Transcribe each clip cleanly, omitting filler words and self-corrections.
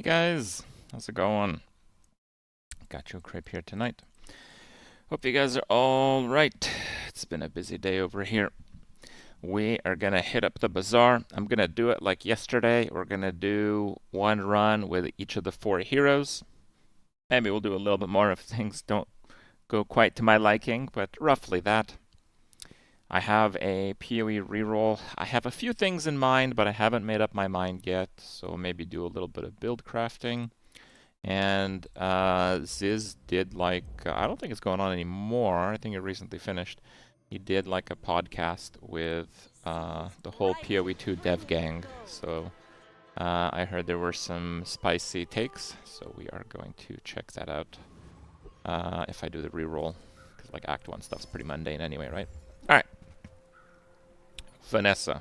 guys, how's it going? Got you a crepe here tonight. Hope you guys are all right. It's been a busy day over here. We are gonna hit up the bazaar. I'm gonna do it like yesterday. We're gonna do one run with each of the 4 heroes. Maybe we'll do a little bit more if things don't go quite to my liking, but roughly that. I have a PoE reroll. I have a few things in mind, but I haven't made up my mind yet, so maybe do a little bit of build crafting. And Ziz did like, I don't think it's going on anymore. I think it recently finished. He did like a podcast with the whole Pt2 dev gang. So I heard there were some spicy takes, so we are going to check that out if I do the reroll. Because like Act 1 stuff's pretty mundane anyway, right? Alright. Vanessa.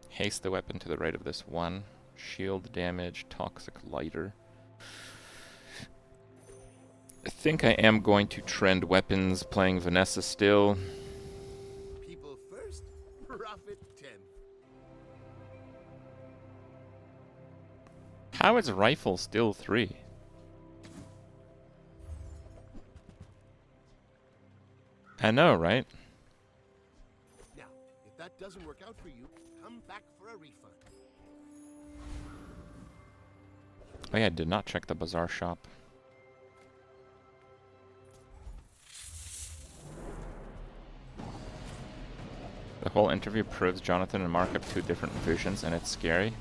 Haste the weapon to the right of this one. Shield damage, toxic lighter. I think I am going to trend weapons playing Vanessa still. People first, profit 10. How is rifle still 3? I know, right? Now, if that doesn't work out for you, come back for a refund. Oh yeah, I did not check the bazaar shop. The whole interview proves Jonathan and Mark have 2 different visions, and it's scary.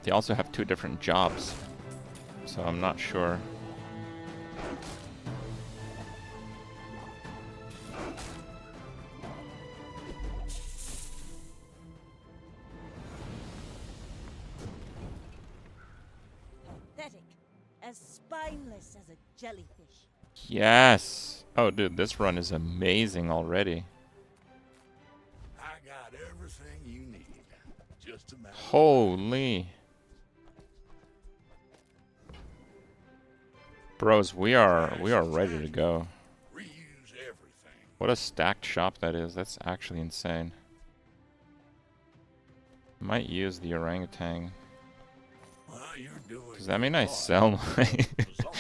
They also have 2 different jobs, so I'm not sure. Pathetic, as spineless as a jellyfish. Yes! Oh dude, this run is amazing already. I got everything you need. Just a matter of Holy. Bros, we are ready to go. reuse everything. What a stacked shop that is. That's actually insane. Might use the orangutan. Well, you're doing Does that mean I good. sell my Bazaar.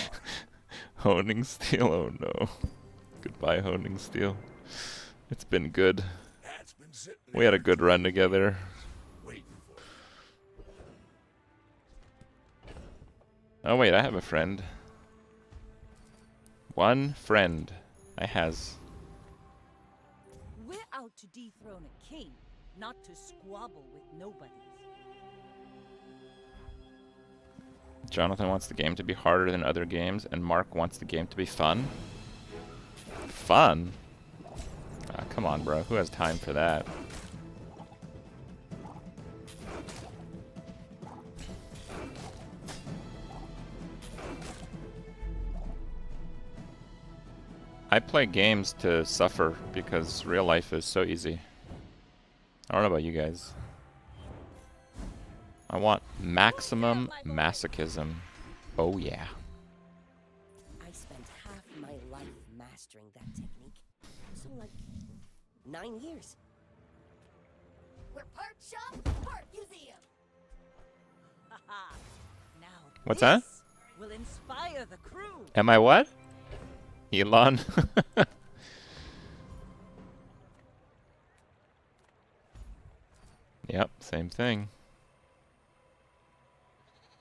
honing steel? Oh no. Goodbye, honing steel. It's been good. That's been sitting We had a there good run together. waiting for you. Oh wait, I have a friend. One friend I has. We're out to dethrone a king, not to squabble with nobodies. Jonathan wants the game to be harder than other games, and Mark wants the game to be fun. Fun? Ah, come on, bro. Who has time for that? I play games to suffer because real life is so easy. I don't know about you guys. I want maximum masochism. Oh yeah. I spent half my life mastering that technique. So like 9 years. We're part shop, part museum. Haha. Now What's that? this will inspire the crew. Am I what? Elon? Yep, same thing.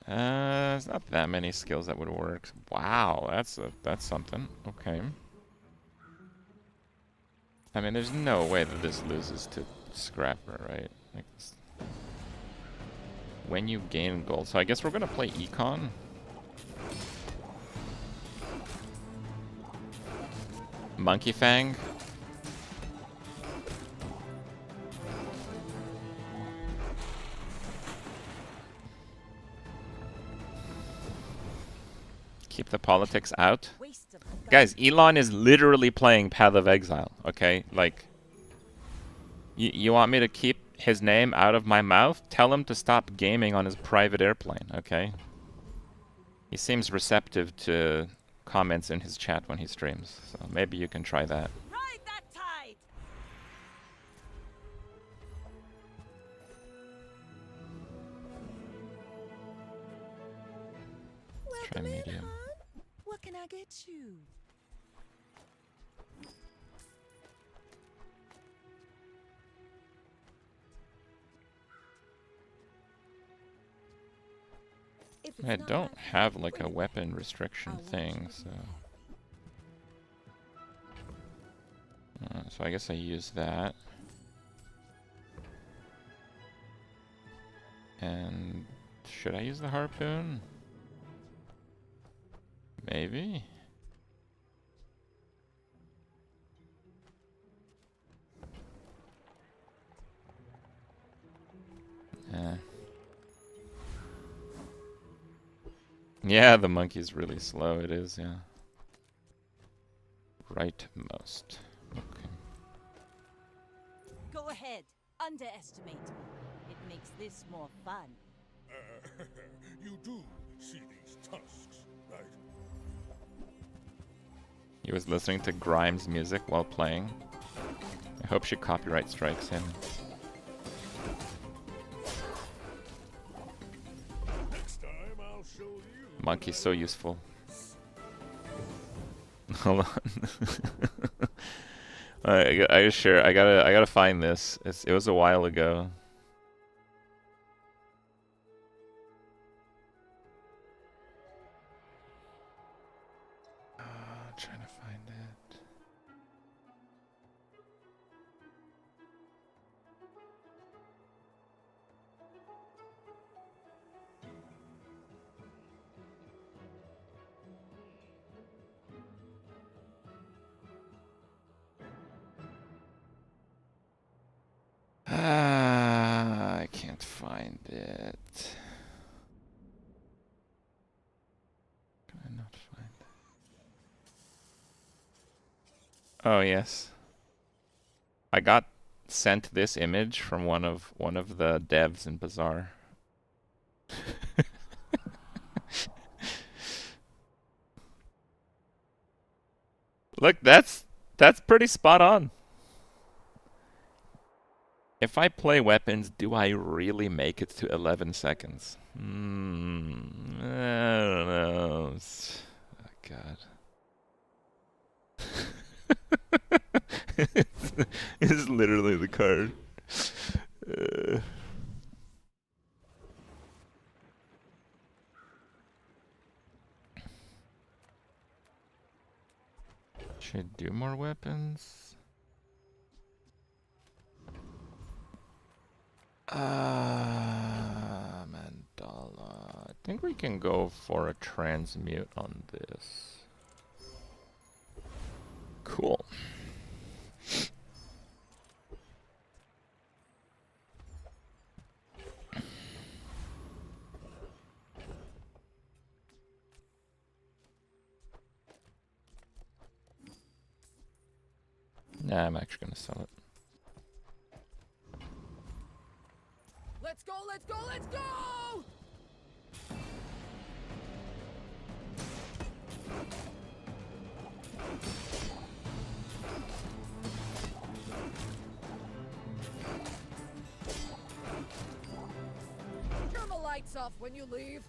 There's not that many skills that would work. Wow, that's something. Okay. I mean, there's no way that this loses to Scrapper, right? Like this. When you gain gold. So I guess we're gonna play Econ. Monkey Fang. Keep the politics out. Waste of Guys, Elon is literally playing Path of Exile, okay? Like, you want me to keep his name out of my mouth? Tell him to stop gaming on his private airplane, okay? He seems receptive to comments in his chat when he streams, so maybe you can try that. Ride that tide. Try medium. hon. What can I get you? If it's I not don't right, have like bring a it back. weapon I restriction want you thing, to so. be happy. So I guess I use that. And should I use the harpoon? Maybe. Yeah, the monkey's really slow. It is, yeah. Rightmost. Okay. Go ahead. Underestimate me. It makes this more fun. You do see these tusks, right? He was listening to Grimes music while playing. I hope she copyright strikes him. Next time I'll show you. Monkey's so useful. Hold on. I sure I gotta find this. It was a while ago. Trying to find it. I can't find it. Can I not find it? Oh yes. I got sent this image from one of the devs in Bazaar. Look, that's pretty spot on. If I play weapons, do I really make it to 11 seconds? I don't know. Oh, God. It's literally the card. Should I do more weapons? Mandala. I think we can go for a transmute on this. Cool. Nah, I'm actually gonna sell it. Let's go, let's go, let's go! Turn the lights off when you leave.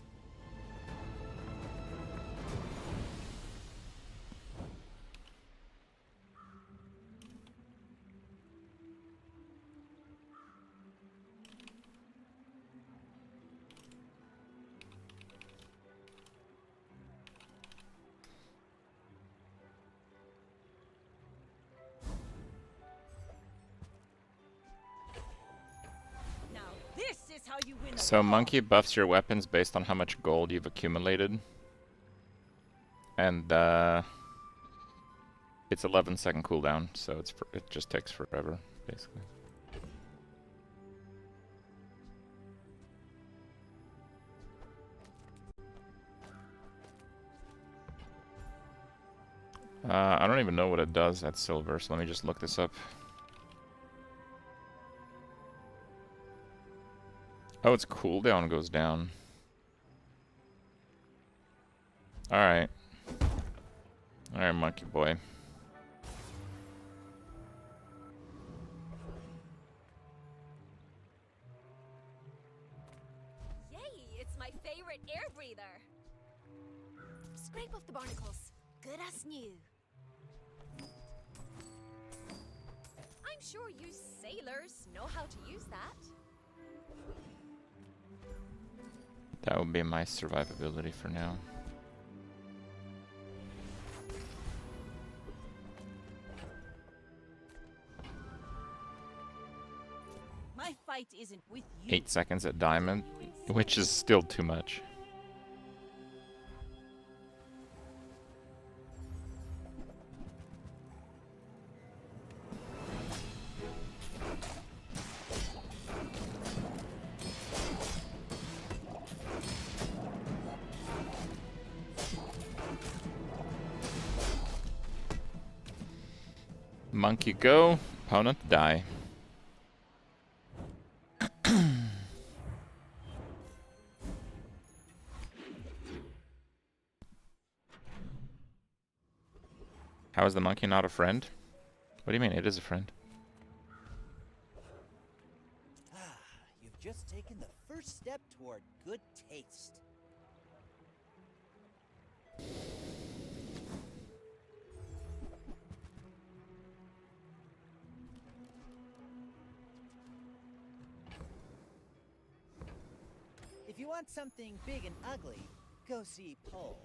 Now this is how you win a So war. monkey buffs your weapons based on how much gold you've accumulated. And it's 11-second cooldown, so it just takes forever, basically. I don't even know what it does at silver, so let me just look this up. Oh, its cooldown goes down. Alright. Alright, monkey boy. Yay, it's my favorite air breather. Scrape off the barnacles. Good as new. I'm sure you sailors know how to use that. That would be my survivability for now. My fight isn't with you. 8 seconds at diamond, which is still too much. Monkey go, opponent die. How is the monkey not a friend? What do you mean? It is a friend. You've just taken the first step toward good taste. If you want something big and ugly, go see Pole.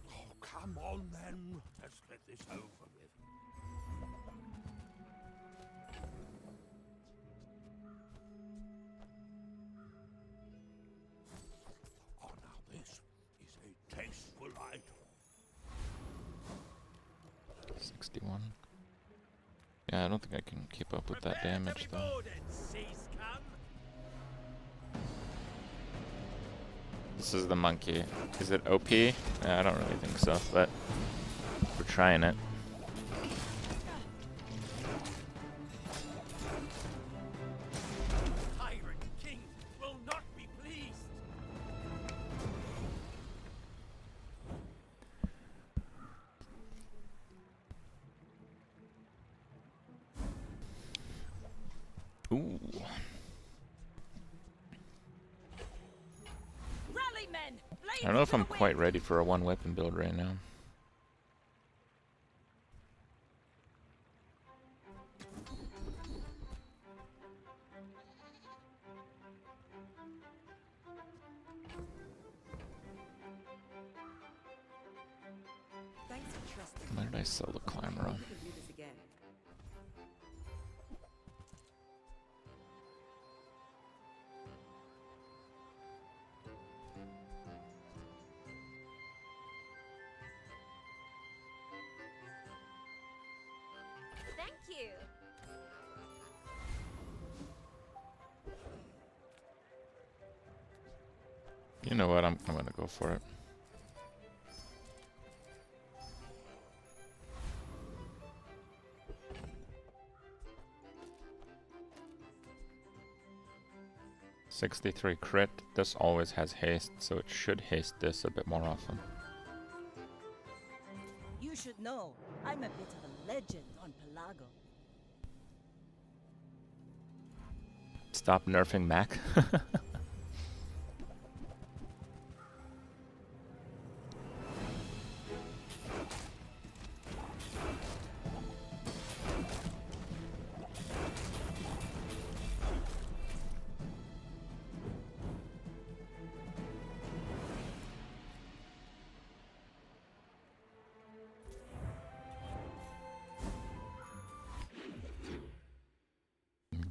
Oh, come on then. Let's get this over with. Oh, now this is a tasteful item. 61. Yeah, I don't think I can keep up with that damage though. This is the monkey. Is it OP? Yeah, I don't really think so, but we're trying it. Tyrant King will not be pleased. Ooh. Rally men! I don't know if I'm quite ready for a one weapon build right now. Thanks for trusting. Why did I sell the climber on? We can do this again. Thank you. You know what? I'm gonna go for it. '63 crit. This always has haste, so it should haste this a bit more often. You should know, I'm a bit of a legend on Pelago. Stop nerfing Mac.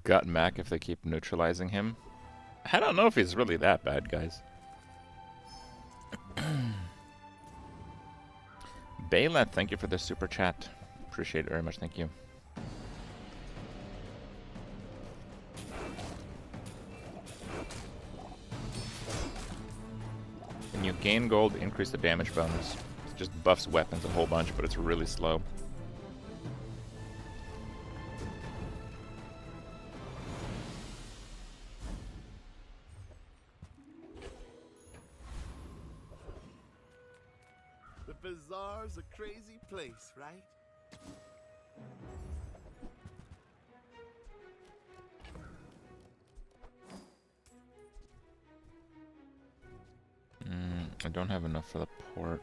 Gut Mac if they keep neutralizing him. I don't know if he's really that bad, guys. Baylet, thank you for the super chat. Appreciate it very much, thank you. When you gain gold, increase the damage bonus. It just buffs weapons a whole bunch, but it's really slow. The Bazaar's a crazy place, right? I don't have enough for the port.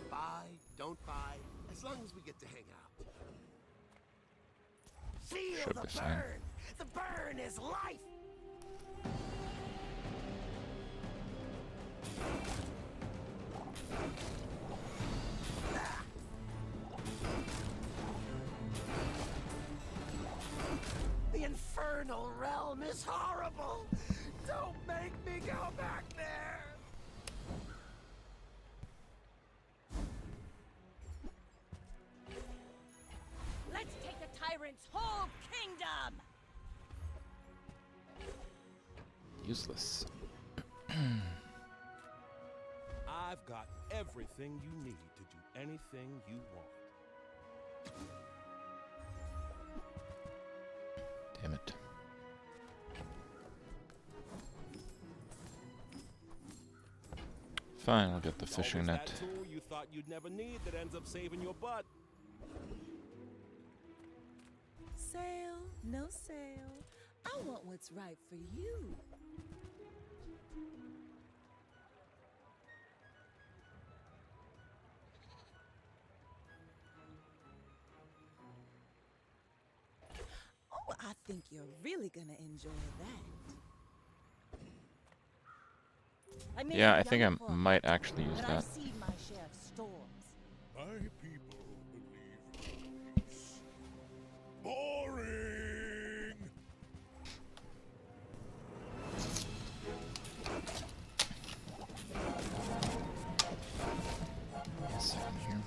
Buy, don't buy, as long as we get to hang out. Feel Should the be fine. burn. The burn is life. The infernal realm is horrible. Don't make me go back there. Let's take the tyrant's whole kingdom! Useless. I've got everything you need to do anything you want. Damn it. Fine, I'll get the It's fishing always net. that tool you thought you'd never need that ends up saving your butt. Sale, no sale. I want what's right for you. Oh, I think you're really gonna enjoy that. I made Yeah, a I think young I farmer, might actually use but that. I've seen my share of storms. My people believe in peace. Boring! Yes, I'm here.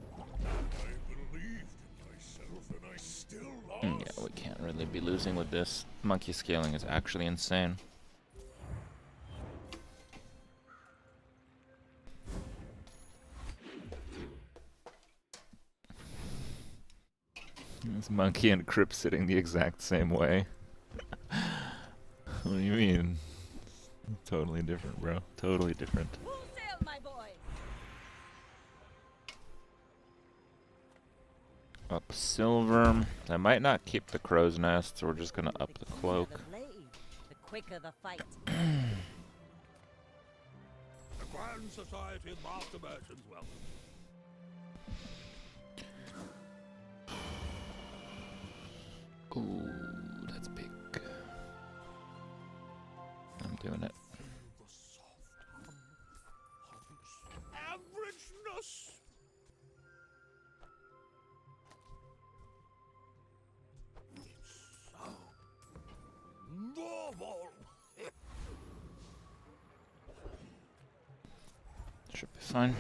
I believed in myself and I still lost. Yeah, we can't really be losing with this. Monkey scaling is actually insane. This monkey and Crip sitting the exact same way. What do you mean? Totally different, bro. Totally different. Full sail, my boys! Up silver. I might not keep the crow's nest, so we're just gonna up the keener cloak. the blade, the quicker the fight. The Grand Society of Master Merchants welcome. Ooh, that's big. I'm doing it. The soft hum of averageness. It's so normal. Should be fine.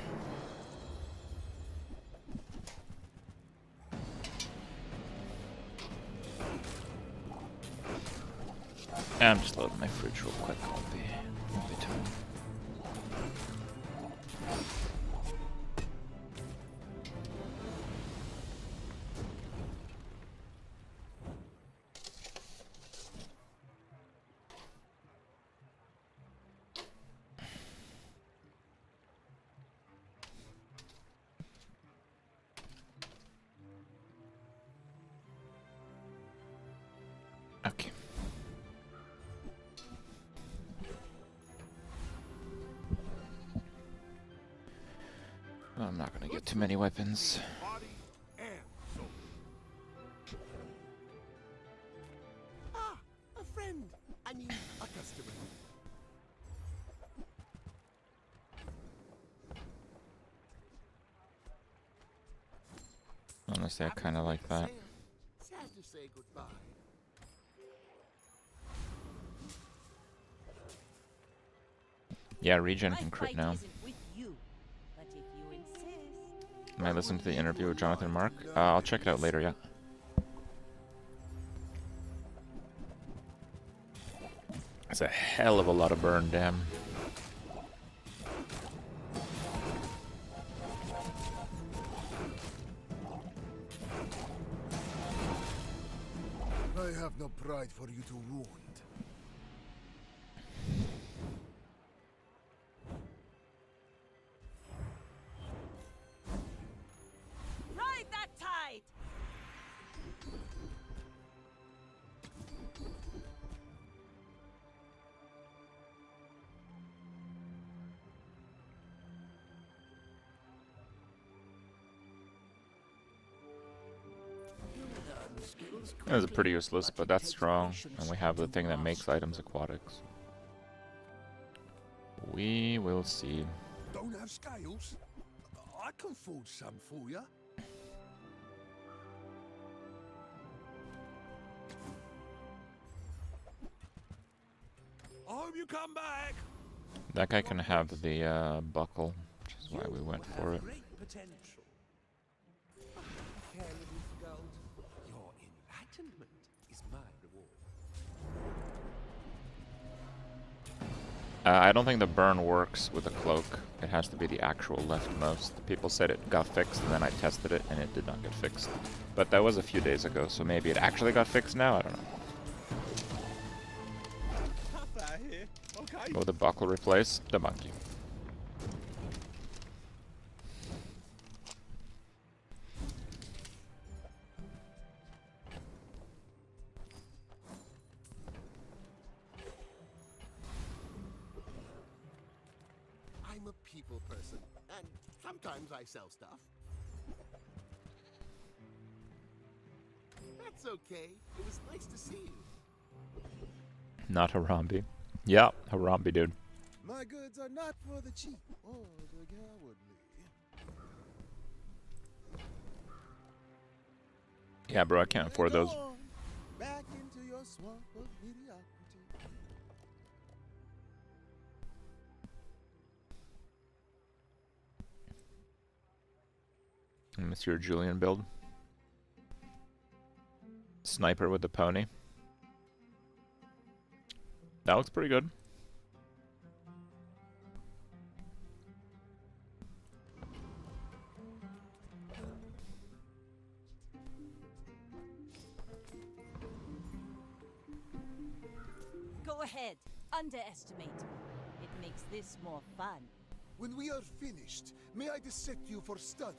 I'm just loading my fridge real quick. Won't be time. Okay. Well, I'm not gonna get too many weapons. Body and soul. Ah, a friend. I mean, a customer. Honestly, I kind of like that. Sad to say goodbye. Yeah, regen My can crit fight now. isn't with you, but if you insist. Am I listening to the interview with Jonathan and Mark? I'll check it out later, yeah. That's a hell of a lot of burn, damn. I have no pride for you to wound. Ride that tide! skills It was quickly, pretty useless, but it that's takes strong. patience And we have the to thing that makes master items them. aquatics. We will see. Don't have scales? I can forge some for you. I hope you come back. That guy can have the buckle, which is why we You went have for it. great potential. I care little for gold. Your enlightenment is my reward. I don't think the burn works with the cloak. It has to be the actual leftmost. People said it got fixed, and then I tested it, and it did not get fixed. But that was a few days ago, so maybe it actually got fixed now? I don't know. Tough out here. Okay. Will the buckle replace the monkey? I'm a people person, and sometimes I sell stuff. That's okay. It was nice to see you. Not Harambe. Yeah, Harambe, dude. My goods are not for the cheap or the cowardly. Yeah, bro, I can't afford those. Back into your swamp of mediocrity. Monsieur Julian build. Sniper with the pony. That looks pretty good. Go ahead, underestimate me. It makes this more fun. When we are finished, may I dissect you for study?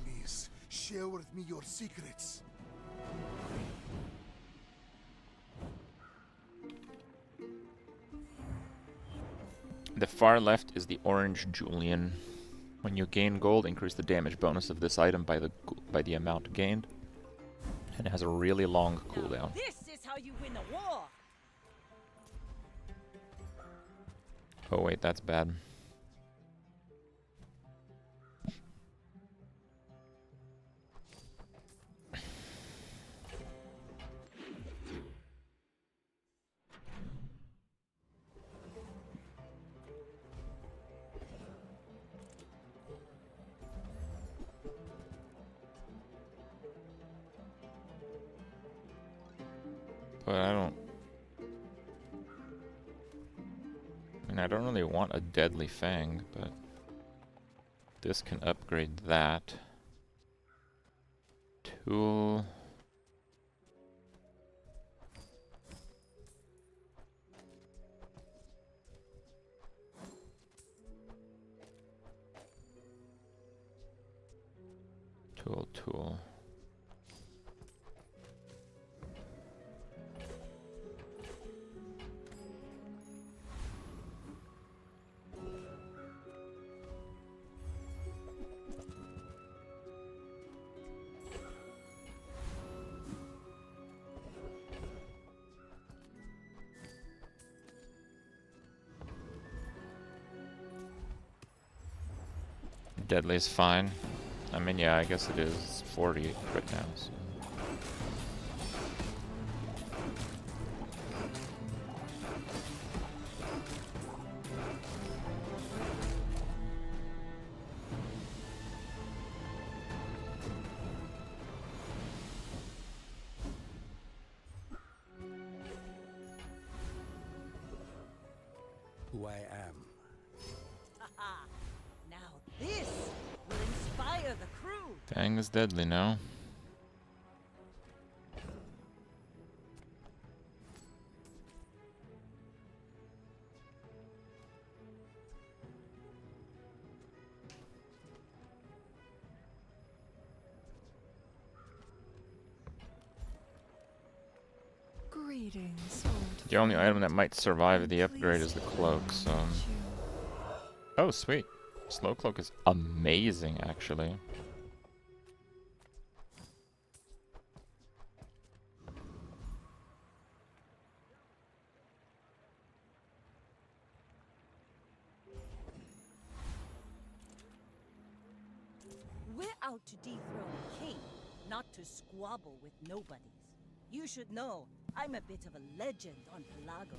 Please, share with me your secrets. The far left is the orange Julian. When you gain gold, increase the damage bonus of this item by the amount gained. And it has a really long cooldown. This is how you win a war. Oh wait, that's bad. But I don't really want a deadly fang, but this can upgrade that. Tool. Tool. Deadly is fine. I mean, yeah, I guess it is 40 crit now, so. Who I am. Haha. Now this will inspire the crew. Fang is deadly now. Greetings, The only item that might survive the upgrade is the cloak, so... Oh, sweet. Slow cloak is amazing, actually. We're out to dethrone a king, not to squabble with nobodies. You should know, I'm a bit of a legend on Pelago.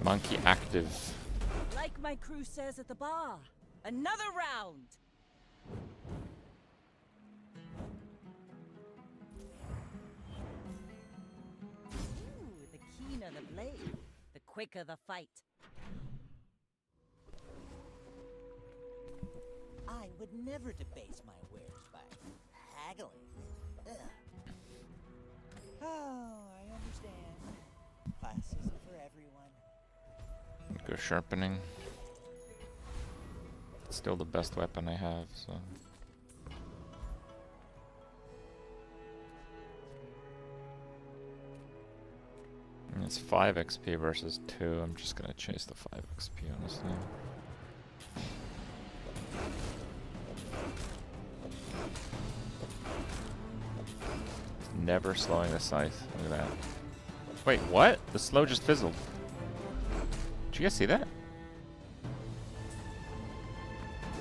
Monkey active. Like my crew says at the bar, another round! Ooh, the keener the blade, the quicker the fight. I would never debase my wares by haggling. Ugh. Oh, I understand. Class isn't for everyone. Go sharpening. It's still the best weapon I have, so... And it's 5 XP versus 2. I'm just gonna chase the 5 XP, honestly. Never slowing the scythe. Look at that. Wait, what? The slow just fizzled. Did you guys see that?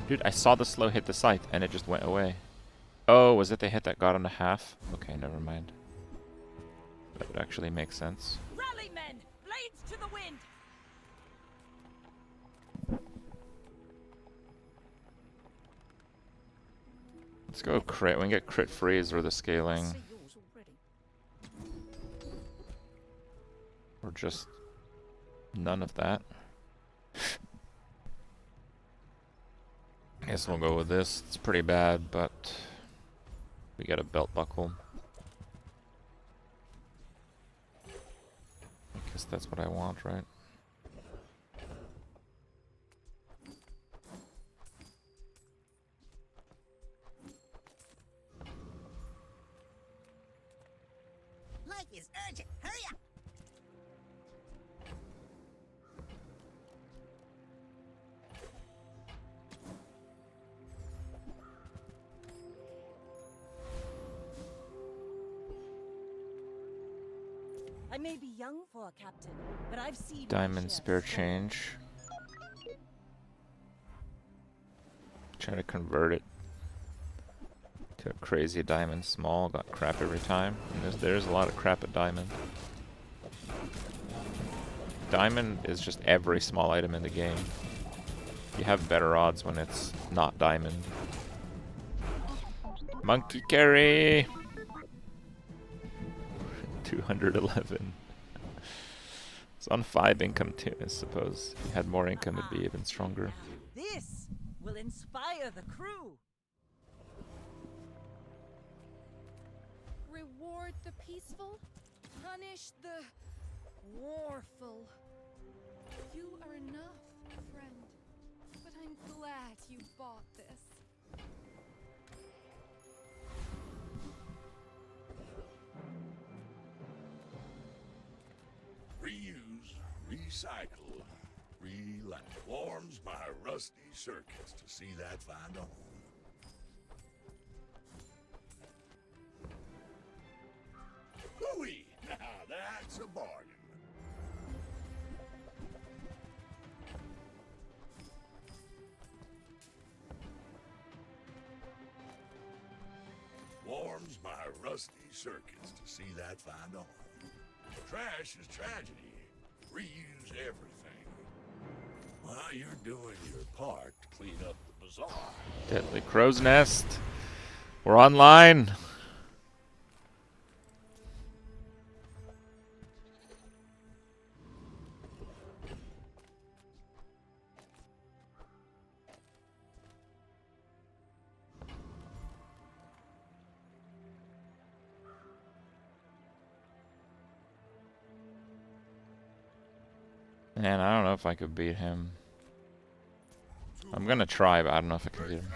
Dude, I saw the slow hit the scythe and it just went away. Oh, was it the hit that got him to half? Okay, never mind. That would actually make sense. Rally, men! Blades to the wind! Let's go crit. We can get crit freeze or the scaling. Or just none of that. I guess we'll go with this. It's pretty bad, but we get a belt buckle. I guess that's what I want, right? Life is urgent. Hurry up! I may be young for a captain, but I've seen Diamond spare change. Try to convert it to a crazy diamond small. Got crap every time. And there's a lot of crap at diamond. Diamond is just every small item in the game. You have better odds when it's not diamond. Monkey carry! 211. It's on 5 income too, I suppose. If you had more income, it'd be even stronger. This will inspire the crew. Reward the peaceful, punish the warful. You are enough, friend. But I'm glad you bought this. Reuse, recycle, relight. Warms my rusty circuits to see that find a home. Hooey! Now that's a bargain. Warms my rusty circuits to see that find a home. Trash is tragedy. Reuse everything. While you're doing your part to clean up the bazaar. Deadly crow's nest. We're online. And I don't know if I could beat him. I'm gonna try, but I don't know if I can beat him.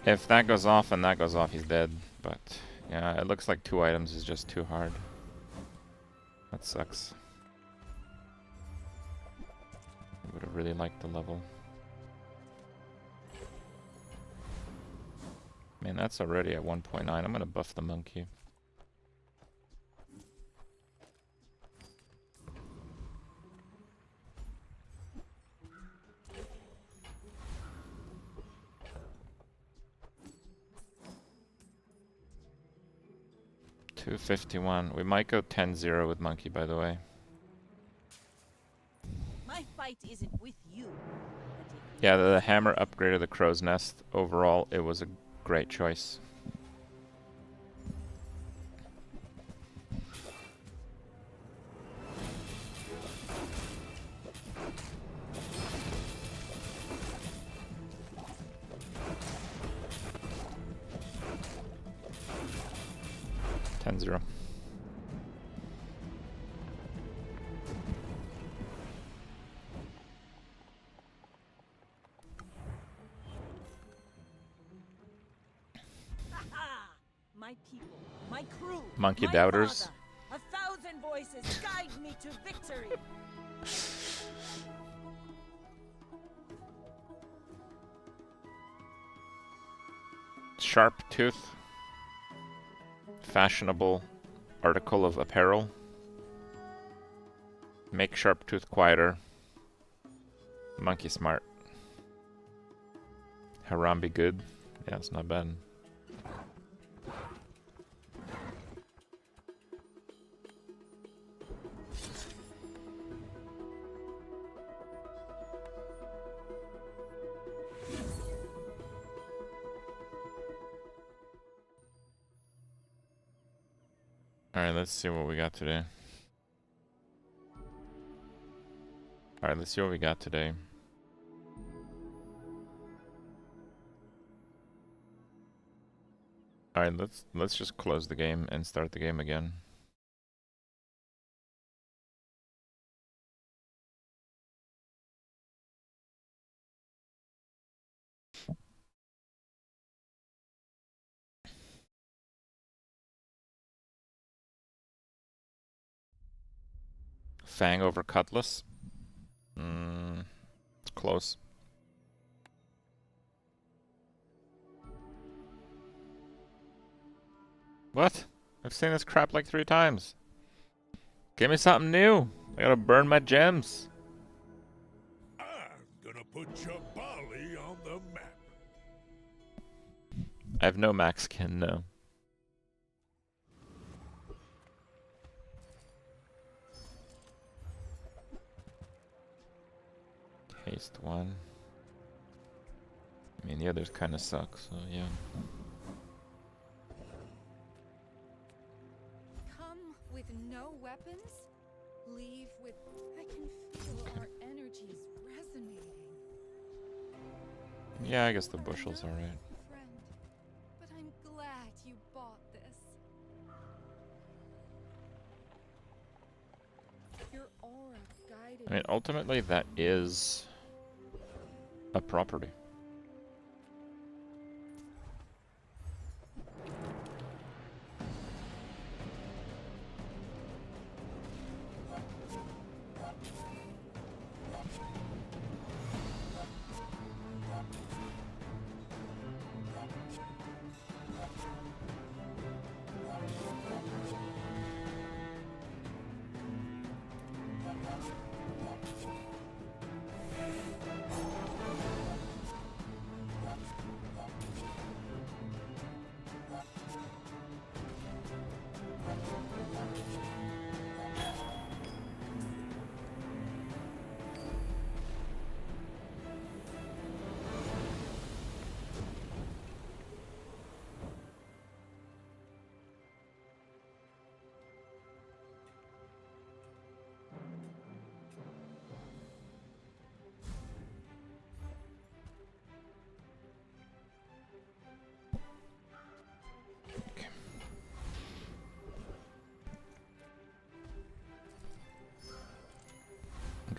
If that goes off and that goes off, he's dead. But yeah, it looks like 2 items is just too hard. That sucks. I would have really liked the level. Man, that's already at 1.9. I'm gonna buff the monkey. $251. We might go 10-0 with monkey, by the way. My fight isn't with you. Yeah, the hammer upgraded the crow's nest. Overall, it was a great choice. $10-0. My people, my crew, Monkey my doubters. father. 1,000 voices guide me to victory. Sharp tooth. Fashionable article of apparel. Make sharp tooth quieter. Monkey smart. Harambe good. Yeah, it's not bad. Alright, let's see what we got today. Alright, let's see what we got today. Alright, let's just close the game and start the game again. Fang over Cutlass. It's close. What? I've seen this crap like 3 times. Give me something new. I gotta burn my gems. I'm gonna put your Bali on the map. I have no max skin, no. Haste 1. I mean, the others kind of suck, so yeah. Come with no weapons, leave with... I can feel our energies resonating. Yeah, I guess the bushel's alright. Friend, but I'm glad you bought this. Your aura guided I mean, me. ultimately, that is a property.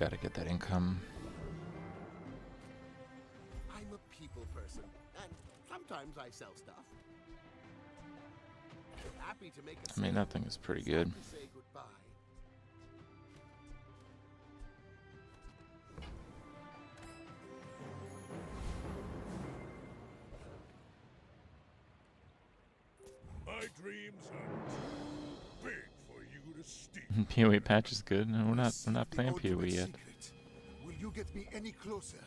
gotta get that income. I'm a people person, and sometimes I sell stuff. Happy to make a I mean, sale. that thing is pretty Sad good. to say goodbye. My dreams are too big for you to steal. PoE patch is good. No, we're not The playing PoE ultimate yet. secret. Will you get me any closer?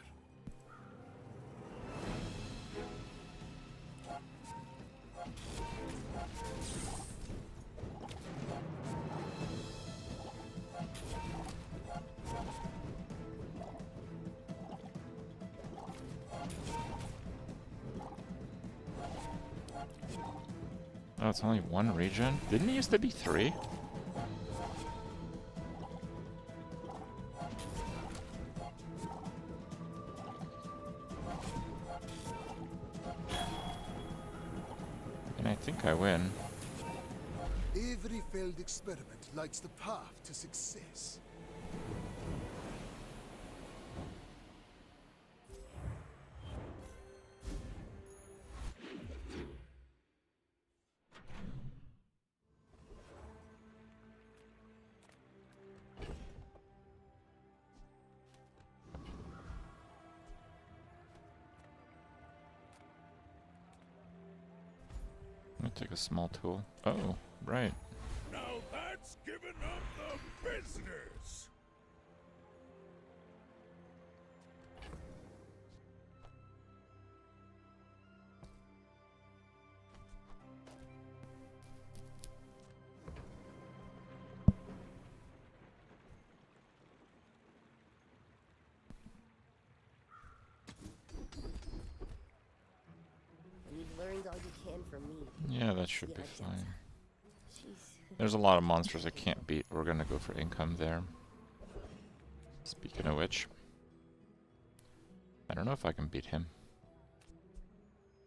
Oh, it's only one regen? Didn't it used to be 3? And I think I win. Every failed experiment lights the path to success. Let me take a small tool. Oh, right. Now that's giving up the business. And you've learned all you can from me. Yeah, that should be Yeah, fine. Jeez. There's a lot of monsters I can't beat. We're gonna go for income there. Speaking of which, I don't know if I can beat him.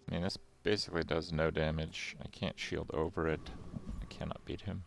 I mean, this basically does no damage. I can't shield over it. I cannot beat him.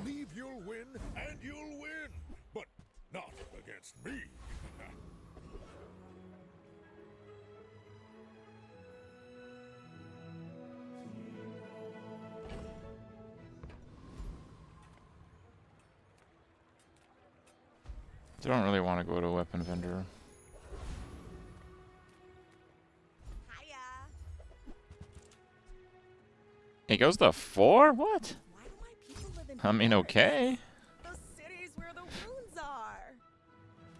Believe you'll win, and you'll win. But not against me. Don't really want to go to a weapon vendor. Hiya. It goes to 4? What? Why do my people live in I mean, forts? okay. The cities where the runes are.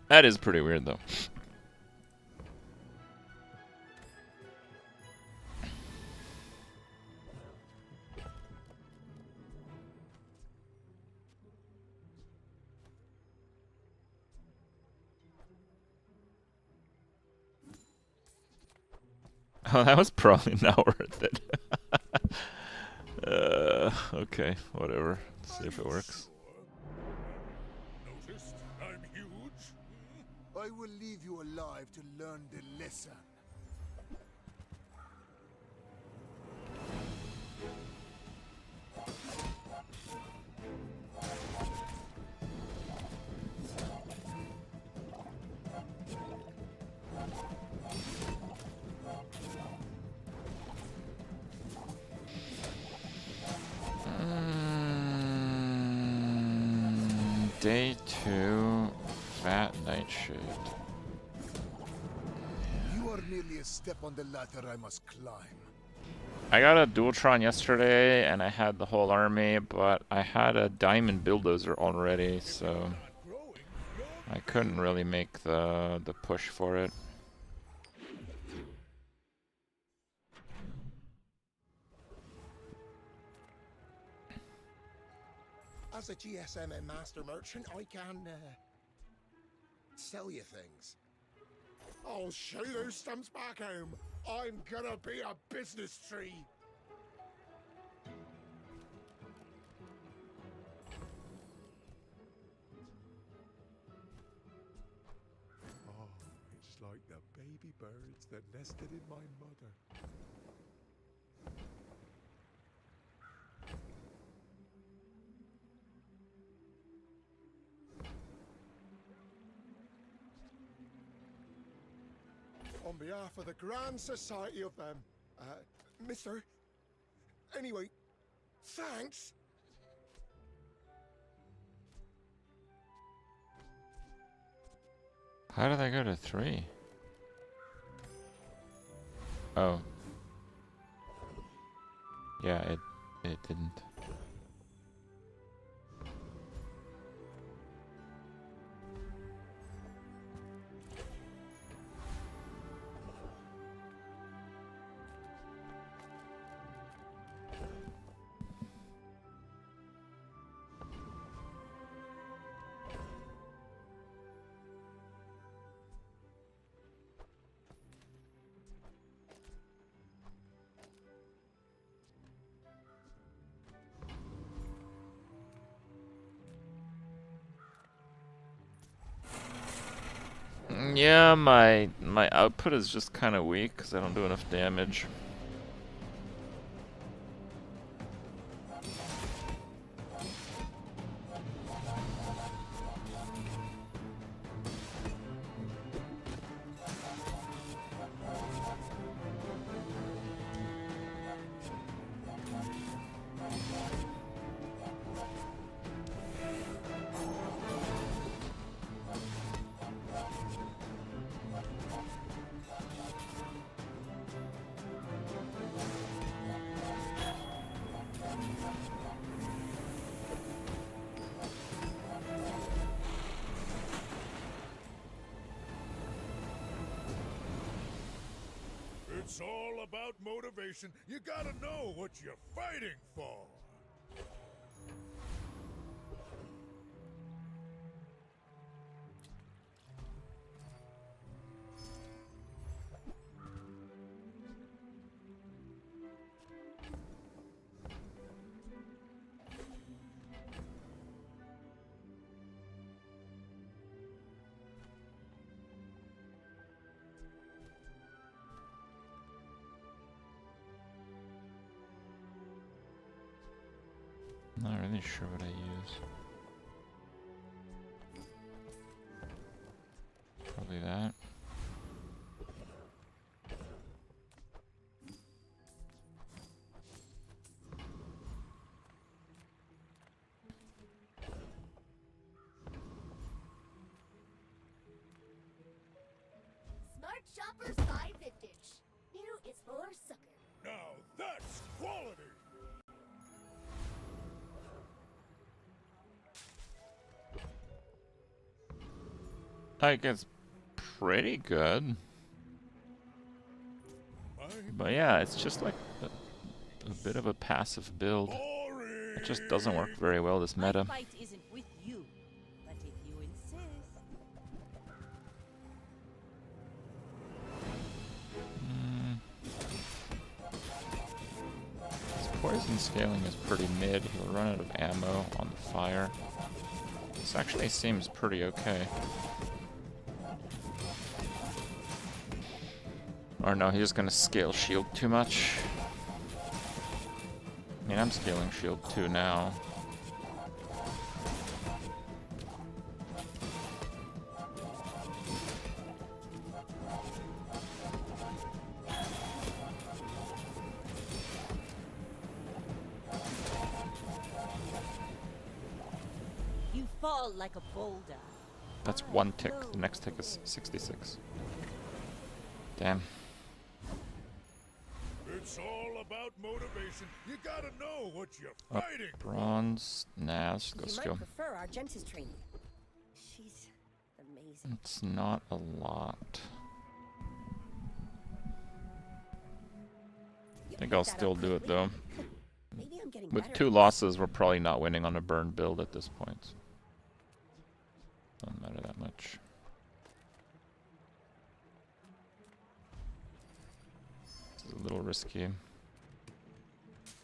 That is pretty weird, though. Oh, that was probably not worth it. Okay, whatever. Let's see if it works. Noticed I'm huge? I will leave you alive to learn the lesson. Day 2, fat nightshade. You are merely a step on the ladder I must climb. I got a Dualtron yesterday, and I had the whole army, but I had a diamond bulldozer already, so I couldn't really make the push for it. As a GSM and master merchant, I can sell you things. I'll show those stumps back home. I'm gonna be a business tree. Oh, it's like the baby birds that nested in my mother. On behalf of the Grand Society of them, Mister. Anyway, thanks. How did I go to 3? Oh. Yeah, it didn't. Yeah, my output is just kind of weak because I don't do enough damage. It's all about motivation. You gotta know what you're fighting for. Not really sure what I use. Probably that. Smart shoppers buy vintage. New is for sucker. Now that's quality. I guess pretty good. But yeah, it's just like a bit of a passive build. It just doesn't work very well this meta. My fight isn't with you, but if you insist. His poison scaling is pretty mid. He'll run out of ammo on the fire. This actually seems pretty okay. Or no, he's gonna scale shield too much. I mean, I'm scaling shield too now. You fall like a boulder. That's one tick. The next tick is 66. Damn. It's all about motivation. You gotta know what you're Up fighting. bronze. Nah, let's go You skill. might prefer Argenta's training. She's amazing. It's not a lot. You I think picked I'll that up still do it quickly. though. Maybe I'm getting With better 2 at this. losses, we're probably not winning on a burn build at this point. Doesn't matter that much. It's a little risky.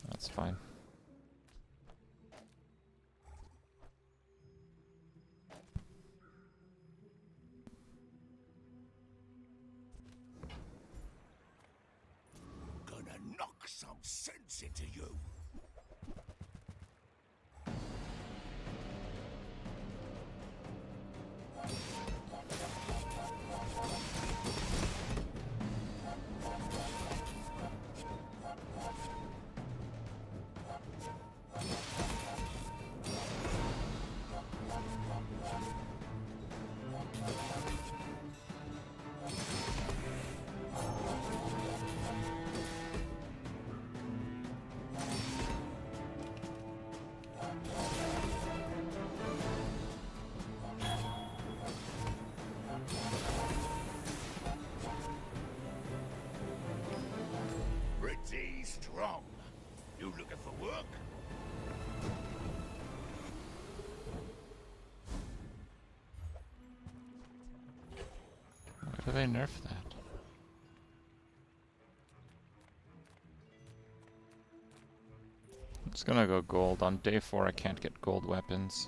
That's fine. Gonna knock some sense into you. Pretty strong. You looking for work? Why do they nerf that? I'm just gonna go gold. On day 4 I can't get gold weapons.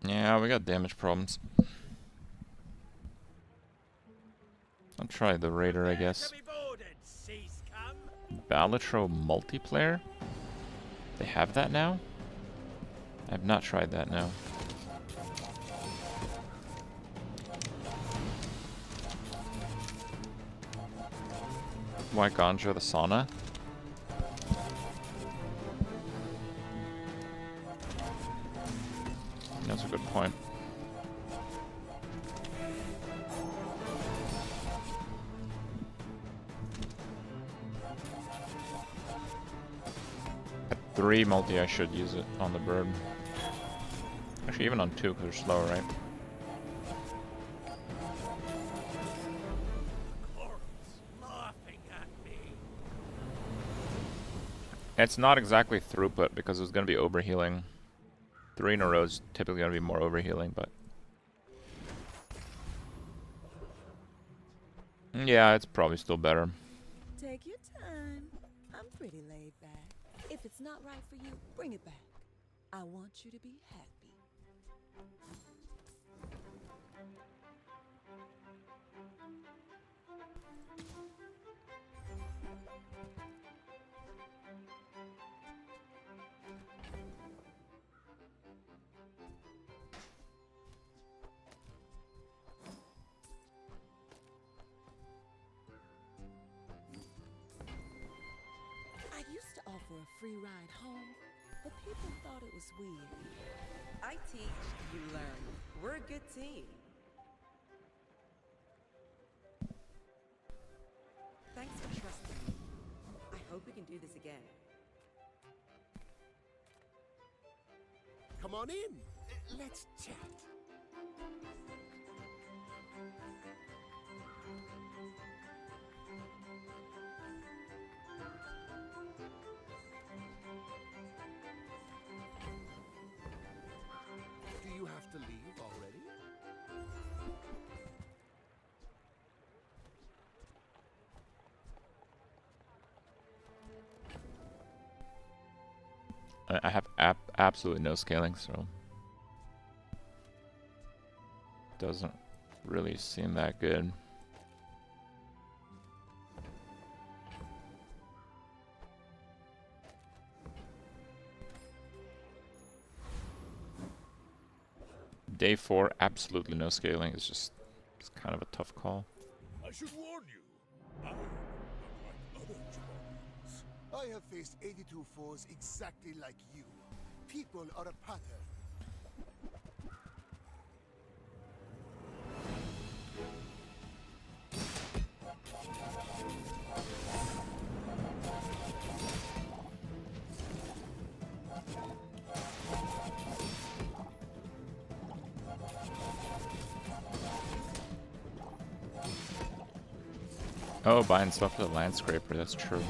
Yeah, we got damage problems. I'll try the Raider, I guess. Balatro multiplayer? They have that now? I have not tried that now. Why Ganja the sauna? That's a good point. At 3 multi I should use it on the bird. Actually even on 2 because they're slow, right? It's not exactly throughput because it's going to be overhealing. 3 in a row is typically going to be more overhealing, but... yeah, it's probably still better. Take your time. I'm pretty laid back. If it's not right for you, bring it back. I want you to be happy. I used to offer a free ride home, but people thought it was weird. I teach, you learn. We're a good team. Thanks for trusting me. I hope we can do this again. Come on in. Let's chat. Do you have to leave already? I have absolutely no scaling, so... doesn't really seem that good. Day 4, absolutely no scaling. It's kind of a tough call. I should warn you. I look like other Jabarians. I have faced 82 foes exactly like you. People are a pattern. Oh, buying stuff for the landscraper, that's true.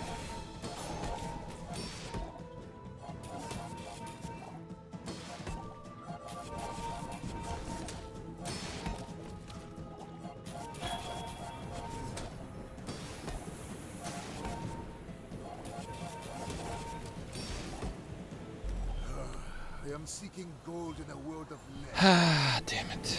I am seeking gold in a world of lead. Ah, damn it.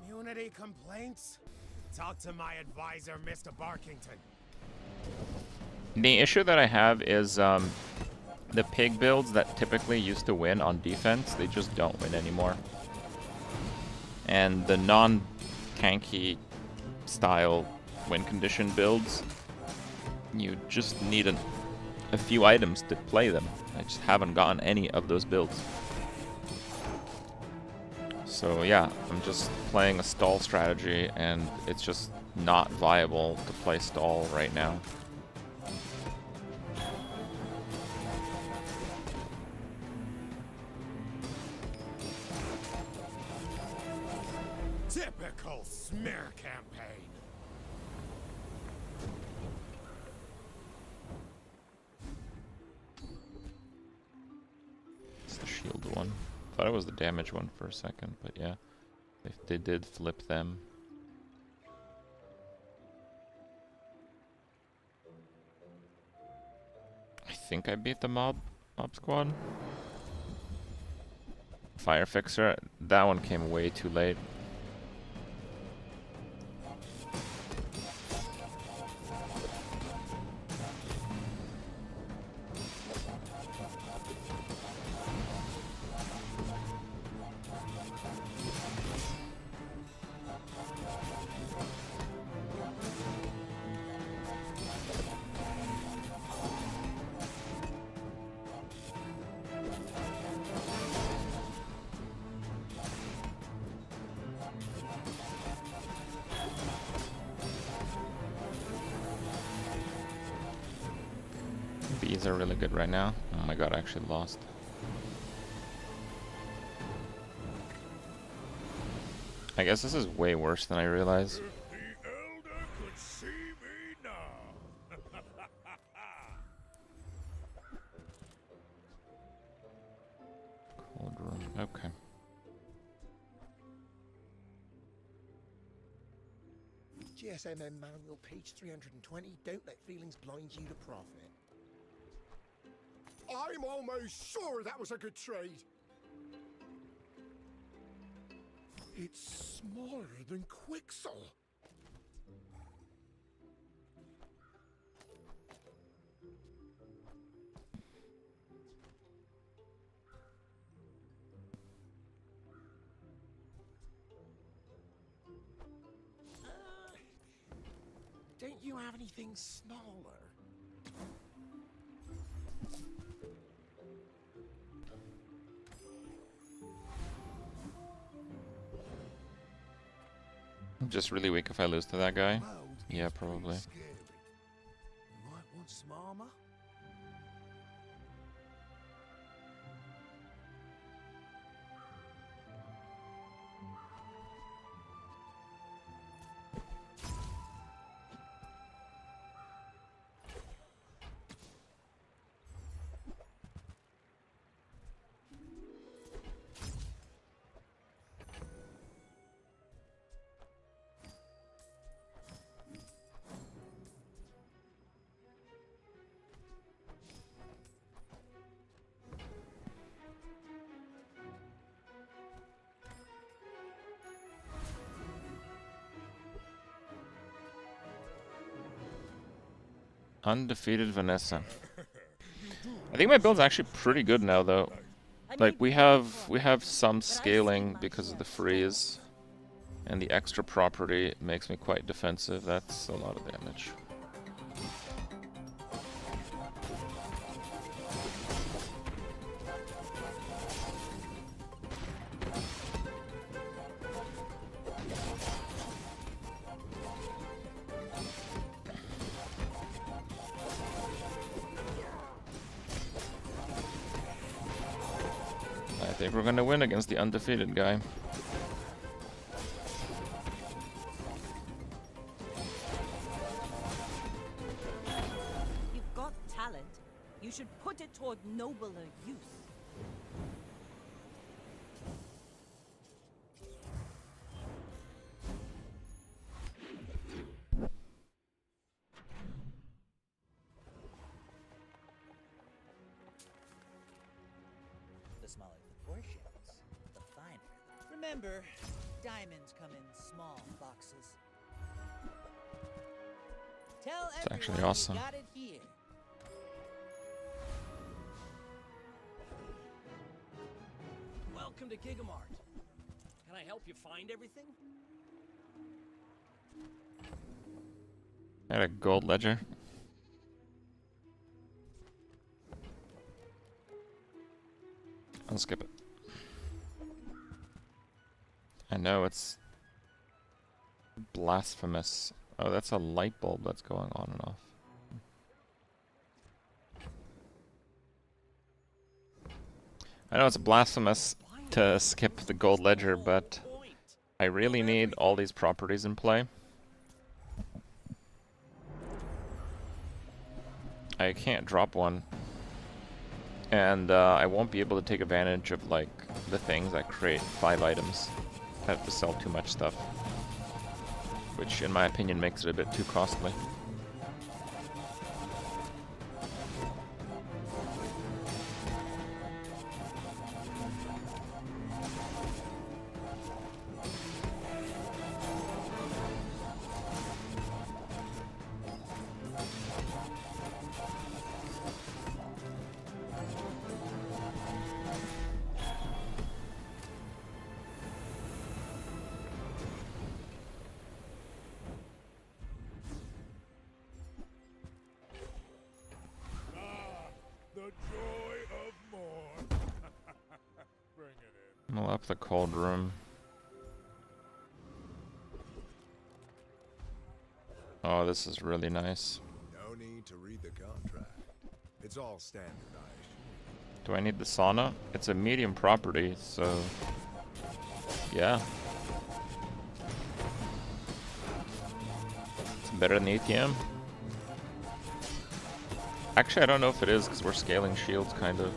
Community complaints? Talk to my advisor, Mr. Barkington. The issue that I have is the pig builds that typically used to win on defense, they just don't win anymore. And the non-tanky style win condition builds, you just need a few items to play them. I just haven't gotten any of those builds. So yeah, I'm just playing a stall strategy and it's just not viable to play stall right now. Typical smear campaign. It's the shield one. Thought it was the damage one for a second, but yeah, they did flip them. I think I beat the mob squad. Fire fixer, that one came way too late. Bees are really good right now. Oh my god, I actually lost. I guess this is way worse than I realized. If the elder could see me now. Cold room, okay. GSMM manual page 320. Don't let feelings blind you to profit. I'm almost sure that was a good trade. It's smaller than Quixel. Don't you have anything smaller? I'm just really weak if I lose to that guy. Yeah, probably. Might want some armor. Undefeated Vanessa. I think my build's actually pretty good now, though. Like we have some scaling because of the freeze, and the extra property makes me quite defensive. That's a lot of damage. I think we're gonna win against the undefeated guy. You've got talent. You should put it toward nobler use. The smaller the portions, the finer. Remember, diamonds come in small boxes. Tell It's actually everyone awesome. you got it here. Welcome to Gigamart. Can I help you find everything? I had a gold ledger. I'll skip it. I know it's blasphemous. Oh, that's a light bulb that's going on and off. I know it's blasphemous to skip the gold ledger, but I really need all these properties in play. I can't drop one. And I won't be able to take advantage of like the things that create 5 items. I have to sell too much stuff, which in my opinion makes it a bit too costly. The joy of more. Bring it in. I'll up the cold room. Oh, this is really nice. No need to read the contract. It's all standardized. Do I need the sauna? It's a medium property, so yeah. It's better than the ATM. Actually, I don't know if it is, because we're scaling shields, kind of.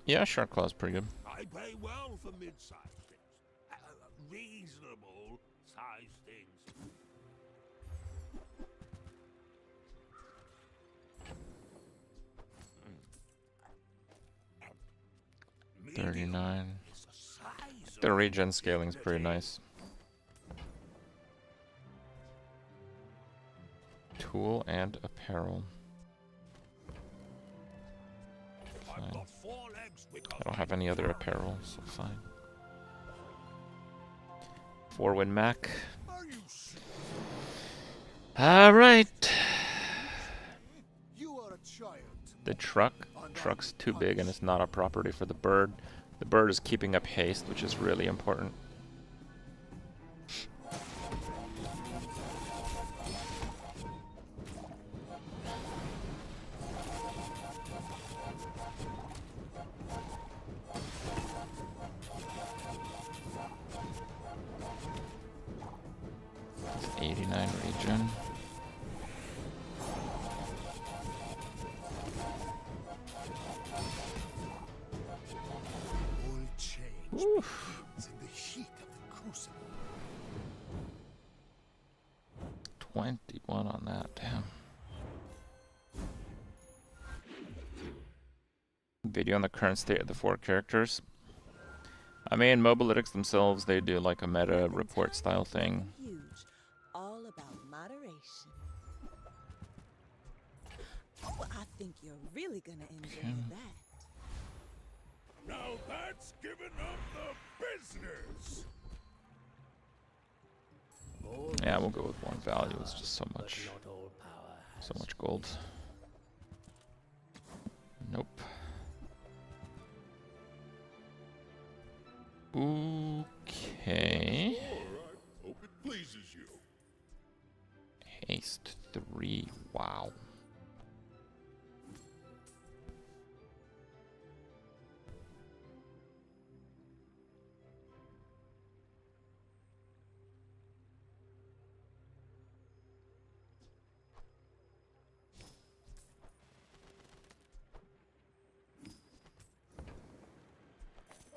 Yeah, Shark Claw's pretty good. I pay well for mid-sized things. Reasonable sized things. Medium 39. is the size The of regen scaling's pretty nice. Tool and apparel. I've Fine. got 4 legs because I don't have any other apparel, so fine. 4-win Mac. Are you serious? Alright. You are a child. The truck's too big and it's not a property for the bird. The bird is keeping up haste, which is really important. It's 89 regen. All change Oof. begins in the heat of the crucible. 21 on that, damn. Video on the current state of the 4 characters. I mean, Mobalytics themselves, they do like a meta report style thing. Huge, all about moderation. Oh, I think you're really gonna enjoy that. Now that's giving up the business. Yeah, we'll go with 1 value. It's just so much gold. Nope. Okay. Alright, hope it pleases you. Haste 3. Wow.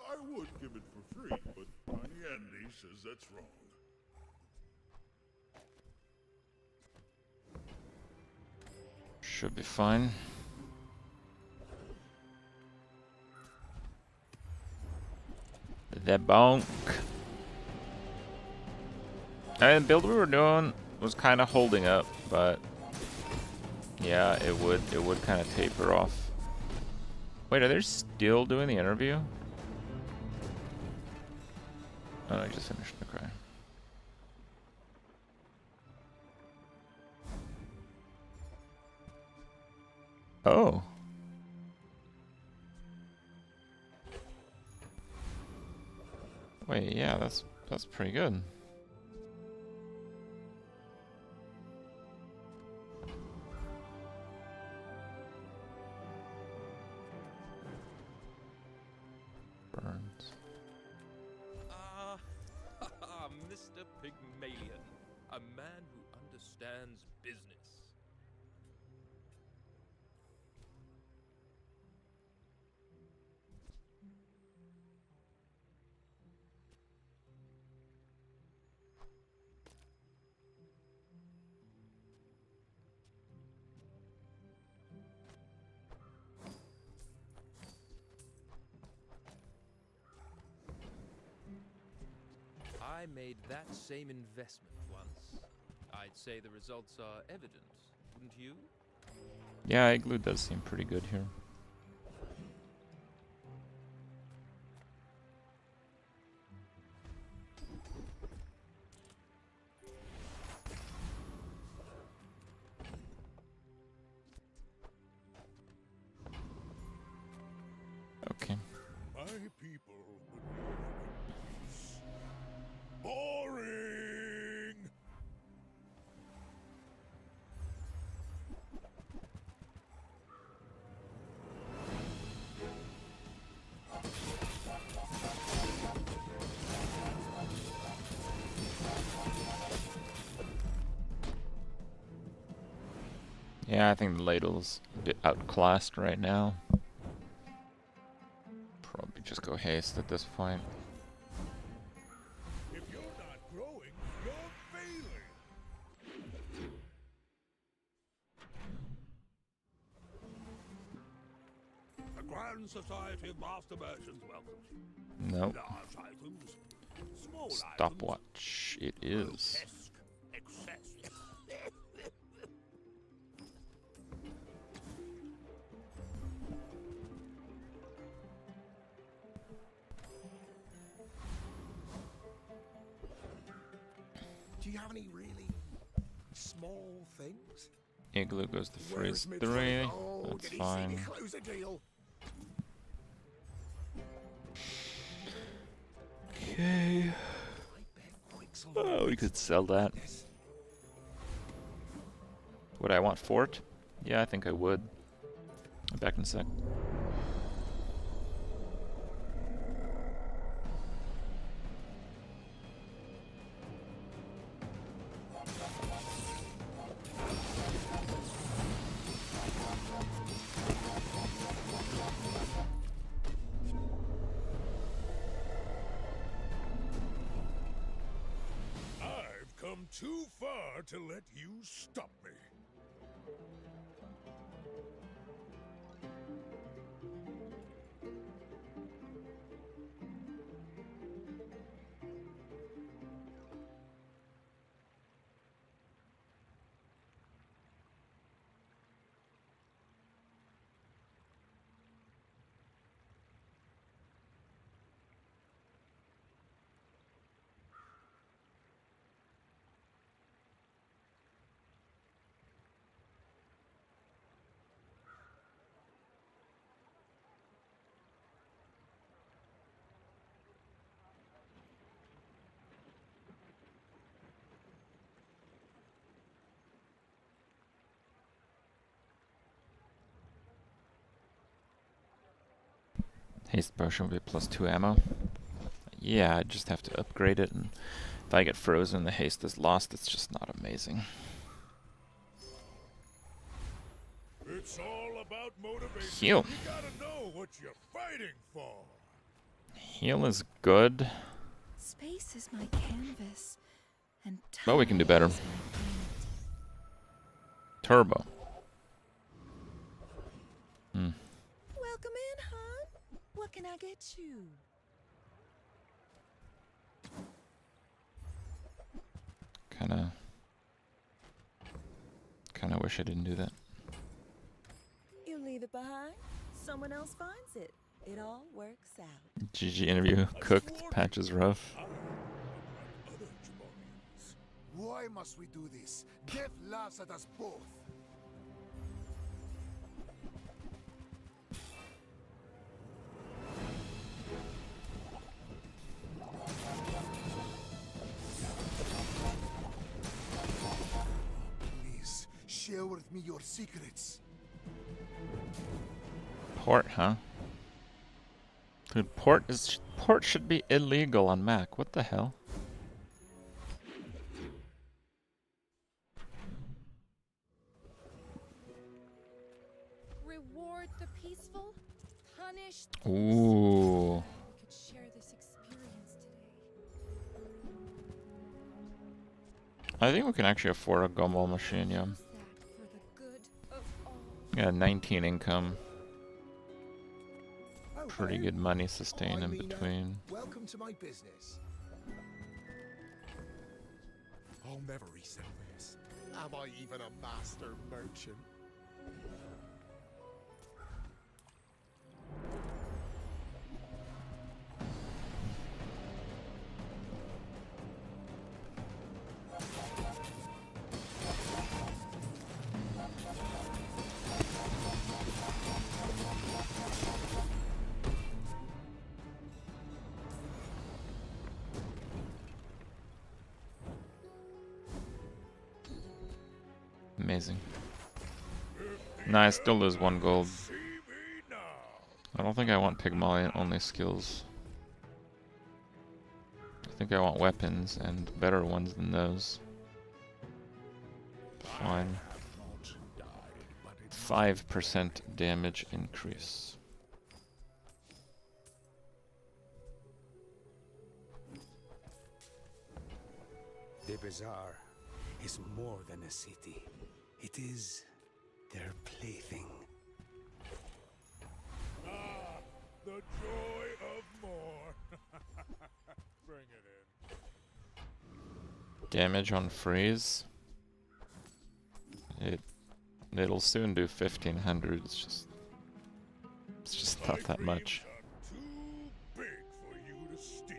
I would give it for free, but Tiny Andy says that's wrong. Should be fine. The bonk. And the build we were doing was kind of holding up, but yeah, it would kind of taper off. Wait, are they still doing the interview? Oh no, I just finished the cry. Oh. Wait, yeah, that's pretty good. Burns. Mr. Pygmalion, a man who understands business. I made that same investment once. I'd say the results are evident, wouldn't you? Yeah, Igloo does seem pretty good here. Okay. My people would live in peace. Boring! Yeah, I think the ladle's a bit outclassed right now. Probably just go haste at this point. If you're not growing, you're failing. The Grand Society of Master Merchants welcomes you. Nope. Large items, small Stopwatch. It is. grotesque excess. Do you have any really small things? Igloo goes to freeze Where's me 3. Oh, That's did he see fine. me close a deal? Okay. Oh, we could sell that. Would I want Fort? Yeah, I think I would. I'm back in a sec. I've come too far to let you stop me. Haste potion will be +2 ammo. Yeah, I just have to upgrade it, and if I get frozen, the haste is lost. It's just not amazing. It's all about motivation. Heal. You gotta know what you're fighting for. Heal is good, Space is my canvas, and but we can do time better. is my paint. Turbo. Welcome in, hon. What can I get you? Kinda wish I didn't do that. You leave it behind, someone else finds it. It all works out. GG interview. Cooked. Patch is rough. Why must we do this? Death laughs at us both. Please, share with me your secrets. Port, huh? Dude, port should be illegal on Mac. What the hell? Reward the peaceful, punish the Ooh. I could share this experience today. I think we can actually afford a gumball machine, yeah. Use that for the good of all. Yeah, 19 income. Oh, Pretty hello. good money sustain I'm in Mina. between. Welcome to my business. I'll never resell this. Am I even a master merchant? Amazing. Nah, I still lose 1 gold. See me now. I don't think I want Pygmalion only skills. I think I want weapons and better ones than those. Fine. 5% damage increase. The Bazaar is more than a city. It is their plaything. Ah, the joy of more. Bring it in. Damage on freeze. It'll soon do 1500. It's just not that much. Too big for you to steal.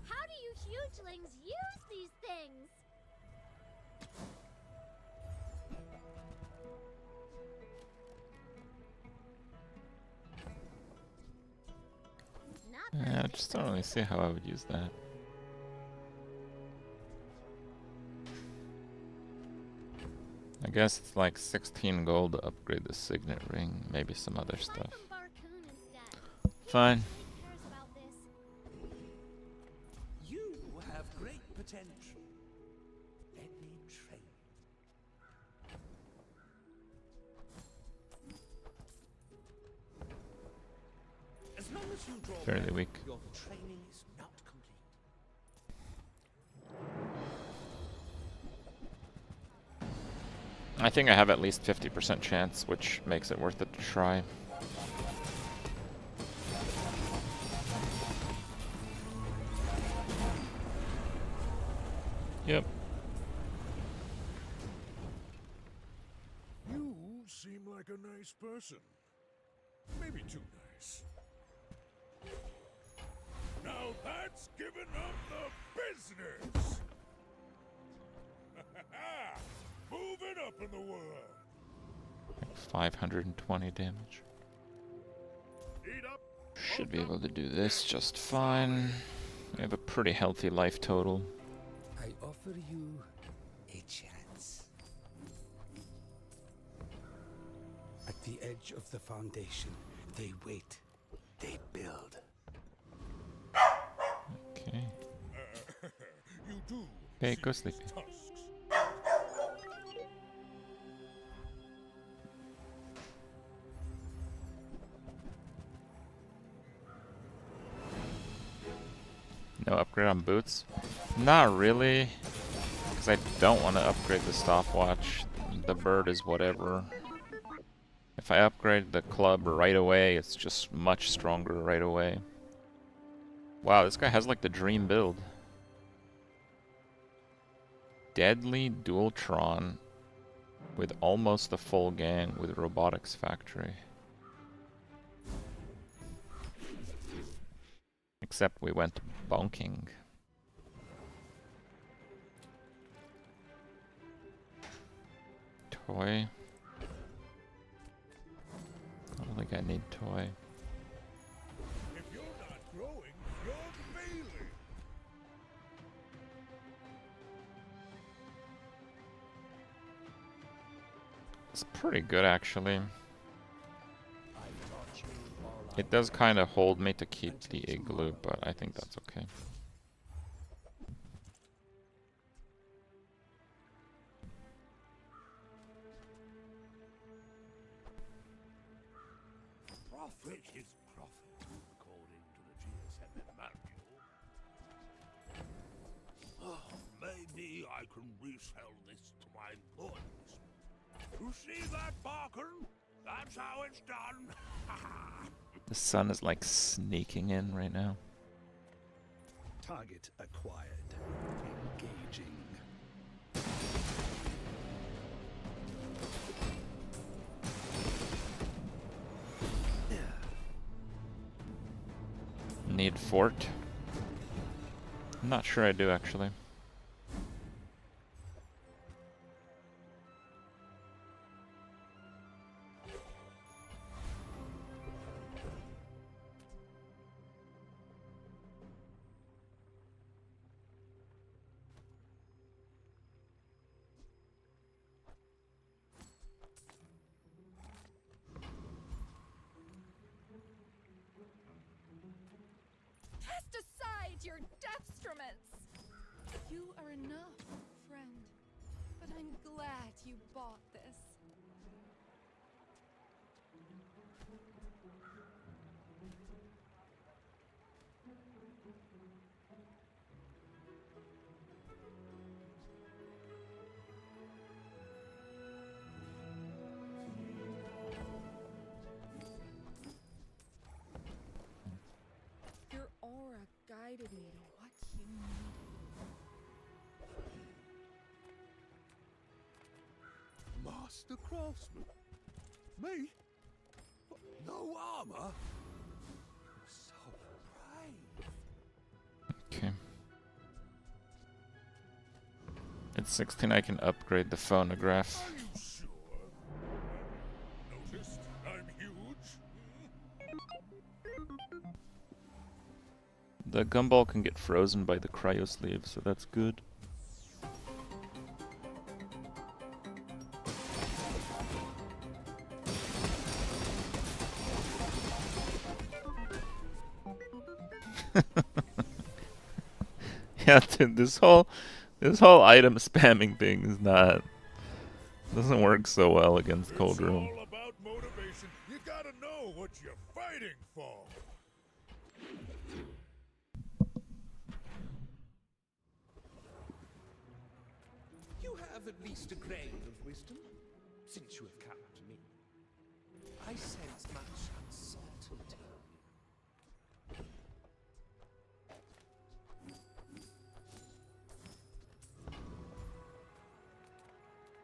How do you hugelings use these things? I just don't really see how I would use that. I guess it's like 16 gold to upgrade the signet ring, maybe some other stuff. Fine. You have great potential. Let me train you. As long as you draw Fairly back, weak. your training is not complete. I think I have at least 50% chance, which makes it worth it to try. Yep. You seem like a nice person. Maybe too nice. Now that's giving up the business! Moving up in the world! Like 520 damage. Eat up! Should be able to do this just fine. We have a pretty healthy life total. I offer you a chance. At the edge of the foundation, they wait. They build. Okay. You do. Okay, go sleepy. Tusks. No upgrade on boots? Not really, because I don't want to upgrade the stopwatch. The bird is whatever. If I upgrade the club right away, it's just much stronger right away. Wow, this guy has like the dream build. Deadly Dualtron with almost the full gang with Robotics Factory. Except we went bonking. Toy. I don't think I need toy. If you're not growing, you're failing. It's pretty good actually. It does kind of hold me to keep the igloo, but I think that's okay. Profit is profit, according to the GSM manual. Oh, maybe I can resell this to my employees. You see that, Barkin? That's how it's done. The sun is like sneaking in right now. Target acquired. Engaging. Need fort? I'm not sure I do actually. Cast aside your deathstruments! You are enough, friend. But I'm glad you bought this. Your aura guided me to what you needed. Master craftsman? Me? No armor? So brave. Okay. At 16 I can upgrade the phonograph. Are you sure? Noticed I'm huge? The gumball can get frozen by the cryo sleeve, so that's good. Yeah, dude, this whole item spamming thing is not doesn't work so well against Cold Room. It's all about motivation. You gotta know what you're fighting for. You have at least a grain of wisdom, since you have come to me. I sense much uncertainty.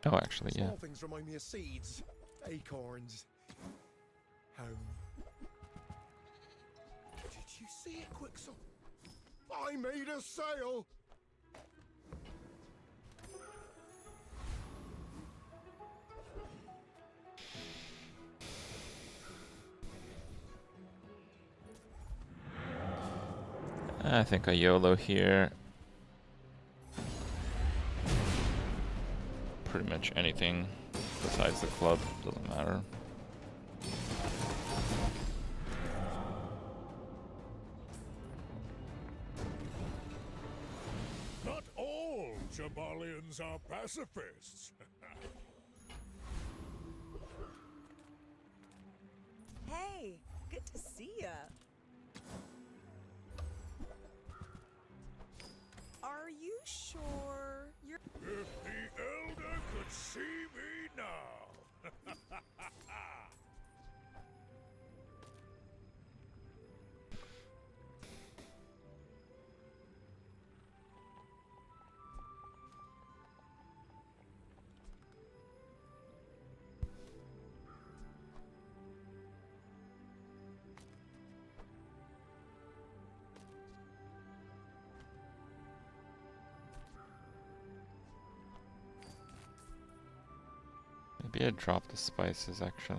Oh, actually, yeah. Small things remind me of seeds, acorns, home. Did you see it, Quicksilver? I made a sale! I think I YOLO here. Pretty much anything besides the club doesn't matter. Not all Jabalians are pacifists. Hey, good to see ya. Are you sure you're... If the Elder could see me now. Maybe I drop the spices actually.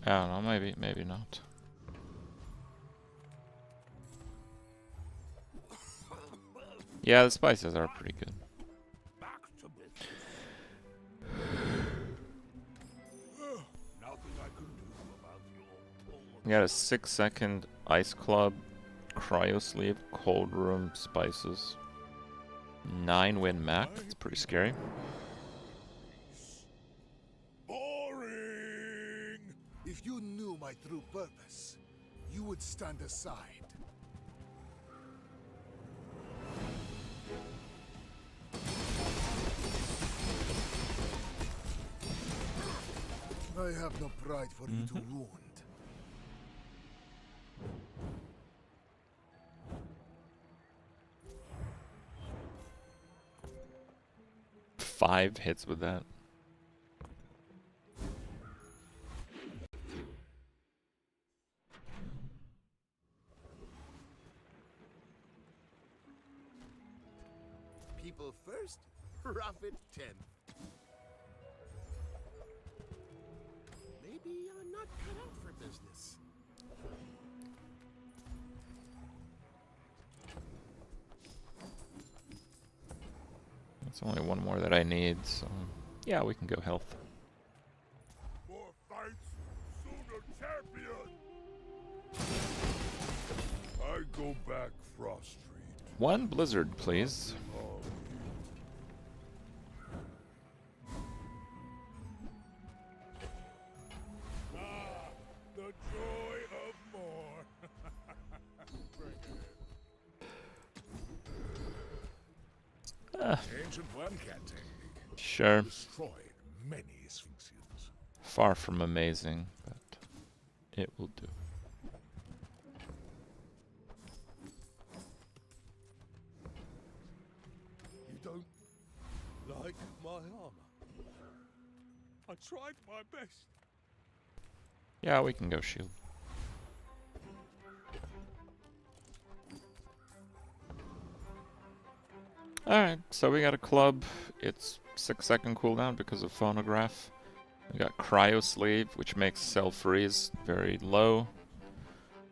I don't know, maybe not. Yeah, the spices are pretty good. Back to business. Nothing I can do about your We got a 6-second ice club, cryo sleeve, cold room, spices. 9-win map, it's pretty scary. boring. If you knew my true purpose, you would stand aside. I have no pride for you to wound. 5 hits with that. People first, profit 10. Maybe I'm not cut out for business. That's only one more that I need, so yeah, we can go health. More fights, sooner champion. I go back Frost Street. 1 blizzard, please. The joy of more. Ancient one cat technique. Sure. Destroyed many sphinxes. Far from amazing, but it will do. You don't like my armor? I tried my best. Yeah, we can go shield. Alright, so we got a club. It's 6-second cooldown because of phonograph. We got cryo sleeve, which makes self-freeze very low.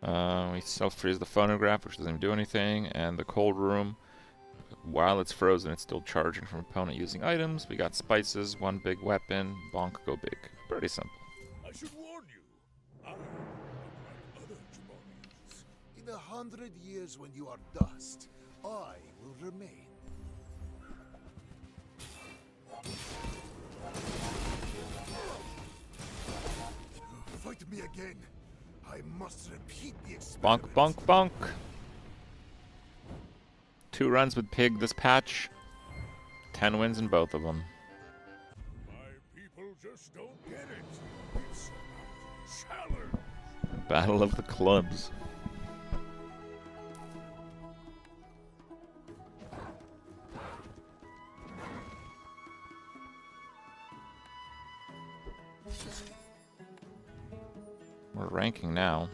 We self-freeze the phonograph, which doesn't even do anything, and the cold room. While it's frozen, it's still charging from opponent using items. We got spices, one big weapon, bonk, go big. Pretty simple. I should warn you. I am like other Jabarians. In 100 years when you are dust, I will remain. Fight me again. I must repeat the experiment. Bonk, bonk, bonk. 2 runs with Pig this patch. 10 wins in both of them. My people just don't get it. It's about challenge. Battle of the clubs. We're ranking now.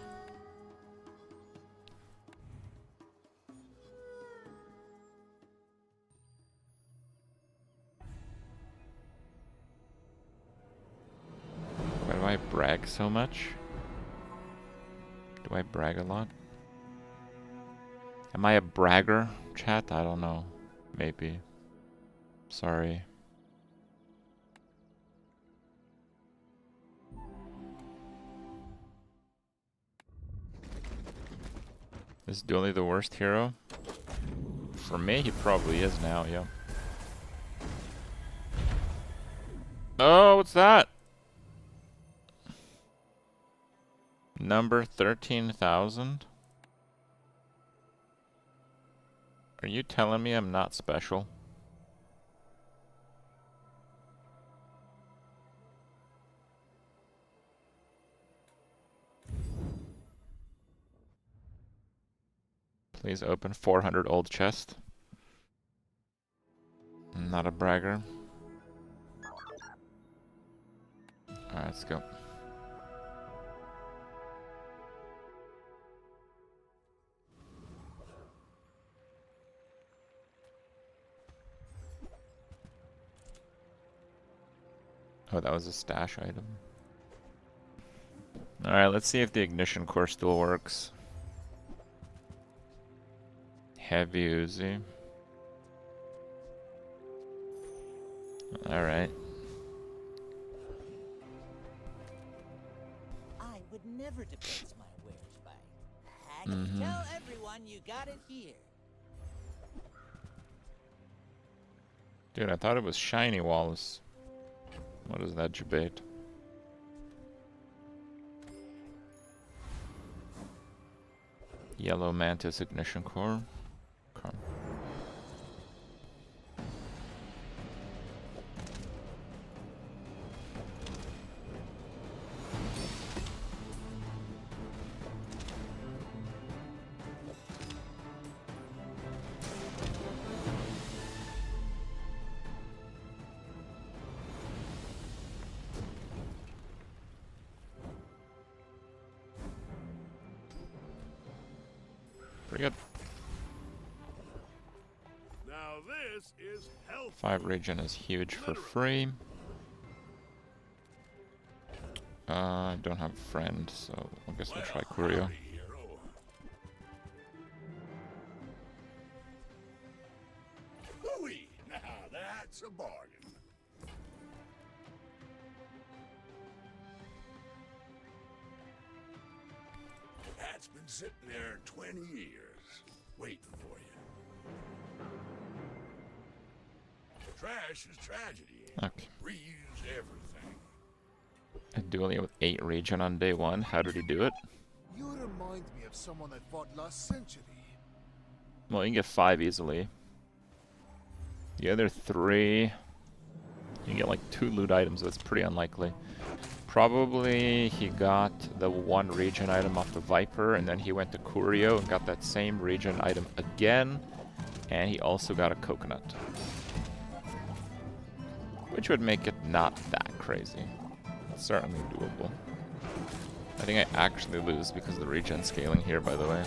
Why do I brag so much? Do I brag a lot? Am I a bragger, chat? I don't know. Maybe. Sorry. Is Dooley the worst hero? For me, he probably is now, yeah. Oh, what's that? Number 13,000? Are you telling me I'm not special? Please open 400 old chest. I'm not a bragger. Alright, let's go. Oh, that was a stash item. Alright, let's see if the ignition core still works. Heavy Uzi. Alright. I would never depress my wares by hacking. Tell everyone you got it here. Dude, I thought it was shiny Wallace. What is that debate? Yellow Mantis ignition core. Okay. Pretty good. Now this is health. 5 regen is huge for free. I don't have a friend, so I guess we'll try Curio. Howdy, hero. Hooey! Now that's a bargain. That's been sitting there 20 years, waiting for you. Trash is tragedy. Okay. Reuse everything. A dueling with 8 regen on day 1. How did he do it? You remind me of someone I fought last century. Well, you can get 5 easily. The other 3... You can get like 2 loot items, that's pretty unlikely. Probably he got the 1 regen item off the Viper, and then he went to Curio and got that same regen item again. And he also got a coconut. which would make it not that crazy. It's certainly doable. I think I actually lose because of the regen scaling here, by the way.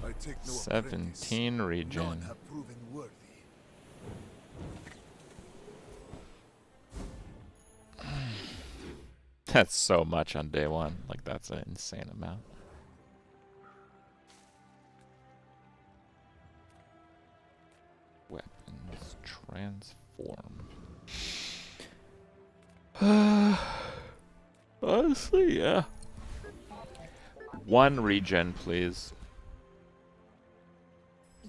I take no 17 apprentice. regen. None have proven worthy. That's so much on day one. Like, that's an insane amount. Weapons transform. Honestly, yeah. 1 regen, please.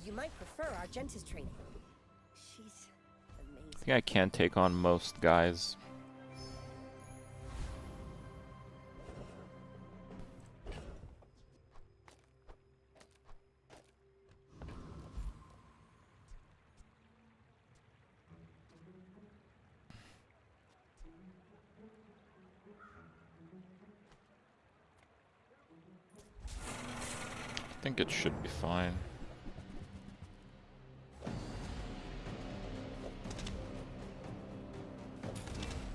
You might prefer Argenta's training. She's amazing. I think I can take on most guys. I think it should be fine.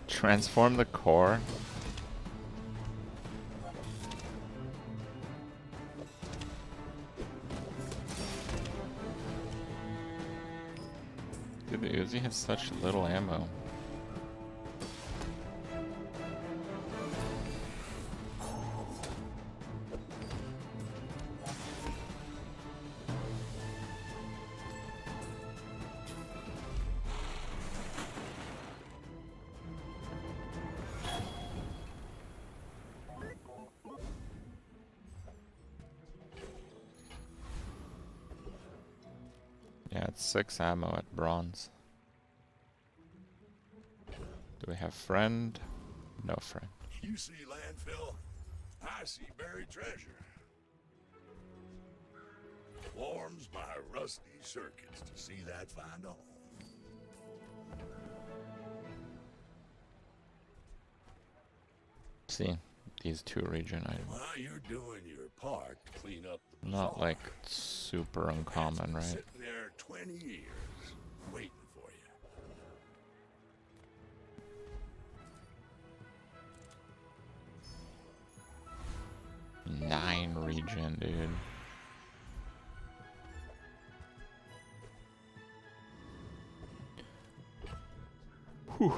Transform the core. Dude, the Uzi has such little ammo. Yeah, it's 6 ammo at bronze. Do we have friend? No friend. You see landfill, I see buried treasure. Warms my rusty circuits to see that find a home. See, these 2 regen items. While you're doing your part to clean up the Not bazaar, like super uncommon, right? sitting there 20 years waiting for you. 9 regen, dude. Whew.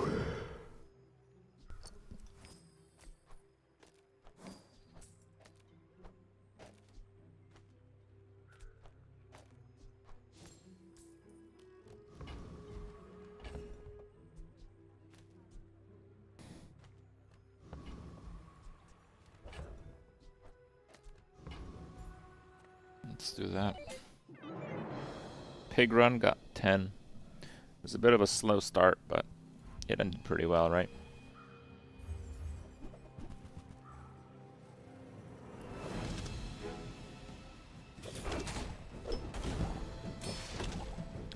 Let's do that. Pig run got 10. It was a bit of a slow start, but it ended pretty well, right?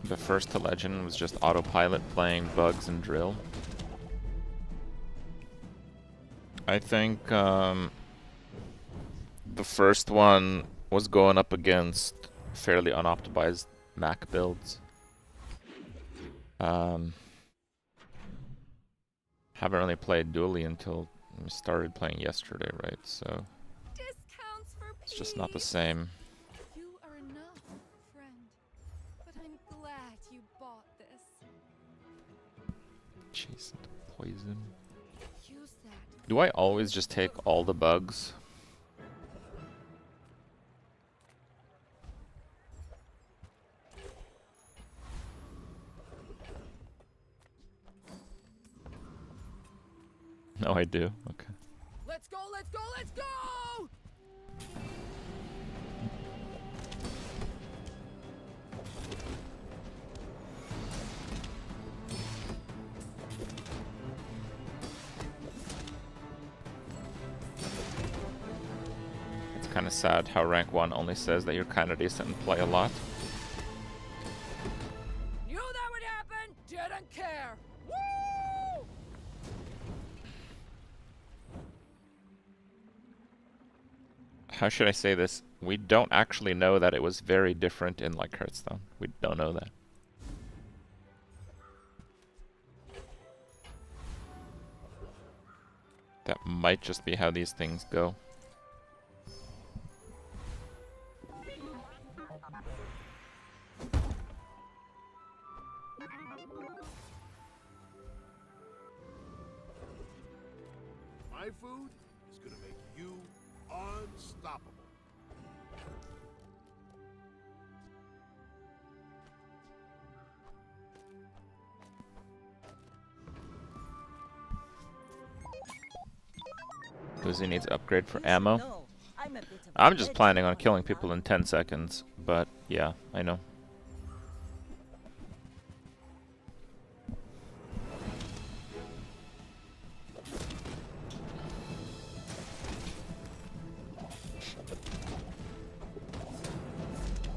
The first to legend was just autopilot playing bugs and drill. I think the first one was going up against fairly unoptimized Mac builds. Haven't really played dually until we started playing yesterday, right? So Discounts for it's just not the same. You are enough, friend. But I'm glad you bought this. Jeez, poison. Use that. Do I always just take all the bugs? No, I do. Okay. Let's go, let's go, let's go! It's kind of sad how rank 1 only says that you're kind of decent and play a lot. Knew that would happen! Didn't care! Woo! how should I say this? We don't actually know that it was very different in like Hearthstone. We don't know that. That might just be how these things go. My food is gonna make you unstoppable. Uzi needs to upgrade for ammo. I'm just planning on killing people in 10 seconds, but yeah, I know.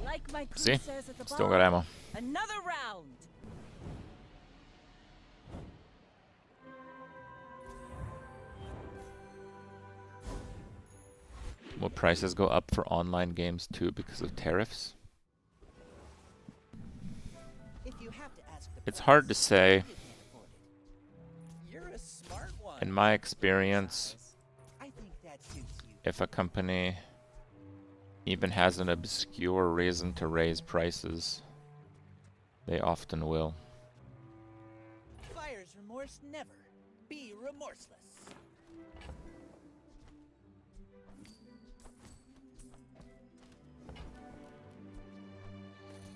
Like my crew See? says at the Still bar, got ammo. Another round. Will prices go up for online games too because of tariffs? If you have to ask the It's price, hard to say. you can't afford it. You're a smart one. In my experience, I think that suits you. if a company even has an obscure reason to raise prices, they often will. Buyer's remorse never. Be remorseless.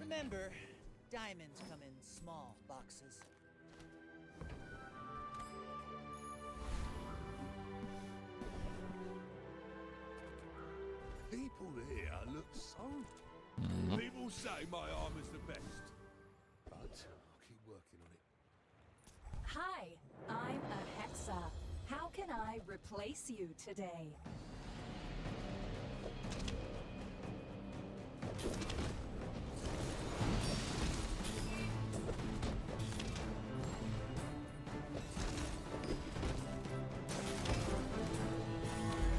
Remember, diamonds come in small boxes. People here look sorry. People say my armor's the best. But I'll keep working on it. Hi, I'm a Hexa. How can I replace you today?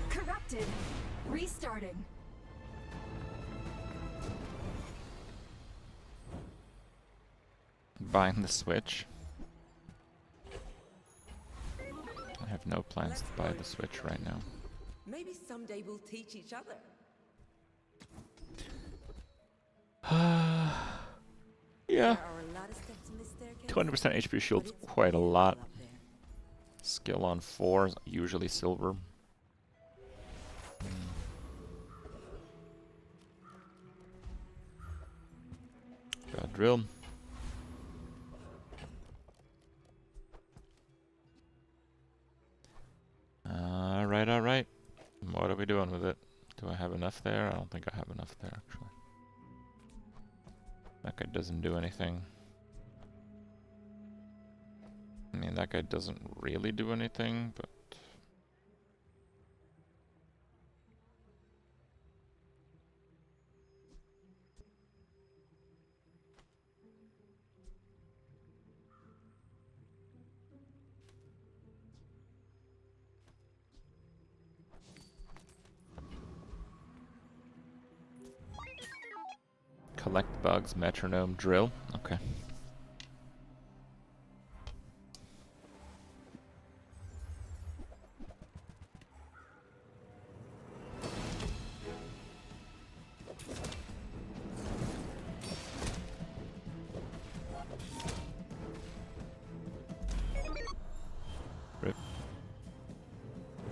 Corrupted. Restarting. Buying the Switch. I have no plans to buy the Switch right now. Maybe someday we'll teach each other. Yeah. There are a lot of steps in this staircase. 20% HP shield's quite a lot. Skill on 4 is usually silver. Got drill. Alright. What are we doing with it? Do I have enough there? I don't think I have enough there, actually. That guy doesn't do anything. I mean, that guy doesn't really do anything, but... Collect bugs, metronome, drill. Okay. Rip.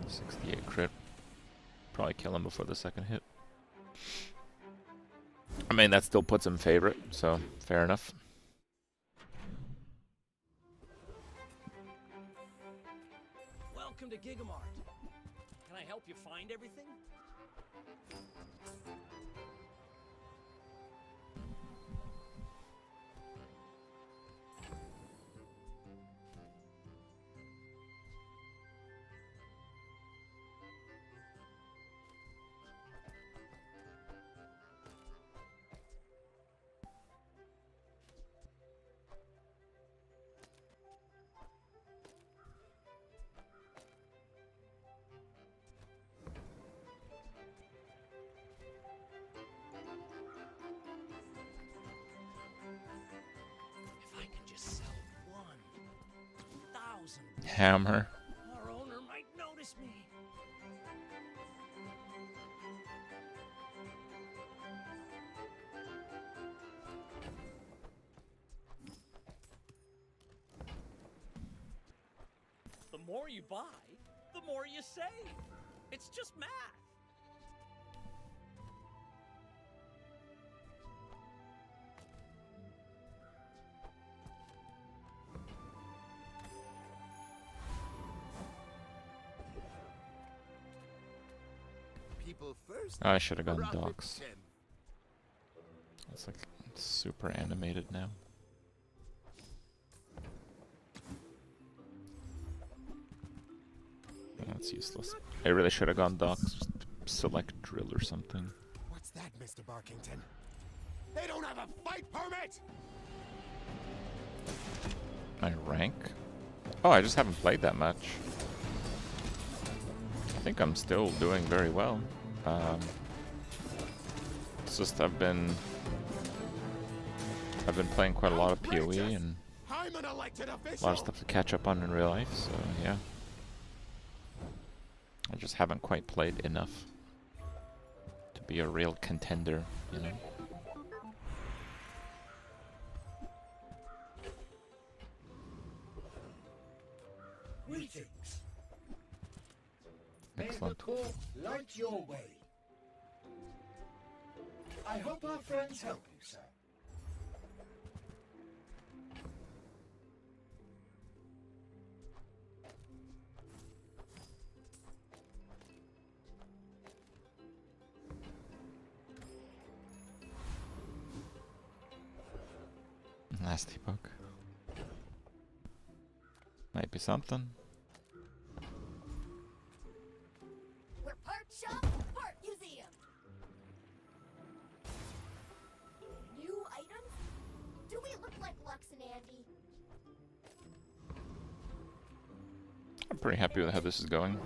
68 crit. Probably kill him before the second hit. I mean, that still puts him favorite, so fair enough. Welcome to Gigamart. Can I help you find everything? hammer. Our owner might notice me. The more you buy, the more you save. It's just math. People first. Oh, I should have gone profit docks. 10. It's like super animated now. That's useless. I really should have gone docks. Just select drill or something. What's that, Mr. Barkington? They don't have a fight permit! My rank? Oh, I just haven't played that much. I think I'm still doing very well. It's just I've been playing quite a lot of PoE and I'm an elected a official. lot of stuff to catch up on in real life, so yeah. I just haven't quite played enough to be a real contender, you know? Greetings. Excellent. May the court light your way. I hope our friends help you, sir. Nasty book. Might be something. We're part shop, part museum. New items? Do we look like Lux and Andy? I'm pretty happy with how this is going.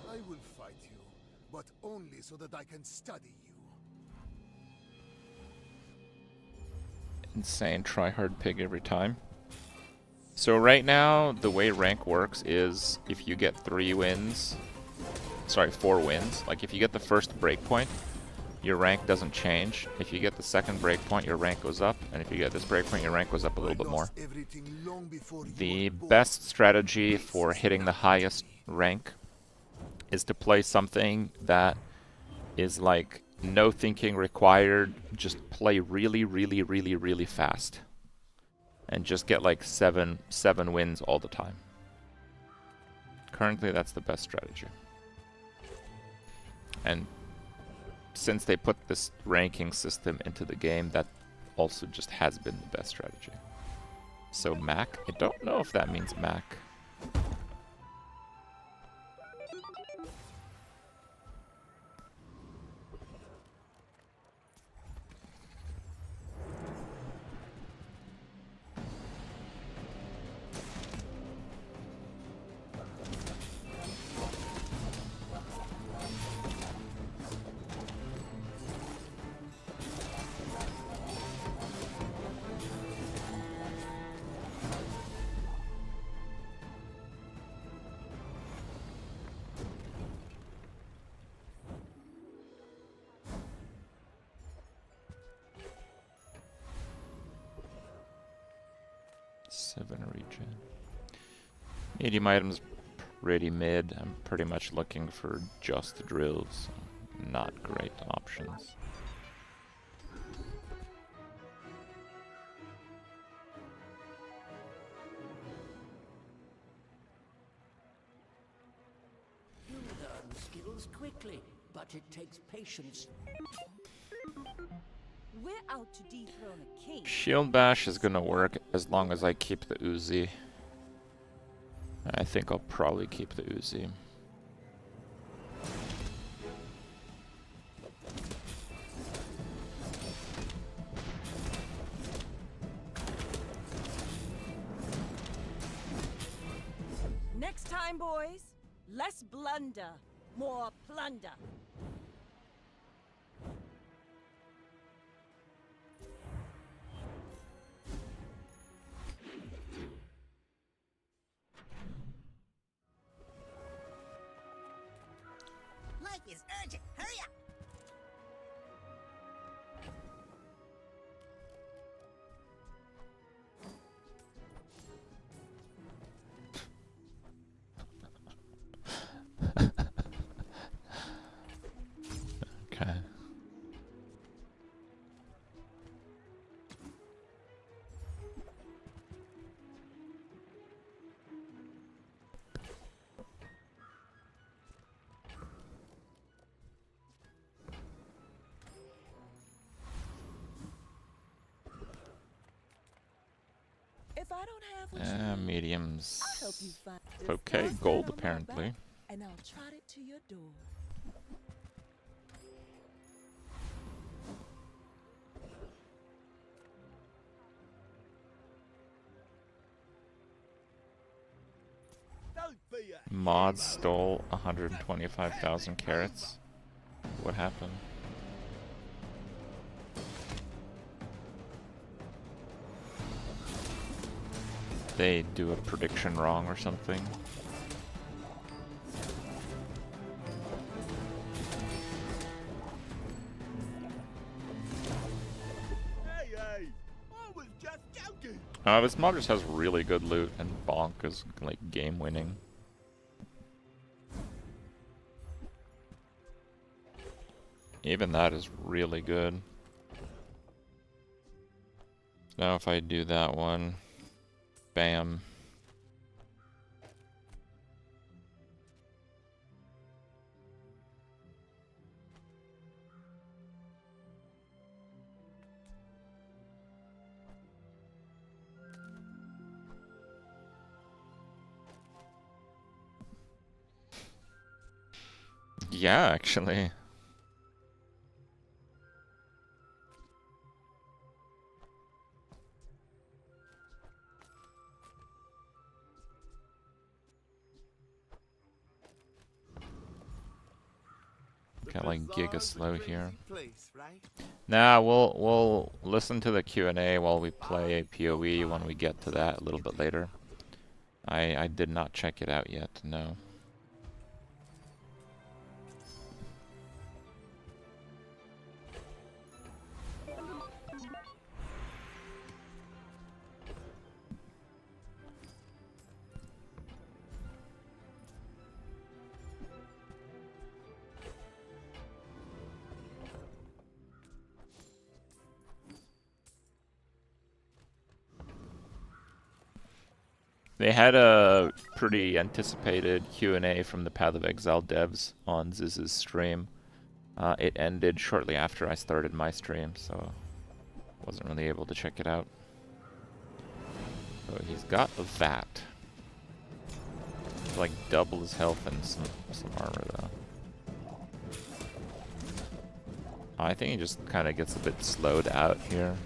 I will fight you, but only so that I can study you. Insane try-hard pig every time. So right now, the way rank works is if you get 4 wins, like if you get the first breakpoint, your rank doesn't change. If you get the second breakpoint, your rank goes up, and if you get this breakpoint, your rank goes up a little bit more. The best strategy for hitting the highest rank is to play something that is like no thinking required, just play really, really, really, really fast. And just get like 7 wins all the time. Currently, that's the best strategy. And since they put this ranking system into the game, that also just has been the best strategy. So Mac, I don't know if that means Mac. Regen. Medium items pretty mid. I'm pretty much looking for just drills. Not great options. You learn skills quickly, but it takes patience. We're out to dethrone a king. Shield bash is gonna work as long as I keep the Uzi. I think I'll probably keep the Uzi. Next time, boys, less blunder, more plunder. is urgent. Hurry up! Okay. If I don't have what you need, Mediums. I'll help you find. Okay, Just gold stand on my apparently. back, and I'll trot it to your door. Mod stole 125,000 carrots. What happened? They do a prediction wrong or something. Hey, I was just joking. This mod just has really good loot, and Bonk is like game winning. Even that is really good. Now if I do that one, bam. Yeah, actually. Got like giga slow here. Nah, we'll listen to the Q&A while we play a PoE when we get to that a little bit later. I did not check it out yet, no. They had a pretty anticipated Q&A from the Path of Exile devs on Ziz's stream. It ended shortly after I started my stream, so wasn't really able to check it out. So he's got a VAT. It's like double his health and some armor though. I think he just kind of gets a bit slowed out here.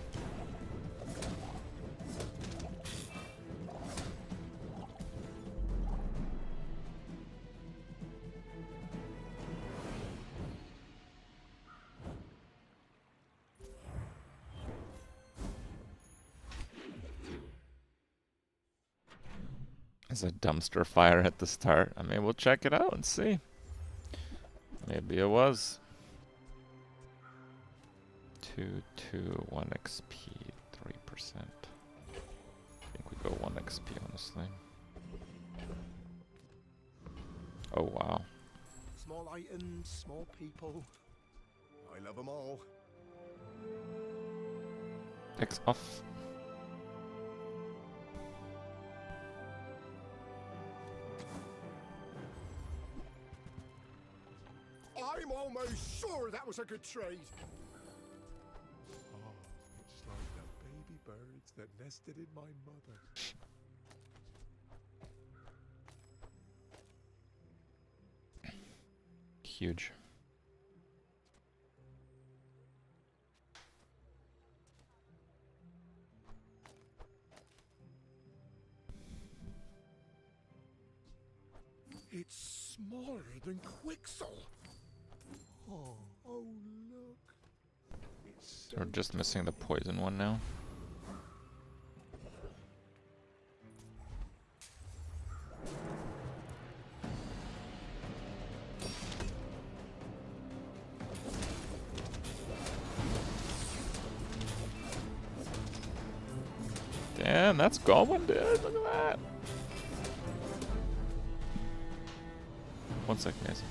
There's a dumpster fire at the start. I mean, we'll check it out and see. Maybe it was. 1 XP, 3%. I think we go 1 XP, honestly. Oh, wow. Small items, small people. I love them all. X off. I'm almost sure that was a good trade. Oh, it's like the baby birds that nested in my mother. Huge. It's smaller than Quixel. Oh, look. It's We're just missing the poison one now. man, that's going, dude. Look at that. 1 second, guys.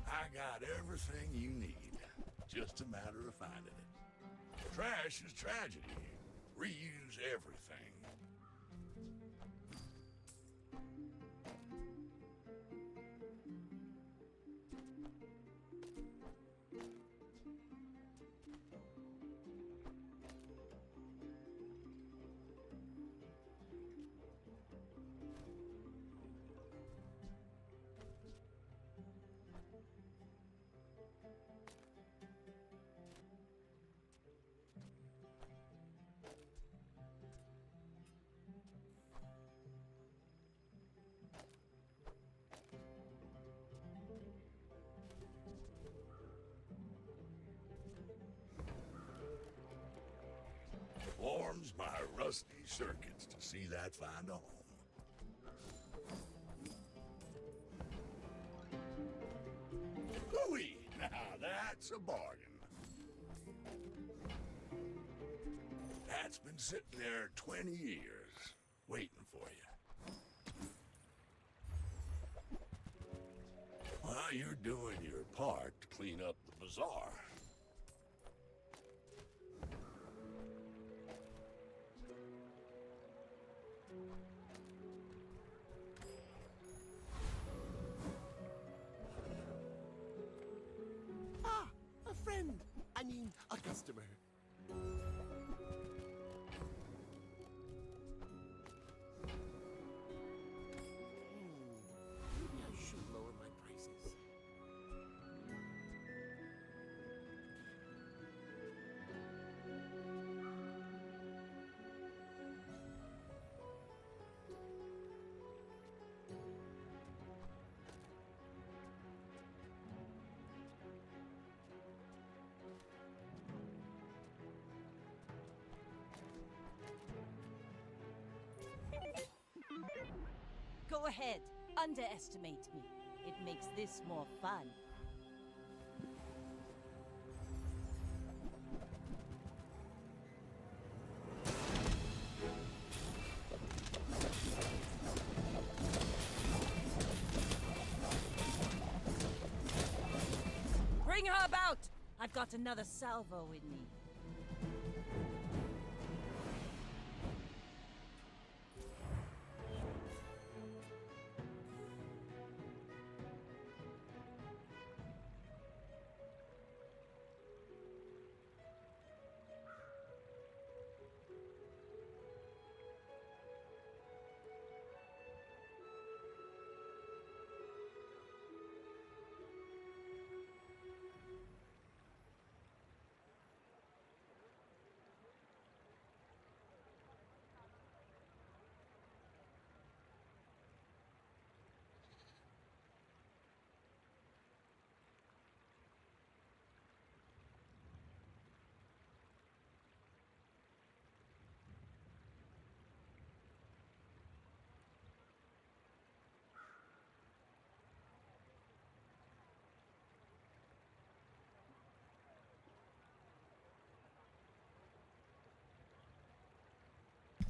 I got everything you need. Just a matter of finding it. Trash is tragedy. Reuse everything. Warms my rusty circuits to see that find a home. Ooh-wee! Now that's a bargain. That's been sitting there 20 years, waiting for you. While you're doing your part to clean up the bazaar, A friend. I mean, a customer. Maybe I should lower my prices. Go ahead, underestimate me. It makes this more fun. Bring her about! I've got another salvo in me.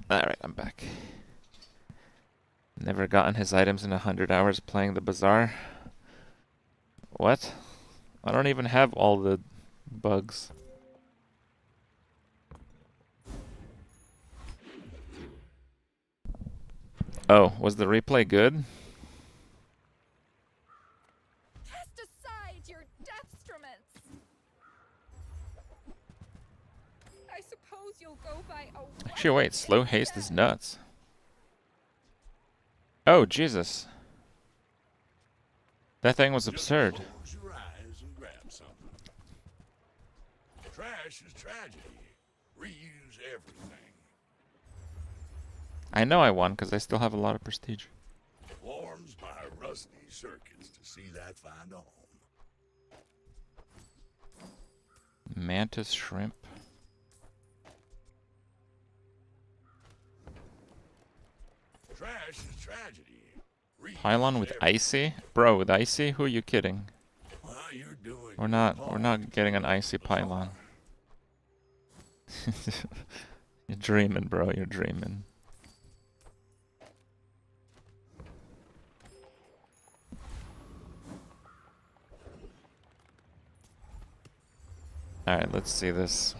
Alright, I'm back. Never gotten his items in 100 hours playing the Bazaar. What? I don't even have all the bugs. Oh, was the replay good? Cast aside your deathstruments. I suppose you'll go by a Actually, wait, slow haste is nuts. Oh, Jesus. That thing was absurd. Close your eyes and grab something. Trash is tragedy. Reuse everything. I know I won because I still have a lot of prestige. Warms my rusty circuits to see that find a home. Mantis shrimp. Trash is tragedy. Pylon with icy? Bro, with icy? Who are you kidding? Well, you're doing We're not getting an icy pylon. You're dreaming, bro, you're dreaming. Alright, let's see this.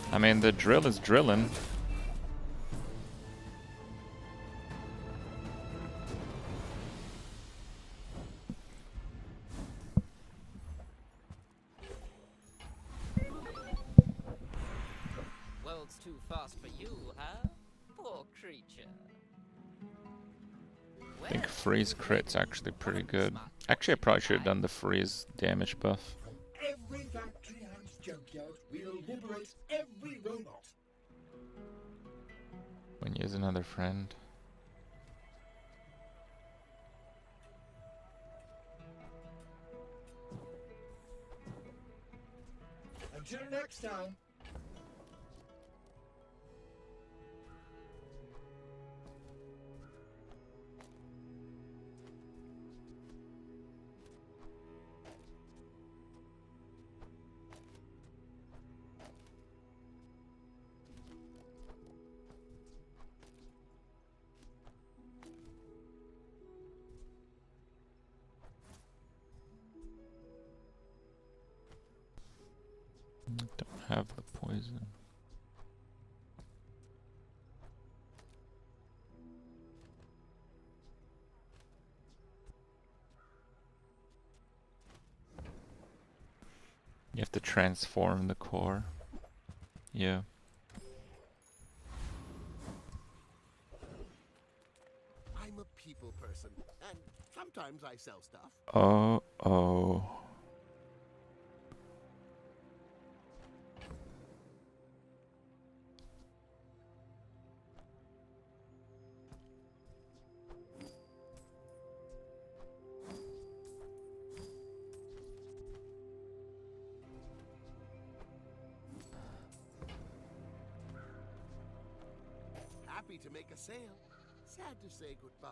I mean, the drill is drilling. World's too fast for you, huh? Poor creature. I think freeze crit's actually pretty good. Actually, I probably should have done the freeze damage buff. Every factory and junkyard will liberate every robot. When you use another friend. Until next time. Don't have the poison. You have to transform the core. Yeah. I'm a people person, and sometimes I sell stuff. Oh. Happy to make a sale. Sad to say goodbye.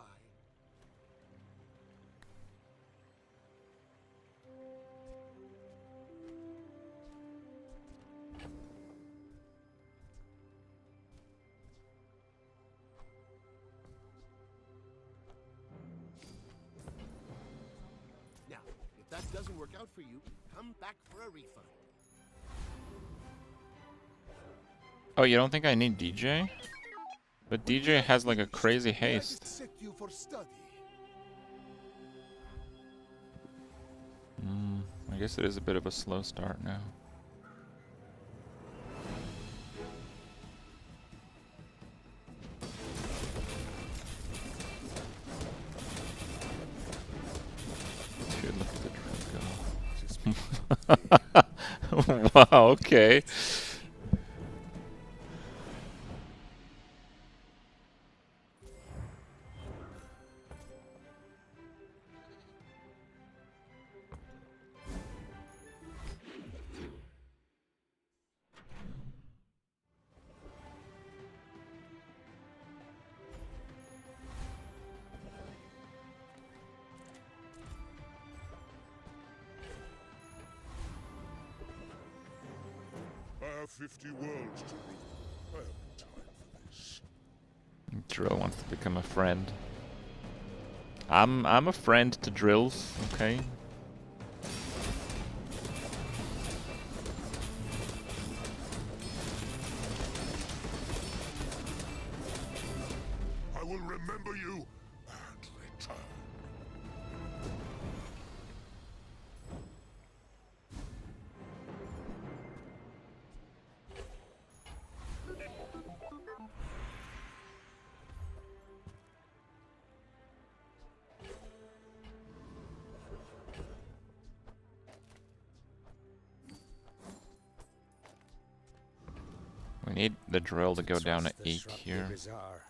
Now, if that doesn't work out for you, come back for a refund. Oh, you don't think I need DJ? But DJ has like a crazy haste. Set you for study. I guess it is a bit of a slow start now. Dude, look at the drill go. Wow, okay. I have 50 worlds to rule. I have no time for this. Drill wants to become a friend. I'm a friend to drills, okay? I will remember you and return. need the drill to go down to Trust the 8 Shrubby here. Bazaar.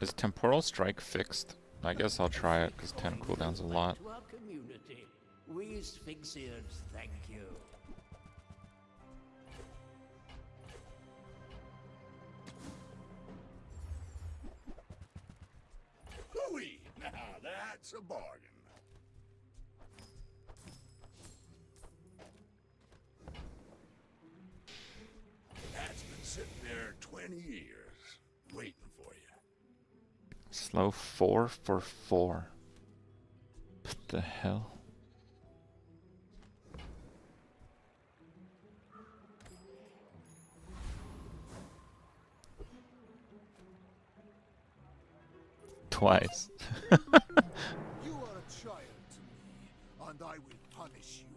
Is Temporal Strike fixed? I guess I'll try it, because 10 cooldown's a lot. To our community, we Sphinxians thank you. Hooey! Now that's a bargain. That's been sitting there 20 years, waiting for you. Slow 4 for 4. What the hell? Twice. You are a child to me, and I will punish you.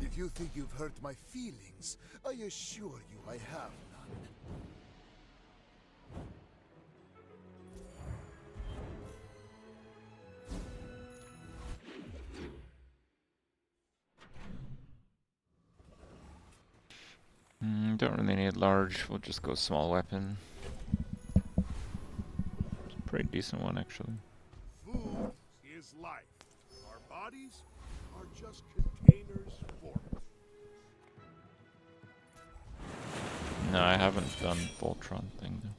If you think you've hurt my feelings, I assure you I have none. Don't really need large, we'll just go small weapon. It's a pretty decent one, actually. Food is life. Our bodies are just containers for it. No, I haven't done Voltron thing though.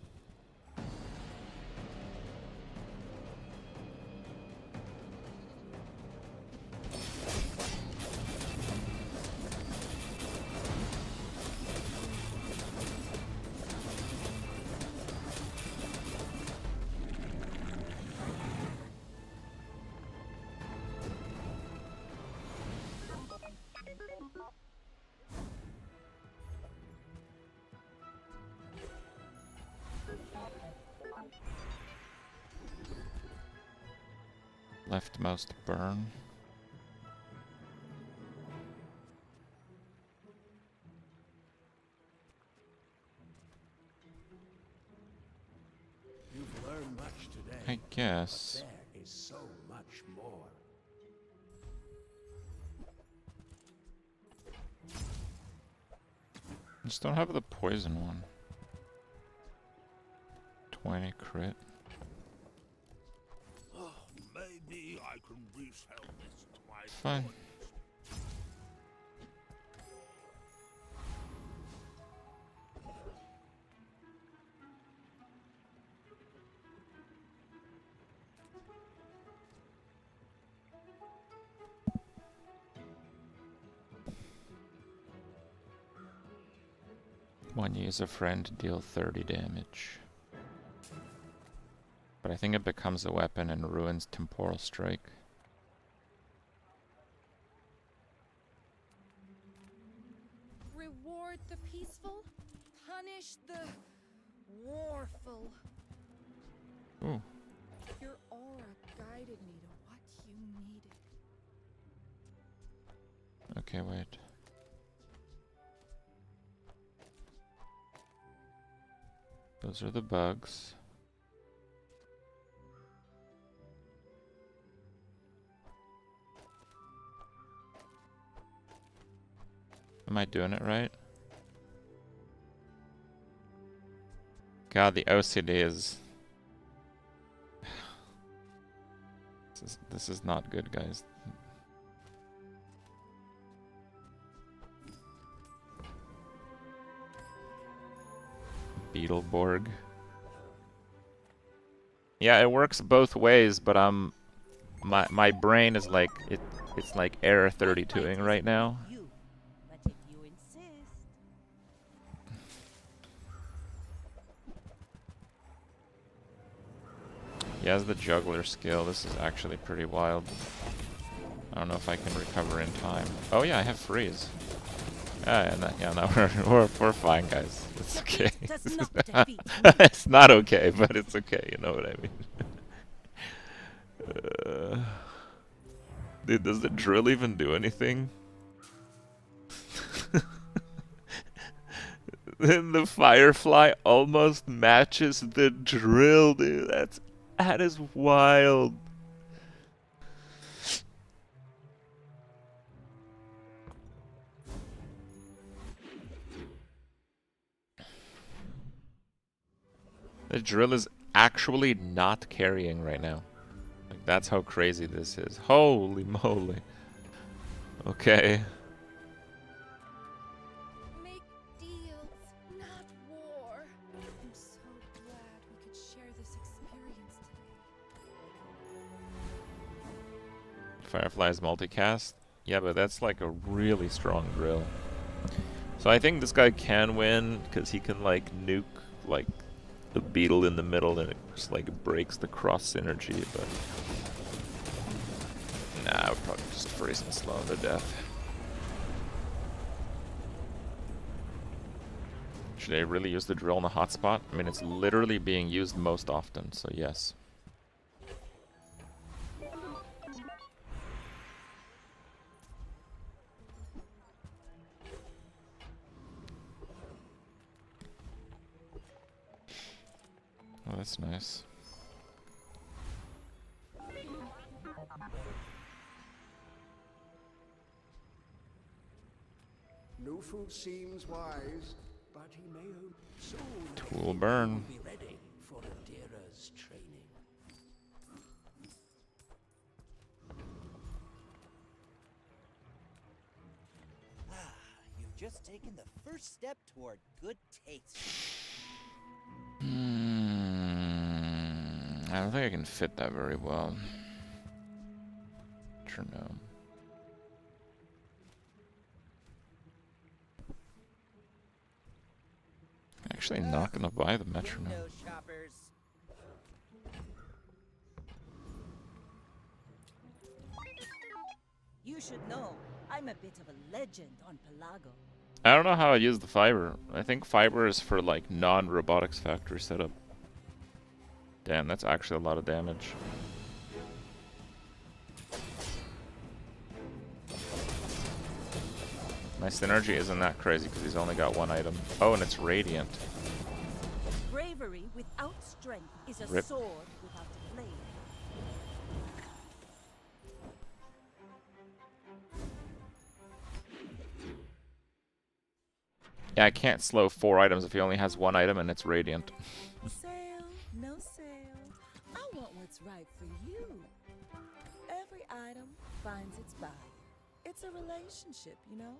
Leftmost burn. You've learned much today. I guess. But there is so much more. Just don't have the poison one. 20 crit. Oh, maybe I can resell this to my Fine. boys. When you use a friend, deal 30 damage. But I think it becomes a weapon and ruins Temporal Strike. Reward the peaceful, punish the warful. Ooh. Your aura guided me to what you needed. Okay, wait. Those are the bugs. Am I doing it right? God, the OCD is... This is not good, guys. Beetleborg. Yeah, it works both ways, but my brain is like it's like error 32ing right now. But if you insist. He has the juggler skill. This is actually pretty wild. I don't know if I can recover in time. Oh yeah, I have freeze. No, we're fine, guys. It's okay. Does not defeat me. It's not okay, but it's okay. You know what I mean. Dude, does the drill even do anything? Then the firefly almost matches the drill, dude. That is wild. The drill is actually not carrying right now. Like, that's how crazy this is. Holy moly. Okay. Make deals, not war. I'm so glad we could share this experience today. Firefly's multicast. Yeah, but that's like a really strong drill. So I think this guy can win because he can like nuke like the beetle in the middle and it just like breaks the cross synergy, but nah, we're probably just freeze and slow him to death. Should I really use the drill in the hotspot? I mean, it's literally being used most often, so yes. Oh, that's nice. No food seems wise, but he may soon. Tool burn. Be ready for Adira's training. You've just taken the first step toward good taste. I don't think I can fit that very well. Sure, no. Actually, not gonna buy the metronome. You should know, I'm a bit of a legend on Pelago. I don't know how I use the fiber. I think fiber is for like non-robotics factory setup. Damn, that's actually a lot of damage. My synergy isn't that crazy because he's only got one item. Oh, and it's radiant. Bravery without strength is a Rip. sword without a blade. Yeah, I can't slow 4 items if he only has 1 item and it's radiant. Sale, no sale. I want what's right for you. Every item finds its buyer. It's a relationship, you know?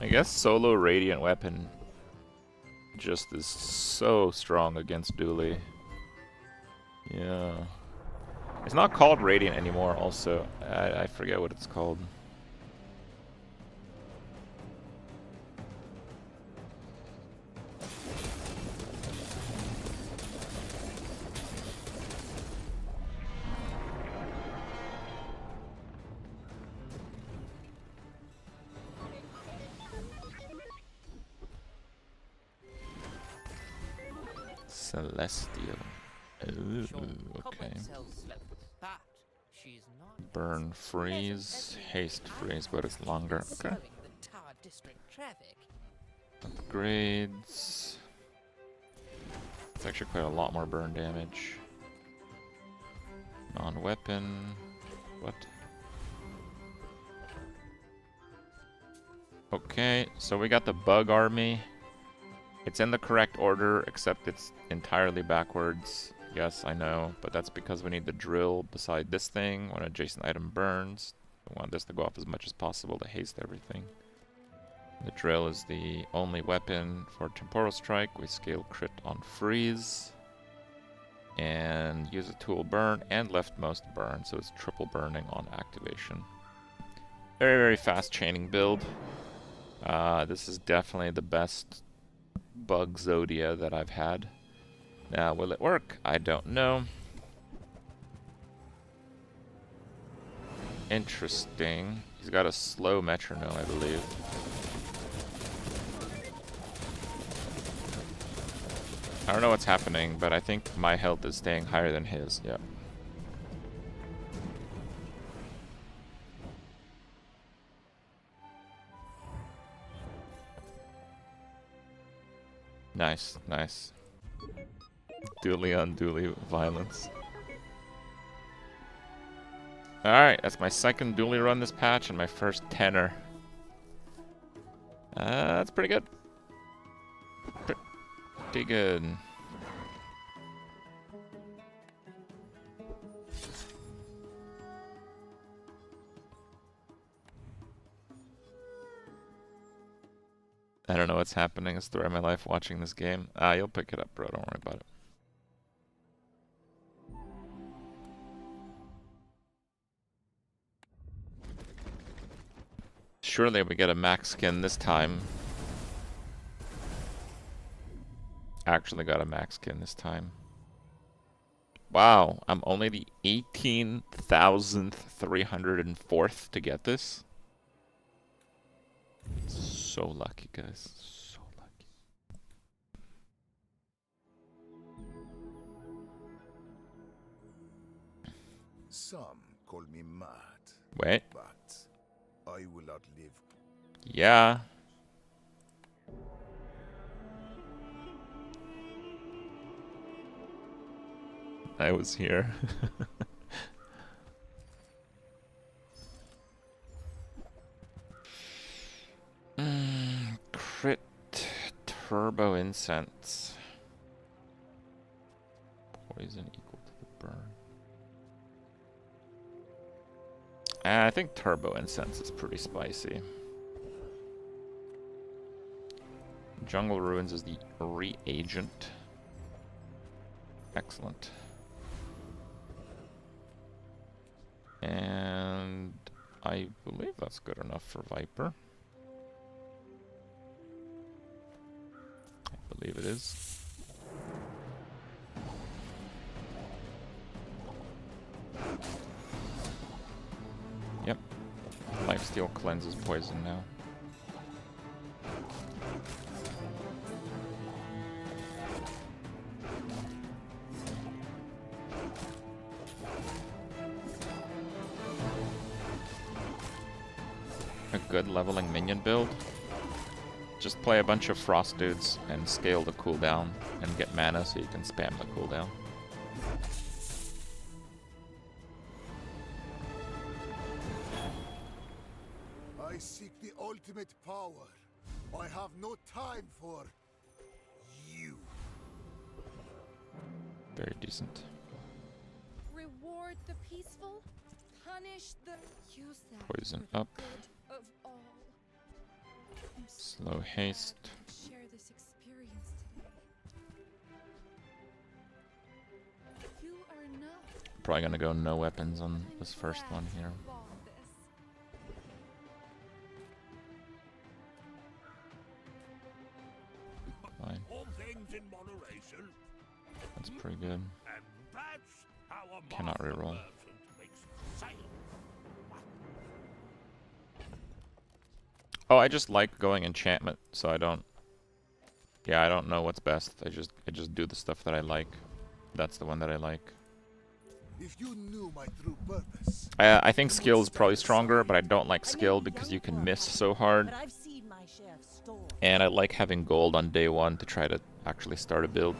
I guess solo radiant weapon just is so strong against Dooley. Yeah. It's not called radiant anymore also. I forget what it's called. Celestial. Ooh, okay. Burn, freeze, haste, freeze, but it's longer. Okay. Upgrades. It's actually quite a lot more burn damage. Non-weapon. What? Okay, so we got the bug army. It's in the correct order, except it's entirely backwards. Yes, I know, but that's because we need the drill beside this thing when adjacent item burns. We want this to go off as much as possible to haste everything. The drill is the only weapon for temporal strike. We scale crit on freeze. And use a tool burn and leftmost burn, so it's triple burning on activation. Very, very fast chaining build. This is definitely the best bug Zodia that I've had. Now, will it work? I don't know. Interesting. He's got a slow metronome, I believe. I don't know what's happening, but I think my health is staying higher than his. Yep. Nice, nice. Duly unduly violence. Alright, that's my second dually run this patch and my first tenner. That's pretty good. Pretty good. I don't know what's happening. It's the story of my life watching this game. Ah, you'll pick it up, bro. Don't worry about it. Surely we get a max skin this time. Actually got a max skin this time. Wow, I'm only the 18,304th to get this. So lucky, guys. So lucky. Some call me mad. Wait. But I will outlive. Yeah. I was here. Crit turbo incense. Poison equal to the burn. I think turbo incense is pretty spicy. Jungle Ruins is the reagent. Excellent. And I believe that's good enough for Viper. I believe it is. Yep. Lifesteal cleanses poison now. A good leveling minion build. Just play a bunch of frost dudes and scale the cooldown and get mana so you can spam the cooldown. I seek the ultimate power. I have no time for you. Very decent. Reward the peaceful, punish the... Use that Poison for the up. good of all. I'm so Slow haste. glad I could share this experience today. You are enough. Probably gonna go no weapons on this first one here. Fine. All things in moderation. That's pretty good. And that's how a Cannot master reroll. merchant makes sale. Oh, I just like going enchantment, so I don't. Yeah, I don't know what's best. I just do the stuff that I like. That's the one that I like. If you knew my true purpose. I think skill is probably stronger, but I don't like skill because you can miss so hard. But I've seen my share of storms. And I like having gold on day one to try to actually start a build.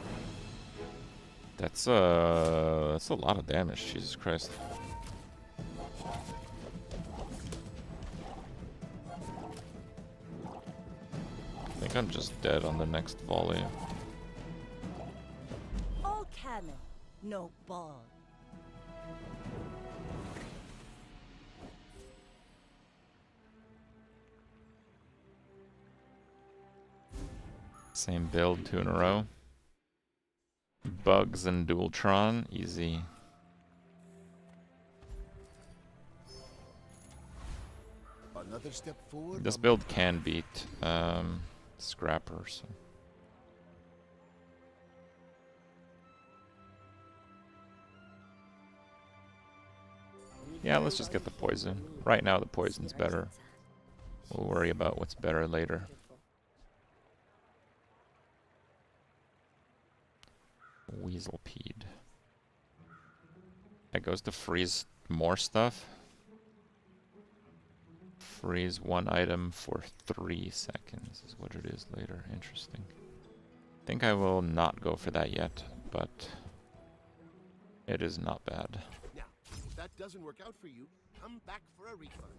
That's a lot of damage, Jesus Christ. I think I'm just dead on the next volley. All cannon, no ball. Same build, 2 in a row. Bugs and Dualtron, easy. Another step forward. This build can beat Scrapper, so. Yeah, let's just get the poison. Right now the poison's better. We'll worry about what's better later. Weaselpeed. It goes to freeze more stuff. Freeze one item for 3 seconds is what it is later. Interesting. I think I will not go for that yet, but it is not bad. Now, if that doesn't work out for you, come back for a refund.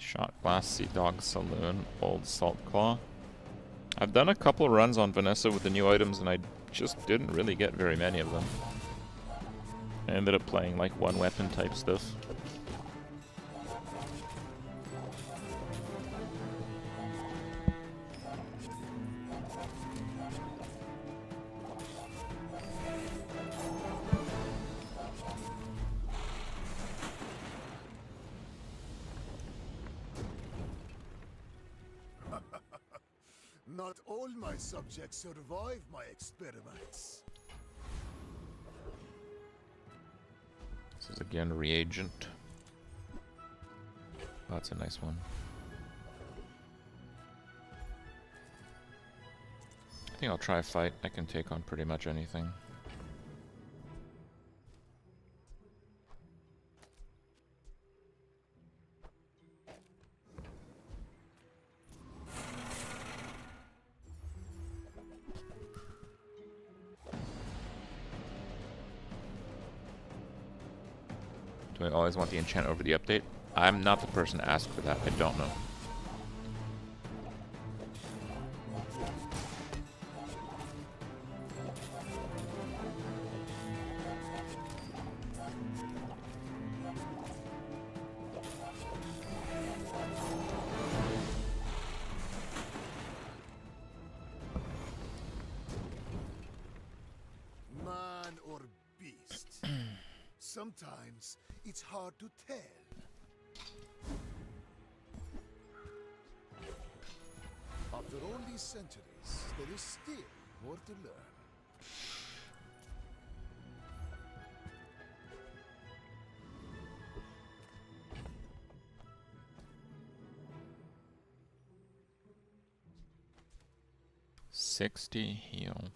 Shot Glass, Sea Dog Saloon, Old Salt Claw. I've done a couple runs on Vanessa with the new items and I just didn't really get very many of them. I ended up playing like one weapon type stuff. Not all my subjects survive my experiments. This is again reagent. Oh, that's a nice one. I think I'll try a fight. I can take on pretty much anything. Do I always want the enchant over the update? I'm not the person to ask for that. I don't know. Man or beast? Sometimes it's hard to tell. After all these centuries, there is still more to learn. Heal.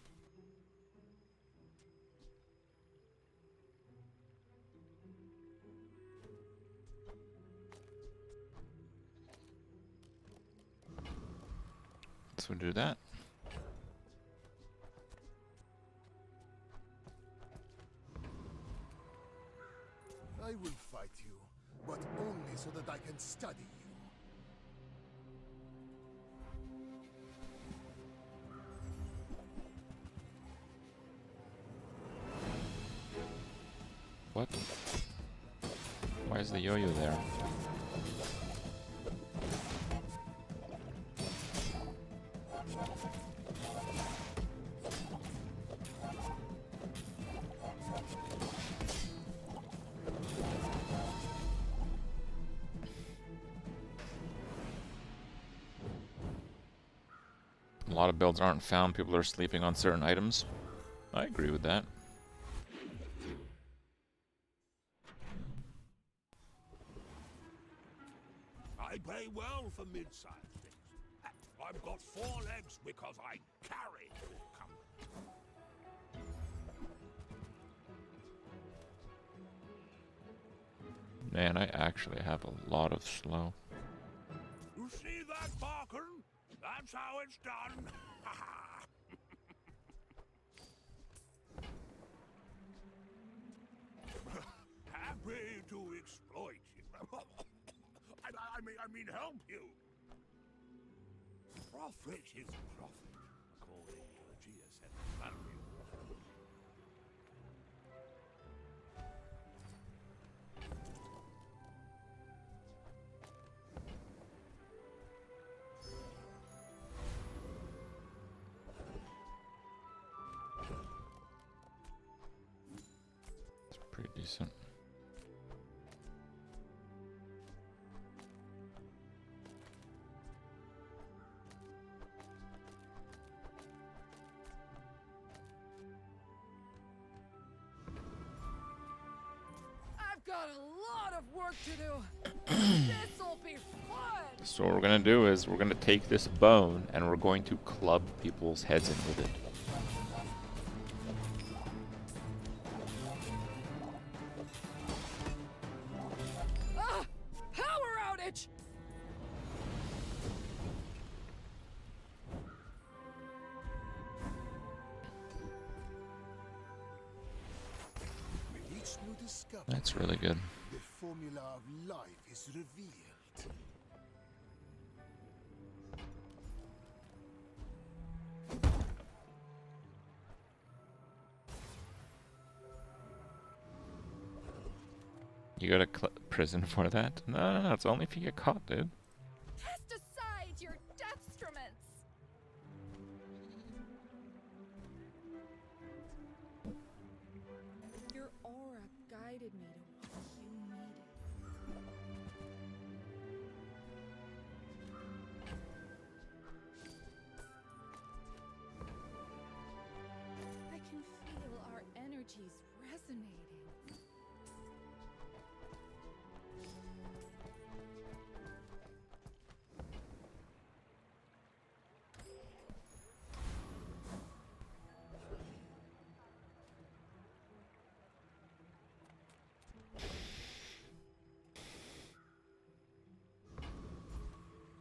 So do that. I will fight you, but only so that I can study you. What? Why is the yo-yo there? A lot of builds aren't found. People are sleeping on certain items. I agree with that. I pay well for mid-sized things. I've got 4 legs because I carry the company. Man, I actually have a lot of slow. You see that, Barker? That's how it's done. Happy to exploit you. I mean, help you. Profit is profit, according to the GSM value. It's pretty decent. got a lot of work to do. This'll be fun. So what we're gonna do is we're gonna take this bone and we're going to club people's heads in with it. Ah! Power outage! With each new discovery, That's really good. the formula of life is revealed. You go to prison for that? No, it's only if you get caught, dude. Cast aside your deathstruments. Your aura guided me to what you needed. I can feel our energies resonating.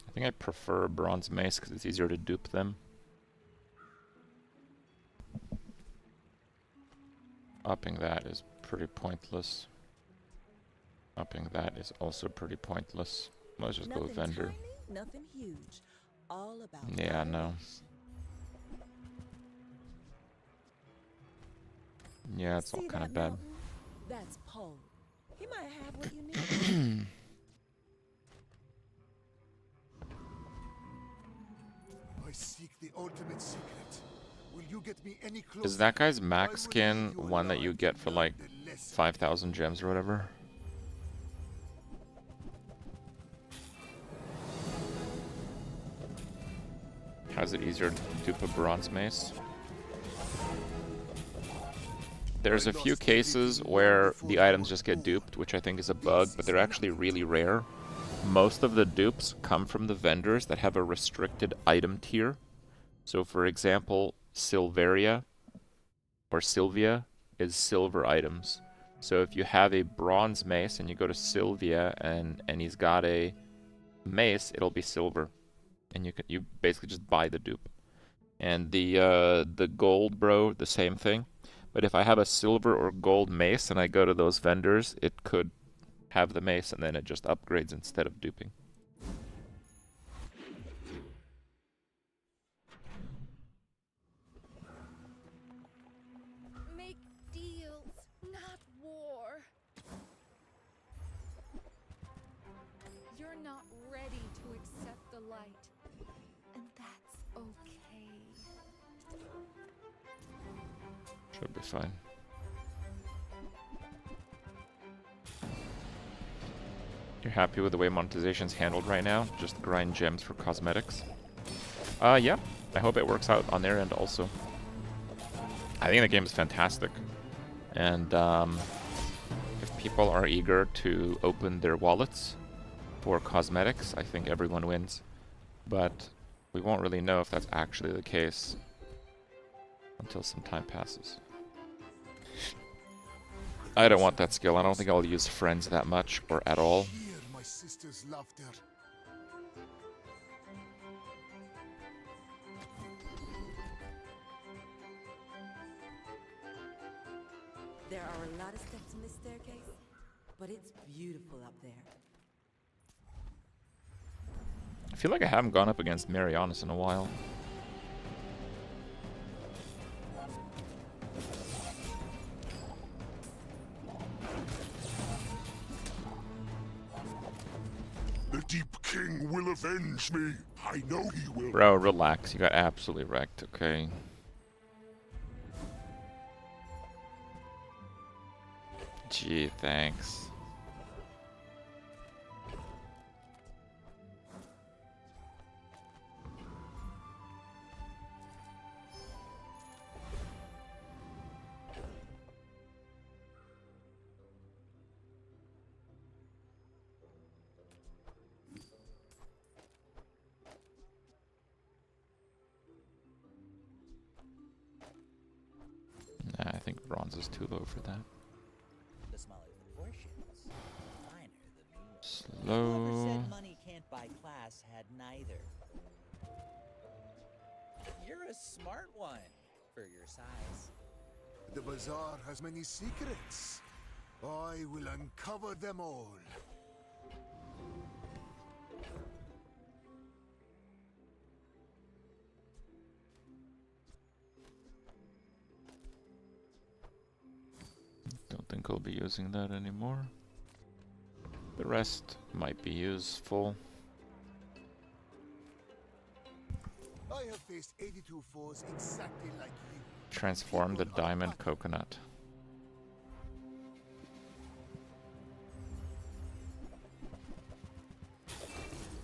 I think I prefer a bronze mace because it's easier to dupe them. Upping that is pretty pointless. Upping that is also pretty pointless. Let's just go with vendor. Tiny, nothing huge. All about Yeah, no. Yeah, it's all kind of bad. That's Paul. He might have what you need. I seek the ultimate secret. Will you get me any closer? Is that guy's max skin one that you get for like 5,000 gems or whatever? How's it easier to dupe a bronze mace? There's a few cases where the items just get duped, which I think is a bug, but they're actually really rare. Most of the dupes come from the vendors that have a restricted item tier. So for example, Silveria or Sylvia is silver items. So if you have a bronze mace and you go to Sylvia and he's got a mace, it'll be silver. And you basically just buy the dupe. And the gold bro, the same thing. But if I have a silver or gold mace and I go to those vendors, it could have the mace and then it just upgrades instead of duping. Make deals, not war. You're not ready to accept the light, and that's okay. Should be fine. You're happy with the way monetization's handled right now? Just grind gems for cosmetics? Yeah. I hope it works out on their end also. I think the game is fantastic. And if people are eager to open their wallets for cosmetics, I think everyone wins. But we won't really know if that's actually the case until some time passes. I don't want that skill. I don't think I'll use friends that much or at all. Hear my sister's laughter. There are a lot of steps in this staircase, but it's beautiful up there. I feel like I haven't gone up against Marianas in a while. The Deep King will avenge me. I know he will. Bro, relax. You got absolutely wrecked, okay? Gee, thanks. diamonds is too low for that. The smaller the portions, the finer the meal. Slow. Whoever said money can't buy class had neither. You're a smart one for your size. The Bazaar has many secrets. I will uncover them all. Don't think I'll be using that anymore. The rest might be useful. I have faced 82 foes exactly like you. Transform the diamond coconut.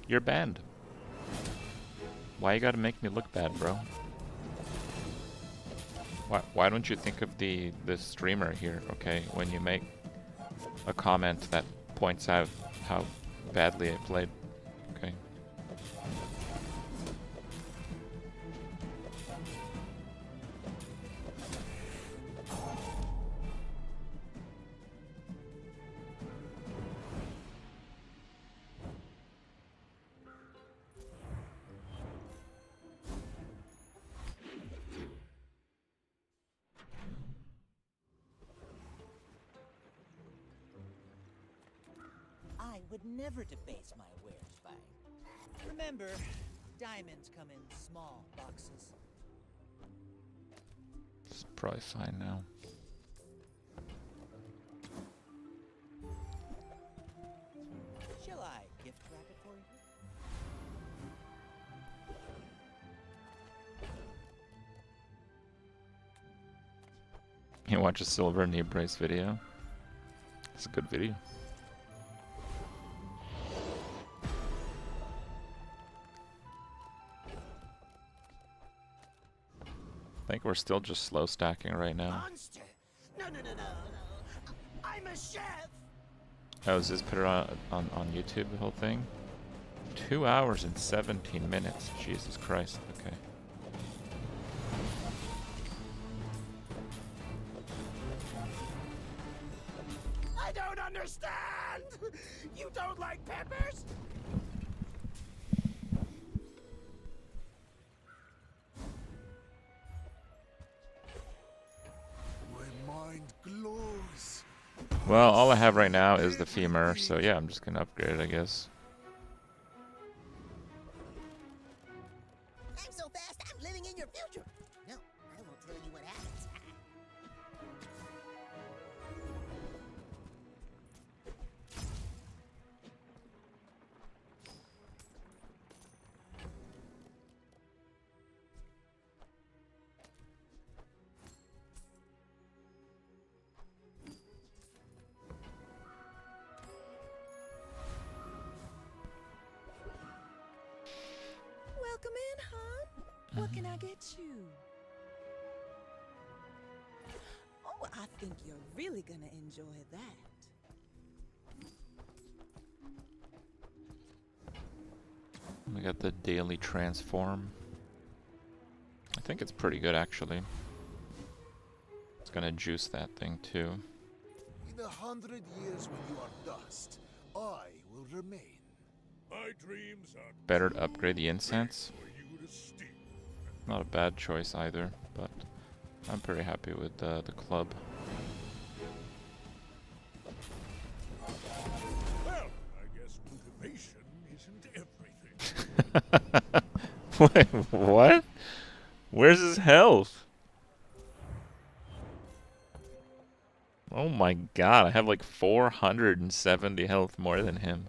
You're banned. Why you gotta make me look bad, bro? Why don't you think of the streamer here, okay? When you make a comment that points out how badly I played, okay? I would never debase my wares by. Remember, diamonds come in small boxes. It's probably fine now. Shall I gift wrap it for you? You watch a silver knee brace video? It's a good video. I think we're still just slow stacking right now. Monster! No. I'm a chef! Oh, is this put it on YouTube, the whole thing? 2 hours and 17 minutes. Jesus Christ. Okay. I don't understand! You don't like peppers? My mind glows. Well, all I have right now is the femur, so yeah, I'm just gonna upgrade it, I guess. I'm so fast, I'm living in your future. No, I won't tell you what happens. Welcome in, hon. What can I get you? Oh, I think you're really gonna enjoy that. We got the daily transform. I think it's pretty good, actually. It's gonna juice that thing, too. In 100 years when you are dust, I will remain. My dreams are Better to upgrade the incense. for you to steal. Not a bad choice either, but I'm pretty happy with the club. Well, I guess motivation isn't everything. Wait, what? Where's his health? Oh my god, I have like 470 health more than him.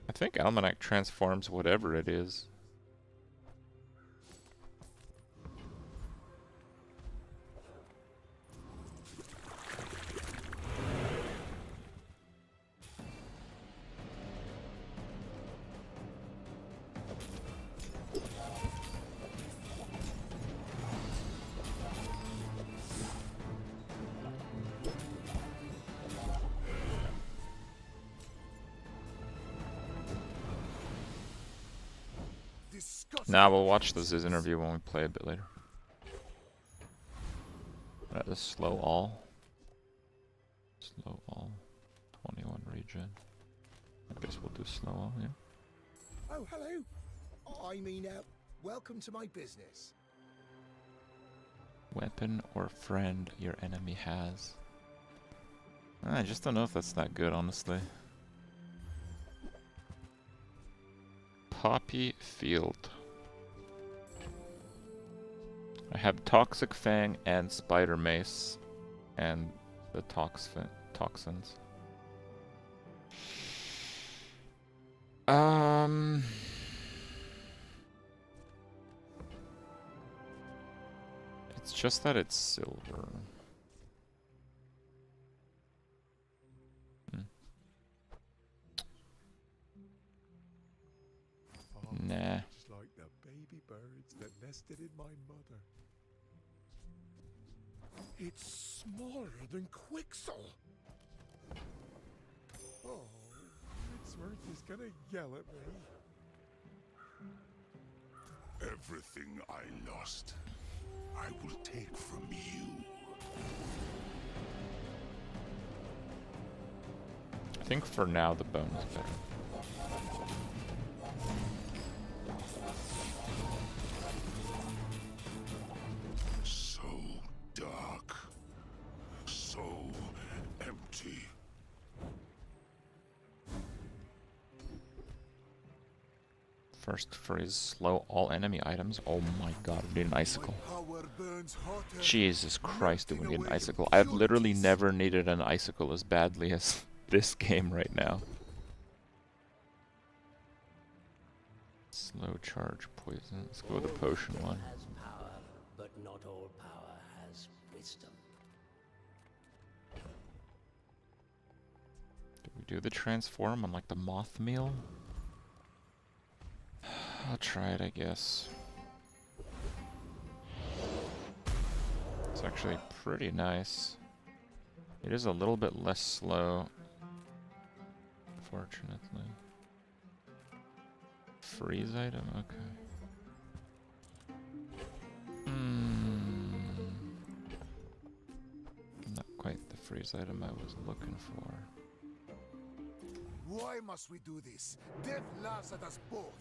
I think Almanac transforms whatever it is. Nah, we'll watch the Ziz interview when we play a bit later. That is slow all. Slow all. 21 regen. I guess we'll do slow all, yeah. Oh, hello. I mean, welcome to my business. Weapon or friend your enemy has. I just don't know if that's that good, honestly. Poppy Field. I have Toxic Fang and Spider Mace and the toxins. It's just that it's silver. Nah. Just like the baby birds that nested in my mother. It's smaller than Quixel. Oh, Ritzworth is gonna yell at me. Everything I lost, I will take from you. I think for now the bone is better. So dark. So empty. First phrase, slow all enemy items. Oh my god, we need an icicle. Jesus Christ, do we need an icicle? I've literally never needed an icicle as badly as this game right now. Slow charge poison. Let's go with the potion one. Has power, but not all power has wisdom. Do we do the transform on like the moth meal? I'll try it, I guess. It's actually pretty nice. It is a little bit less slow, fortunately. Freeze item? Okay. Not quite the freeze item I was looking for. Why must we do this? Death laughs at us both.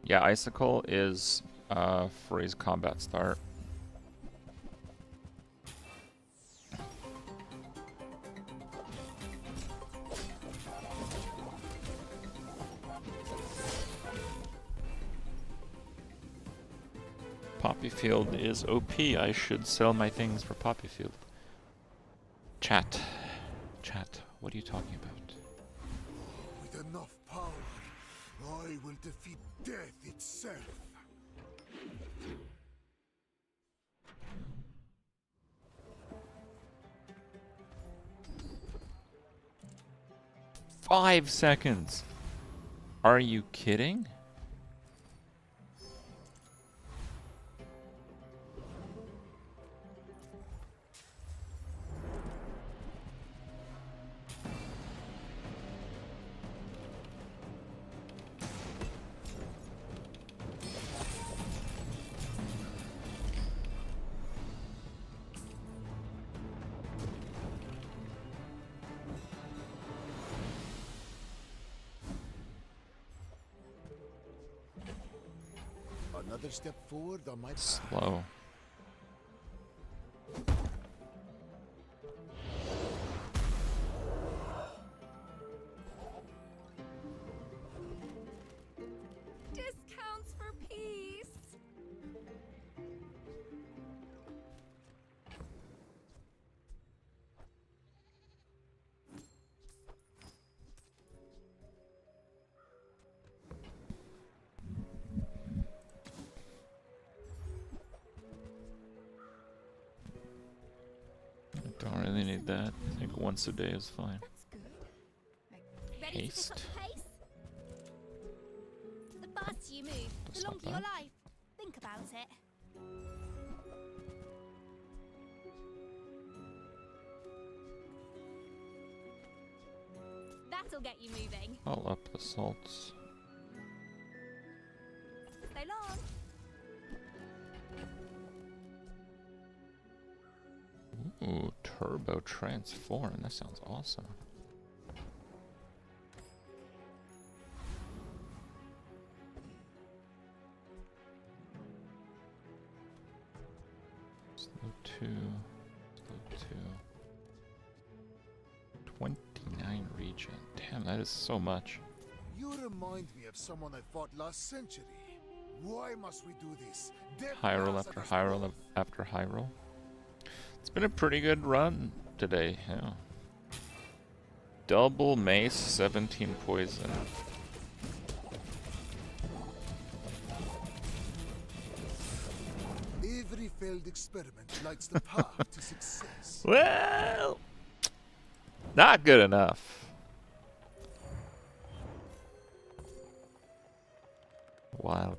Yeah, Icicle is freeze combat start. Poppy Field is OP. I should sell my things for Poppy Field. Chat. Chat. What are you talking about? With enough power, I will defeat death itself. "5 seconds. Are you kidding? Another step forward on my path. Slow. Discounts for peace. Don't really need that. I think once a day is fine. Ready to pick up Haste. the pace? The faster you move, That's the not longer your bad. life. Think about it. That'll get you moving. I'll up the salts. Ooh, turbo transform. That sounds awesome. Slow 2. Slow 2. 29 regen. Damn, that is so much. You remind me of someone I fought last century. Why must we do this? High roll after high roll after high roll. It's been a pretty good run today, yeah. Double mace, 17 poison. Every failed experiment lights the path to success. Well, not good enough. Wild.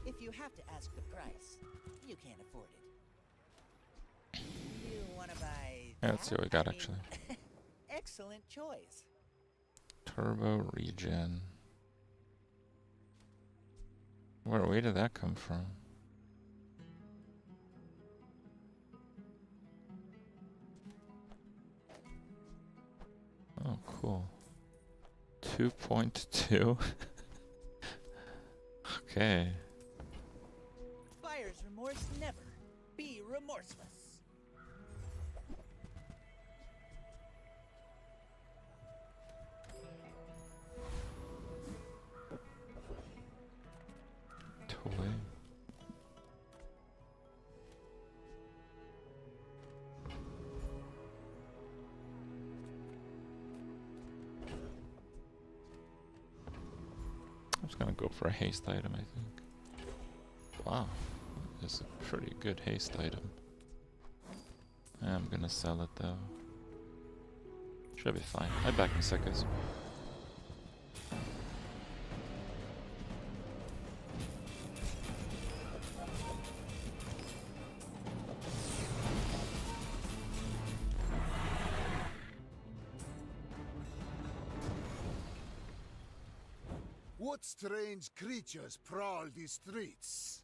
If you have to ask the price, you can't afford it. You want to buy Yeah, let's see what we got actually. Excellent choice. Turbo regen. Where did that come from? Oh, cool. 2.2. Okay. Buyer's remorse never. Be remorseless. Toy. I'm just gonna go for a haste item, I think. Wow, this is a pretty good haste item. I'm gonna sell it though. Should be fine. I'll be back in a sec, guys. What strange creatures prowl these streets?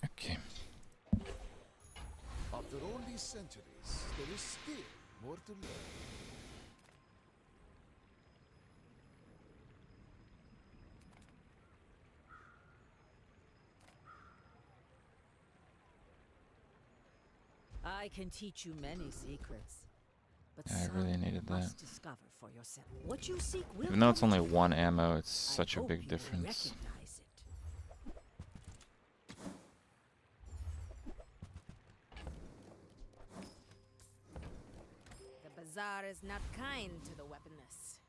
Okay. After all these centuries, there is still more to learn. I can teach you many secrets, but I some really needed you must that. discover for yourself. What you seek will Even though it's come only to one you. ammo, it's I such a hope big you difference. recognize it. The Bazaar is not kind to the weaponless.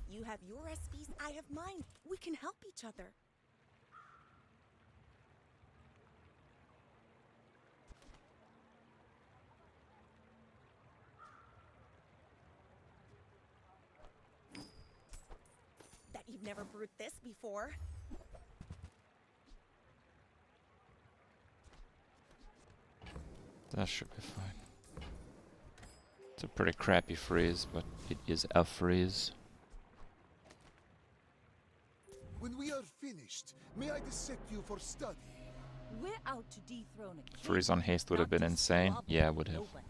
You have your recipes, I have mine. We can help each other. Bet you've never brewed this before. That should be fine. It's a pretty crappy freeze, but it is a freeze. When we are finished, may I dissect you for study? We're out to dethrone a king, Freeze on haste would have been insane. Yeah, it would have. nobody.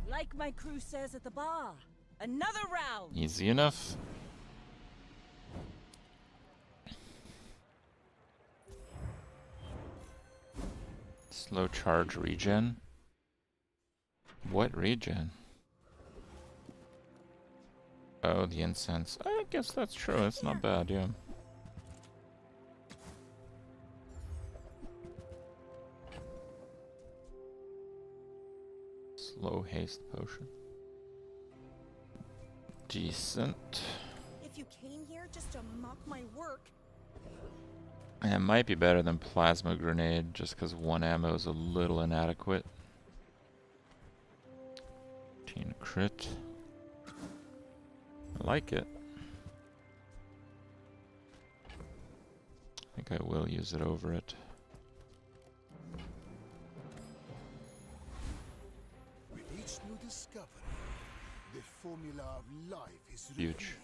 Like my crew says at the bar, another round. Easy enough. Slow charge regen. What regen? Oh, the incense. I guess that's true. It's not bad, yeah. Slow haste potion. Decent. If you came here just to mock my work, It might be better than plasma grenade just because one ammo is a little inadequate. 18 crit. I like it. I think I will use it over it. With each new discovery, the formula of life is Huge. revealed.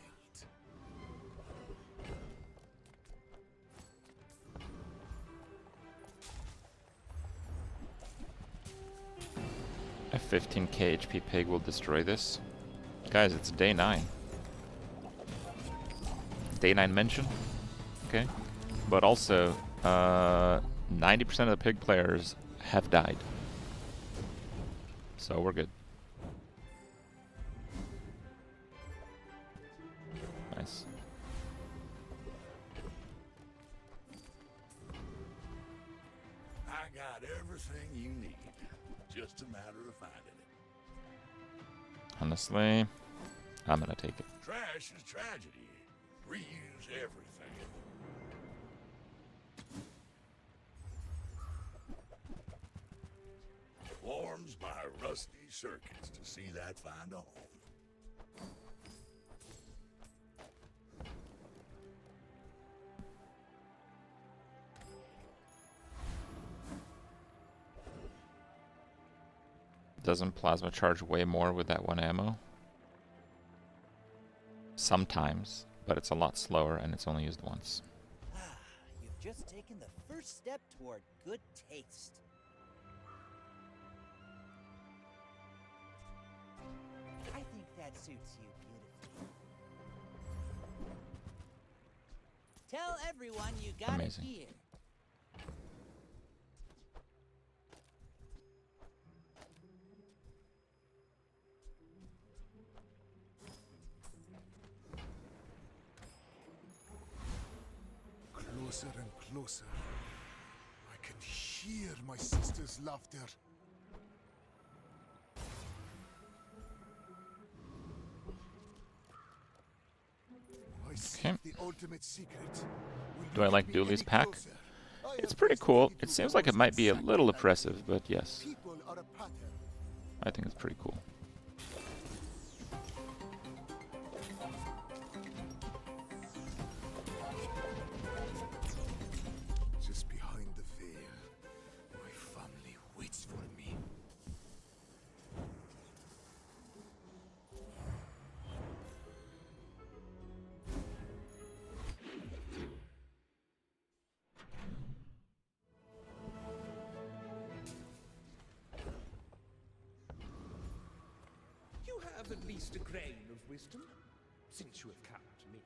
A 15k HP pig will destroy this. Guys, it's day 9. Day 9 mention. Okay. But also, 90% of the pig players have died. So we're good. Nice. I got everything you need. Just a matter of finding it. Honestly, I'm gonna take it. Trash is tragedy. Reuse everything. Warms my rusty circuits to see that find a home. Doesn't plasma charge way more with that one ammo? Sometimes, but it's a lot slower and it's only used once. You've just taken the first step toward good taste. I think that suits you beautifully. Tell everyone you got Amazing. it here. Closer and closer. I can hear my sister's laughter. I seek the ultimate secret. Will Do you I get like me Dooley's any pack? closer? I It's have pretty tested cool. it It with seems the like it most might be a exacting little methods. oppressive, but yes. People are a pattern. I think it's pretty cool. Just behind the veil, my family waits for me. You have at least a grain of wisdom, since you have come to me.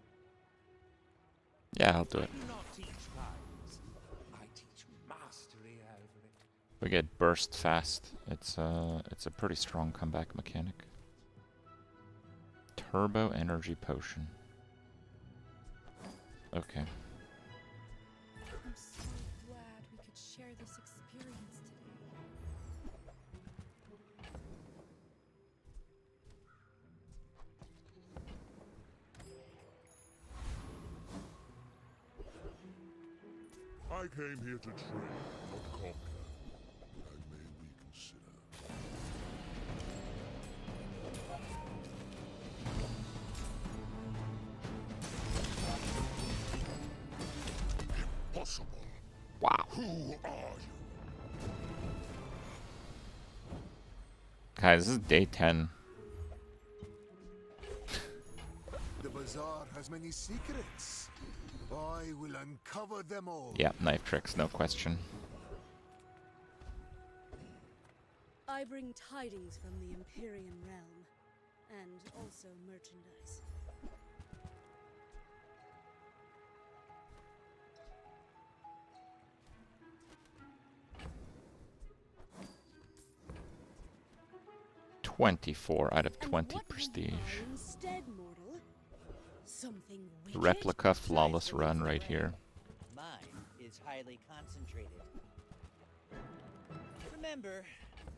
Yeah, I'll do it. I do not teach lies. I teach mastery over it. We get burst fast. It's a pretty strong comeback mechanic. Turbo energy potion. Okay. I'm so glad we could share this experience today. I came here to trade, not conquer. And may we consider. Impossible. Wow. Who Who are you? Guys, this is day 10. The Bazaar has many secrets. I will uncover them all. Yeah, knife tricks, no question. I bring tidings from the Empyrean realm, and also merchandise. $24 out of 20 prestige. Instead, mortal, something wicked? Replica flawless run right here. Mine is highly concentrated. Remember,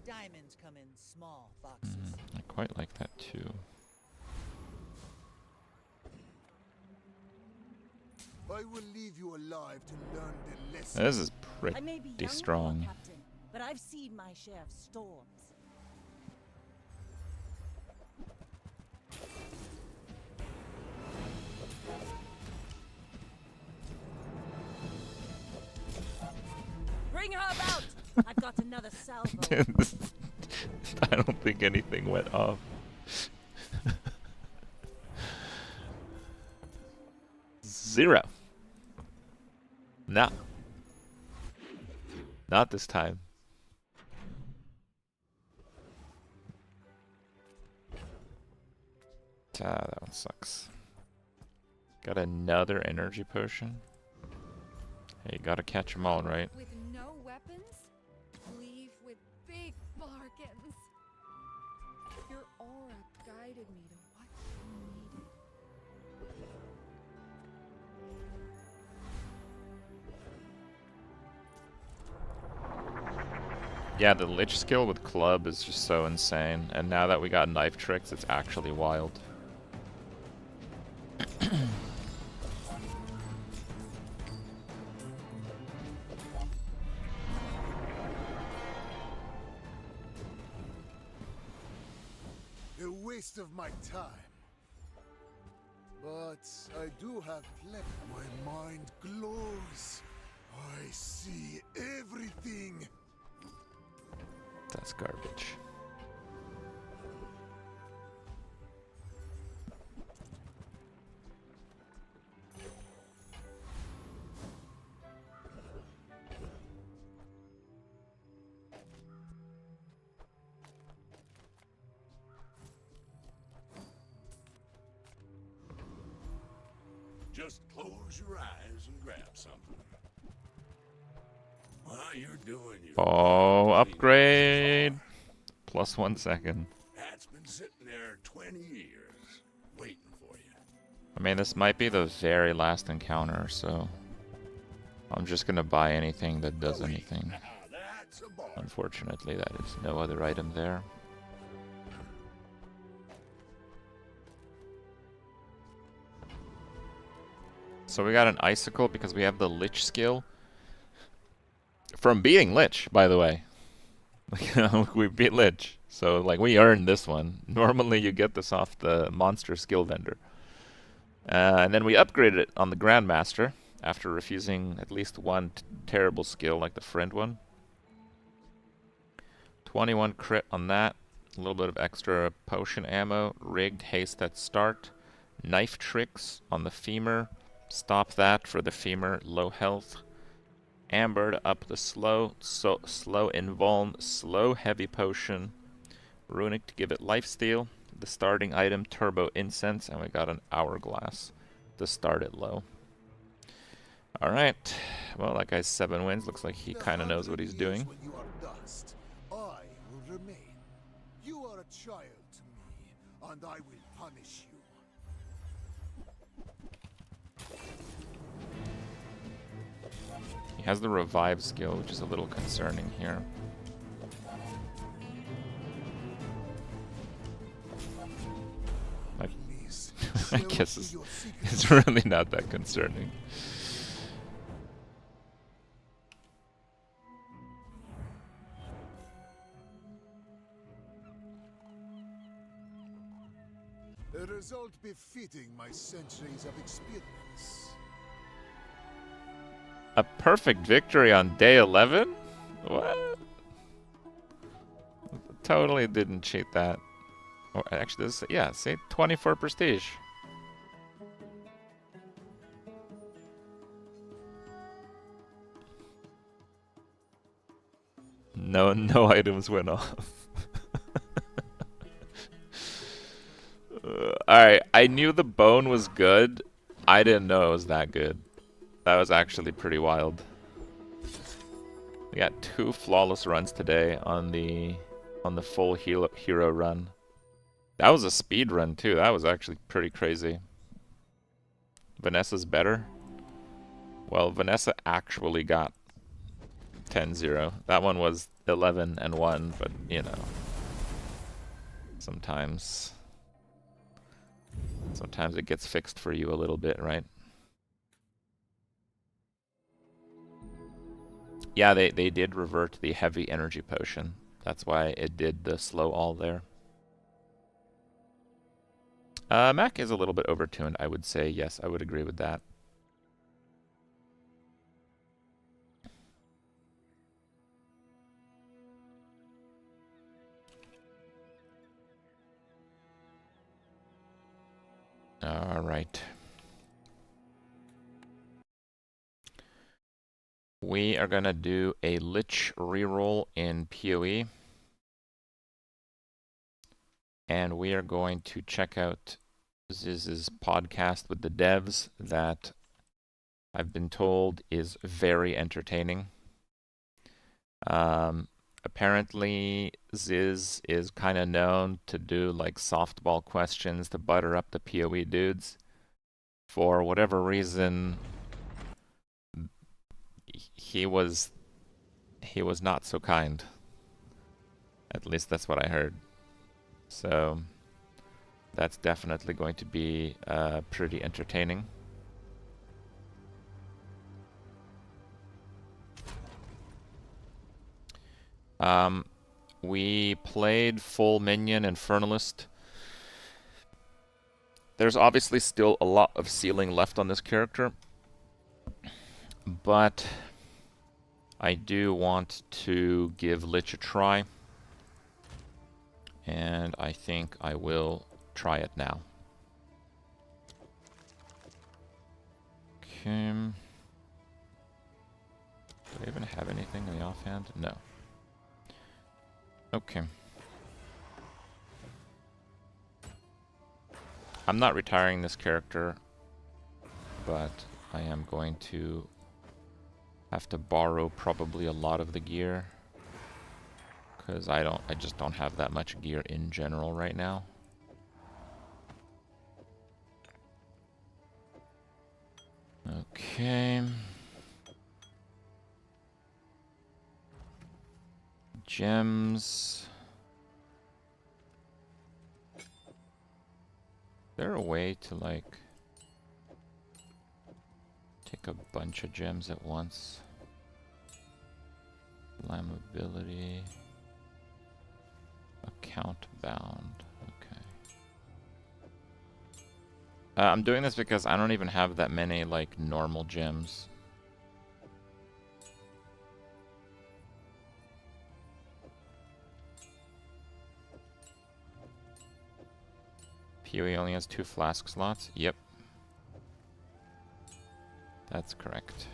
diamonds come in small boxes. I quite like that too. I will leave you alive to learn the lesson. This is I may be pretty young, strong. Captain, but I've seen my share of storms. Bring her about! I've got another salvo. I don't think anything went off. Zero. No. Not this time. That one sucks. Got another energy potion. Hey, you gotta catch them all, right? With no weapons, leave with big bargains. Your aura guided me to what you needed. Yeah, the Lich skill with club is just so insane, and now that we got knife tricks, it's actually wild. A waste of my time. But I do have plenty. My mind glows. I see everything. That's garbage. Just close your eyes and grab something. While you're doing your Oh, upgrade! Plus 1 second. That's been sitting there 20 years, waiting for you. I mean, this might be the very last encounter, so I'm just gonna buy anything that does anything. Unfortunately, that is no other item there. So we got an icicle because we have the Lich skill. From beating Lich, by the way. We beat Lich. So, like, we earned this one. Normally you get this off the monster skill vendor. And then we upgraded it on the Grandmaster after refusing at least one terrible skill like the friend one. 21 crit on that. A little bit of extra potion ammo. Rigged haste at start. Knife tricks on the femur. Stop that for the femur. Low health. Ambered up the slow. So slow invuln. Slow heavy potion. Runic to give it lifesteal. The starting item turbo incense. And we got an hourglass to start it low. Alright. Well, that guy's 7 wins. Looks like he kind of knows what he's doing. When you are dust, I will remain. You are a child to me, and I will punish you. He has the revive skill, which is a little concerning here. I guess it's really not that concerning. A result befitting my centuries of experience. A perfect victory on day 11? What? Totally didn't cheat that. Or actually, this, yeah, see, 24 prestige. No items went off. Alright, I knew the bone was good. I didn't know it was that good. That was actually pretty wild. We got 2 flawless runs today on the full hero run. That was a speed run too. That was actually pretty crazy. Vanessa's better. Well, Vanessa actually got 10-0. That one was 11-1, but you know, sometimes it gets fixed for you a little bit, right? Yeah, they did revert the heavy energy potion. That's why it did the slow all there. Mac is a little bit overtuned, I would say. Yes, I would agree with that. All right. We are going to do a LICH reroll in PoE. And we are going to check out Ziz's podcast with the devs that I've been told is very entertaining. Apparently, Ziz is kind of known to do like softball questions to butter up the PoE dudes. For whatever reason, he was not so kind. At least that's what I heard. So that's definitely going to be pretty entertaining. We played full minion Infernalist. There's obviously still a lot of ceiling left on this character, but I do want to give Lich a try, and I think I will try it now. Okay. Do I even have anything in the offhand? No. Okay. I'm not retiring this character, but I am going to have to borrow probably a lot of the gear, because I just don't have that much gear in general right now. Okay. Gems. Is there a way to like take a bunch of gems at once? Flammability. Account bound. Okay. I'm doing this because I don't even have that many like normal gems. PoE only has 2 flask slots? Yep. That's correct.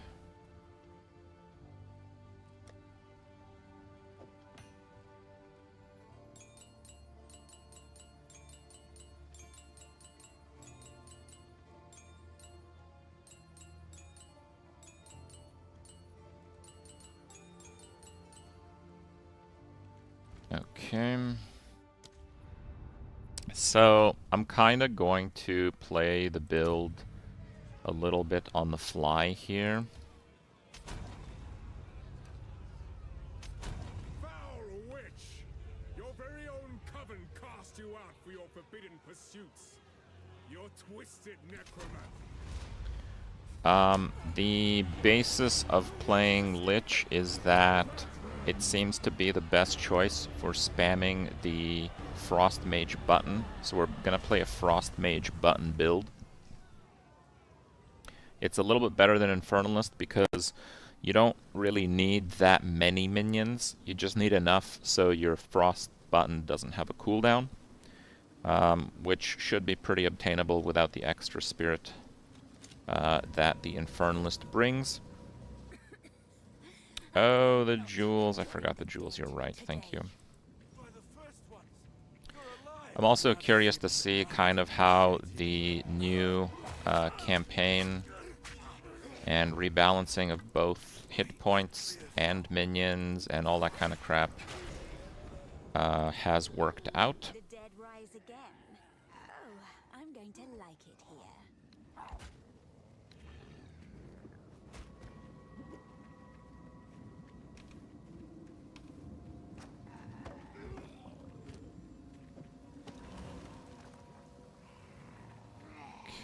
Okay. So I'm kind of going to play the build a little bit on the fly here. Foul witch! Your very own coven cast you out for your forbidden pursuits. Your twisted necromancer. The basis of playing Lich is that it seems to be the best choice for spamming the Frost Mage button. So we're gonna play a Frost Mage button build. It's a little bit better than Infernalist because you don't really need that many minions. You just need enough so your Frost button doesn't have a cooldown, which should be pretty obtainable without the extra spirit that the Infernalist brings. Oh, the jewels. I forgot the jewels. You're right. Thank you. I'm also curious to see kind of how the new campaign and rebalancing of both hit points and minions and all that kind of crap has worked out. The dead rise again. Oh, I'm going to like it here.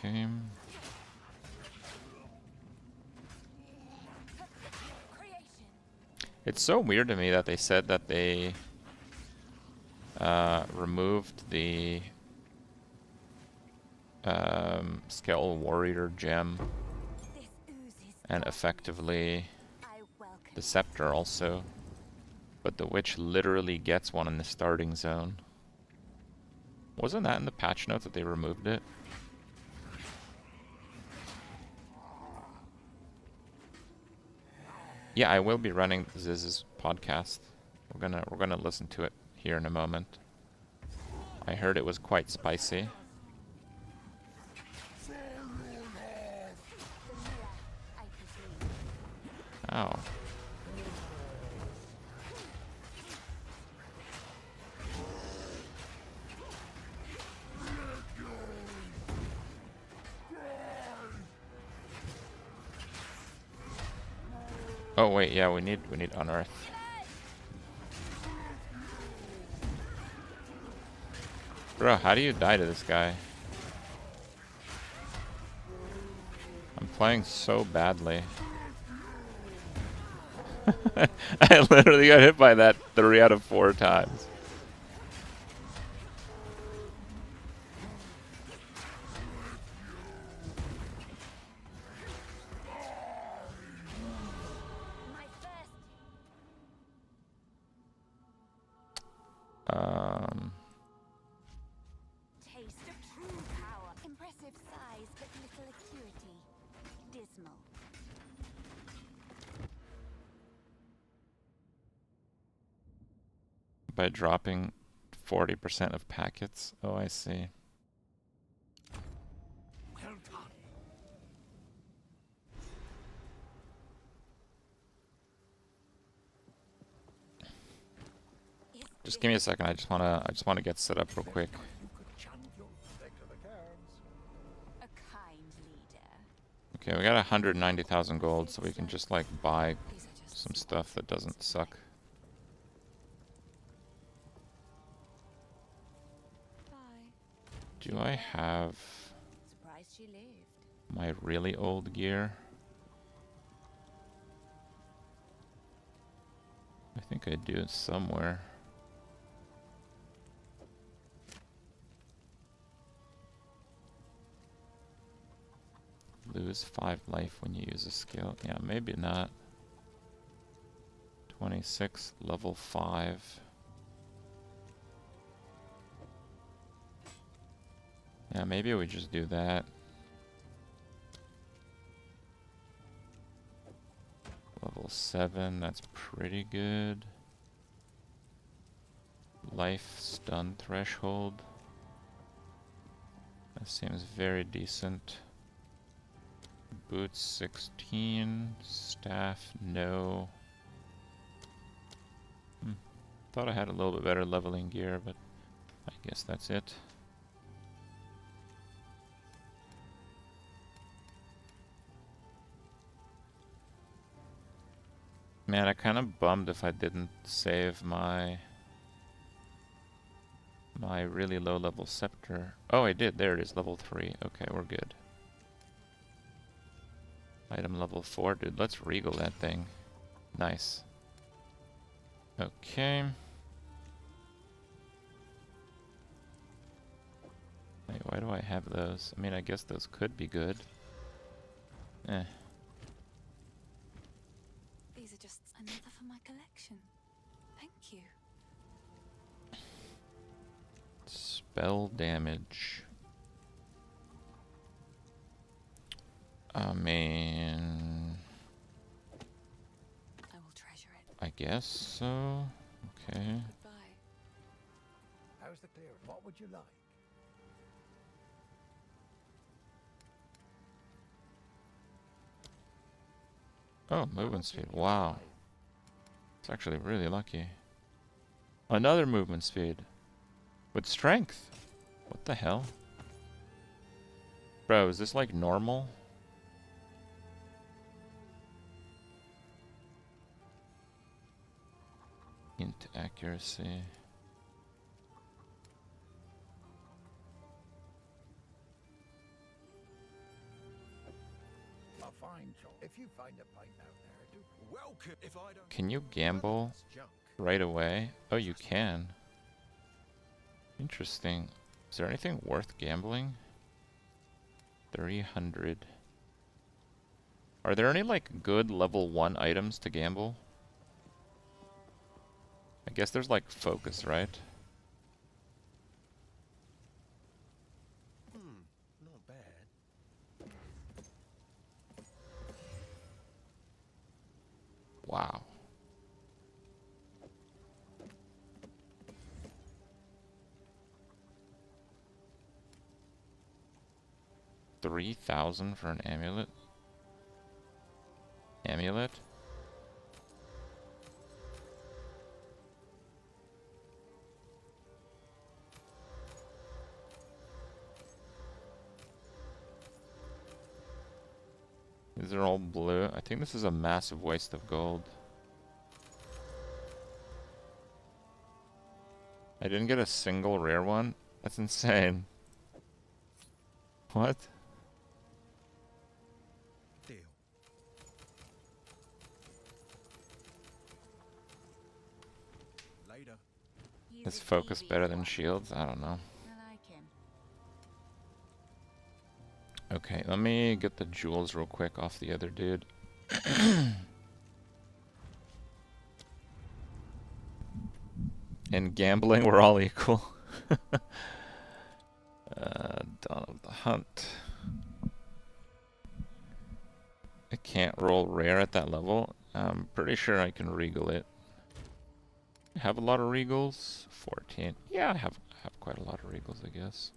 Okay. It's so weird to me that they said that they removed the Skeletal Warrior gem and effectively the Scepter also, but the Witch literally gets one in the starting zone. Wasn't that in the patch notes that they removed it? Yeah, I will be running Ziz's podcast. We're gonna listen to it here in a moment. I heard it was quite spicy. Oh. Oh wait, yeah, we need Unearth. Bro, how do you die to this guy? I'm playing so badly. I literally got hit by that 3 out of 4 times. Taste of true power. Impressive size, but little acuity. Dismal. By dropping 40% of packets. Oh, I see. Well done. Just give me a second. I just wanna get set up real quick. A kind leader. Okay, we got 190,000 gold, so we can just like buy some stuff that doesn't suck. Do I have Surprised she lived. my really old gear? I think I do it somewhere. Lose 5 life when you use a skill. Yeah, maybe not. 26, level 5. Yeah, maybe we just do that. Level 7, that's pretty good. Life stun threshold. That seems very decent. Boots 16, staff no. Thought I had a little bit better leveling gear, but I guess that's it. Man, I kind of bummed if I didn't save my really low level scepter. Oh, I did. There it is, level 3. Okay, we're good. Item level 4, dude. Let's regal that thing. Nice. Okay. Wait, why do I have those? I mean, I guess those could be good. Eh. These are just another for my collection. Thank you. Spell damage. I mean, I will treasure it. I guess so. Okay. Goodbye. How's the clearing? What would you like? Oh, movement speed. Wow. It's actually really lucky. Another movement speed. With strength. What the hell? Bro, is this like normal? Int accuracy. A fine job. If you find a pint out there, do welcome. If I don't. Can you gamble right away? Oh, you can. Interesting. Is there anything worth gambling? 300. Are there any like good level 1 items to gamble? I guess there's like focus, right? Not bad. Wow. $3,000 for an amulet? Amulet? These are all blue. I think this is a massive waste of gold. I didn't get a single rare one? That's insane. What? Deal. Later. Is focus better than shields? I don't know. I like him. Okay, let me get the jewels real quick off the other dude. In gambling, we're all equal. Donald the Hunt. I can't roll rare at that level. I'm pretty sure I can regal it. Have a lot of regals? 14. Yeah, I have quite a lot of regals, I guess.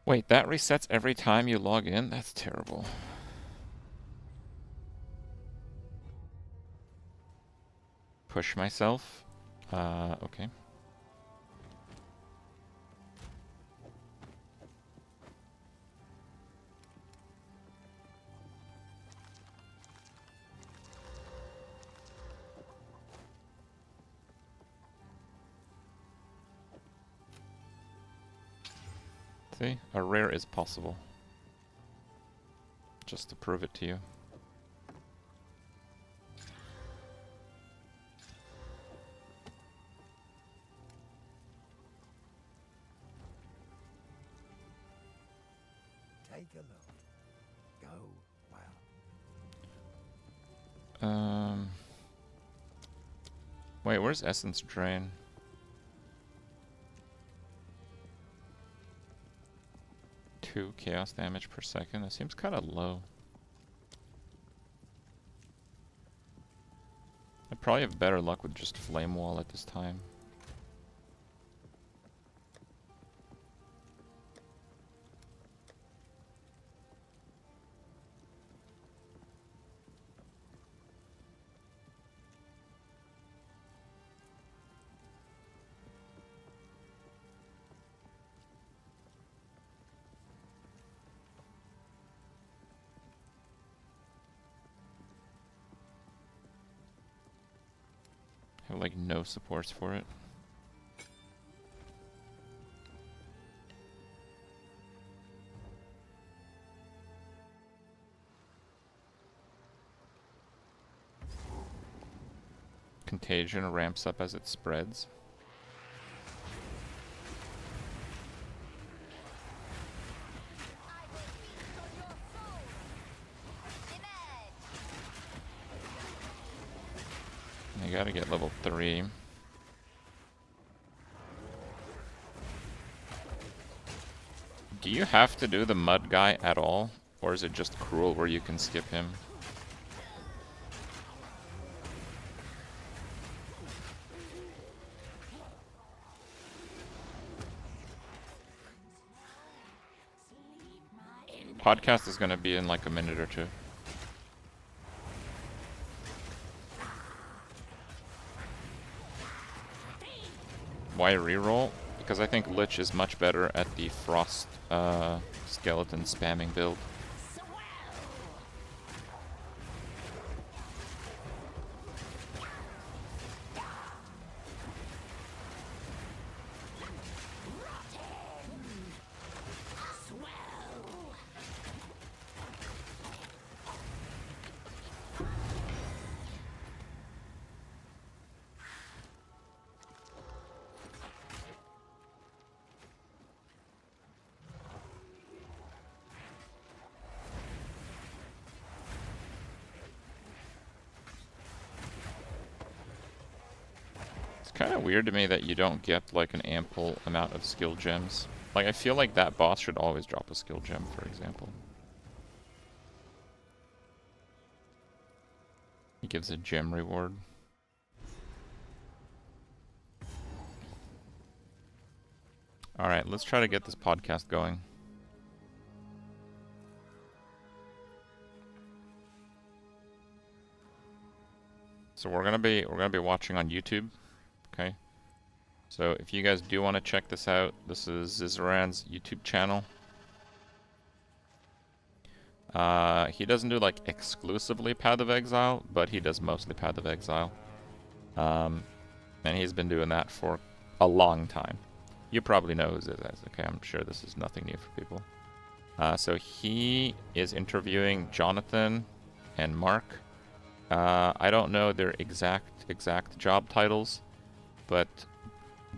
Wait, that resets every time you log in? That's terrible. Push myself? Okay. See? A rare is possible. Just to prove it to you. take a look. Go well. Wait, where's Essence Drain? Two chaos damage per second. That seems kind of low. I'd probably have better luck with just Flame Wall at this time. Have like no supports for it. contagion ramps up as it spreads. I gotta get level 3. Do you have to do the mud guy at all? Or is it just cruel where you can skip him? Podcast is gonna be in like a minute or two. Why reroll? Because I think Lich is much better at the frost skeleton spamming build. Kind of weird to me that you don't get like an ample amount of skill gems. Like I feel like that boss should always drop a skill gem, for example. He gives a gem reward. Alright, let's try to get this podcast going. So we're gonna be watching on YouTube. Okay, so if you guys do want to check this out, this is Zizaran's YouTube channel. He doesn't do like exclusively Path of Exile, but he does mostly Path of Exile. And he's been doing that for a long time. You probably know who Ziz is, okay? I'm sure this is nothing new for people. So he is interviewing Jonathan and Mark. I don't know their exact job titles, but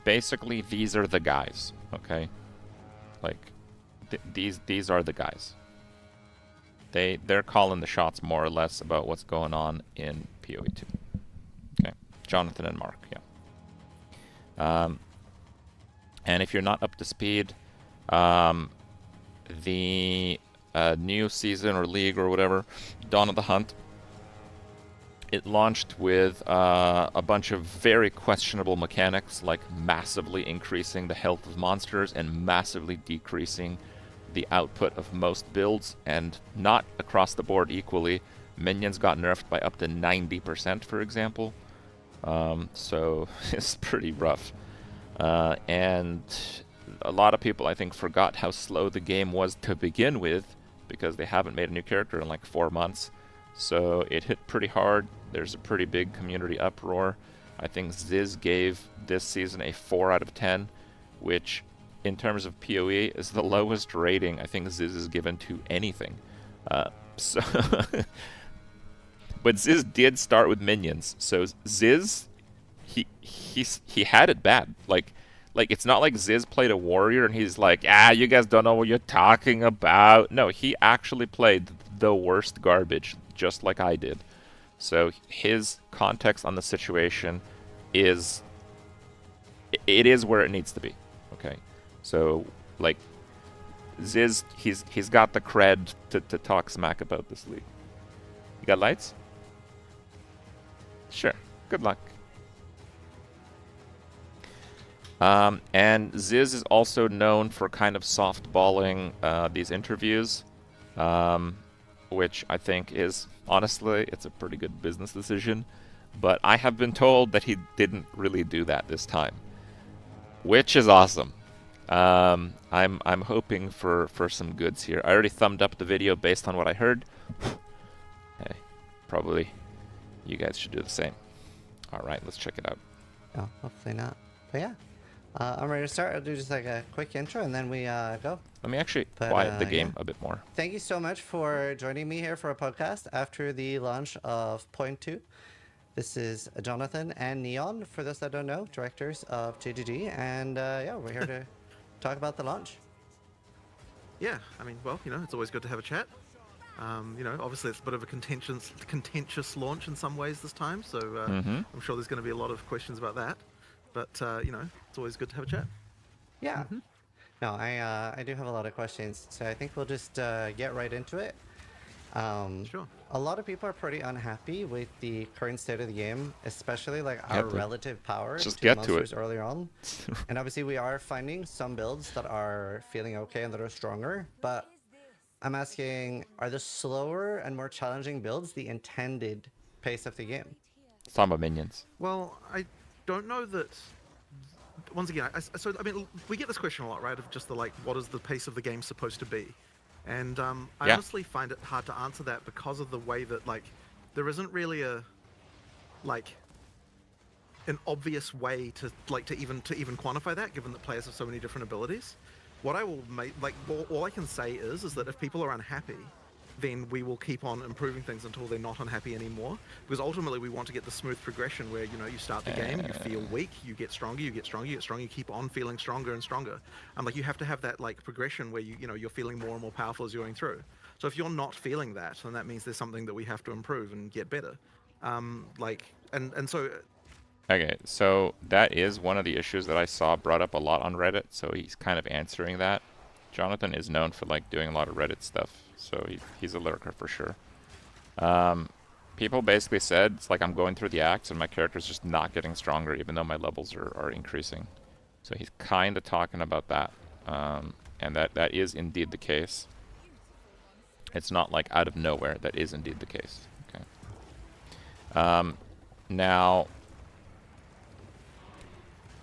basically these are the guys, okay? Like these are the guys. They're calling the shots more or less about what's going on in PoE2. Okay, Jonathan and Mark, yeah. And if you're not up to speed, the new season or league or whatever, Dawn of the Hunt, it launched with a bunch of very questionable mechanics, like massively increasing the health of monsters and massively decreasing the output of most builds, and not across the board equally. Minions got nerfed by up to 90%, for example. So it's pretty rough. And a lot of people, I think, forgot how slow the game was to begin with, because they haven't made a new character in like 4 months. So it hit pretty hard. There's a pretty big community uproar. I think Ziz gave this season a 4 out of 10, which in terms of PoE is the lowest rating I think Ziz has given to anything. So but Ziz did start with minions. So Ziz, he had it bad. Like it's not like Ziz played a warrior and he's like, you guys don't know what you're talking about. No, he actually played the worst garbage, just like I did. So his context on the situation is, it is where it needs to be. Okay, so like Ziz, he's got the cred to talk smack about this league. You got lights? Sure. Good luck. And Ziz is also known for kind of softballing these interviews, which I think is, honestly, it's a pretty good business decision. But I have been told that he didn't really do that this time, which is awesome. I'm hoping for some goods here. I already thumbed up the video based on what I heard. Hey, probably you guys should do the same. All right, let's check it out. Oh, hopefully not. But yeah, I'm ready to start. I'll do just like a quick intro and then we go. Let me actually quiet the game a bit more. Thank you so much for joining me here for a podcast after the launch of Point 2. This is Jonathan and Neon, for those that don't know, directors of TGG, and yeah, we're here to talk about the launch. Yeah, I mean, well, you know, it's always good to have a chat. You know, obviously it's a bit of a contentious launch in some ways this time, so I'm sure there's going to be a lot of questions about that. But you know, it's always good to have a chat. Yeah. No, I do have a lot of questions, so I think we'll just get right into it. Sure. A lot of people are pretty unhappy with the current state of the game, especially like our relative power to monsters earlier on. And obviously we are finding some builds that are feeling okay and that are stronger, but I'm asking, are the slower and more challenging builds the intended pace of the game? Samba minions. Well, I don't know that. Once again, I mean, we get this question a lot, right? Of just the like, what is the pace of the game supposed to be? And I honestly find it hard to answer that because of the way that like there isn't really a like an obvious way to like to even quantify that, given that players have so many different abilities. What I will make like all I can say is that if people are unhappy, then we will keep on improving things until they're not unhappy anymore. Because ultimately we want to get the smooth progression where, you know, you start the game, you feel weak, you get stronger, you get stronger, you get stronger, you keep on feeling stronger and stronger. And like you have to have that like progression where you know, you're feeling more and more powerful as you're going through. So if you're not feeling that, then that means there's something that we have to improve and get better. So Okay, so that is one of the issues that I saw brought up a lot on Reddit, so he's kind of answering that. Jonathan is known for like doing a lot of Reddit stuff, so he's a lurker for sure. People basically said, it's like I'm going through the acts and my character's just not getting stronger even though my levels are increasing. So he's kind of talking about that, and that is indeed the case. It's not like out of nowhere, that is indeed the case. Okay. Now,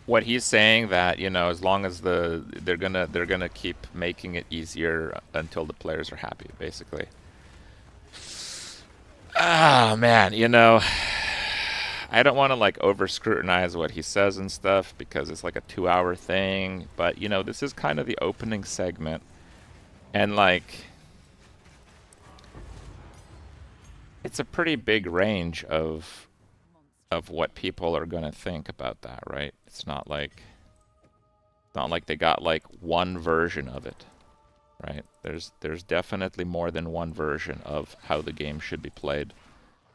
what he's saying that, you know, as long as they're gonna keep making it easier until the players are happy, basically. Ah, man, you know, I don't want to like over scrutinize what he says and stuff because it's like a 2-hour thing, but you know, this is kind of the opening segment, and like it's a pretty big range of what people are gonna think about that, right? It's not like they got like one version of it, right? There's definitely more than one version of how the game should be played,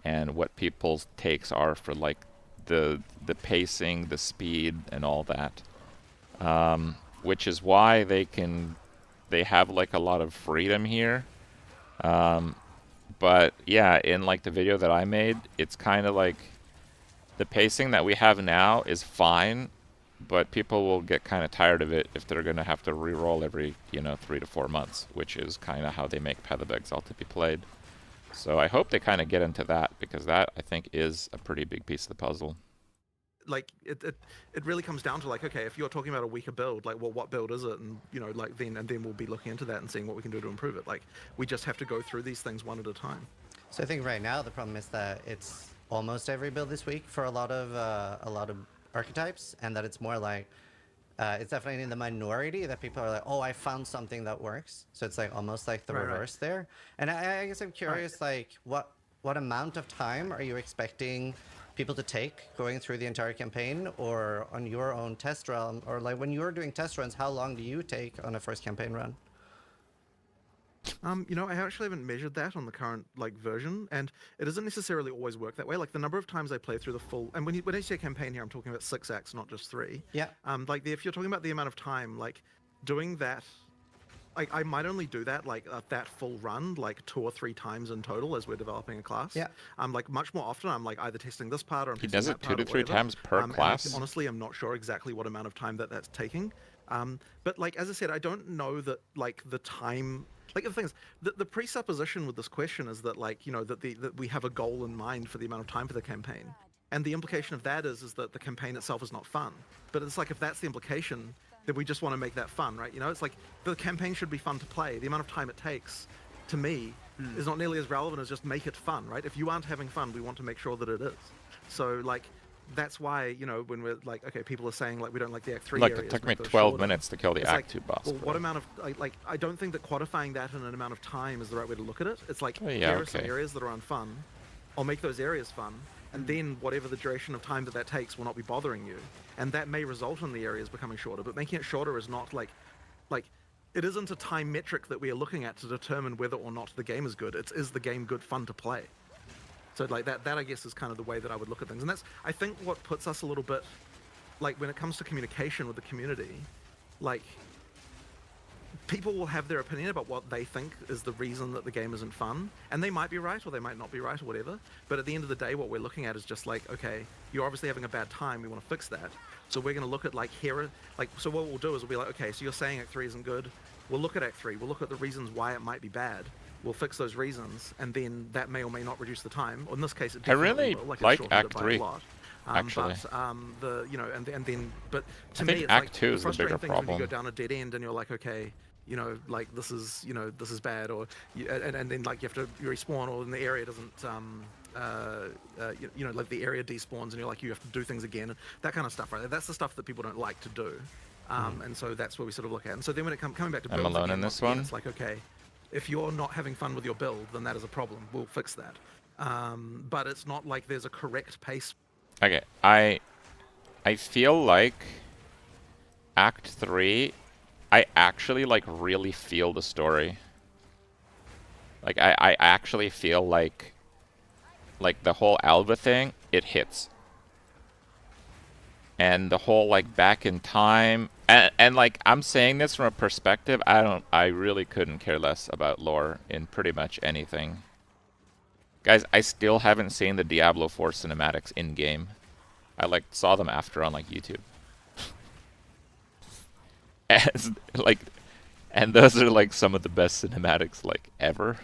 and what people's takes are for like the pacing, the speed, and all that. Which is why they have like a lot of freedom here. But yeah, in like the video that I made, it's kind of like the pacing that we have now is fine, but people will get kind of tired of it if they're going to have to re-roll every, you know, 3 to 4 months, which is kind of how they make Path of Exile to be played. So I hope they kind of get into that, because that, I think, is a pretty big piece of the puzzle. Like, it really comes down to, like, okay, if you're talking about a weaker build, like, well, what build is it? And, you know, like, then we'll be looking into that and seeing what we can do to improve it. Like, we just have to go through these things one at a time. So I think right now the problem is that it's almost every build this week for a lot of archetypes, and that it's more like it's definitely in the minority that people are like, oh, I found something that works. So it's like almost like the reverse there. And I guess I'm curious, like what amount of time are you expecting people to take going through the entire campaign, or on your own test run, or like when you're doing test runs, how long do you take on a first campaign run? You know, I actually haven't measured that on the current like version, and it doesn't necessarily always work that way. Like the number of times I play through the full, and when I say campaign here, I'm talking about 6 acts, not just 3. Yeah. Like if you're talking about the amount of time, like doing that, like I might only do that like that full run like 2 or 3 times in total as we're developing a class. Yeah. Like much more often, I'm like either testing this part or I'm he does it 2 to 3 times per class. class. Honestly, I'm not sure exactly what amount of time that's taking. But like as I said, I don't know that like the time. Like the thing is, the presupposition with this question is that, like, you know, that we have a goal in mind for the amount of time for the campaign, and the implication of that is that the campaign itself is not fun. But it's like if that's the implication, then we just want to make that fun, right? You know, it's like the campaign should be fun to play. The amount of time it takes, to me, is not nearly as relevant as just make it fun, right? If you aren't having fun, we want to make sure that it is. So like. That's why, you know, when we're like, okay, people are saying like we don't like the Act 3 areas. Like it took me 12 minutes to kill the Act 2 boss. Well, what amount of like I don't think that quantifying that in an amount of time is the right way to look at it. It's like yeah, there are some areas that are unfun. I'll make those areas fun, and then whatever the duration of time that takes will not be bothering you, and that may result in the areas becoming shorter. But making it shorter is not like it isn't a time metric that we are looking at to determine whether or not the game is good. It's, is the game good fun to play? So like that I guess is kind of the way that I would look at things, and that's, I think, what puts us a little bit, like, when it comes to communication with the community, like, people will have their opinion about what they think is the reason that the game isn't fun, and they might be right or they might not be right or whatever, but at the end of the day what we're looking at is just like, okay, you're obviously having a bad time, we want to fix that. So we're going to look at, like, here, like, so what we'll do is we'll be like, okay, so you're saying Act 3 isn't good, we'll look at Act 3, we'll look at the reasons why it might be bad, we'll fix those reasons, and then that may or may not reduce the time. Or in this case, it definitely really will. Like, like it shortened Act it by 3, a lot. actually. But the, you know, and then, but to I me, think it's Act like 2 is the frustrating bigger things when you problem. go down a dead end and you're like, okay, you know, like, this is, you know, this is bad, or and then, like, you have to respawn, or in the area doesn't you know, like, the area despawns and you're like, you have to do things again, that kind of stuff, right? That's the stuff that people don't like to do. And so that's where we sort of look at. And so then when it coming back to I'm builds alone again, in this once again, one. it's like, okay, if you're not having fun with your build, then that is a problem. We'll fix that. But it's not like there's a correct pace. Okay, I feel like Act 3, I actually, like, really feel the story. Like, I actually feel like the whole Alva thing, it hits. And the whole, like, back in time, and like, I'm saying this from a perspective, I really couldn't care less about lore in pretty much anything. Guys, I still haven't seen the Diablo 4 cinematics in-game. I, like, saw them after on, like, YouTube. As, like, and those are, like, some of the best cinematics, like, ever.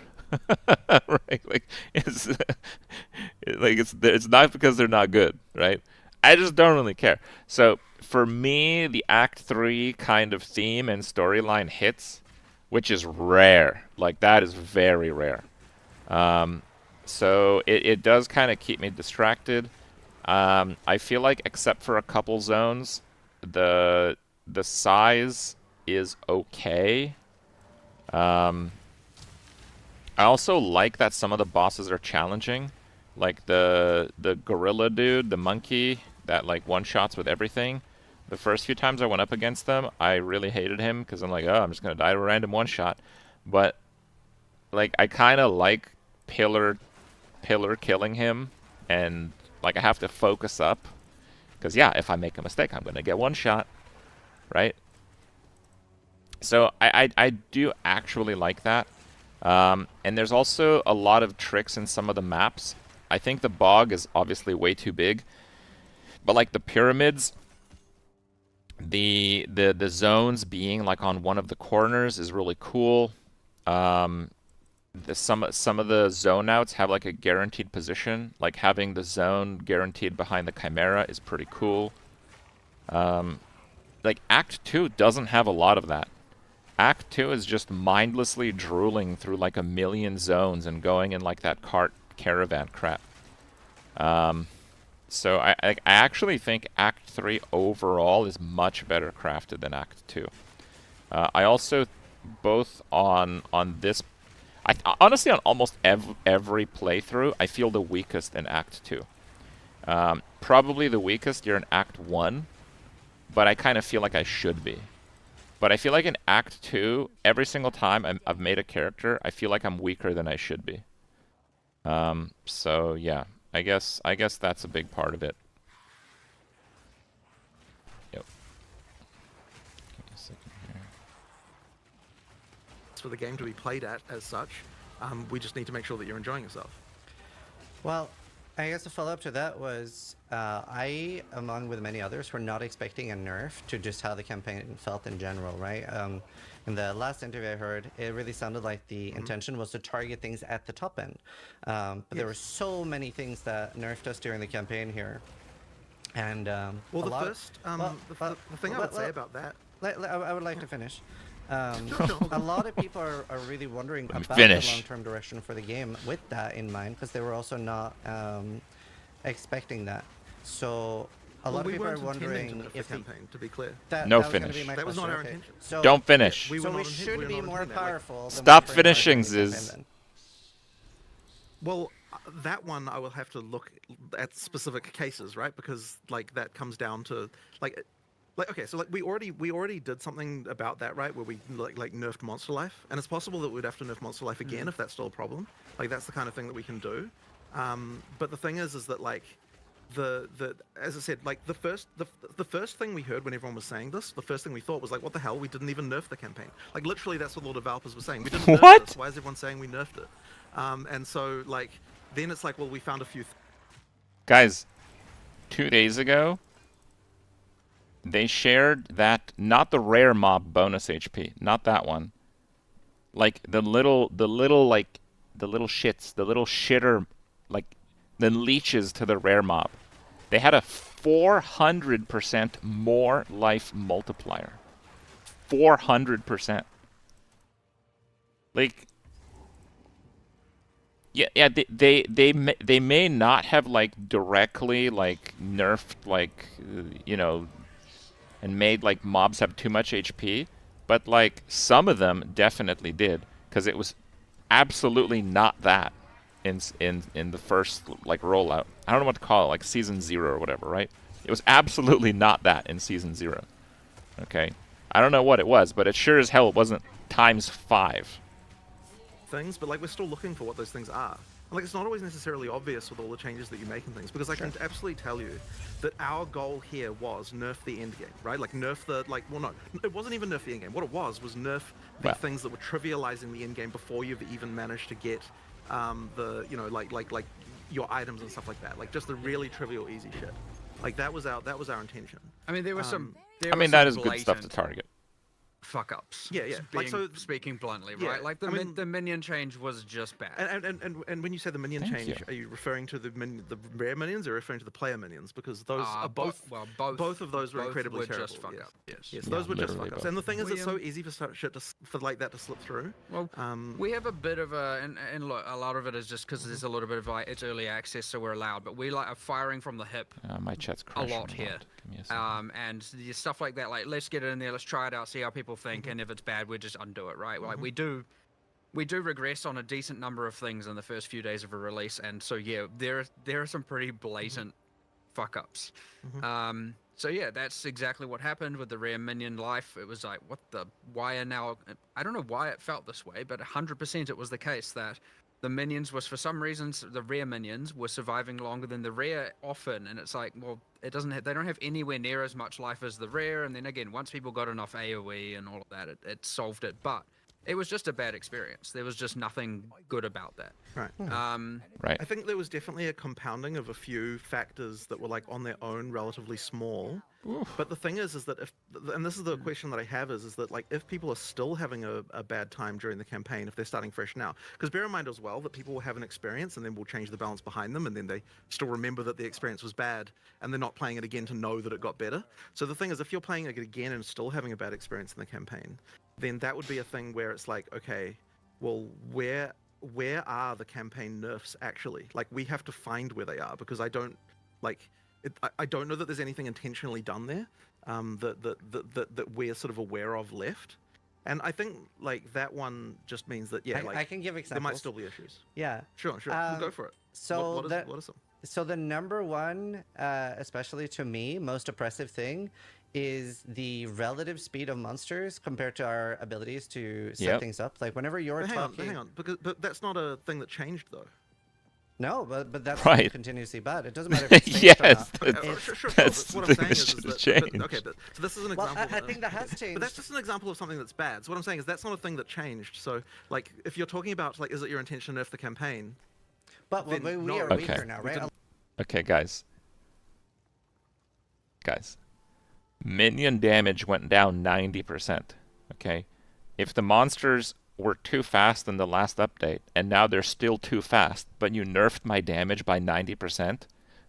Right? Like, it's not because they're not good, right? I just don't really care. So for me, the Act 3 kind of theme and storyline hits, which is rare. Like, that is very rare. So it does kind of keep me distracted. I feel like, except for a couple zones, the size is okay. I also like that some of the bosses are challenging. Like the gorilla dude, the monkey, that, like, one-shots with everything. The first few times I went up against them, I really hated him, because I'm like, oh, I'm just going to die to a random one-shot. But, like, I kind of like pillar killing him, and, like, I have to focus up. Because, yeah, if I make a mistake, I'm going to get one shot, right? So I do actually like that. And there's also a lot of tricks in some of the maps. I think the bog is obviously way too big. But, like, the pyramids, the zones being, like, on one of the corners is really cool. Some of the zone outs have, like, a guaranteed position. Like, having the zone guaranteed behind the Chimera is pretty cool. Like, Act 2 doesn't have a lot of that. Act 2 is just mindlessly drooling through, like, a million zones and going in, like, that caravan crap. So I actually think Act 3 overall is much better crafted than Act 2. I also, both on this, honestly, on almost every playthrough, I feel the weakest in Act 2. Probably the weakest you're in Act 1, but I kind of feel like I should be. But I feel like in Act 2, every single time I've made a character, I feel like I'm weaker than I should be. So yeah, I guess that's a big part of it. Yep. Give me a second here. For the game to be played at as such, we just need to make sure that you're enjoying yourself. Well, I guess the follow-up to that was, I, among with many others, were not expecting a nerf to just how the campaign felt in general, right? In the last interview I heard, it really sounded like the intention was to target things at the top end. But there were so many things that nerfed us during the campaign here. And well, the thing I would say about that... I would like to finish. A lot of people are really wondering about the long-term direction for the game with that in mind, because they were also not expecting that. So a lot of people are wondering if the campaign, to be clear. No finish. That was not our intention. So, don't finish. So we should be more powerful. Stop finishing, Ziz. Well, that one I will have to look at specific cases, right? Because like that comes down to like okay, so like we already did something about that, right? Where we like nerfed monster life, and it's possible that we'd have to nerf monster life again if that's still a problem. Like that's the kind of thing that we can do. But the thing is that like the as I said, like the first thing we heard when everyone was saying this, the first thing we thought was like, what the hell? We didn't even nerf the campaign. Like literally, that's what all the developers were saying. We didn't nerf What? this. Why is everyone saying we nerfed it? And so like then it's like, well, we found a few. Guys, 2 days ago, they shared that, not the rare mob bonus HP, not that one. Like the little shits, the little shitter, like the leeches to the rare mob. They had a 400% more life multiplier. 400%. Like, yeah, they may not have like directly like nerfed like and made like mobs have too much HP, but like some of them definitely did, because it was absolutely not that in the first like rollout. I don't know what to call it, like season 0 or whatever, right? It was absolutely not that in season 0. Okay, I don't know what it was, but it sure as hell wasn't times 5. Things, but like we're still looking for what those things are. And, like it's not always necessarily obvious with all the changes that you make and things, because I can absolutely tell you that our goal here was nerf the end game, right? Like nerf the it wasn't even nerf the end game. What it was nerf the things that were trivializing the end game before you've even managed to get the like your items and stuff like that. Like just the really trivial easy shit. Like that was our intention. I mean, there was some. That is good stuff to target. Fuck ups. Yeah. Speaking bluntly, yeah, right? Like the minion change was just bad. And when you say the minion change, are you referring to the rare minions or referring to the player minions? Because those are both. Well, both of those were incredibly terrible. Just fuck up. Yes, those were just fuck ups. And the thing is, it's so easy for shit for like that to slip through. Well, we have a bit of and look, a lot of it is just because there's a little bit of like it's early access, so we're allowed. But we like are firing from the hip. My chat's a crashing lot here. And the stuff like that, like let's get it in there, let's try it out, see how people think, and if it's bad, we just undo it, right? Like we do regress on a decent number of things in the first few days of a release, and so yeah, there are some pretty blatant fuck ups. So yeah, that's exactly what happened with the rare minion life. It was like, why are now? I don't know why it felt this way, but 100% it was the case that the minions was, for some reasons, the rare minions were surviving longer than the rare often, and it's like, well, they don't have anywhere near as much life as the rare, and then again, once people got enough AoE and all of that, it solved it, but it was just a bad experience. There was just nothing good about that. Right. Right. I think there was definitely a compounding of a few factors that were like on their own relatively small. But the thing is that and this is the question that I have is that like if people are still having a bad time during the campaign, if they're starting fresh now, because bear in mind as well that people will have an experience and then we'll change the balance behind them, and then they still remember that the experience was bad and they're not playing it again to know that it got better. So the thing is, if you're playing it again and still having a bad experience in the campaign, then that would be a thing where it's like, okay, well, where are the campaign nerfs actually? Like we have to find where they are, because I don't know that there's anything intentionally done there that we're sort of aware of left. And I think like that one just means that I can give examples. There might still be issues. Yeah. Sure. We'll go for it. So what are some? So the number one, especially to me, most oppressive thing is the relative speed of monsters compared to our abilities to set things up. Like whenever you're talking... Hang on, but that's not a thing that changed though. No, but that's right. Continuously bad. It doesn't matter if it's changed or not. Sure. That's what the I'm thing saying that is changed. so this is an example. I think that has changed. But that's just an example of something that's bad. So what I'm saying is that's not a thing that changed. So like if you're talking about like, is it your intention to nerf the campaign? But we are weaker now, right? Okay, guys. Minion damage went down 90%. Okay? If the monsters were too fast in the last update, and now they're still too fast, but you nerfed my damage by 90%,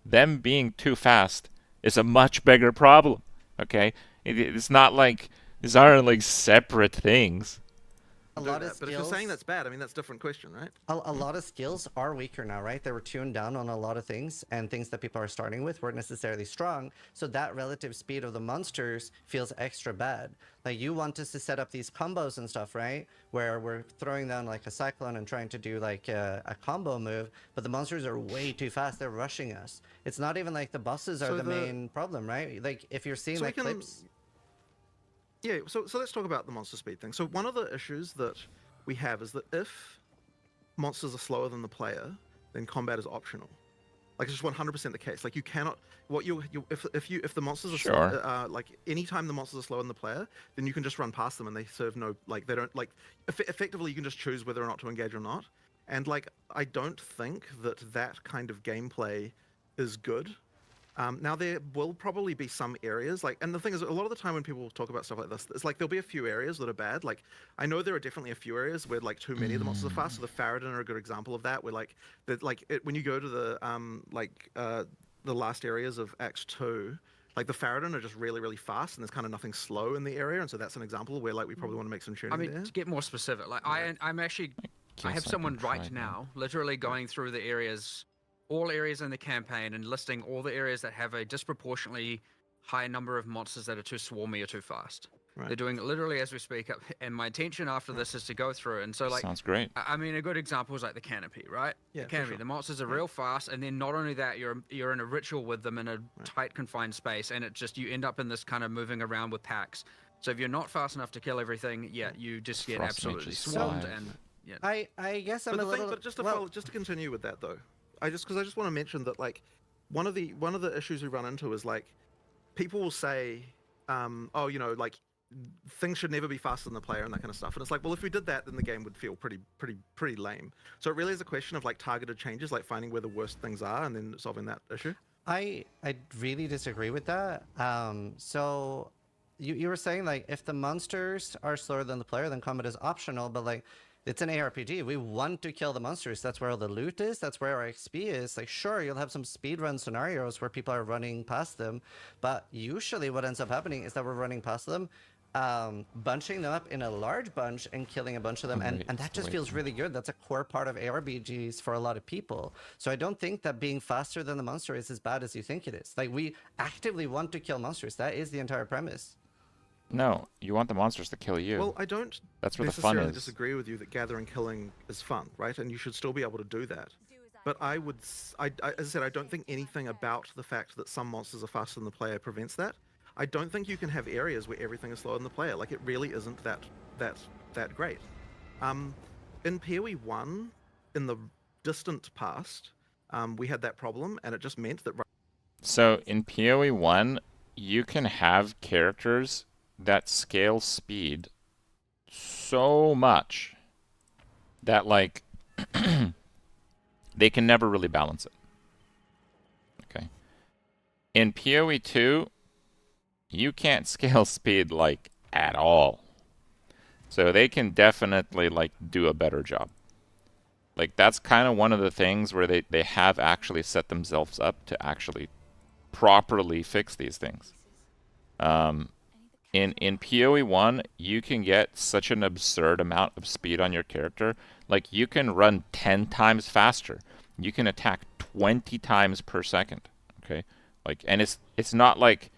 them being too fast is a much bigger problem. Okay? It's not like these aren't like separate things. do lot that. of But if you're saying skills- that's bad, I mean, that's a different question, right? A lot of skills are weaker now, right? They were tuned down on a lot of things, and things that people are starting with weren't necessarily strong. So that relative speed of the monsters feels extra bad. Like, you want us to set up these combos and stuff, right? Where we're throwing down like a cyclone and trying to do like a combo move, but the monsters are way too fast. They're rushing us. It's not even like the bosses are So the main problem, right? Like, if you're seeing So we like can- clips. Yeah, so let's talk about the monster speed thing. So one of the issues that we have is that if monsters are slower than the player, then combat is optional. Like, it's just 100% the case. Like, you cannot if the monsters are Sure. like, anytime the monsters are slower than the player, then you can just run past them and they serve no, like, they don't, like, effectively you can just choose whether or not to engage or not. And like, I don't think that kind of gameplay is good. Now, there will probably be some areas, like, and the thing is, a lot of the time when people talk about stuff like this, it's like there'll be a few areas that are bad. Like, I know there are definitely a few areas where, like, too many of the monsters are fast. So the Faradin are a good example of that, where, like, when you go to the last areas of Act 2, like, the Faradin are just really, really fast, and there's kind of nothing slow in the area, and so that's an example where, like, we probably want to make some tuning I mean, there. to get more specific, like, I'm actually, I have someone right now literally going through the areas, all areas in the campaign, and listing all the areas that have a disproportionately high number of monsters that are too swarmy or too fast. Right. They're doing it literally as we speak up, and my intention after this is to go through. And so, like, Sounds great. I mean, a good example is like the canopy, right? Yeah, the for canopy. sure. The monsters are real fast, and then not only that, you're in a ritual with them in a tight, confined space, and it just, you end up in this kind of moving around with packs. So if you're not fast enough to kill everything, you just get Frost absolutely Nature's swarmed. Five. And yeah, I guess I'm But a the little. thing, but just to continue with that though, because I just want to mention that, like, one of the issues we run into is, like, people will say, oh, you know, like, things should never be faster than the player and that kind of stuff. And it's like, well, if we did that, then the game would feel pretty lame. So it really is a question of, like, targeted changes, like finding where the worst things are and then solving that issue. I really disagree with that. So you were saying, like, if the monsters are slower than the player, then combat is optional, but, like, it's an ARPG. We want to kill the monsters. That's where all the loot is. That's where our XP is. Like, sure, you'll have some speedrun scenarios where people are running past them, but usually what ends up happening is that we're running past them, bunching them up in a large bunch and killing a bunch of them, and that just feels really good. That's a core part of ARPGs for a lot of people. So I don't think that being faster than the monster is as bad as you think it is. Like, we actively want to kill monsters. That is the entire premise. No, you want the monsters to kill you. Well, I don't That's where the fun necessarily is. disagree with you that gathering killing is fun, right? And you should still be able to do that. But I would, as I said, I don't think anything about the fact that some monsters are faster than the player prevents that. I don't think you can have areas where everything is slower than the player. Like, it really isn't that great. In PoE 1, in the distant past, we had that problem, and it just meant that. So in PoE 1, you can have characters that scale speed so much that, like, they can never really balance it. Okay. In PoE 2, you can't scale speed, like, at all. So they can definitely, like, do a better job. Like, that's kind of one of the things where they have actually set themselves up to actually properly fix these things. In PoE 1, you can get such an absurd amount of speed on your character. Like, you can run 10 times faster. You can attack 20 times per second. Okay? Like, and it's not like,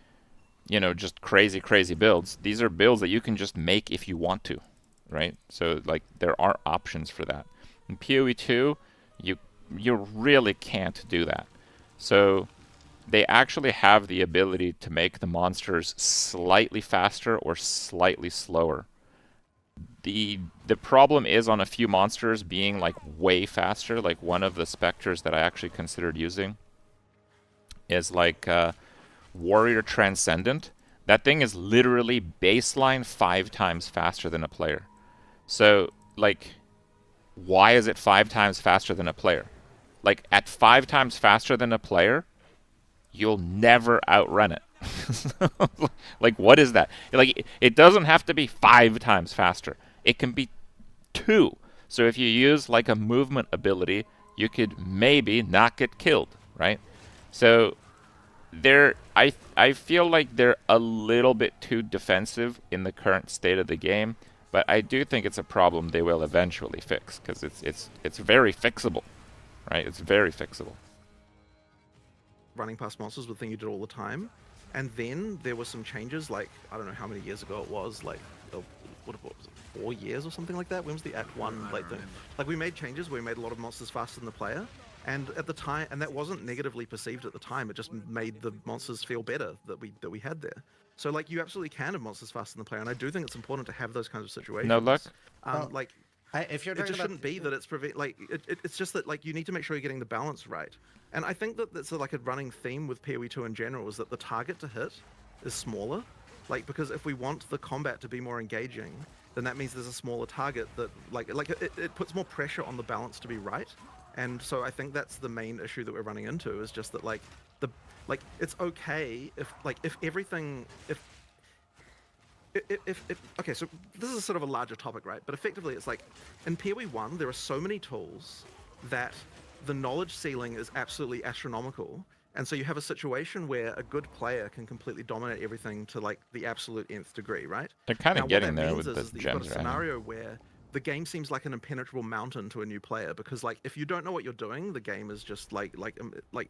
you know, just crazy builds. These are builds that you can just make if you want to, right? So, like, there are options for that. In PoE 2, you really can't do that. So they actually have the ability to make the monsters slightly faster or slightly slower. The problem is on a few monsters being, like, way faster. Like, one of the specters that I actually considered using is, like, Warrior Transcendent. That thing is literally baseline 5 times faster than a player. So, like, why is it 5 times faster than a player? Like, at 5 times faster than a player, you'll never outrun it. Like, what is that? Like, it doesn't have to be 5 times faster. It can be 2. So if you use, like, a movement ability, you could maybe not get killed, right? So I feel like they're a little bit too defensive in the current state of the game, But I do think it's a problem they will eventually fix, because it's very fixable, right? It's very fixable. Running past monsters was a thing you did all the time, and then there were some changes, like, I don't know how many years ago it was, like, what was it, 4 years or something like that? When was the Act 1 like thing? Like, we made changes where we made a lot of monsters faster than the player, and at the time, and that wasn't negatively perceived at the time, it just made the monsters feel better that we had there. So, like, you absolutely can have monsters faster than the player, and I do think it's important to have those kinds of situations. No luck? Like, if you're it just shouldn't be that it's it's just that, like, you need to make sure you're getting the balance right. And I think that that's like a running theme with PoE2 in general, is that the target to hit is smaller. Like, because if we want the combat to be more engaging, then that means there's a smaller target that, it puts more pressure on the balance to be right. And so I think that's the main issue that we're running into, is just that, like, it's okay if okay, so this is sort of a larger topic, right? But effectively, it's like, in PoE 1, there are so many tools that the knowledge ceiling is absolutely astronomical, and so you have a situation where a good player can completely dominate everything to, like, the absolute nth degree, right? They're kind of getting there with the gems, right? You've got a scenario where the game seems like an impenetrable mountain to a new player, because, like, if you don't know what you're doing, the game is just like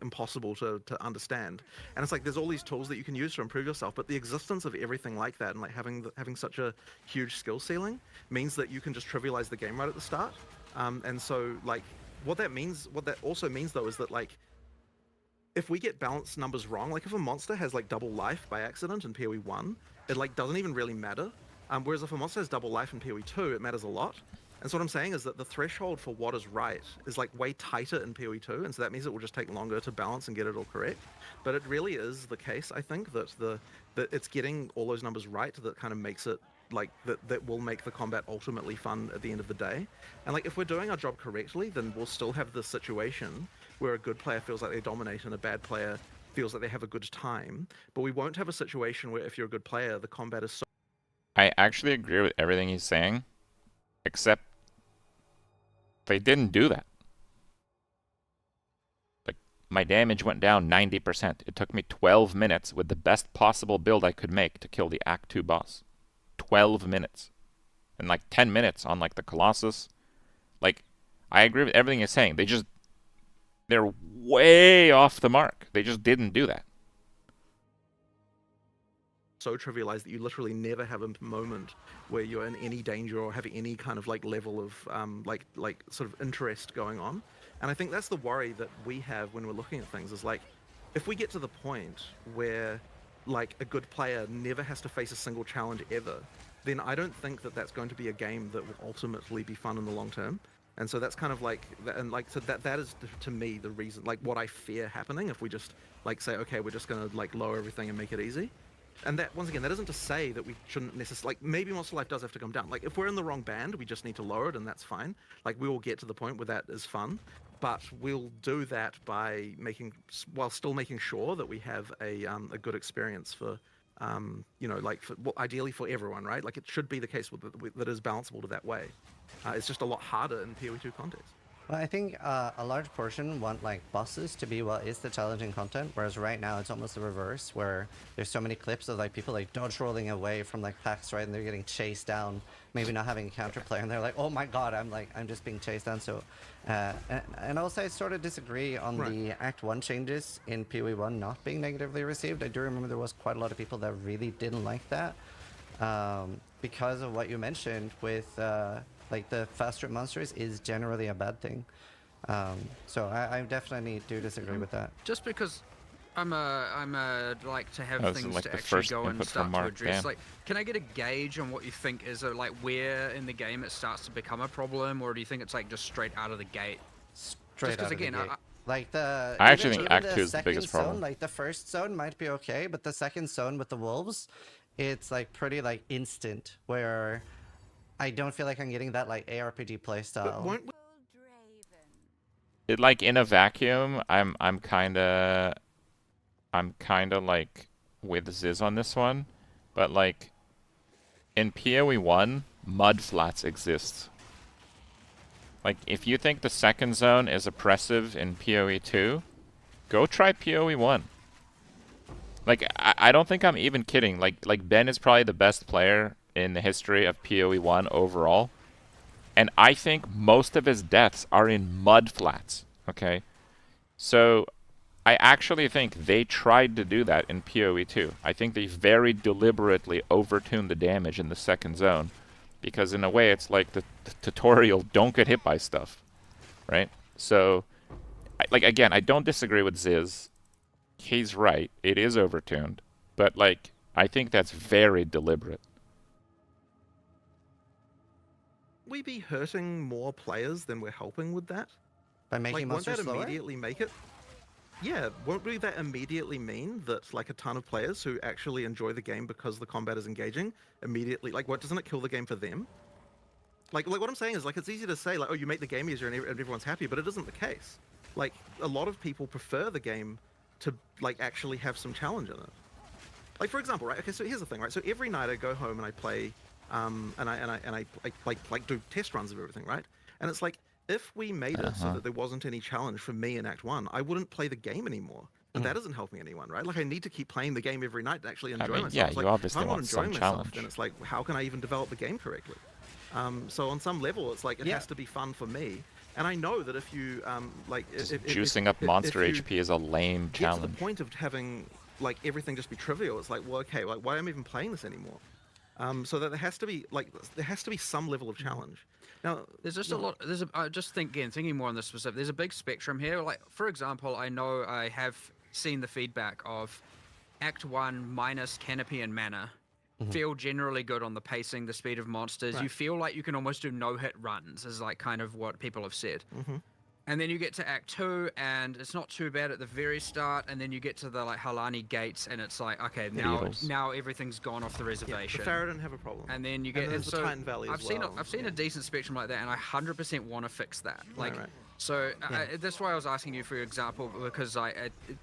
impossible to understand. And it's like, there's all these tools that you can use to improve yourself, but the existence of everything like that, and like having such a huge skill ceiling, means that you can just trivialize the game right at the start. And so, like, what that also means though, is that, like, if we get balance numbers wrong, like if a monster has like double life by accident in PoE 1, it like doesn't even really matter. Whereas if a monster has double life in PoE 2, it matters a lot. And so what I'm saying is that the threshold for what is right is like way tighter in PoE 2, and so that means it will just take longer to balance and get it all correct. But it really is the case, I think, that that it's getting all those numbers right that kind of makes it like that will make the combat ultimately fun at the end of the day. And like, if we're doing our job correctly, then we'll still have this situation where a good player feels like they dominate and a bad player feels like they have a good time. But we won't have a situation where, if you're a good player, the combat is so... I actually agree with everything he's saying, except they didn't do that. Like, my damage went down 90%. It took me 12 minutes with the best possible build I could make to kill the Act 2 boss. 12 minutes. And like 10 minutes on like the Colossus. Like, I agree with everything he's saying. They're way off the mark. They just didn't do that. So trivialized that you literally never have a moment where you're in any danger or having any kind of like level of like sort of interest going on. And I think that's the worry that we have when we're looking at things, is like, if we get to the point where like a good player never has to face a single challenge ever, then I don't think that that's going to be a game that will ultimately be fun in the long term. And so that's kind of like, and like, so that is to me the reason, like what I fear happening if we just like say, okay, we're just gonna like lower everything and make it easy. And that, once again, that isn't to say that we shouldn't necessarily, like, maybe Monster Life does have to come down. Like, if we're in the wrong band, we just need to lower it, and that's fine. Like, we will get to the point where that is fun, but we'll do that by while still making sure that we have a good experience for, you know, like, ideally for everyone, right? Like, it should be the case that is balanceable to that way. It's just a lot harder in PoE2 context. Well, I think a large portion want like bosses to be what is the challenging content, whereas right now it's almost the reverse, where there's so many clips of like people like dodge rolling away from like packs, right, and they're getting chased down, maybe not having a counterplay, and they're like, oh my god, I'm just being chased down. So, and also I sort of disagree on the Act 1 changes in PoE 1 not being negatively received. I do remember there was quite a lot of people that really didn't like that, because of what you mentioned with like the faster monsters is generally a bad thing. So I definitely do disagree with that. Just because I'm like to have things like to the actually first go and input start from to Mark, address. Dan. Like, can I get a gauge on what you think is like where in the game it starts to become a problem, or do you think it's like just straight out of the gate? Straight out of the gate. Like I actually think Act 2 is the biggest zone, problem. like the first zone might be okay, but the second zone with the wolves, it's like pretty like instant, where I don't feel like I'm getting that like ARPG playstyle. It, like, in a vacuum, I'm kinda like with Ziz on this one, but like in PoE 1, mud flats exist. Like, if you think the second zone is oppressive in PoE 2, go try PoE 1. Like, I don't think I'm even kidding. Like Ben is probably the best player in the history of PoE1 overall. And I think most of his deaths are in mud flats, okay? So I actually think they tried to do that in PoE2. I think they very deliberately overtuned the damage in the second zone, because in a way it's like the tutorial, don't get hit by stuff, right? So, like, again, I don't disagree with Ziz. He's right. It is overtuned. But, like, I think that's very deliberate. We be hurting more players than we're helping with that? By making like, won't monsters that slower? immediately make it? Yeah, won't that immediately mean that like a ton of players who actually enjoy the game because the combat is engaging immediately, like, what, doesn't it kill the game for them? Like what I'm saying is, like, it's easy to say, like, oh, you make the game easier and everyone's happy, but it isn't the case. Like, a lot of people prefer the game to, like, actually have some challenge in it. Like, for example, right? Okay, so here's the thing, right? So every night I go home and I play, and I like do test runs of everything, right? And it's like, if we made it so that there wasn't any challenge for me in Act 1, I wouldn't play the game anymore. But that isn't helping anyone, right? Like, I need to keep playing the game every night to actually enjoy myself. Yeah, It's you like, obviously if I'm not want some enjoying myself, challenge. then it's like, how can I even develop the game correctly? So on some level, it's like, it has to be fun for me. And I know that if you, juicing up monster HP is a lame challenge. Get to the point of having, like, everything just be trivial, it's like, well, okay, like, why am I even playing this anymore? So that there has to be some level of challenge. Now, there's just a lot. I just thinking more on this specific. There's a big spectrum here. Like, for example, I know I have seen the feedback of Act 1 minus canopy and mana feel generally good on the pacing, the speed of monsters. Right. You feel like you can almost do no-hit runs, is like kind of what people have said. And then you get to Act 2, and it's not too bad at the very start, and then you get to the, like, Halani gates, and it's like, okay, now everything's gone off the reservation. The Farah didn't have a problem. And then you get... And there's the Titan Valley I've as well. I've seen a decent spectrum like that, and I 100% want to fix that. Like, right. So that's why I was asking you for example, because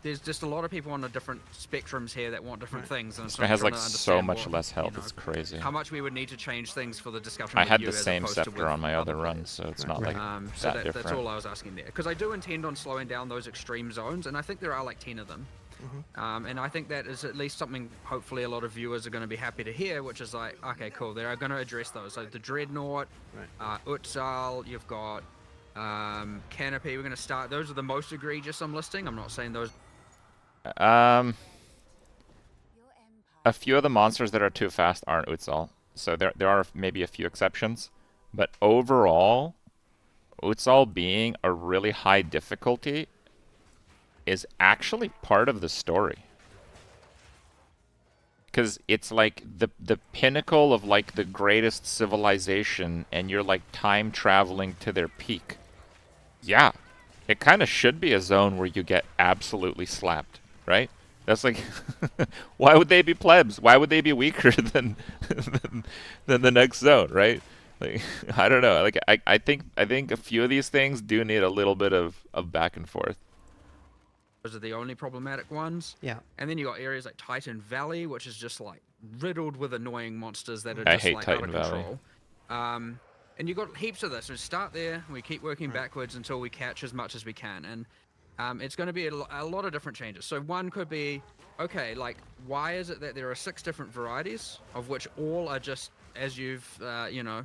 there's just a lot of people on the different spectrums here that want different things. And This so guy I'm has trying like to so understand much what, less health. you know, It's crazy. How much we would need to change things for the discussion. I with had you the as same opposed to scepter with on my other other run, so it's not like so that different. That's all I was asking there, because I do intend on slowing down those extreme zones, and I think there are like 10 of them. And I think that is at least something hopefully a lot of viewers are going to be happy to hear, which is like, okay, cool, they're going to address those. So the Dreadnought, Utsal, you've got Canopy, we're going to start. Those are the most egregious I'm listing. I'm not saying those. A few of the monsters that are too fast aren't Utsal. So there are maybe a few exceptions. But overall, Utsal being a really high difficulty is actually part of the story. Because it's like the pinnacle of like the greatest civilization, and you're like time traveling to their peak. Yeah, it kind of should be a zone where you get absolutely slapped, right? That's like, why would they be plebs? Why would they be weaker than the next zone, right? Like, I don't know. Like, I think a few of these things do need a little bit of back and forth. Those are the only problematic ones. Yeah. And then you got areas like Titan Valley, which is just like riddled with annoying monsters that are I just hate like Titan out of Valley. control. And you got heaps of this. So start there, and we keep working backwards until we catch as much as we can. And it's going to be a lot of different changes. So one could be, okay, like, why is it that there are 6 different varieties, of which all are just, as you've, you know,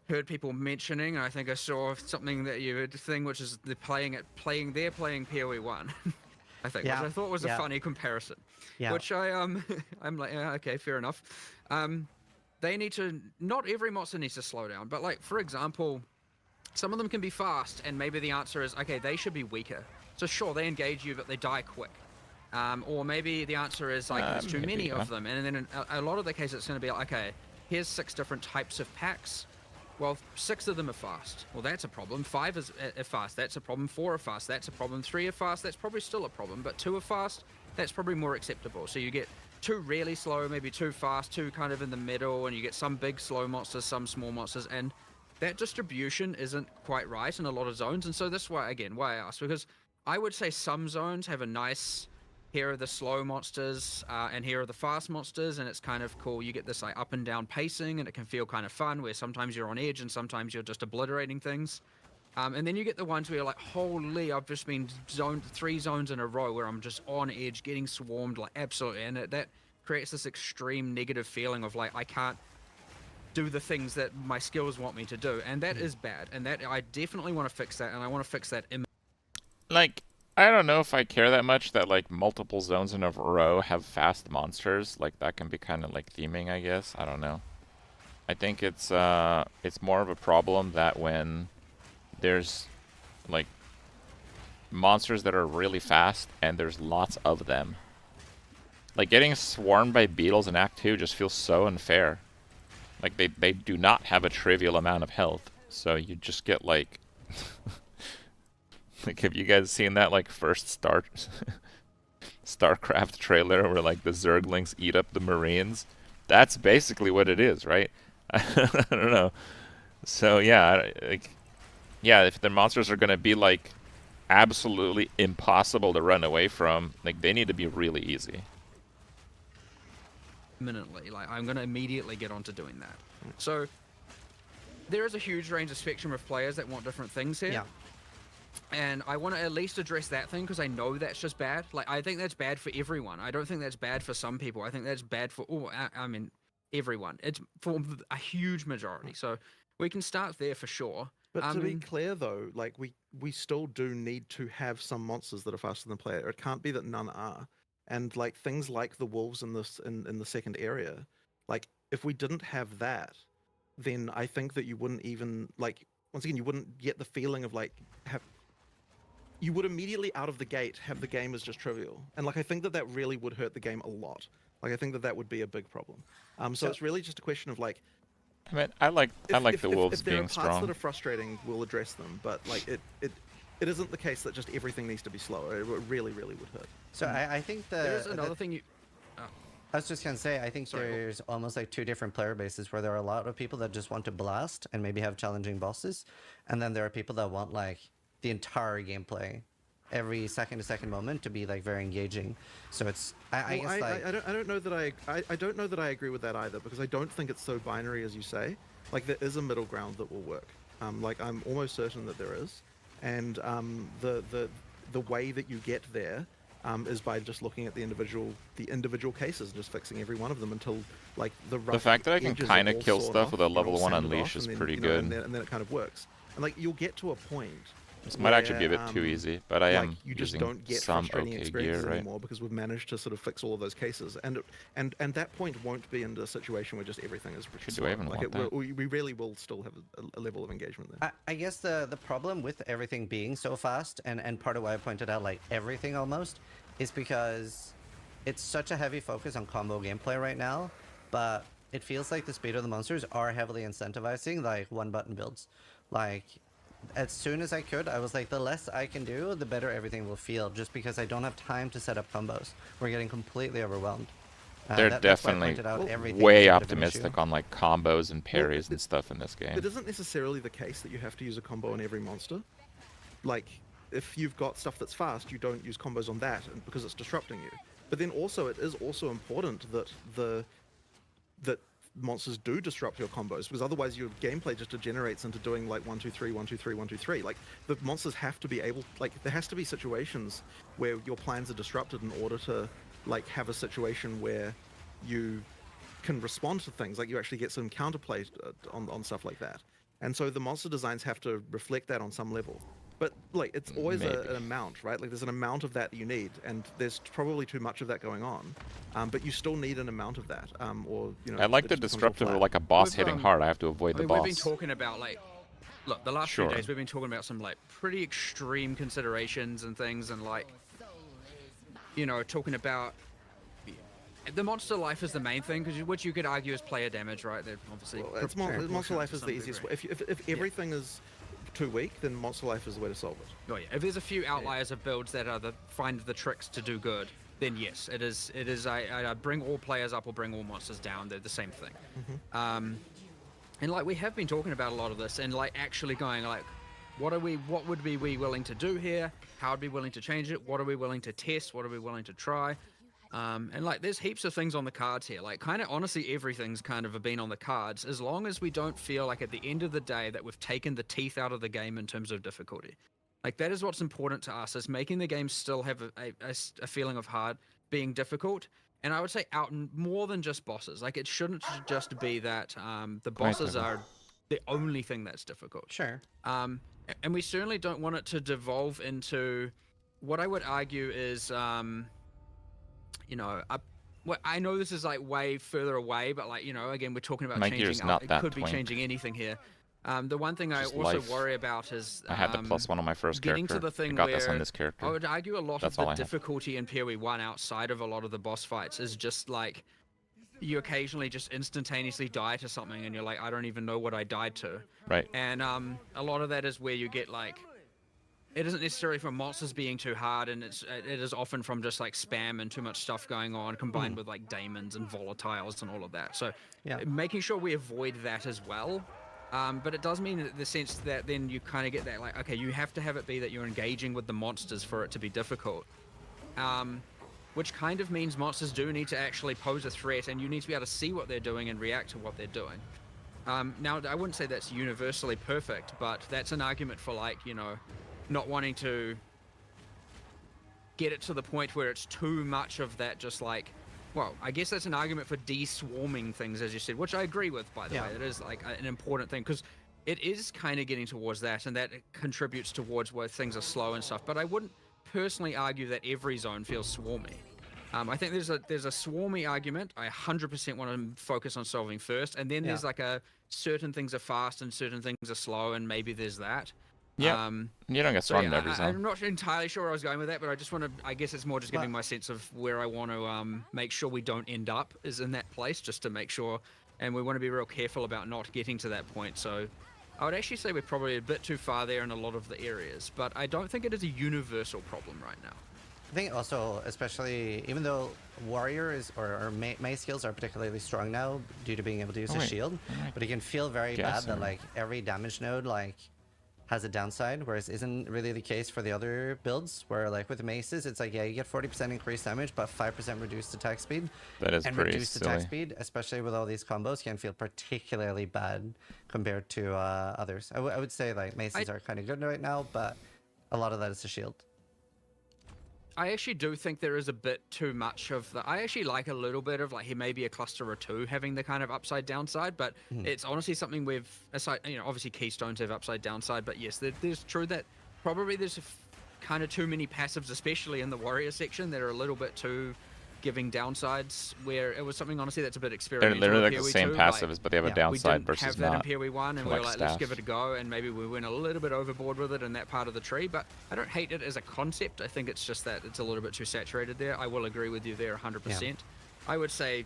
heard people mentioning, I think I saw something that you had thing, which is they're playing PoE 1. I think, which I thought was a funny comparison. Yeah. Which I'm like, yeah, okay, fair enough. They need to, not every monster needs to slow down, but like, for example, some of them can be fast, and maybe the answer is, okay, they should be weaker. So sure, they engage you, but they die quick. Or maybe the answer is like, there's too many of them, and then in a lot of the cases it's going to be like, okay, here's 6 different types of packs. Well, 6 of them are fast. Well, that's a problem. 5 is fast. That's a problem. 4 are fast. That's a problem. 3 are fast. That's probably still a problem. But 2 are fast. That's probably more acceptable. So you get 2 really slow, maybe 2 fast, 2 kind of in the middle, and you get some big slow monsters, some small monsters, and that distribution isn't quite right in a lot of zones. And so that's why, again, why I asked, because I would say some zones have a nice, here are the slow monsters, and here are the fast monsters, and it's kind of cool. You get this like up and down pacing, and it can feel kind of fun, where sometimes you're on edge and sometimes you're just obliterating things. And then you get the ones where you're like, holy, I've just been zoned 3 zones in a row where I'm just on edge, getting swarmed, like absolutely, and creates this extreme negative feeling of like I can't do the things that my skills want me to do, and that is bad. And that I definitely want to fix that, and I want to fix that. Like, I don't know if I care that much that like multiple zones in a row have fast monsters. Like that can be kind of like theming, I guess. I don't know. I think it's more of a problem that when there's like monsters that are really fast and there's lots of them. Like getting swarmed by beetles in Act 2 just feels so unfair. Like they do not have a trivial amount of health, so you just get like like have you guys seen that like first StarCraft trailer where like the Zerglings eat up the Marines? That's basically what it is, right? I don't know. So yeah, like yeah, if the monsters are gonna be like absolutely impossible to run away from, like they need to be really easy. Imminently, like I'm gonna immediately get onto doing that. So there is a huge range of spectrum of players that want different things here. Yeah. And I want to at least address that thing because I know that's just bad. Like I think that's bad for everyone. I don't think that's bad for some people. I think that's bad for I mean everyone. It's for a huge majority. So we can start there for sure. But to be clear, though, like we still do need to have some monsters that are faster than player. It can't be that none are. And like things like the wolves in this in the second area, like if we didn't have that, then I think that you wouldn't even like once again you wouldn't get the feeling of like you would immediately out of the gate have the game as just trivial. And like I think that really would hurt the game a lot. Like I think that would be a big problem. So it's really just a question of like. I mean, I like the wolves being strong. If there are parts that are frustrating, we'll address them. But like it isn't the case that just everything needs to be slower. It really, really would hurt. So I think there's another thing you. Oh. I was just gonna say, I think there's almost like two different player bases where there are a lot of people that just want to blast and maybe have challenging bosses, and then there are people that want like the entire gameplay, every second to second moment to be like very engaging. So it's I guess like I don't know that I don't know that I agree with that either, because I don't think it's so binary as you say. Like there is a middle ground that will work. Like I'm almost certain that there is, and the way that you get there is by just looking at the individual cases and just fixing every one of them until like the fact that I can kind of kill stuff with a level 1 unleash is pretty good. And then it kind of works. And like you'll get to a point. This might actually be a bit too easy, but I am you just using don't get some frustrating okay experiences gear, right? anymore because we've managed to sort of fix all of those cases, and that point won't be in a situation where just everything is Do I even want that? We really will still have a level of engagement there. I guess the problem with everything being so fast, and part of why I pointed out like everything almost, is because it's such a heavy focus on combo gameplay right now, but it feels like the speed of the monsters are heavily incentivizing like one button builds. Like as soon as I could, I was like, the less I can do, the better everything will feel, just because I don't have time to set up combos. We're getting completely overwhelmed. They're definitely way optimistic on like combos and parries and stuff in this game. It isn't necessarily the case that you have to use a combo on every monster. Like, if you've got stuff that's fast, you don't use combos on that because it's disrupting you. But then also, it is also important that monsters do disrupt your combos, because otherwise your gameplay just degenerates into doing like 1 2 3 1 2 3 1 2 3. Like the monsters have to be able, like there has to be situations where your plans are disrupted in order to like have a situation where you can respond to things, like you actually get some counterplay on stuff like that. And so the monster designs have to reflect that on some level. But like it's always an amount, right? Like there's an amount of that you need, and there's probably too much of that going on. But you still need an amount of that, or you know. I like the disruptive of like a boss hitting hard. I have to avoid the boss. We've been talking about like, look, the last few days we've been talking about some like pretty extreme considerations and things, and like, you know, talking about the monster life is the main thing, which you could argue is player damage, right? They're obviously. Well, monster life is the easiest way. If everything is too weak, then monster life is the way to solve it. Oh yeah, if there's a few outliers of builds that are find the tricks to do good, then yes, it is. I bring all players up or bring all monsters down. They're the same thing. And like we have been talking about a lot of this, and like actually going like, what would we willing to do here? How would we be willing to change it? What are we willing to test? What are we willing to try? And like there's heaps of things on the cards here. Like kind of honestly everything's kind of been on the cards, as long as we don't feel like at the end of the day that we've taken the teeth out of the game in terms of difficulty. Like that is what's important to us, is making the game still have a feeling of hard being difficult, And I would say out more than just bosses. Like, it shouldn't just be that the bosses are the only thing that's difficult. Sure. And we certainly don't want it to devolve into what I would argue is, you know, well, I know this is like way further away, but like, you know, again, we're talking about My changing. gear's not It that could be twink. changing anything here. The one thing I Just also life. worry about is I had the +1 on my first getting character. to the thing I got where this on this character. I would argue a lot That's of all the I have. difficulty in PoE 1 outside of a lot of the boss fights is just like you occasionally just instantaneously die to something and you're like, I don't even know what I died to. Right. And a lot of that is where you get like, it isn't necessarily from monsters being too hard, and it is often from just like spam and too much stuff going on, combined with like daemons and volatiles and all of that. So making sure we avoid that as well. But it does mean in the sense that then you kind of get that like, okay, you have to have it be that you're engaging with the monsters for it to be difficult. Which kind of means monsters do need to actually pose a threat, and you need to be able to see what they're doing and react to what they're doing. Now, I wouldn't say that's universally perfect, but that's an argument for like, you know, not wanting to get it to the point where it's too much of that, just like, well, I guess that's an argument for de-swarming things, as you said, which I agree with, by the way. It is like an important thing, because it is kind of getting towards that, and that contributes towards where things are slow and stuff. But I wouldn't personally argue that every zone feels swarmy. I think there's a swarmy argument I 100% want to focus on solving first, and then there's like a certain things are fast and certain things are slow, and maybe there's that. Yeah, you don't get swarmed in every zone. I'm not entirely sure where I was going with that, but I just want to, I guess it's more just giving my sense of where I want to make sure we don't end up is in that place, just to make sure, and we want to be real careful about not getting to that point. So I would actually say we're probably a bit too far there in a lot of the areas, but I don't think it is a universal problem right now. I think also, especially, even though warrior is or May skills are particularly strong now due to being able to use a shield, but it can feel very bad that like every damage node like has a downside, whereas isn't really the case for the other builds, where like with the maces, it's like, yeah, you get 40% increased damage, but 5% reduced attack speed. That is and pretty reduced silly. attack speed, especially with all these combos, can feel particularly bad compared to others. I would say like maces are kind of good right now, but a lot of that is the shield. I actually do think there is a bit too much of the. I actually like a little bit of like he may be a cluster or two having the kind of upside downside, but it's honestly something we've aside. You know, obviously keystones have upside downside, but yes, there's true that probably there's kind of too many passives, especially in the warrior section, that are a little bit too giving downsides. Where it was something honestly that's a bit experimental. They're literally like the PoE same 2, passives, like, but they have a downside we versus didn't have not. that in PoE 1, and we were like, staff. let's give it a go, and maybe we went a little bit overboard with it in that part of the tree. But I don't hate it as a concept. I think it's just that it's a little bit too saturated there. I will agree with you there 100%. I would say,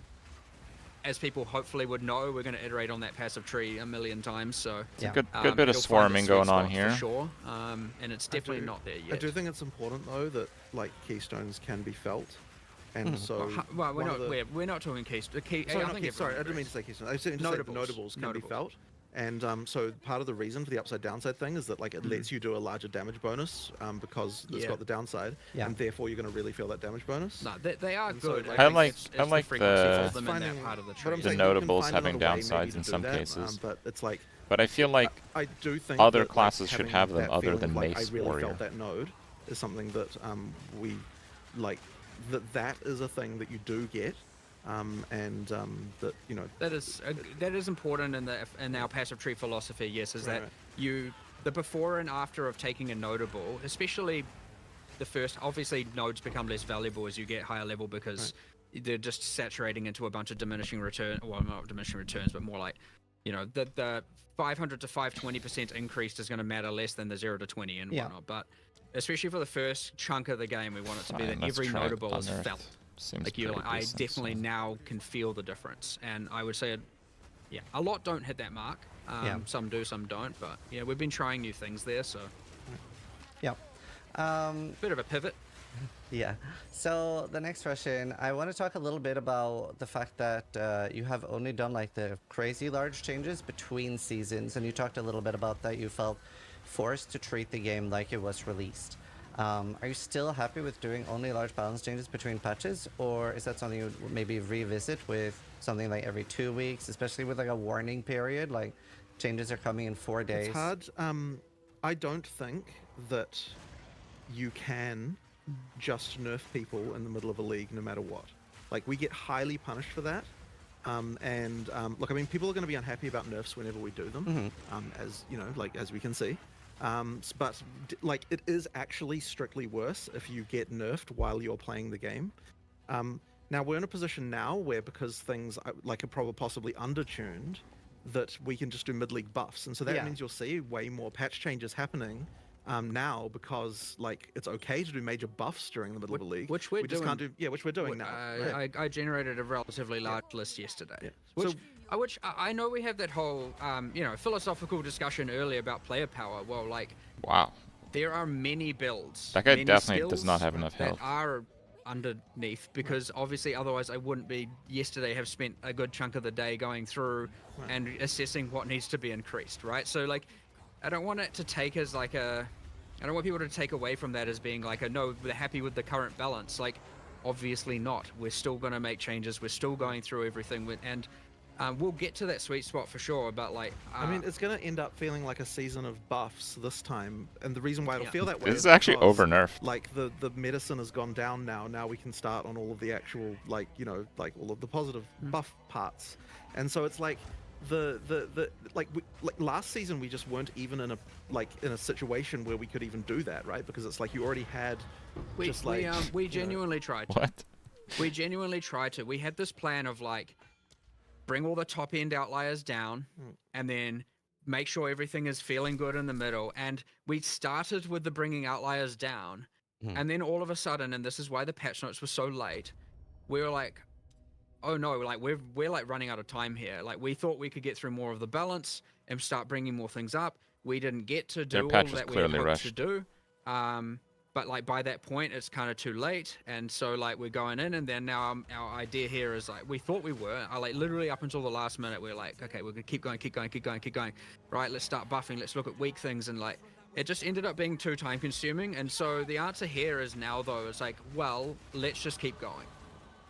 as people hopefully would know, we're going to iterate on that passive tree a million times. So it's a good bit of swarming going on here. For sure, and it's definitely not there yet. I do think it's important though that like keystones can be felt. And so, well, we're not talking keystone. Sorry, I didn't mean to say keystone. I said notables can be felt. And so part of the reason for the upside downside thing is that like it lets you do a larger damage bonus because it's got the downside, and therefore you're going to really feel that damage bonus. No, they are good. I like the notables having downsides in some cases. But it's like, but I feel like I do think other that, classes should have them other than like, Mace I really Warrior. felt that node is something that we like. That is a thing that you do get, and that you know that is important in our passive tree philosophy. Yes, is that the before and after of taking a notable, especially the first. Obviously, nodes become less valuable as you get higher level because they're just saturating into a bunch of diminishing return. Well, not diminishing returns, but more like, you know, the 500 to 520% increase is going to matter less than the 0 to 20 and whatnot, but. Especially for the first chunk of the game, we want it to be that every notable is felt. Like I definitely now can feel the difference, and I would say, a lot don't hit that mark. Some do, some don't. But yeah, we've been trying new things there, so. Yeah. Bit of a pivot. Yeah. So the next question, I want to talk a little bit about the fact that you have only done like the crazy large changes between seasons, and you talked a little bit about that. You felt forced to treat the game like it was released. Are you still happy with doing only large balance changes between patches, or is that something you would maybe revisit with something like every 2 weeks, especially with like a warning period, like changes are coming in 4 days? It's hard. I don't think that you can just nerf people in the middle of a league no matter what. Like, we get highly punished for that. Look, I mean, people are going to be unhappy about nerfs whenever we do them, as you know, like as we can see. But like, it is actually strictly worse if you get nerfed while you're playing the game. Now we're in a position now where, because things like are possibly undertuned, that we can just do mid-league buffs, and so that means you'll see way more patch changes happening now, because like it's okay to do major buffs during the middle of the league, which we just can't do. Yeah, which we're doing now. I generated a relatively large list yesterday. Yeah. Which I know we have that whole philosophical discussion earlier about player power. Well, like, wow, there are many builds. That guy many definitely does not have enough health. That are underneath, because obviously otherwise I wouldn't be have spent a good chunk of the day going through and assessing what needs to be increased, right? So like, I don't want it to take as like I don't want people to take away from that as being like no, we're happy with the current balance. Like, obviously not. We're still going to make changes. We're still going through everything and we'll get to that sweet spot for sure, but like... I mean, it's going to end up feeling like a season of buffs this time, and the reason why it'll feel that way is actually over-nerfed. Like, the medicine has gone down now. Now we can start on all of the actual, like, you know, like, all of the positive buff parts. And so it's like, like last season we just weren't even in a situation where we could even do that, right? Because it's like you already had we genuinely tried to. What? We genuinely tried to. We had this plan of like, bring all the top end outliers down and then make sure everything is feeling good in the middle. And we started with the bringing outliers down, and then all of a sudden, and this is why the patch notes were so late, we were like, oh no, like we're like running out of time here. Like, we thought we could get through more of the balance and start bringing more things up. We didn't get to do all that we had hoped to do. But like, by that point, it's kind of too late, and so like, we're going in, and then now our idea here is like, we thought we were, like, literally up until the last minute, we're like, okay, we're gonna keep going, right? Let's start buffing. Let's look at weak things, and like, it just ended up being too time consuming. And so the answer here is now, though, it's like, well, let's just keep going.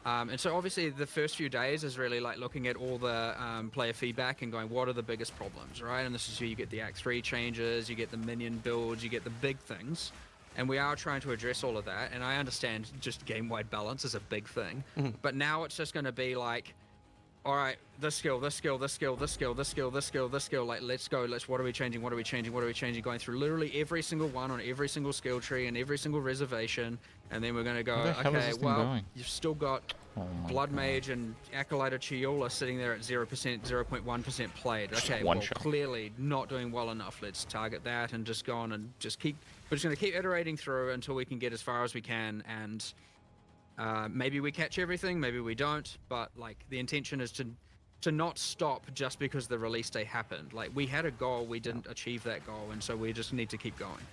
And so obviously the first few days is really like looking at all the player feedback and going, what are the biggest problems, right? And this is where you get the Act 3 changes, you get the minion builds, you get the big things. And we are trying to address all of that. And I understand just game-wide balance is a big thing. But now it's just going to be like, all right, this skill, like, let's go. What are we changing? Going through literally every single one on every single skill tree and every single reservation. And then we're going to go, okay, well, you've still got Blood Mage and Acolyte of Chiola sitting there at 0.1% played. Okay, well, clearly not doing well enough. Let's target that and just go on and just keep... We're just going to keep iterating through until we can get as far as we can, and maybe we catch everything, maybe we don't, but like, the intention is to not stop just because the release day happened. Like, we had a goal, we didn't achieve that goal, and so we just need to keep going.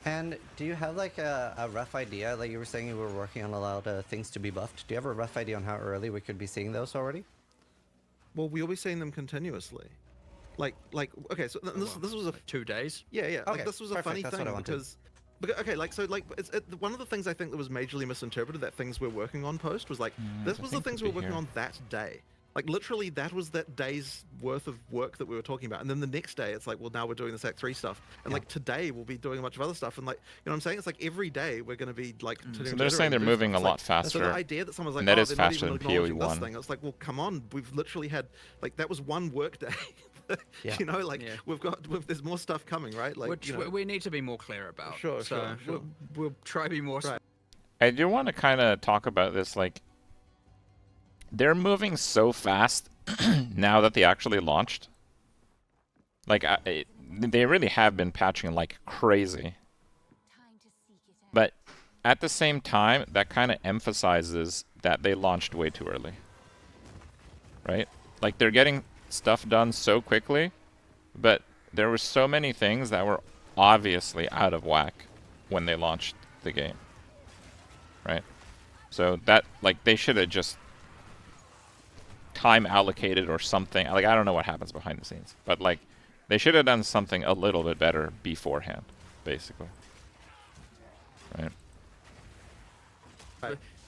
And do you have like a rough idea? Like, you were saying you were working on a lot of things to be buffed. Do you have a rough idea on how early we could be seeing those already? Well, we'll be seeing them continuously. Like, okay, so this was a 2 days. Yeah. Okay, like, this was a funny that's thing what I wanted. because, okay, like, so like, one of the things I think that was majorly misinterpreted, that things we're working on post, was like, this was the things we were working on that day. Like, literally, that was that day's worth of work that we were talking about. And then the next day, it's like, well, now we're doing this Act 3 stuff. And like, today we'll be doing a bunch of other stuff. And like, you know what I'm saying? It's like every day we're going to be like... So they're saying they're moving a lot faster. So the idea that someone's like, and that oh, is they're faster not than even acknowledging PoE1. this thing. It's like, well, come on. We've literally had... Like, that was one work day. You know, like, there's more stuff coming, right? Like, which we need to be more clear about. Sure. We'll try to be more... Right. I do want to kind of talk about this, like, they're moving so fast now that they actually launched. Like, they really have been patching like crazy. But at the same time, that kind of emphasizes that they launched way too early. Right? Like, they're getting stuff done so quickly, but there were so many things that were obviously out of whack when they launched the game. Right? So that, like, they should have just time allocated or something. Like, I don't know what happens behind the scenes, but like, they should have done something a little bit better beforehand, basically. Right?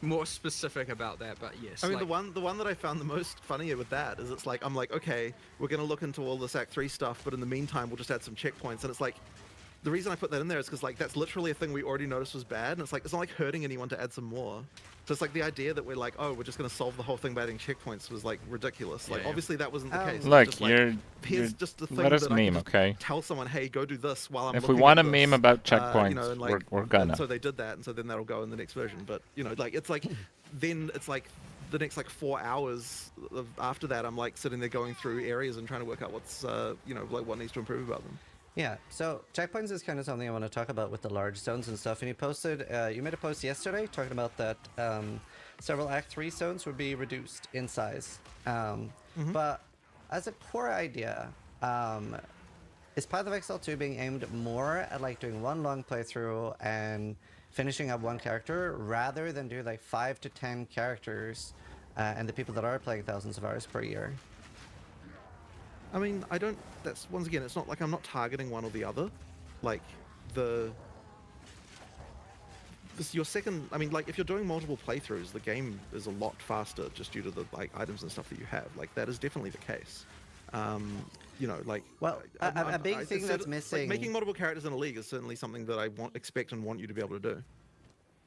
More specific about that, but yes. I mean, the one that I found the most funnier with that is, it's like, I'm like, okay, we're gonna look into all this Act 3 stuff, but in the meantime we'll just add some checkpoints. And it's like, the reason I put that in there is because like that's literally a thing we already noticed was bad, and it's like it's not like hurting anyone to add some more. So it's like the idea that we're like, oh, we're just going to solve the whole thing by adding checkpoints was like ridiculous. Like obviously that wasn't the case. Look, just, like, you're just the thing let us that I meme, could just okay? tell someone, hey, go do this while I'm. If we looking want at to this, meme about you checkpoints, know, and like, we're gonna. And so they did that, and so then that'll go in the next version. But you know, like it's like then it's like the next like 4 hours after that, I'm like sitting there going through areas and trying to work out what's you know, like what needs to improve about them. Yeah, so checkpoints is kind of something I want to talk about with the large zones and stuff. And you posted, you made a post yesterday talking about that several Act 3 zones would be reduced in size. But as a core idea, is Path of Exile 2 being aimed more at like doing one long playthrough and finishing up one character rather than do like 5 to 10 characters and the people that are playing thousands of hours per year? I mean, I don't. That's once again, it's not like I'm not targeting one or the other. Like your second. I mean, like if you're doing multiple playthroughs, the game is a lot faster just due to the like items and stuff that you have. Like that is definitely the case. You know, like a big thing that's missing. Like, making multiple characters in a league is certainly something that I expect and want you to be able to do.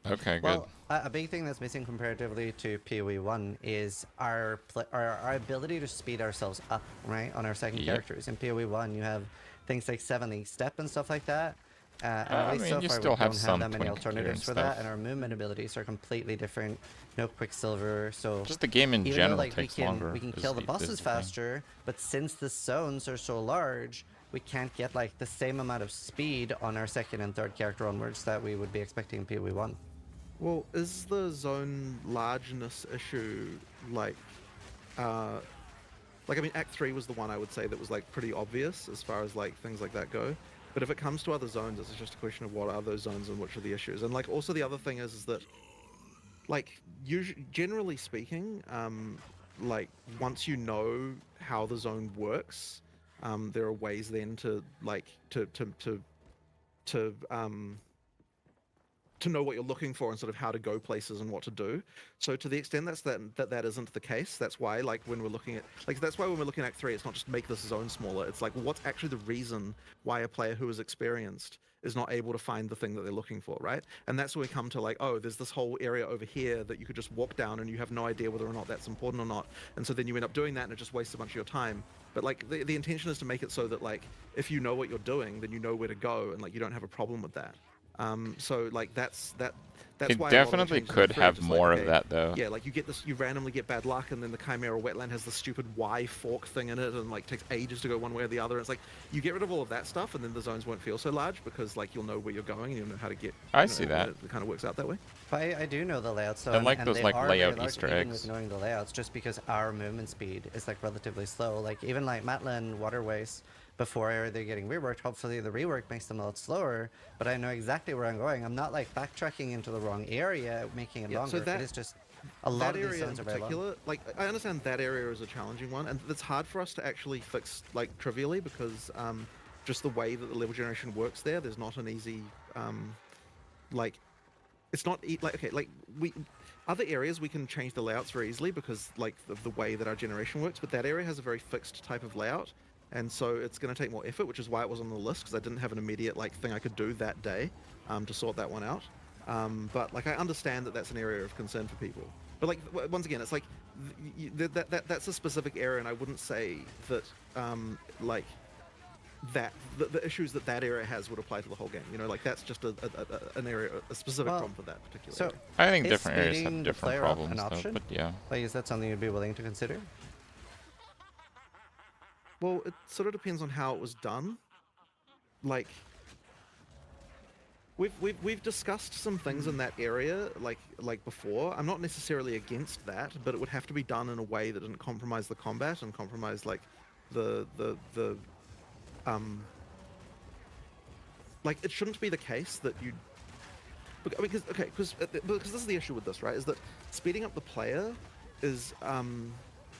Okay, good. Well, a big thing that's missing comparatively to PoE 1 is our ability to speed ourselves up, right, on our second characters. In PoE 1, you have things like 7 step and stuff like that. At least so far, we don't have that many alternatives for that, and our movement abilities are completely different. No Quicksilver, so just the game in general like, takes longer. We can kill the bosses faster, but since the zones are so large, we can't get like the same amount of speed on our second and third character onwards that we would be expecting in PoE 1. Well, is the zone largeness issue like I mean, Act 3 was the one I would say that was like pretty obvious as far as like things like that go. But if it comes to other zones, it's just a question of what are those zones and which are the issues. And like also the other thing is that like generally speaking, like once you know how the zone works, there are ways then to like to know what you're looking for and sort of how to go places and what to do. So to the extent that isn't the case, that's why like when we're looking at when we're looking at Act 3, it's not just make this zone smaller. It's like what's actually the reason why a player who is experienced is not able to find the thing that they're looking for, right? And that's where we come to like, oh, there's this whole area over here that you could just walk down and you have no idea whether or not that's important or not. And so then you end up doing that and it just wastes a bunch of your time. But like the intention is to make it so that like if you know what you're doing, then you know where to go and like you don't have a problem with that. So like that's it why definitely could have more of that though. Yeah, like you randomly get bad luck, and then the Chimera wetland has the stupid Y fork thing in it, and like takes ages to go one way or the other. It's like you get rid of all of that stuff, and then the zones won't feel so large because like you'll know where you're going and you'll know how to get. I see that. It kind of works out that way. I do know the layouts, so I like and those they like are layout very large, Easter even eggs. with knowing the layouts, just because our movement speed is like relatively slow. Like even like Matland Waterways. Before they're getting reworked, hopefully the rework makes them a lot slower, but I know exactly where I'm going. I'm not like backtracking into the wrong area, making it longer. So it is just a lot of these zones in are very particular, long. like I understand that area is a challenging one, and it's hard for us to actually fix like trivially because just the way that the level generation works there's not an easy like it's not like okay like other areas we can change the layouts very easily because like of the way that our generation works, but that area has a very fixed type of layout. And so it's going to take more effort, which is why it was on the list, because I didn't have an immediate like thing I could do that day to sort that one out. But like I understand that that's an area of concern for people. But like once again, it's like that's a specific area, and I wouldn't say that like that the issues that area has would apply to the whole game. You know, like that's just an area, a specific problem for that particular. So area. I think different areas have different problems, though, but yeah. Like, is that something you'd be willing to consider? Well, it sort of depends on how it was done. Like, we've discussed some things in that area, like before. I'm not necessarily against that, but it would have to be done in a way that didn't compromise the combat and compromise like the like it shouldn't be the case that you. Because this is the issue with this, right? Is that speeding up the player is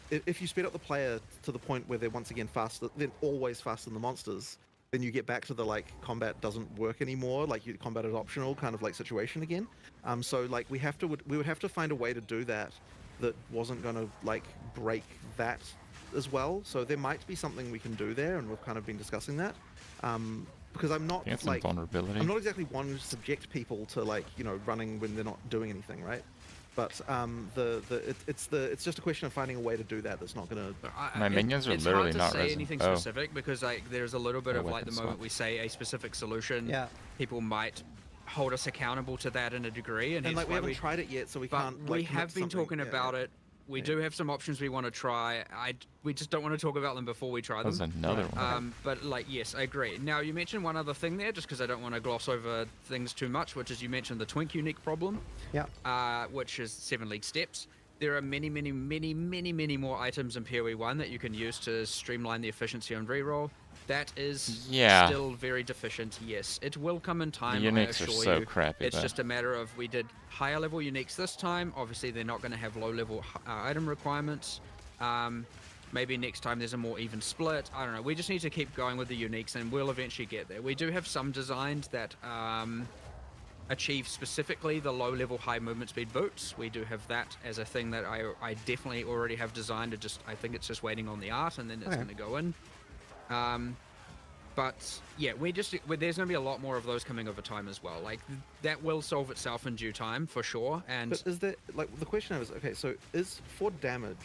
if you speed up the player to the point where they're once again faster, they're always faster than the monsters, then you get back to the like combat doesn't work anymore, like combat is optional kind of like situation again. So like we would have to find a way to do that wasn't going to like break that as well. So there might be something we can do there, and we've kind of been discussing that. because I'm not Get some like vulnerability. I'm not exactly wanting to subject people to like running when they're not doing anything, right? But it's just a question of finding a way to do that that's not gonna. My minions are literally not It's hard to say resin. anything Oh. specific because like there's a little bit A of like weapon the moment swap. we say a specific solution, Yeah. people might hold us accountable to that in a degree, and And hence like we why haven't tried it yet, so we but can't. we Like, commit have to been something. talking about it. We do have some options we want to try. We just don't want to talk about them before we try them. That was another one. But like, yes, I agree. Now you mentioned one other thing there, just because I don't want to gloss over things too much, which is you mentioned the Twink unique problem. Yeah. Which is 7 league steps. There are many more items in PoE 1 that you can use to streamline the efficiency on reroll. That is still very deficient, yes. It will come in time, The I uniques assure are so you. crappy, It's though. just a matter of we did higher level uniques this time. Obviously, they're not going to have low level item requirements. Maybe next time there's a more even split. I don't know. We just need to keep going with the uniques and we'll eventually get there. We do have some designs that achieve specifically the low level high movement speed boots. We do have that as a thing that I definitely already have designed. I think it's just waiting on the art and then it's going to go in. But yeah, there's going to be a lot more of those coming over time as well. Like that will solve itself in due time for sure. And But is there like the question is okay? So is for damage,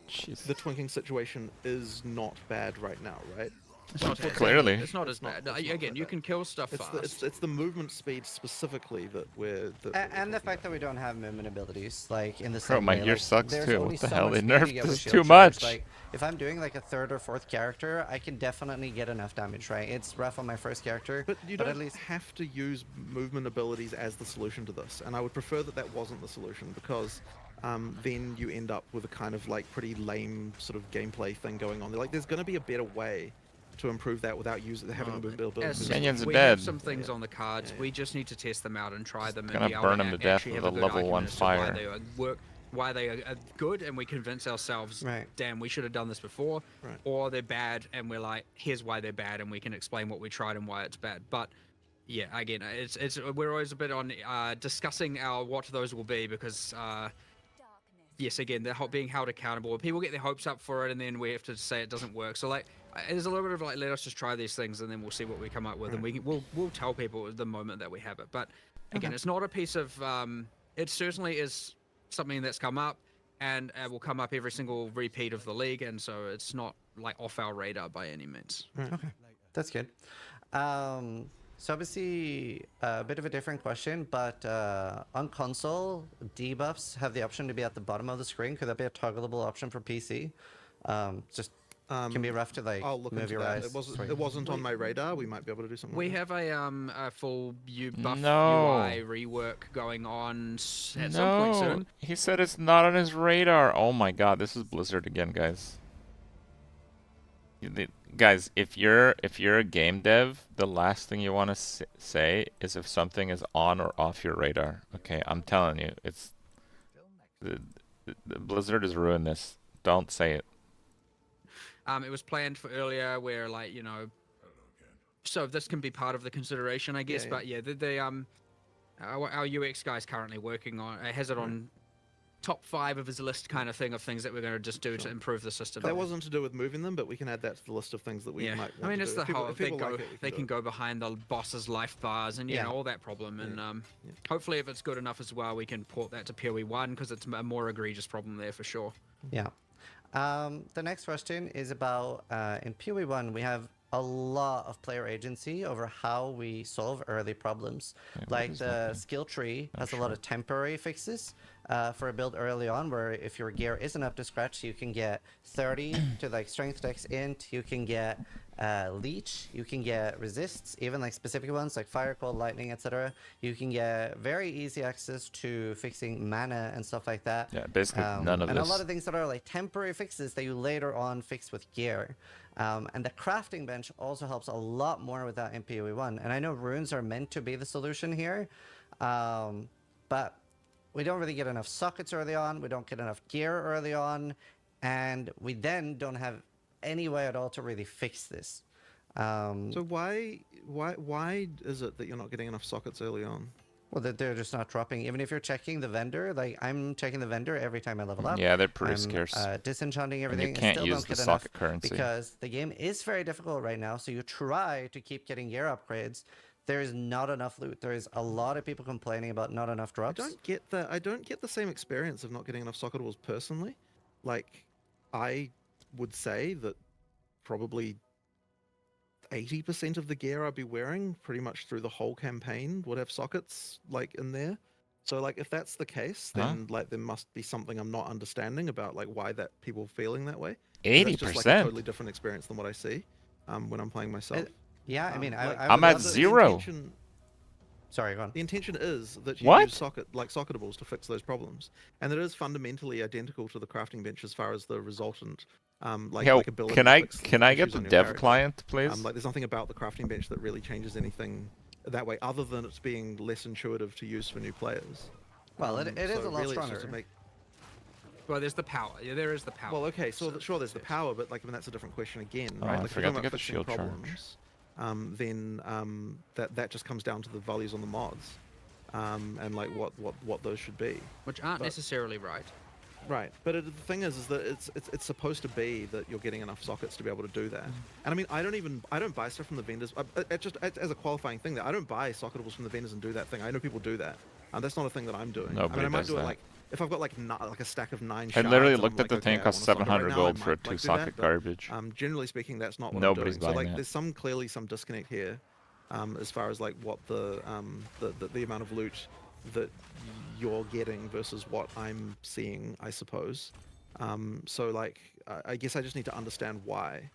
the twinking situation is not bad right now, right? it's not Clearly. It's not as bad. Again, you can kill stuff fast. It's the movement speed specifically that we're. And the fact that we don't have movement abilities, like in the Bro, same my way, gear like, sucks there's too. only What the so hell? much They speed you nerfed get with this shield too charge. much. Like, if I'm doing like a third or fourth character, I can definitely get enough damage, right? It's rough on my first character, But you don't at least have to use movement abilities as the solution to this, and I would prefer that that wasn't the solution because then you end up with a kind of like pretty lame sort of gameplay thing going on. Like, there's going to be a better way to improve that without having movement abilities. Minions are we dead. have some things on the cards. We just need to test them out and try them. Gonna and be able burn them to death actually with have a good level 1 argument as to why fire. they work, why they are good, and we convince ourselves, damn, we should have done this before, or they're bad, and we're like, here's why they're bad, and we can explain what we tried and why it's bad. But yeah, again, we're always a bit on discussing what those will be because. Yes, again, they're being held accountable. People get their hopes up for it, and then we have to say it doesn't work. So, like, there's a little bit of like, let us just try these things, and then we'll see what we come up with, and we'll tell people the moment that we have it. But again, it's not a piece of. It certainly is something that's come up, and will come up every single repeat of the league, and so it's not like off our radar by any means. Okay, that's good. So obviously a bit of a different question, but on console, debuffs have the option to be at the bottom of the screen. Could that be a toggleable option for PC? Just can be rough to like I'll look move into your that. eyes. It wasn't on my radar. We might be able to do something. We like that. have a full buff No. UI rework going on at some point soon. He said it's not on his radar. Oh my god, this is Blizzard again, guys. Guys, if you're a game dev, the last thing you want to say is if something is on or off your radar. Okay, I'm telling you, it's the Blizzard has ruined this. Don't say it. It was planned for earlier, where like so this can be part of the consideration, I guess. But yeah, our UX guy's currently working on. Has it on top 5 of his list, kind of thing of things that we're going to just do to improve the system. That wasn't to do with moving them, but we can add that to the list of things that we might want I mean, to it's do. the whole they can do go behind the boss's life bars and all that problem, and hopefully if it's good enough as well, we can port that to PoE 1 because it's a more egregious problem there for sure. Yeah. The next question is about in PoE 1 we have a lot of player agency over how we solve early problems. Like the skill tree has a lot of temporary fixes for a build early on, where if your gear isn't up to scratch, you can get 30 to like strength, dex, int. You can get leech. You can get resists, even like specific ones like fire, cold, lightning, etc. You can get very easy access to fixing mana and stuff like that. Yeah, basically none of and this. a lot of things that are like temporary fixes that you later on fix with gear. And the crafting bench also helps a lot more with that in PoE 1. And I know runes are meant to be the solution here, but we don't really get enough sockets early on, we don't get enough gear early on, and we then don't have any way at all to really fix this. So why is it that you're not getting enough sockets early on? Well, they're just not dropping. Even if you're checking the vendor, like I'm checking the vendor every time I level up. Yeah, they're pretty I'm, scarce. Disenchanting And you everything. can't Still use don't the get enough socket currency. because the game is very difficult right now. So you try to keep getting gear upgrades. There is not enough loot. There is a lot of people complaining about not enough drops. I don't get the same experience of not getting enough socketables personally. Like, I would say that probably 80% of the gear I'd be wearing pretty much through the whole campaign would have sockets like in there. So like if that's the case, then like there must be something I'm not understanding about like why that people feeling that way. 80%. That's just like a totally different experience than what I see when I'm playing myself. Yeah, I mean, I'm at 0. Sorry, go on. The intention is that you What? use socketables to fix those problems, and it is fundamentally identical to the crafting bench as far as the resultant ability. Can I get the dev client, please? Like, there's nothing about the crafting bench that really changes anything that way, other than it's being less intuitive to use for new players. Well, it is a lot stronger. Well, there's the power. Yeah, there is the power. Well, okay, so sure, there's the power, but like, I mean, that's a different question again, Oh, right? I Like, forgot if to you're get the fixing shield charge. problems, then that just comes down to the values on the mods, and like what those should be, which aren't necessarily right. Right, but the thing is that it's supposed to be that you're getting enough sockets to be able to do that. And I mean, I don't buy stuff from the vendors. Just as a qualifying thing, that I don't buy socketables from the vendors and do that thing. I know people do that, and that's not a thing that I'm doing. Nobody I mean, I might does do it that. like if I've got like a stack of 9 I shards. literally and looked I'm at the like, thing, okay, I costs want a socket 700 right now, gold I for a might, like, do 2-socket that, but, garbage. Generally speaking, that's not what Nobody's I'm doing. So buying like, that. there's clearly some disconnect here, as far as like what the amount of loot that you're getting versus what I'm seeing, I suppose. So like, I guess I just need to understand why.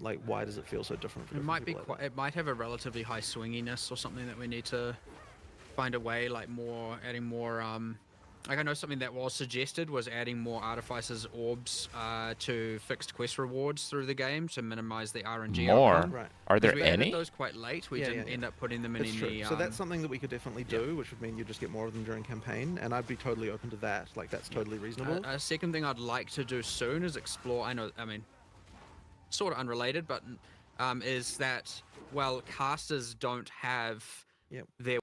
Like, why does it feel so different for It might be people? it might have a relatively high swinginess or something that we need to find a way, like adding more. Like, I know something that was suggested was adding more artificers orbs to fixed quest rewards through the game to minimize the RNG More? outcome. Right. Are there we any? added those quite late. We didn't end up putting them in It's any. true. So that's something that we could definitely do, which would mean you just get more of them during campaign, and I'd be totally open to that. Like, that's totally reasonable. A second thing I'd like to do soon is explore. I mean, sort of unrelated, but is that, well, casters don't have their.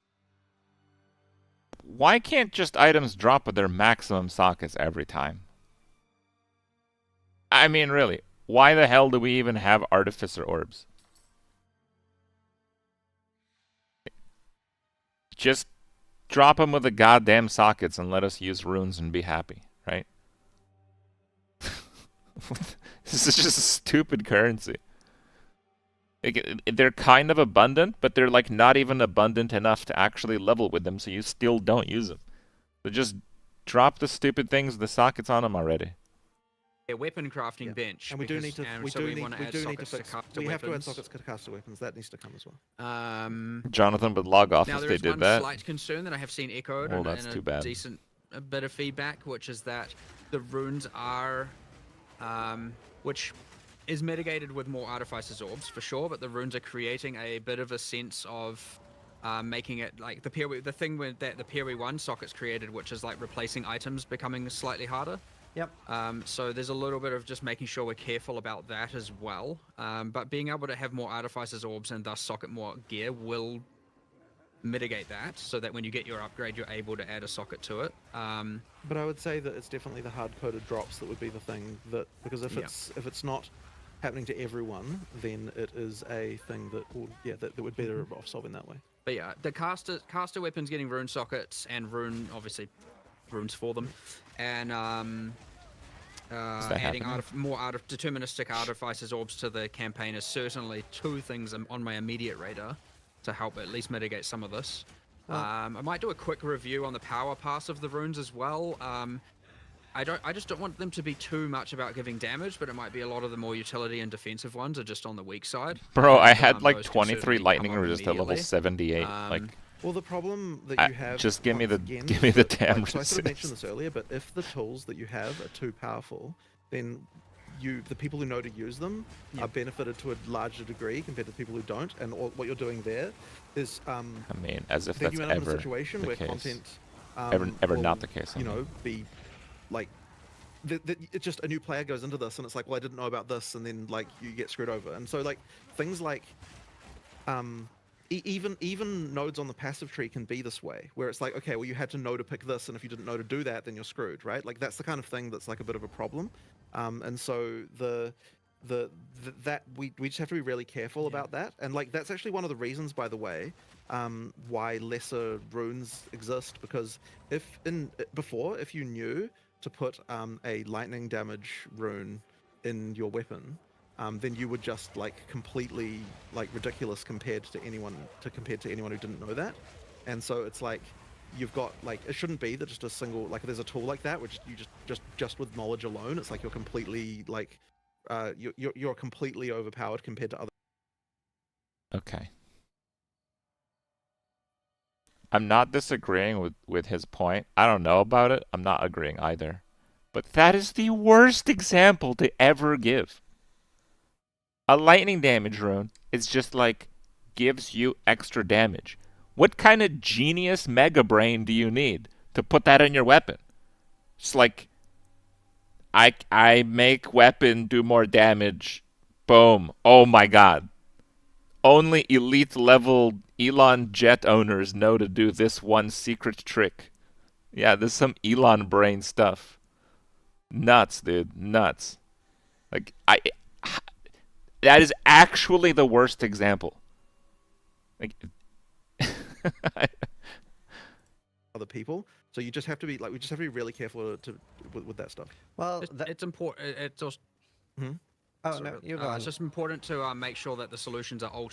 Why can't just items drop at their maximum sockets every time? I mean, really, why the hell do we even have artificer orbs? Just drop them with the goddamn sockets and let us use runes and be happy, right? This is just a stupid currency. They're kind of abundant, but they're like not even abundant enough to actually level with them, so you still don't use them. So just drop the stupid things with the sockets on them already. A weapon crafting bench. And we do need to. We so do we need. want to We add do need to sockets fix. caster We have to add weapons. sockets to caster weapons. That needs to come as well. Jonathan would log off Now if there they is did one that. slight concern that I have seen echoed Well, in that's a too bad. decent bit of feedback, which is that the runes are, which is mitigated with more artificers orbs for sure, but the runes are creating a bit of a sense of making it like the thing with that the PoE1 sockets created, which is like replacing items becoming slightly harder. Yep. So there's a little bit of just making sure we're careful about that as well. But being able to have more artificers orbs and thus socket more gear will mitigate that, so that when you get your upgrade, you're able to add a socket to it. But I would say that it's definitely the hard-coded drops that would be the thing that, because if it's not happening to everyone, then it is a thing that will, that would be better off solving that way. But yeah, the caster weapons getting rune sockets and obviously runes for them, and adding more deterministic artificers orbs to the campaign is certainly two things on my immediate radar to help at least mitigate some of this. I might do a quick review on the power pass of the runes as well. I just don't want them to be too much about giving damage, but it might be a lot of the more utility and defensive ones are just on the weak side. Bro, I had like those can 23 certainly lightning come up resist at level immediately. 78. Like, well, the problem that you have. Just give me the again, give me the that, damn like, so I sort of mentioned resist. this earlier, but if the tools that you have are too powerful, then the people who know to use them are benefited to a larger degree compared to the people who don't. And what you're doing there is, I mean, as if then that's you end up in ever a situation the where case. content Ever will, not the case. I You mean. know, be like. It's just a new player goes into this and it's like, well, I didn't know about this, and then like you get screwed over. And so like things like even nodes on the passive tree can be this way, where it's like, okay, well, you had to know to pick this, and if you didn't know to do that, then you're screwed, right? Like that's the kind of thing that's like a bit of a problem. And so that we just have to be really careful about that. And like that's actually one of the reasons, by the way, why lesser runes exist, because if you knew to put a lightning damage rune in your weapon, then you would just like completely like ridiculous compared to anyone who didn't know that. And so it's like you've got like, it shouldn't be that just a single, like there's a tool like that which you just with knowledge alone, it's like you're completely like you're completely overpowered compared to other. Okay. I'm not disagreeing with his point. I don't know about it. I'm not agreeing either. But that is the worst example to ever give. A lightning damage rune is just like gives you extra damage. What kind of genius mega brain do you need to put that in your weapon? It's like I make weapon do more damage. Boom. Oh my god. Only elite level Elon jet owners know to do this one secret trick. Yeah, there's some Elon brain stuff. Nuts, dude. Nuts. Like that is actually the worst example. Like other people. So you just have to be like, we just have to be really careful with that stuff. Well, it's important. It's also. Oh no, you go on. It's just important to make sure that the solutions are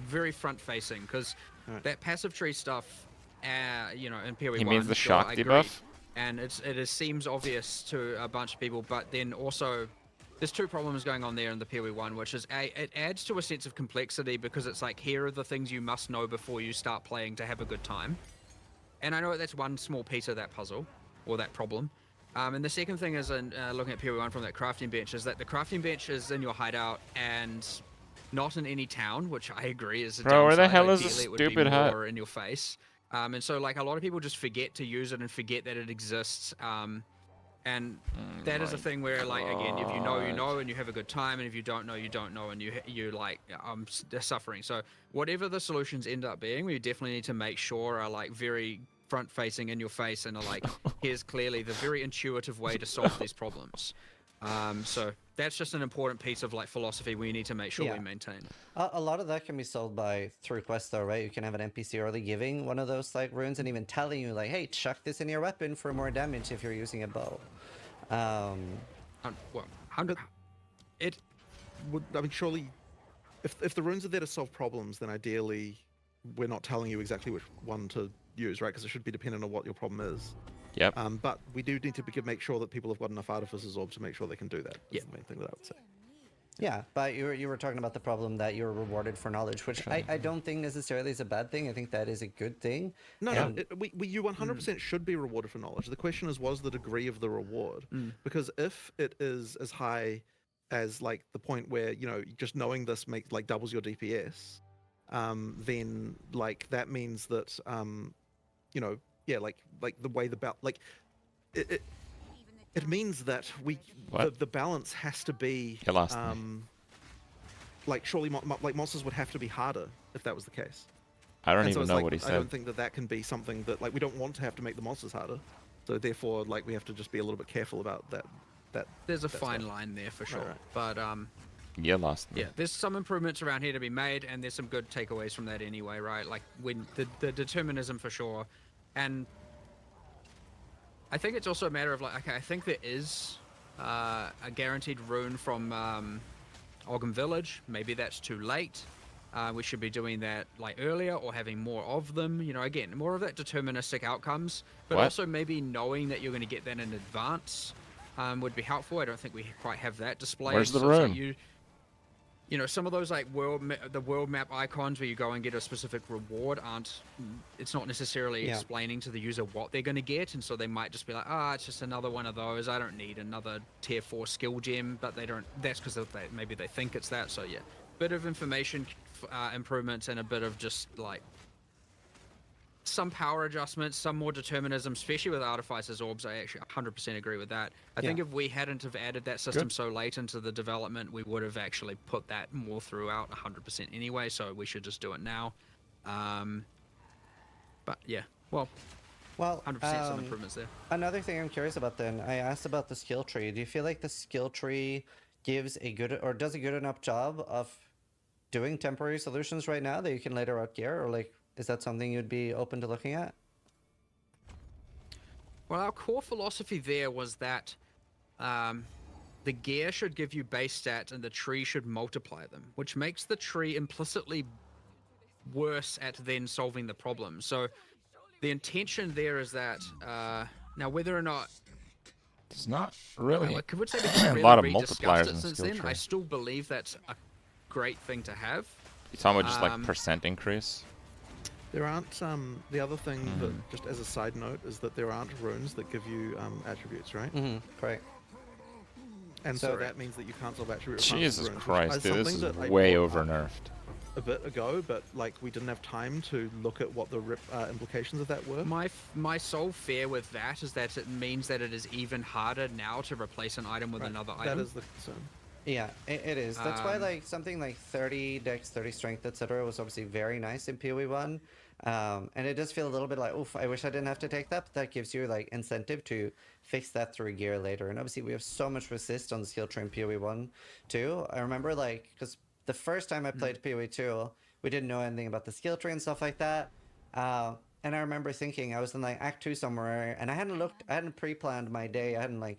very front-facing, because that passive tree stuff, you know, in PoE 1. He means the shock debuff? And it seems obvious to a bunch of people, but then also there's two problems going on there in the PoE 1, which is it adds to a sense of complexity, because it's like, here are the things you must know before you start playing to have a good time. And I know that's one small piece of that puzzle, or that problem. And the second thing is, looking at PoE 1 from that crafting bench, is that the crafting bench is in your hideout and not in any town, which I agree is a downside. Bro, where the hell is Ideally, this stupid it would be hut? more in your face. And so, like, a lot of people just forget to use it and forget that it exists. And that is a thing where, like, again, if you know, you know, and you have a good time, and if you don't know, you don't know, and you like, suffering. So whatever the solutions end up being, we definitely need to make sure are, like, very front-facing, in your face, and are like, here's clearly the very intuitive way to solve these problems. So that's just an important piece of like philosophy we need to make sure we maintain. A lot of that can be solved through quests though, right? You can have an NPC early giving one of those like runes and even telling you like, hey, chuck this in your weapon for more damage if you're using a bow. Well, I mean, surely, if the runes are there to solve problems, then ideally, we're not telling you exactly which one to use, right? Because it should be dependent on what your problem is. Yep. But we do need to make sure that people have got enough Artificer's Orb to make sure they can do that. That's the main thing that I would say. Yeah, but you were talking about the problem that you're rewarded for knowledge, which I don't think necessarily is a bad thing. I think that is a good thing. No, you 100% should be rewarded for knowledge. The question is, what is the degree of the reward? Because if it is as high as like the point where, you know, just knowing this doubles your DPS, then like that means that you know, yeah, like the way it means that the balance has to be like surely like monsters would have to be harder if that was the case. I don't even know what he said. I don't think that can be something that like we don't want to have to make the monsters harder. So therefore, like we have to just be a little bit careful about that. There's a fine line there for sure, but you lost me. Yeah, there's some improvements around here to be made, and there's some good takeaways from that anyway, right? Like when the determinism for sure, and I think it's also a matter of like, okay, I think there is a guaranteed rune from Ogden Village. Maybe that's too late. We should be doing that like earlier or having more of them. You know, again, more of that deterministic outcomes, but also maybe knowing that you're going to get that in advance would be helpful. I don't think we quite have that displayed. Where's the rune? Like you know, some of those like the world map icons where you go and get a specific reward aren't. It's not necessarily explaining to the user what they're going to get, and so they might just be like, it's just another one of those. I don't need another tier 4 skill gem, but they don't. That's because maybe they think it's that. So yeah, bit of information improvements and a bit of just like some power adjustments, some more determinism, especially with Artificer's Orbs. I actually 100% agree with that. I think if we hadn't have added that system so late into the development, we would have actually put that more throughout 100% anyway, so we should just do it now. But yeah, well, 100% some improvements there. Another thing I'm curious about then, I asked about the skill tree. Do you feel like the skill tree gives a good or does a good enough job of doing temporary solutions right now that you can later out gear, or like is that something you'd be open to looking at? Well, our core philosophy there was that the gear should give you base stats and the tree should multiply them, which makes the tree implicitly worse at then solving the problem. So the intention there is that now whether or not it's not really I would say we haven't a really lot of rediscussed multipliers it in the since skill then. tree. I still believe that's a great thing to have. You talking about just like percent increase? There aren't the other thing that, just as a side note, is that there aren't runes that give you attributes, right? Correct. And so that means that you can't solve attribute requirements with Jesus runes, Christ, dude, this is that I way brought over up nerfed. a bit ago, but like we didn't have time to look at what the implications of that were. My sole fear with that is that it means that it is even harder now to replace an item with another item. That is the concern. Yeah, it is. That's why like something like 30 dex, 30 strength, etc. was obviously very nice in PoE 1. And it does feel a little bit like, oof, I wish I didn't have to take that, but that gives you like incentive to fix that through gear later. And obviously we have so much resist on the skill tree in PoE 1 too. I remember like, because the first time I played PoE 2, we didn't know anything about the skill tree and stuff like that. And I remember thinking, I was in like Act 2 somewhere, and I hadn't pre-planned my day, I hadn't like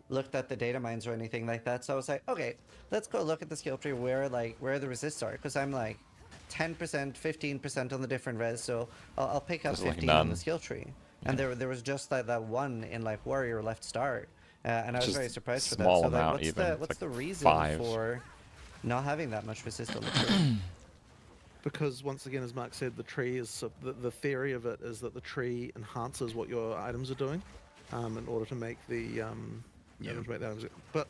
looked at the data mines or anything like that. So I was like, okay, let's go look at the skill tree where the resists are, because I'm like 10%, 15% on the different res, so I'll pick up 15 on the skill tree. And there was just that one in like warrior left start, and I was very surprised for that. So like, what's the reason for not having that much resist on the tree? Because once again, as Mark said, the tree is the theory of it is that the tree enhances what your items are doing, in order to make the But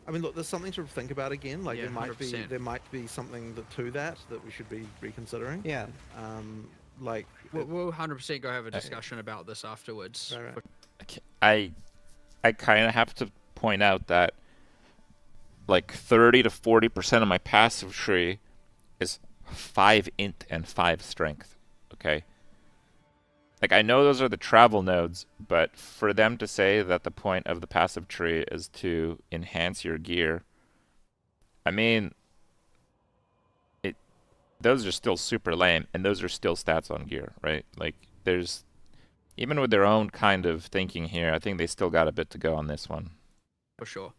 I mean, look, there's something to think about again. Like, Yeah, there might be something to that we should be reconsidering. Yeah. Like we'll 100% go have a discussion about this afterwards. I kind of have to point out that like 30 to 40% of my passive tree is 5 int and 5 strength. Okay. Like, I know those are the travel nodes, but for them to say that the point of the passive tree is to enhance your gear, I mean, those are still super lame, and those are still stats on gear, right? Like, there's, even with their own kind of thinking here, I think they still got a bit to go on this one. For sure.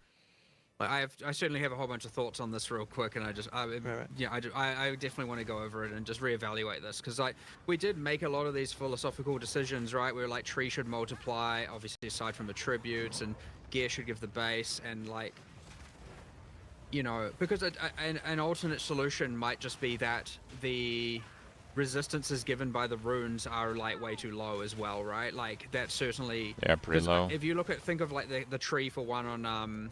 I certainly have a whole bunch of thoughts on this real quick, and I definitely want to go over it and just reevaluate this, because we did make a lot of these philosophical decisions, right? Where like tree should multiply, obviously aside from attributes, and gear should give the base, and like, you know, because an alternate solution might just be that the resistances given by the runes are like way too low as well, right? Like that's certainly pretty low. If you think of like the tree for one on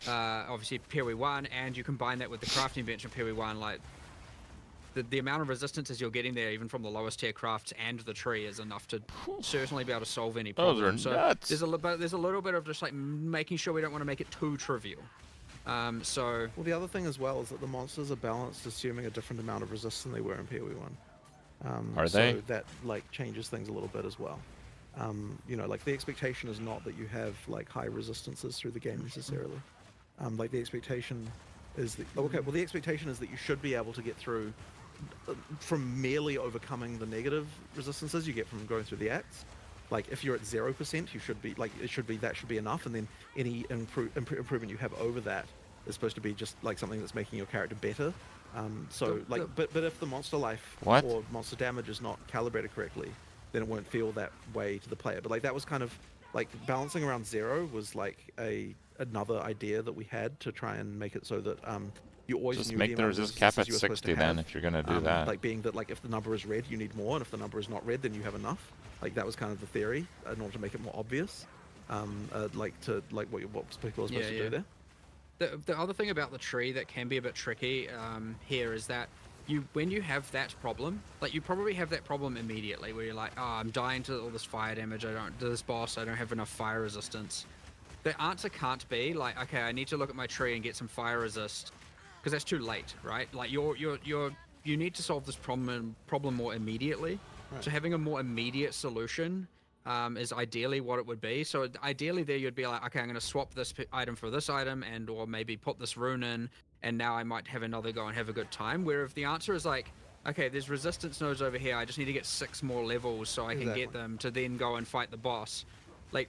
obviously PoE 1, and you combine that with the crafting bench in PoE 1, like the amount of resistances you're getting there, even from the lowest tier crafts and the tree, is enough to certainly be able to solve any problem. Those are nuts. There's a little bit of just like making sure we don't want to make it too trivial. Well, the other thing as well is that the monsters are balanced, assuming a different amount of resist than they were in PoE 1. Are they? So that like changes things a little bit as well. You know, like the expectation is not that you have like high resistances through the game necessarily. Like the expectation is that, the expectation is that you should be able to get through from merely overcoming the negative resistances you get from going through the acts. Like if you're at 0%, you should be like that should be enough, and then any improvement you have over that is supposed to be just like something that's making your character better. But if the monster life or monster damage is not calibrated correctly, then it won't feel that way to the player. But like that was kind of like balancing around 0 was like another idea that we had to try and make it so that you always just knew make the resist cap at 60 then, if you're gonna do that. Like being that like if the number is red, you need more, and if the number is not red, then you have enough. Like that was kind of the theory in order to make it more obvious, what people are supposed to do there. The other thing about the tree that can be a bit tricky here is that when you have that problem, like you probably have that problem immediately, where you're like, oh, I'm dying to all this fire damage. To this boss, I don't have enough fire resistance. The answer can't be like, okay, I need to look at my tree and get some fire resist, because that's too late, right? Like your you need to solve this problem more immediately. Right. So having a more immediate solution is ideally what it would be. So ideally there you'd be like, okay, I'm going to swap this item for this item, and or maybe put this rune in, and now I might have another go and have a good time. Where if the answer is like, okay, there's resistance nodes over here, I just need to get 6 more levels so I can get them to then go and fight the boss. Like,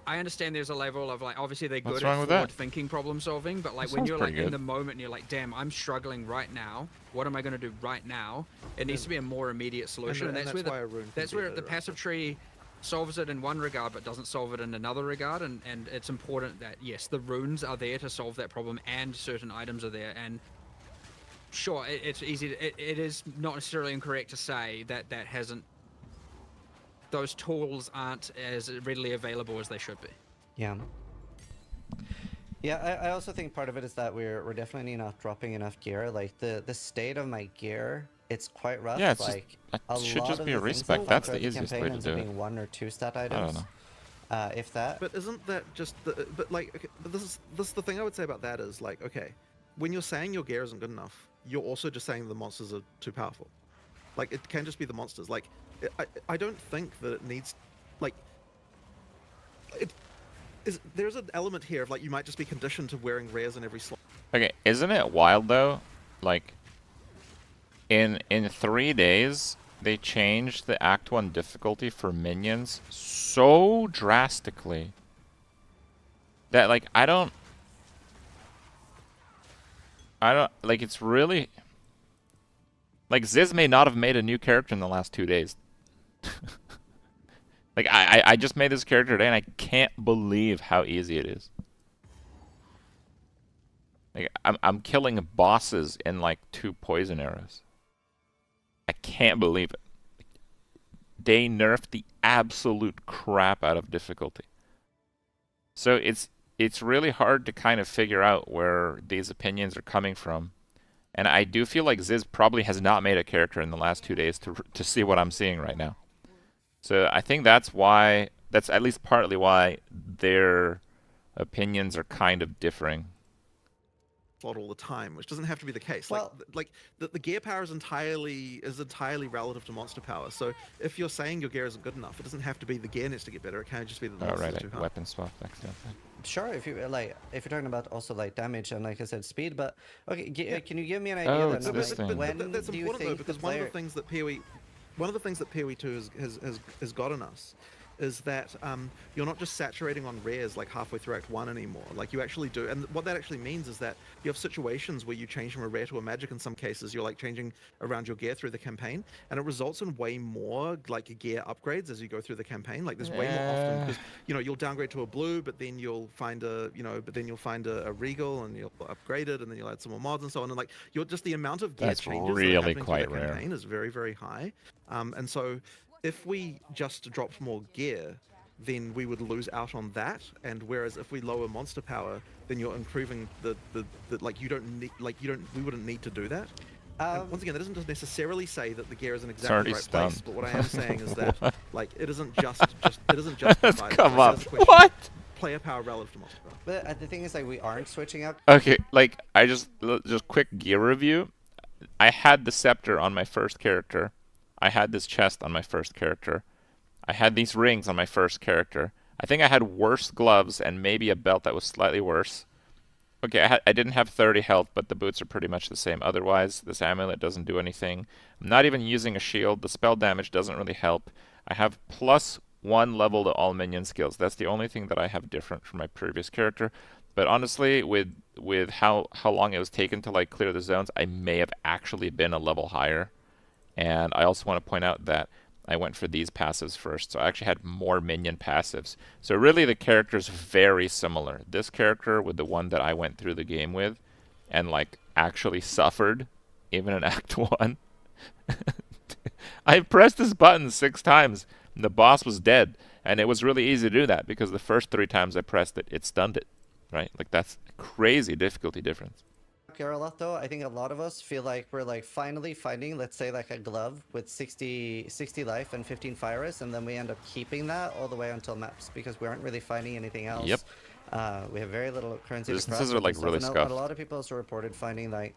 I understand there's a level of like, obviously they're good at forward-thinking problem solving, but like when you're like in the moment and you're like, damn, I'm struggling right now. What am I going to do right now? It needs to be a more immediate solution, and that's where the passive tree solves it in one regard but doesn't solve it in another regard, and it's important that yes, the runes are there to solve that problem and certain items are there. And sure, it's easy to, it is not necessarily incorrect to say that those tools aren't as readily available as they should be. Yeah. Yeah, I also think part of it is that we're definitely not dropping enough gear. Like the state of my gear, it's quite rough. Yeah, it's like just, it should just be a respec. That's the easiest way to do it. Being 1 or 2 stat items. I don't know. If that. But isn't that just the? But like, okay, but this is the thing I would say about that is like, okay, when you're saying your gear isn't good enough, you're also just saying the monsters are too powerful. Like, it can just be the monsters. Like, I don't think that it needs, like, there's an element here of like you might just be conditioned to wearing rares in every slot. Okay, isn't it wild though? Like, in 3 days, they changed the Act 1 difficulty for minions so drastically that like I don't like, it's really like Ziz may not have made a new character in the last 2 days. Like I just made this character today and I can't believe how easy it is. Like I'm killing bosses in like 2 poison arrows. I can't believe it. They nerfed the absolute crap out of difficulty. So it's really hard to kind of figure out where these opinions are coming from. And I do feel like Ziz probably has not made a character in the last 2 days to see what I'm seeing right now. So I think that's at least partly why their opinions are kind of differing. All the time, which doesn't have to be the case. Well, like the gear power is entirely relative to monster power. So if you're saying your gear isn't good enough, it doesn't have to be the gear needs to get better. It can just be that the monsters are too hard. Weapon swap accidentally. Sure, if you're talking about also like damage and like I said speed, but okay, can you give me an idea? Oh, it's this thing. But that's important though, because one of the things that PoE2 has gotten us is that you're not just saturating on rares like halfway through Act 1 anymore. Like you actually do, and what that actually means is that you have situations where you change from a rare to a magic. In some cases, you're like changing around your gear through the campaign, and it results in way more like gear upgrades as you go through the campaign. Like there's way more often because you'll downgrade to a blue, but then you'll find a regal and you'll upgrade it, and then you'll add some more mods and so on. And like just the amount of gear changes really that are happening quite through the rare. campaign is very, very high, and so. If we just dropped more gear, then we would lose out on that. And whereas if we lower monster power, then you're improving the like we wouldn't need to do that. Once again, that doesn't necessarily say that the gear is in exactly the right place. But what I am saying is that like it isn't just come up. What? Player power relative to monster power. But the thing is, like, we aren't switching out. Okay, like I just quick gear review. I had the scepter on my first character. I had this chest on my first character. I had these rings on my first character. I think I had worse gloves and maybe a belt that was slightly worse. Okay, I didn't have 30 health, but the boots are pretty much the same. Otherwise, this amulet doesn't do anything. I'm not even using a shield. The spell damage doesn't really help. I have +1 level to all minion skills. That's the only thing that I have different from my previous character. But honestly, with how long it was taken to like clear the zones, I may have actually been a level higher. And I also want to point out that I went for these passives first, so I actually had more minion passives. So really the character's very similar. This character with the one that I went through the game with and like actually suffered, even in Act 1. I pressed this button 6 times, and the boss was dead. And it was really easy to do that, because the first 3 times I pressed it, it stunned it. Right? Like, that's a crazy difficulty difference. A lot though, I think a lot of us feel like we're like finally finding, let's say, like a glove with 60 life and 15 fire risk, and then we end up keeping that all the way until maps because we aren't really finding anything else. Yep. We have very little currency. Distances are like really scuffed. A lot of people also reported finding like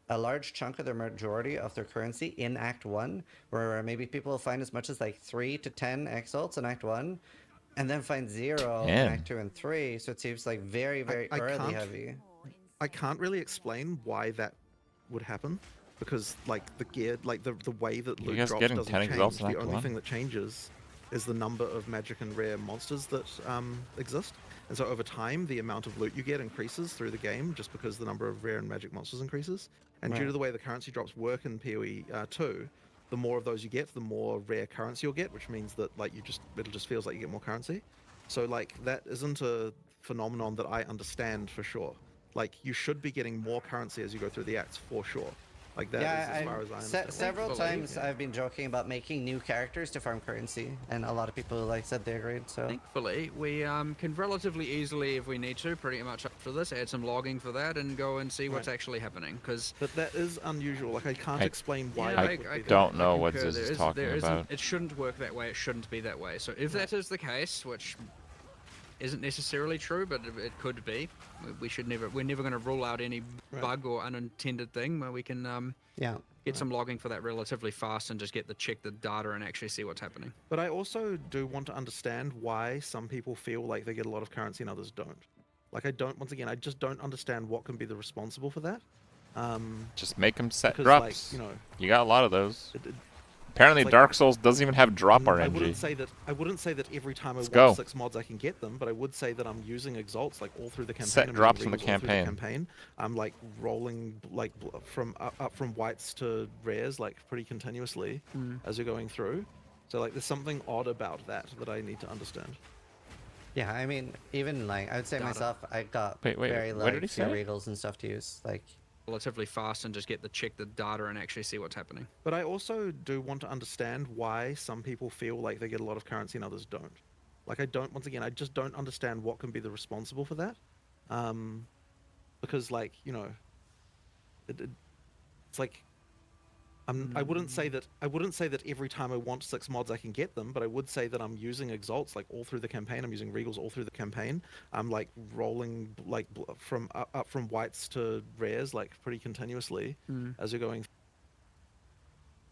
a large chunk of the majority of their currency in Act 1, where maybe people will find as much as like 3 to 10 exalts in Act 1, and then find 0 in 10. Act 2 and 3, so it seems like very, very early heavy. I can't really explain why that would happen, because like the gear, like the way that You loot guys drops getting doesn't 10 change. exalts in The Act only 1? thing that changes is the number of magic and rare monsters that exist. And so over time, the amount of loot you get increases through the game, just because the number of rare and magic monsters increases. And due Right. to the way the currency drops work in PoE 2, the more of those you get, the more rare currency you'll get, which means that like it'll just feels like you get more currency. So like that isn't a phenomenon that I understand for sure. Like you should be getting more currency as you go through the acts for sure. Like that is as far as I understand. Several times I've been joking about making new characters to farm currency, and a lot of people like said they agreed. So Thankfully, we can relatively easily, if we need to, pretty much after this, add some logging for that and go and see what's actually happening. Because that is unusual. Like I can't explain why. Yeah, I don't know what concur. Ziz is talking about. It shouldn't work that way. It shouldn't be that way. So if that is the case, which isn't necessarily true, but it could be, we're never going to rule out any bug or unintended thing where we can get some logging for that relatively fast and just check the data and actually see what's happening. But I also do want to understand why some people feel like they get a lot of currency and others don't. Like once again, I just don't understand what can be the responsible for that. Just make them set because, drops. Like, you got a lot of those. Apparently, like, Dark Souls doesn't even have drop RNG. I wouldn't say that every time I Let's want go. 6 mods I can get them, but I would say that I'm using exalts like all through the campaign. Set I'm drops using from the regals all through campaign. I'm like rolling like from up from whites to rares like pretty continuously as you're going through. So like there's something odd about that I need to understand. yeah, I mean, even like I would say Data. myself, I got Wait, very what did he few say? regals and stuff to use. Like Relatively fast and just check the data and actually see what's happening. But I also do want to understand why some people feel like they get a lot of currency and others don't. Like once again, I just don't understand what can be the responsible for that. Because like, it's like I wouldn't say that every time I want 6 mods I can get them, but I would say that I'm using exalts like all through the campaign. I'm using regals all through the campaign. I'm like rolling like from up from whites to rares like pretty continuously as you're going.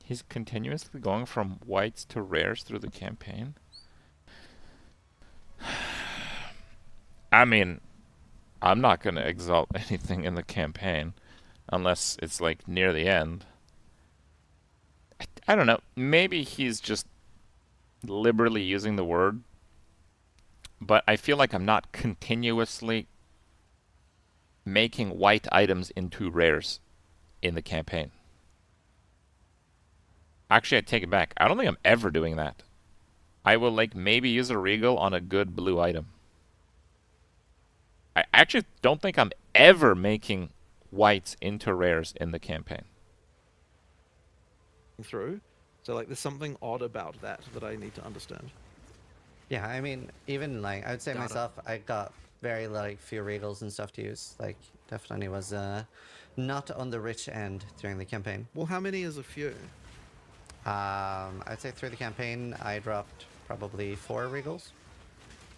He's continuously going from whites to rares through the campaign. I mean, I'm not gonna exalt anything in the campaign unless it's like near the end. I don't know. Maybe he's just liberally using the word, but I feel like I'm not continuously making white items into rares in the campaign. Actually, I take it back. I don't think I'm ever doing that. I will like maybe use a regal on a good blue item. I actually don't think I'm ever making whites into rares in the campaign. Through. So like there's something odd about that I need to understand. yeah, I mean, even like I would say myself, I got very few regals and stuff to use. Like definitely was not on the rich end during the campaign. Well, how many is a few? I'd say through the campaign I dropped probably 4 regals.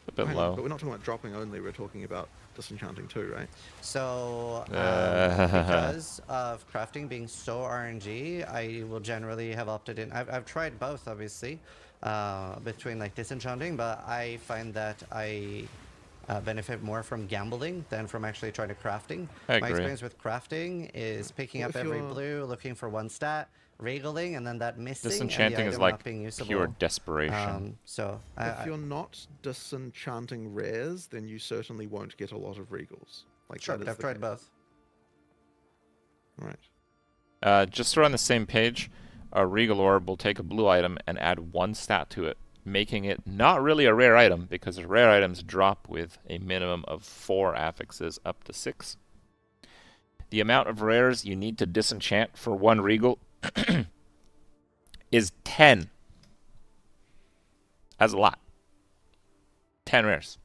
A bit Hang low. on, but we're not talking about dropping only, we're talking about disenchanting too, right? So, because of crafting being so RNG, I will generally have opted in. I've tried both, obviously, between like disenchanting, but I find that I benefit more from gambling than from actually trying to crafting. I My agree. experience with crafting is picking Well, up if every you're- blue, looking for 1 stat, regaling, and then that missing, Disenchanting and the is item like not being usable. pure desperation. So If you're not disenchanting rares, then you certainly won't get a lot of regals. Like sure, that is I've the tried case. both. Right. Just so we're on the same page, a regal orb will take a blue item and add 1 stat to it, making it not really a rare item because rare items drop with a minimum of 4 affixes up to 6. The amount of rares you need to disenchant for 1 regal is 10. That's a lot. 10 rares.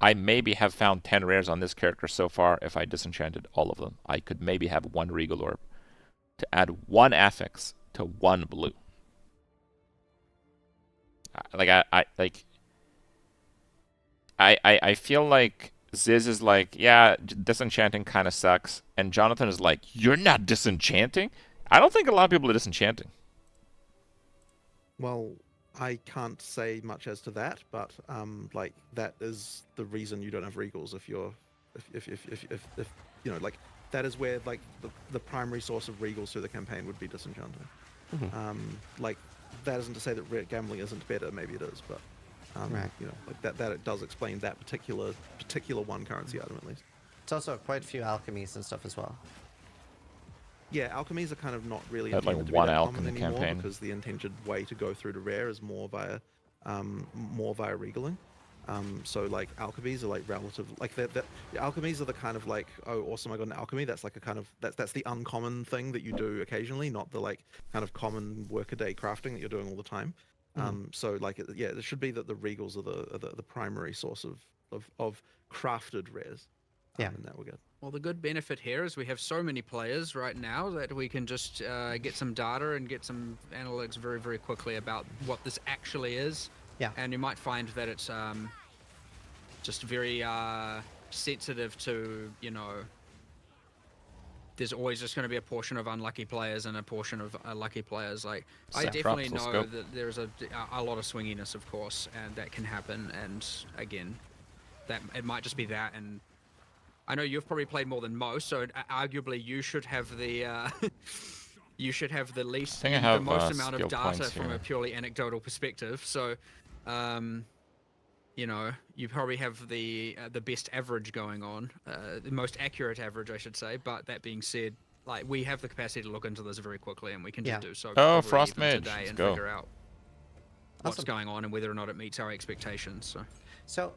I maybe have found 10 rares on this character so far. If I disenchanted all of them, I could maybe have 1 regal orb to add 1 affix to 1 blue. I feel like Ziz is like, yeah, disenchanting kind of sucks, and Jonathan is like, you're not disenchanting? I don't think a lot of people are disenchanting. Well, I can't say much as to that, but like that is the reason you don't have regals if you're, if you know, like that is where like the primary source of regals through the campaign would be disenchanting. Like that isn't to say that gambling isn't better. Maybe it is, but Right. you know, like that it does explain that particular one currency item at least. It's also quite a few alchemies and stuff as well. Yeah, alchemies are kind of not really Had, like, intended to one be that alch common in the anymore campaign. because the intended way to go through to rare is more via regaling. So like alchemies are like relative, like alchemies are the kind of like, oh awesome, I got an alchemy. That's like a kind of that's the uncommon thing that you do occasionally, not the like kind of common workaday crafting that you're doing all the time. So like yeah, it should be that the regals are the primary source of crafted rares. Yeah. In that regard. Well, the good benefit here is we have so many players right now that we can just get some data and get some analytics very, very quickly about what this actually is. Yeah. And you might find that it's just very sensitive to, you know, there's always just going to be a portion of unlucky players and a portion of lucky players. Like, I definitely know that there's a lot of swinginess, of course, and that can happen. And again, that it might just be that. And I know you've probably played more than most, so arguably you should have the you should have the least, I think I have, the most amount skill of data points from here. a purely anecdotal perspective. So, you know, you probably have the best average going on, the most accurate average, I should say. But that being said, like we have the capacity to look into this very quickly, and we can just do so. Oh, probably Frost even Mage, today let's and go. figure out what's going on and whether or not it meets our expectations. So.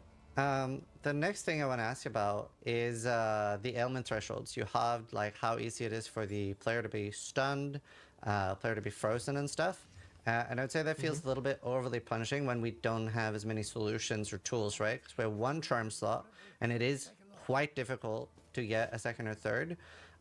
The next thing I want to ask you about is the ailment thresholds. You have like how easy it is for the player to be stunned, player to be frozen and stuff. And I would say that feels a little bit overly punishing when we don't have as many solutions or tools, right? Because we have one charm slot, and it is quite difficult to get a second or third.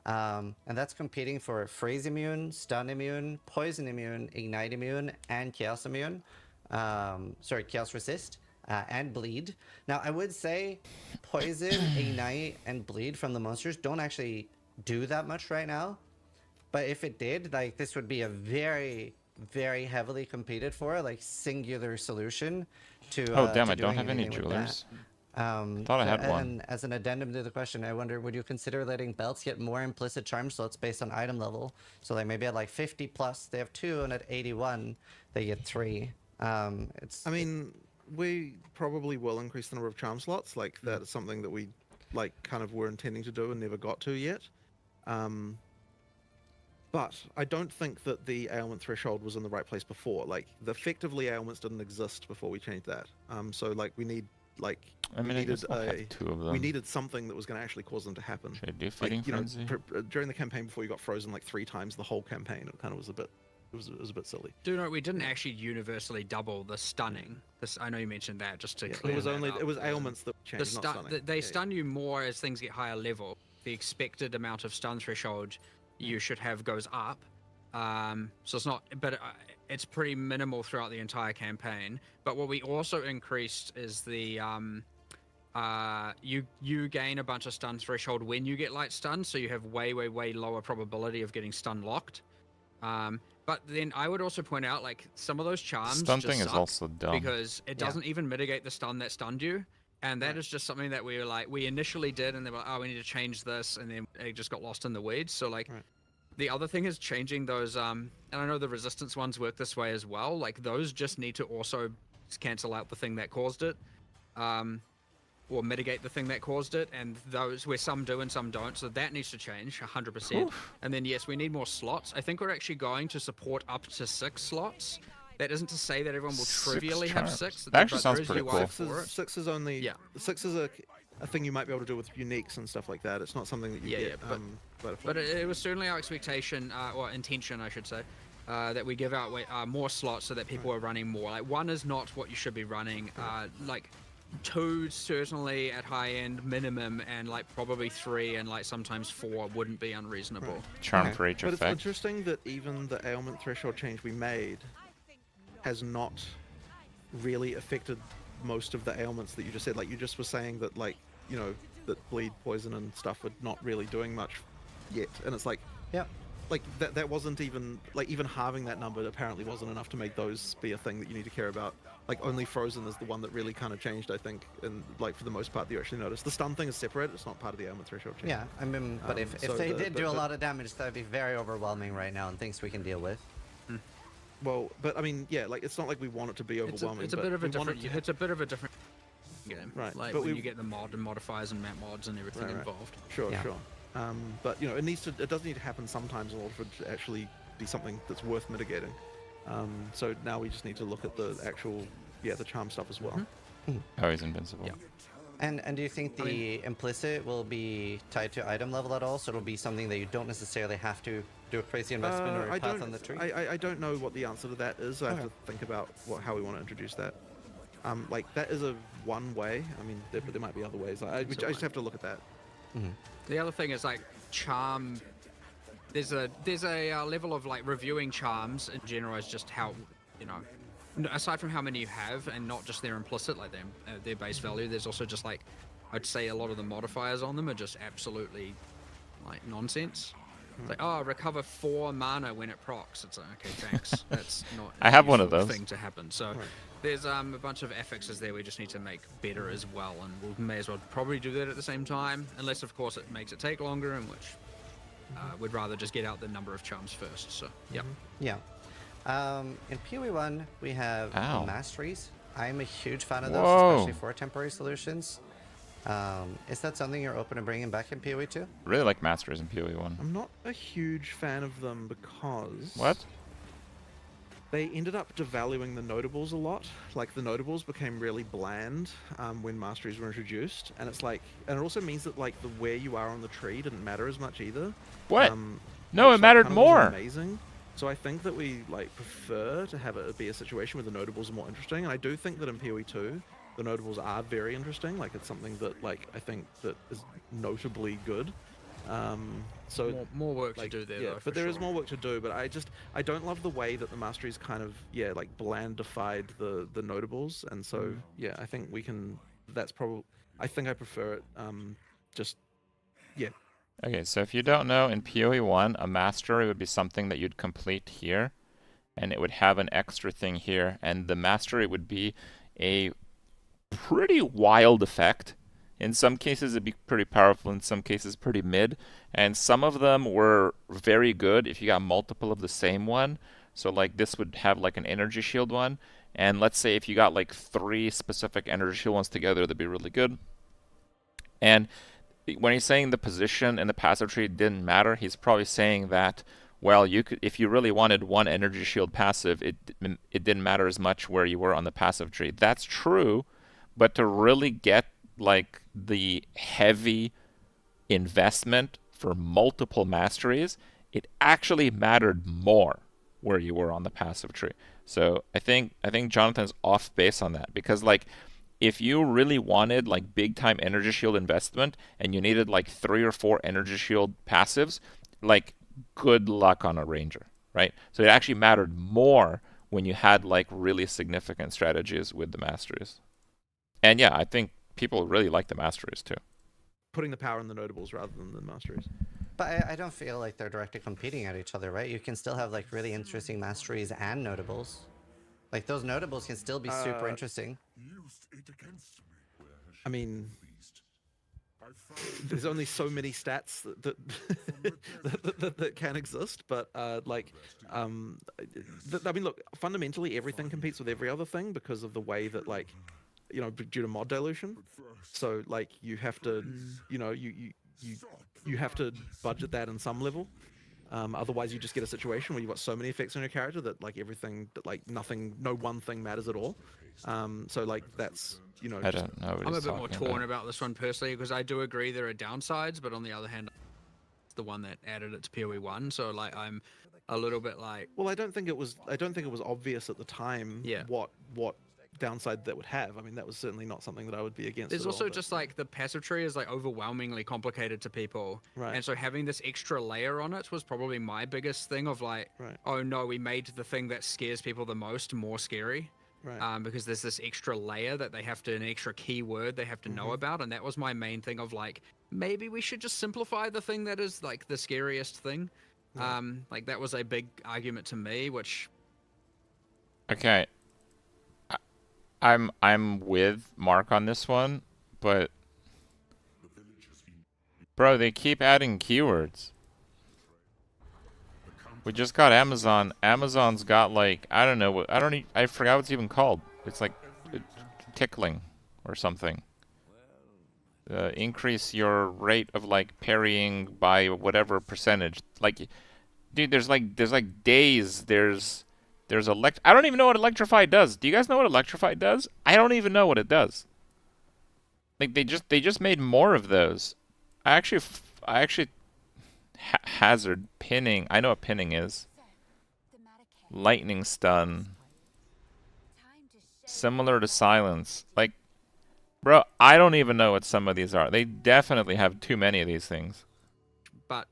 And that's competing for freeze immune, stun immune, poison immune, ignite immune, and chaos immune. Sorry, chaos resist. And bleed. Now, I would say poison, ignite, and bleed from the monsters don't actually do that much right now. But if it did, like, this would be a very, very heavily competed for, like, singular solution to. Oh damn! To I don't doing have any anything with jewelers. that. Thought I had one. And as an addendum to the question, I wonder, would you consider letting belts get more implicit charm slots based on item level? So like maybe at like 50 plus they have 2, and at 81 they get 3. It's. I mean, we probably will increase the number of charm slots. Like that is something that we like kind of were intending to do and never got to yet. But I don't think that the ailment threshold was in the right place before. Like the effectively ailments didn't exist before we changed that. So like we need like I mean, we needed I have 2 of them. we needed something that was going to actually cause them to happen. Should I do Feeding Like, you know, Frenzy? during the campaign before you got frozen like 3 times the whole campaign, it kind of was a bit. It was a bit silly. Do note we didn't actually universally double the stunning. This, I know you mentioned that, just to clear it was that only up. it was ailments that changed, not stunning. They stun you more as things get higher level. The expected amount of stun threshold you should have goes up. So it's not, but it's pretty minimal throughout the entire campaign. But what we also increased is the you gain a bunch of stun threshold when you get light stun, so you have way lower probability of getting stun locked. But then I would also point out, like, some of those charms Stun just thing is suck also dumb. because it doesn't even mitigate the stun that stunned you. And that is just something that we were like, we initially did, and they were like, oh, we need to change this, and then it just got lost in the weeds. So like, the other thing is changing those, and I know the resistance ones work this way as well. Like those just need to also cancel out the thing that caused it, or mitigate the thing that caused it. And those where some do and some don't, so that needs to change 100%. And then yes, we need more slots. I think we're actually going to support up to 6 slots. That isn't to say that everyone will trivially have 6. That actually sounds pretty cool. 6 is only 6 is a thing you might be able to do with uniques and stuff like that. It's not something that you get. But it was certainly our expectation, or intention, I should say, that we give out more slots so that people are running more. Like 1 is not what you should be running. Like 2 certainly at high end minimum, and like probably 3 and like sometimes 4 wouldn't be unreasonable. Charm for each But effect. it's interesting that even the ailment threshold change we made has not really affected most of the ailments that you just said. Like you just were saying that like you know, that bleed, poison, and stuff are not really doing much yet. And it's like, yeah, like that wasn't even like even halving that number apparently wasn't enough to make those be a thing that you need to care about. Like only Frozen is the one that really kind of changed, I think, and like for the most part, you actually notice the stun thing is separate. It's not part of the ailment threshold change. Yeah, I mean, but if they did do a lot of damage, that would be very overwhelming right now, and things we can deal with. Well, but I mean, yeah, like it's not like we want it to be overwhelming. It's a bit of a different. It's a bit of a different game, right? Like but when you get the mod and modifiers and map mods and everything involved. Sure, sure. But you know, it does need to happen sometimes in order for it to actually be something that's worth mitigating. So now we just need to look at the actual, the charm stuff as well. Oh, he's invincible. Yeah. And do you think the implicit will be tied to item level at all? So it'll be something that you don't necessarily have to do a crazy investment or a path on the tree? I don't know what the answer to that is. I have to think about how we want to introduce that. Like that is one way. I mean, there might be other ways. I just have to look at that. The other thing is like charm. There's a level of like reviewing charms in general is just how, you know, aside from how many you have and not just their implicit, like their base value, there's also just like, I'd say a lot of the modifiers on them are just absolutely like nonsense. It's like, oh, recover 4 mana when it procs. It's like, okay, thanks. That's not I have one of those thing to happen. So there's a bunch of affixes there we just need to make better as well, and we may as well probably do that at the same time, unless of course it makes it take longer, in which we'd rather just get out the number of charms first. So yeah. In PoE 1 we have masteries. I'm a huge fan of those, especially for temporary solutions. Is that something you're open to bringing back in PoE 2? Really like masteries in PoE 1. I'm not a huge fan of them because what? They ended up devaluing the notables a lot. Like the notables became really bland when masteries were introduced, and it's like, and it also means that like the where you are on the tree didn't matter as much either. What? No, it mattered more. Amazing. So I think that we like prefer to have it be a situation where the notables are more interesting, and I do think that in PoE 2 the notables are very interesting. Like it's something that like I think that is notably good. So more work to do there, though. But there is more work to do. But I don't love the way that the masteries kind of like blandified the notables, and so I think we can. That's probably. I think I prefer it. Okay, so if you don't know, in PoE 1, a mastery would be something that you'd complete here, and it would have an extra thing here, and the mastery would be a pretty wild effect. In some cases it'd be pretty powerful, in some cases pretty mid, and some of them were very good if you got multiple of the same one. So like this would have like an energy shield one, and let's say if you got like 3 specific energy shield ones together, that'd be really good. And when he's saying the position in the passive tree didn't matter, he's probably saying that, well, you could, if you really wanted one energy shield passive, it didn't matter as much where you were on the passive tree. That's true, but to really get like the heavy investment for multiple masteries, it actually mattered more where you were on the passive tree. So I think Jonathan's off base on that, because like if you really wanted like big time energy shield investment and you needed like 3 or 4 energy shield passives, like good luck on a ranger, right? So it actually mattered more when you had like really significant strategies with the masteries. And yeah, I think people really like the masteries too. Putting the power in the notables rather than the masteries. But I don't feel like they're directly competing at each other, right? You can still have like really interesting masteries and notables. Like those notables can still be super interesting. I mean, there's only so many stats that can exist, but I mean, look, fundamentally everything competes with every other thing because of the way that, like, you know, due to mod dilution. So like you have to, you know, you have to budget that in some level. Otherwise you just get a situation where you've got so many effects on your character that like everything, that like nothing, no one thing matters at all. So like that's, you know, I don't know what I'm a he's bit more talking torn about this one personally, because I do agree there are downsides, but on the other hand, it's the one that added it to PoE 1, so like I'm a little bit like, well, I don't think it was obvious at the time what downside that would have. I mean, that was certainly not something that I would be against. There's at also all, just like the passive tree is like overwhelmingly complicated to people, and so having this extra layer on it was probably my biggest thing of like, oh no, we made the thing that scares people the most more scary. Right. because there's this extra layer that they have to, an extra keyword they have to know about, and that was my main thing of like, maybe we should just simplify the thing that is like the scariest thing. Yeah. Like that was a big argument to me, which. Okay. I'm with Mark on this one, but bro, they keep adding keywords. We just got Amazon. Amazon's got like, I don't know what, I forgot what's even called. It's like tickling or something. Increase your rate of like parrying by whatever percentage. Like, dude, there's like days. There's I don't even know what Electrify does. Do you guys know what Electrify does? I don't even know what it does. Like they just made more of those. I actually hazard pinning. I know what pinning is. Lightning stun. Similar to silence. Like, bro, I don't even know what some of these are. They definitely have too many of these things. But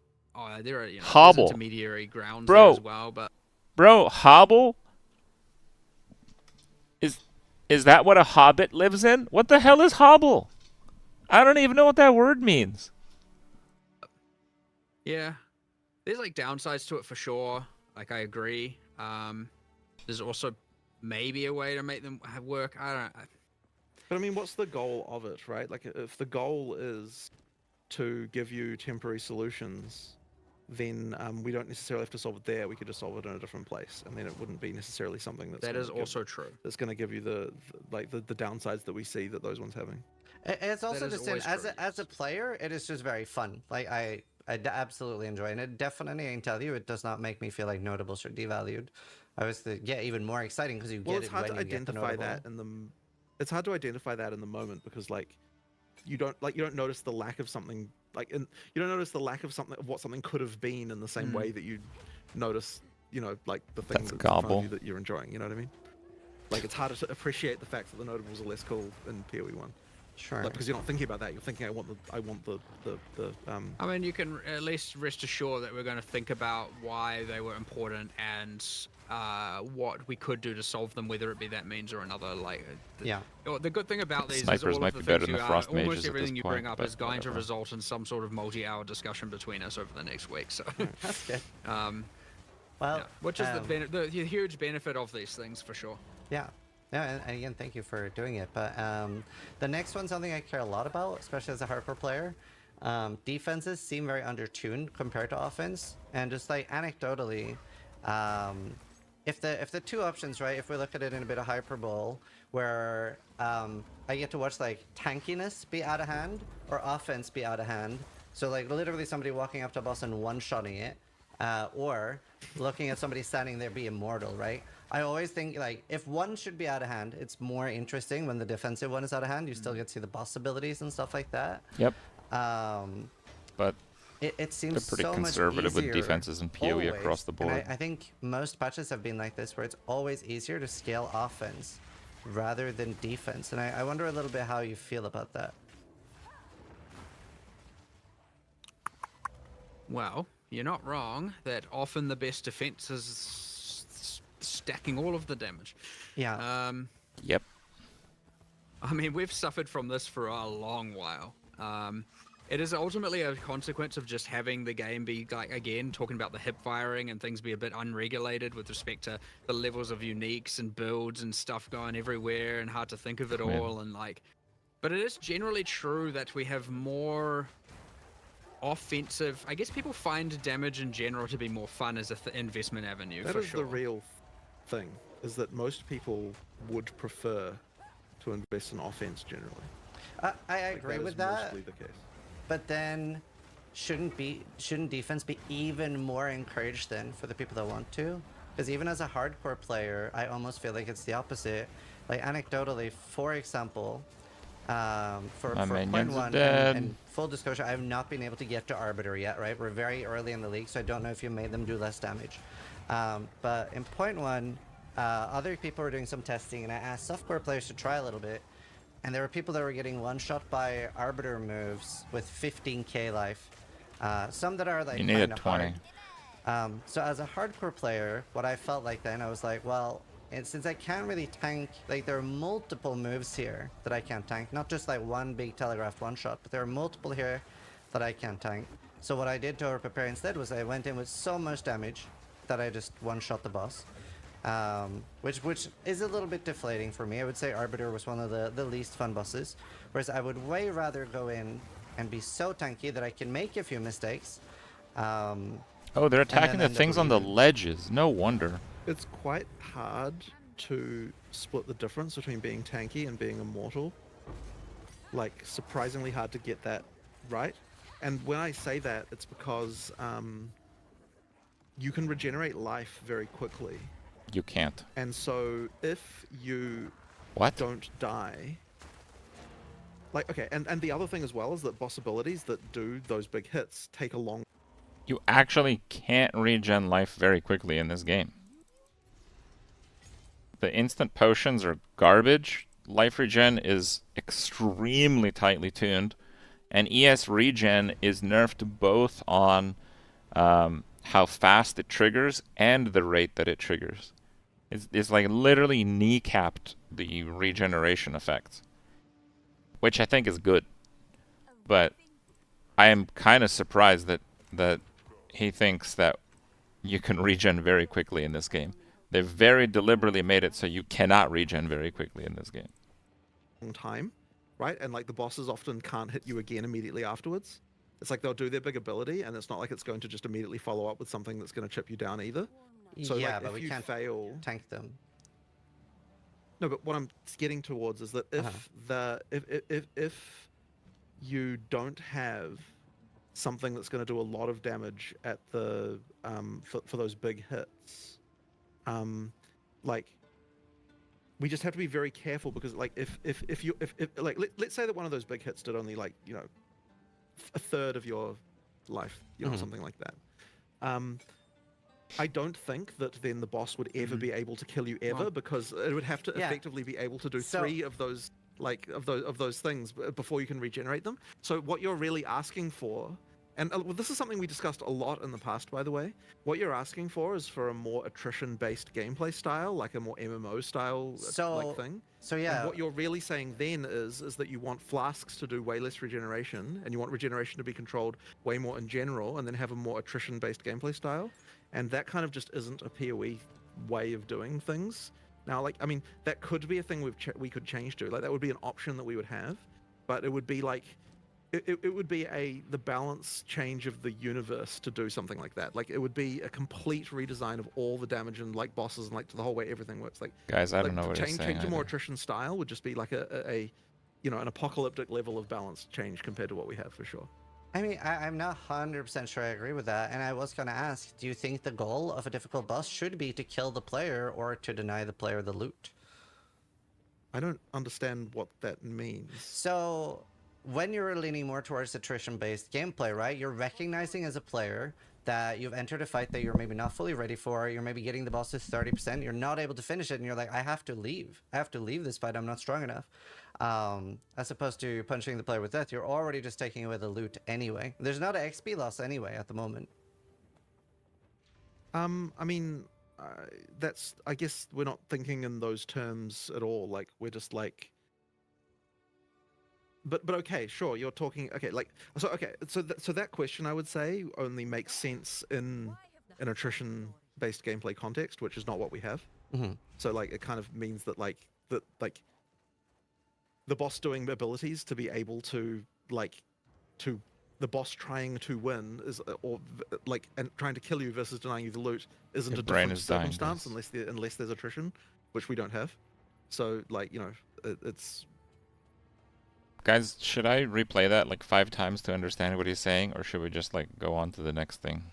there are Hobble. there's intermediary grounds Bro, there as well. But bro, hobble. Is that what a hobbit lives in? What the hell is hobble? I don't even know what that word means. Yeah, there's like downsides to it for sure. Like I agree. There's also maybe a way to make them work. I don't know. But I mean, what's the goal of it, right? Like, if the goal is to give you temporary solutions, then we don't necessarily have to solve it there. We could just solve it in a different place, and then it wouldn't be necessarily something That is also true. That's going to give you the downsides that we see that those ones having. It's also just as a player, it is just very fun. Like I absolutely enjoy it. And it definitely, I can tell you, it does not make me feel like notables are devalued. I was even more exciting because you get it when you get the notable. It's hard to identify that in the moment because like you don't notice the lack of something you don't notice the lack of what something could have been in the same way that you notice like the thing that's in front of you that you're enjoying. You know what I mean? Like it's harder to appreciate the fact that the notables are less cool in PoE1. Sure. Like, because you're not thinking about that. You're thinking, I want the. I mean, you can at least rest assured that we're going to think about why they were important and what we could do to solve them, whether it be that means or another. Like, the good thing about these is all of the things you are, almost everything you bring up is going to result in some sort of multi-hour discussion between us over the next week. So that's good. Which is the huge benefit of these things for sure. Yeah. Yeah, and again, thank you for doing it. But the next one's something I care a lot about, especially as a hardcore player. Defenses seem very undertuned compared to offense, and just like anecdotally, if the two options, right? If we look at it in a bit of hyperbole, where I get to watch like tankiness be out of hand or offense be out of hand. So like literally somebody walking up to a boss and one-shotting it, or looking at somebody standing there be immortal, right? I always think like if one should be out of hand, it's more interesting when the defensive one is out of hand. You still get to see the boss abilities and stuff like that. Yep. But it seems they're pretty so conservative much with defenses and PoE across the board. And I think most patches have been like this, where it's always easier to scale offense rather than defense. And I wonder a little bit how you feel about that. Well, you're not wrong that often the best defense is stacking all of the damage. Yeah. Yep. I mean, we've suffered from this for a long while. It is ultimately a consequence of just having the game be, like, again, talking about the hip firing and things be a bit unregulated with respect to the levels of uniques and builds and stuff going everywhere and hard to think of it all. And like, but it is generally true that we have more offensive. I guess people find damage in general to be more fun as an investment avenue. That is the real thing, is that most people would prefer to invest in offense generally. I agree with that. Mostly the case. But then, shouldn't defense be even more encouraged then for the people that want to? Because even as a hardcore player, I almost feel like it's the opposite. Like anecdotally, for example, for point one, and full disclosure, I have not been able to get to Arbiter yet, right? We're very early in the league, so I don't know if you made them do less damage. But in point one, other people were doing some testing, and I asked softcore players to try a little bit, and there were people that were getting one-shot by Arbiter moves with 15k life. Some that are like you need a 20. So as a hardcore player, what I felt like then, I was like, well, and since I can't really tank, like there are multiple moves here that I can't tank, not just like one big telegraphed one shot, but there are multiple here that I can't tank. So what I did to prepare instead was I went in with so much damage that I just one shot the boss. Which is a little bit deflating for me. I would say Arbiter was one of the least fun bosses, whereas I would way rather go in and be so tanky that I can make a few mistakes. Oh, they're attacking the things on the ledges. No wonder. It's quite hard to split the difference between being tanky and being immortal. Like, surprisingly hard to get that right. And when I say that, it's because you can regenerate life very quickly. You can't. And so if you don't die... Like, okay, and the other thing as well is that boss abilities that do those big hits take a long... You actually can't regen life very quickly in this game. The instant potions are garbage. Life regen is extremely tightly tuned. And ES regen is nerfed both on how fast it triggers and the rate that it triggers. It's like literally kneecapped the regeneration effects, which I think is good. But I am kind of surprised that he thinks that you can regen very quickly in this game. They've very deliberately made it so you cannot regen very quickly in this game. Time, right? And like the bosses often can't hit you again immediately afterwards. It's like they'll do their big ability, and it's not like it's going to just immediately follow up with something that's going to chip you down either. So yeah, like, but if we you can't fail, tank them. No, but what I'm getting towards is that if you don't have something that's going to do a lot of damage at the for those big hits, like we just have to be very careful, because like if like let's say that one of those big hits did only like, you know, a third of your life, you know, something like that. I don't think that then the boss would ever be able to kill you ever, because it would have to effectively be able to do 3 of those, like of those things before you can regenerate them. So what you're really asking for, and this is something we discussed a lot in the past, by the way, what you're asking for is for a more attrition-based gameplay style, like a more MMO style like thing. So yeah, and what you're really saying then is that you want flasks to do way less regeneration, and you want regeneration to be controlled way more in general, and then have a more attrition-based gameplay style. And that kind of just isn't a PoE way of doing things. Now, like, I mean, that could be a thing we could change to. Like, that would be an option that we would have, but it would be like, it would be the balance change of the universe to do something like that. Like, it would be a complete redesign of all the damage and like bosses and like the whole way everything works. Like, guys, I don't know what you're saying. Change to more attrition style would just be like a you know, an apocalyptic level of balance change compared to what we have for sure. I mean, I'm not 100% sure I agree with that, and I was going to ask, do you think the goal of a difficult boss should be to kill the player or to deny the player the loot? I don't understand what that means. So, when you're leaning more towards attrition-based gameplay, right, you're recognizing as a player that you've entered a fight that you're maybe not fully ready for, you're maybe getting the boss to 30%, you're not able to finish it, and you're like, I have to leave this fight, I'm not strong enough. As opposed to punching the player with death, you're already just taking away the loot anyway. There's not an XP loss anyway at the moment. I mean, that's, I guess we're not thinking in those terms at all. Like, we're just like, but okay, sure, you're talking, okay, like, so that question, I would say, only makes sense in an attrition-based gameplay context, which is not what we have. So like, it kind of means that like the boss doing abilities to be able to the boss trying to win is, or like, and trying to kill you versus denying you the loot isn't a different circumstance unless there's attrition, which we don't have. So like, you know, it's. Guys, should I replay that like 5 times to understand what he's saying, or should we just like go on to the next thing?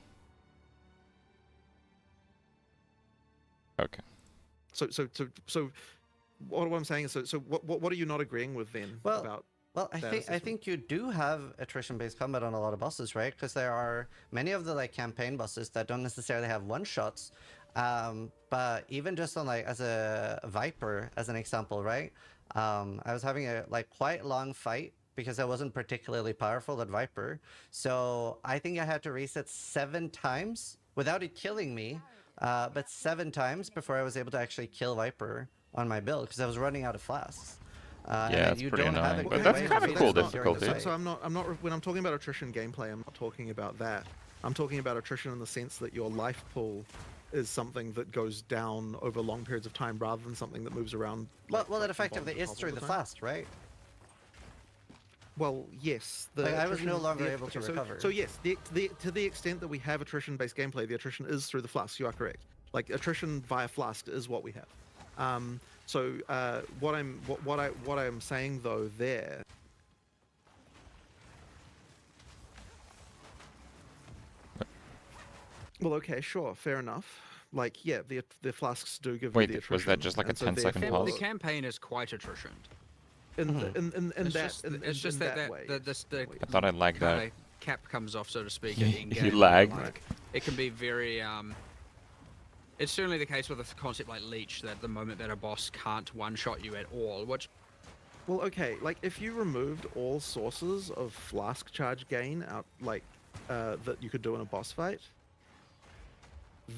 Okay. So what I'm saying is, so what are you not agreeing with then about? Well, I think you do have attrition-based combat on a lot of bosses, right? Because there are many of the like campaign bosses that don't necessarily have one-shots, but even just on like as a Viper, as an example, right? I was having a like quite long fight because I wasn't particularly powerful at Viper, so I think I had to reset 7 times without it killing me, but 7 times before I was able to actually kill Viper on my build because I was running out of flasks. And Yeah, then it's you pretty don't have annoying, a but good that's way to kind of beat cool it during the difficulty. fight. So I'm not when I'm talking about attrition gameplay, I'm not talking about that. I'm talking about attrition in the sense that your life pool is something that goes down over long periods of time rather than something that moves around. Well, that effectively is through the flask, right? Well, yes. Like, I was no longer able to recover. So yes, to the extent that we have attrition-based gameplay, the attrition is through the flask. You are correct. Like attrition via flask is what we have. What I'm saying though there. Well, okay, sure, fair enough. Like, yeah, the flasks do give you the attrition. Wait, was that just like a 10-second pause? The campaign is quite attritioned. It's just that way. I thought I lagged out. Cap comes off, so to speak, at the You in-game. lagged? Like, it can be very... It's certainly the case with a concept like Leech, that the moment that a boss can't one-shot you at all, which... Well, okay, like, if you removed all sources of flask charge gain out, like, that you could do in a boss fight,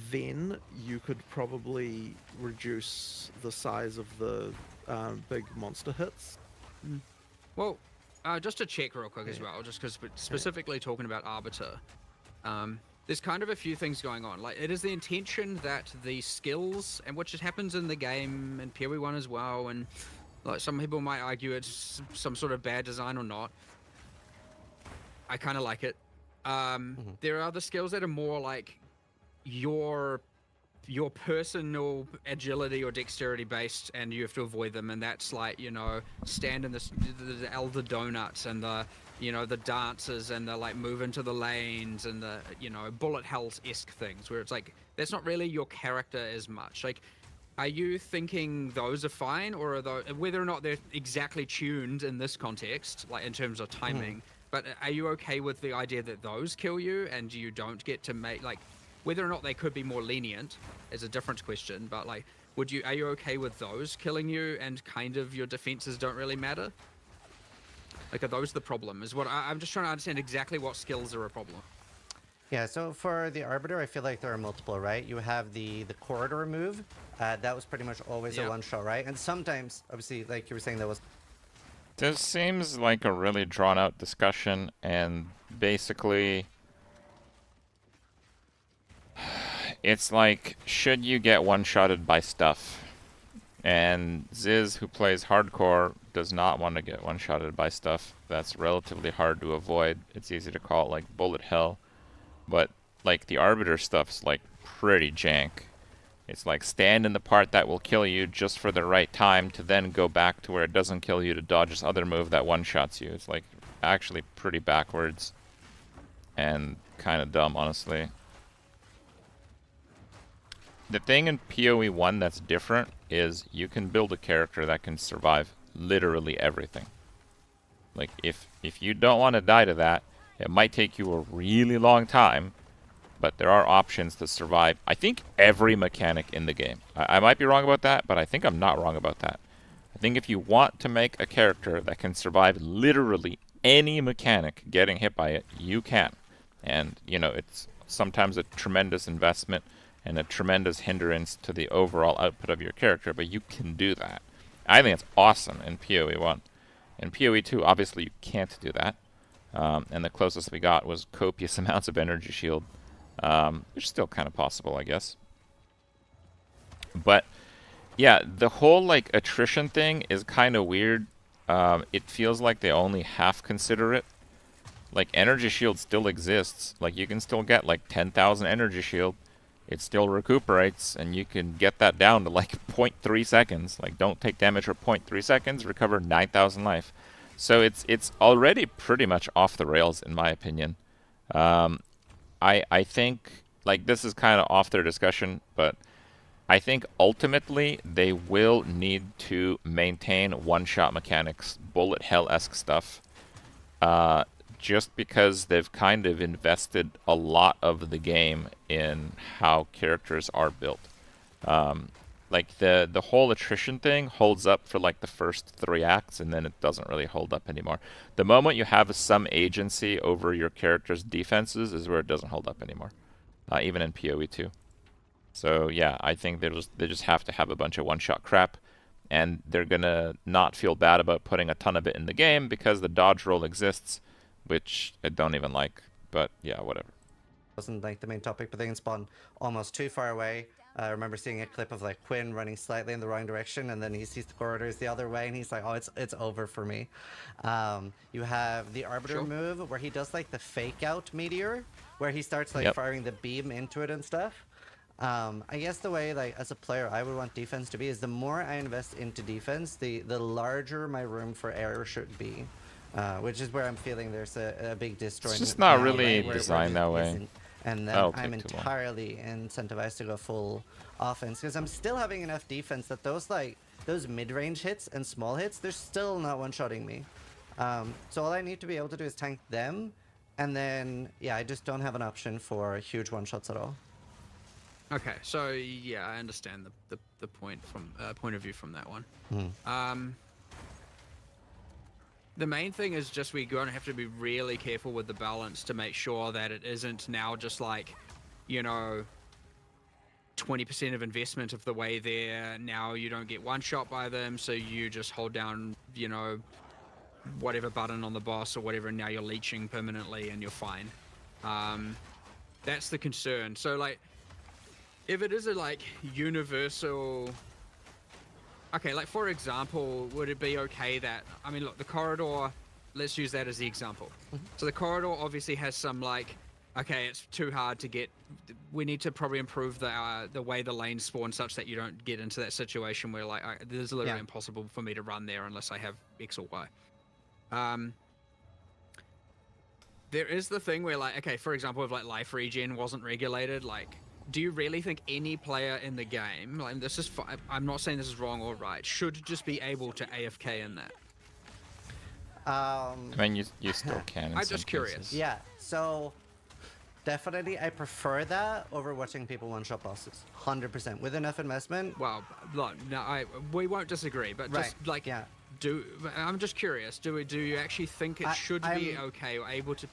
then you could probably reduce the size of the big monster hits. Well, just to check real quick as well, just because we're specifically talking about Arbiter, there's kind of a few things going on. Like, it is the intention that the skills, and which happens in the game, and PoE 1 as well, and like some people might argue it's some sort of bad design or not. I kind of like it. There are other skills that are more like your personal agility or dexterity based, and you have to avoid them, and that's like, you know, stand in the elder donuts and the, you know, the dances and the like move into the lanes and the, you know, bullet hells-esque things where it's like that's not really your character as much. Like, are you thinking those are fine, or are those, whether or not they're exactly tuned in this context, like in terms of timing, but are you okay with the idea that those kill you and you don't get to make, like, whether or not they could be more lenient is a different question, but like, are you okay with those killing you and kind of your defenses don't really matter? Like, are those the problem? Is what I'm just trying to understand exactly what skills are a problem. Yeah, so for the Arbiter, I feel like there are multiple, right? You have the corridor move. That was pretty much always a one-shot, right? And sometimes, obviously, like you were saying, that was... This seems like a really drawn-out discussion, and basically... It's like, should you get one-shotted by stuff? And Ziz, who plays hardcore, does not want to get one-shotted by stuff. That's relatively hard to avoid. It's easy to call it like bullet hell. But like the Arbiter stuff's like pretty jank. It's like stand in the part that will kill you just for the right time to then go back to where it doesn't kill you to dodge this other move that one-shots you. It's like actually pretty backwards and kind of dumb, honestly. The thing in PoE 1 that's different is you can build a character that can survive literally everything. Like, if you don't want to die to that, it might take you a really long time, but there are options to survive, I think, every mechanic in the game. I might be wrong about that, but I think I'm not wrong about that. I think if you want to make a character that can survive literally any mechanic getting hit by it, you can. And, you know, it's sometimes a tremendous investment and a tremendous hindrance to the overall output of your character, but you can do that. I think it's awesome in PoE 1. In PoE 2, obviously you can't do that. And the closest we got was copious amounts of energy shield, which is still kind of possible, I guess. But, yeah, the whole, like, attrition thing is kind of weird. It feels like they only half consider it. Like, energy shield still exists. Like, you can still get, like, 10,000 energy shield. It still recuperates, and you can get that down to like 0.3 seconds. Like, don't take damage for 0.3 seconds, recover 9,000 life. So it's already pretty much off the rails, in my opinion. I think, like, this is kind of off their discussion, but I think ultimately they will need to maintain one-shot mechanics, bullet hell-esque stuff. Just because they've kind of invested a lot of the game in how characters are built. Like the whole attrition thing holds up for like the first 3 acts, and then it doesn't really hold up anymore. The moment you have some agency over your character's defenses is where it doesn't hold up anymore, even in PoE 2. So yeah, I think they just have to have a bunch of one-shot crap, and they're gonna not feel bad about putting a ton of it in the game because the dodge roll exists, which I don't even like. But yeah, whatever. Wasn't like the main topic, but they can spawn almost too far away. I remember seeing a clip of like Quinn running slightly in the wrong direction, and then he sees the corridors the other way, and he's like, "Oh, it's over for me." You have the Arbiter move where he does like the fake out meteor, where he starts like firing the beam into it and stuff. I guess the way like as a player I would want defense to be is the more I invest into defense, the larger my room for error should be. Which is where I'm feeling there's a big disjoint. It's just not now, really right? designed that way. And then I'm entirely incentivized to go full offense because I'm still having enough defense that those mid-range hits and small hits, they're still not one-shotting me. So all I need to be able to do is tank them, and then yeah, I just don't have an option for huge one-shots at all. Okay, so yeah, I understand the point of view from that one. The main thing is just we're going to have to be really careful with the balance to make sure that it isn't now just like, you know, 20% of investment of the way there. Now you don't get one shot by them, so you just hold down, you know, whatever button on the boss or whatever, and now you're leeching permanently and you're fine. That's the concern. So like, if it is a like universal... Okay, like for example, would it be okay that, I mean, look, the corridor, let's use that as the example. So the corridor obviously has some like, okay, it's too hard to get, we need to probably improve the way the lanes spawn such that you don't get into that situation where like, this is literally impossible for me to run there unless I have X or Y. There is the thing where like, okay, for example, if like life regen wasn't regulated, like, do you really think any player in the game, like this is, I'm not saying this is wrong or right, should just be able to AFK in that? I mean, you still can. I'm just curious. Cases. Yeah, so definitely I prefer that over watching people one-shot bosses. 100% with enough investment. Well, look, no, we won't disagree, but just like, I'm just curious. Do you actually think it should be okay or able to?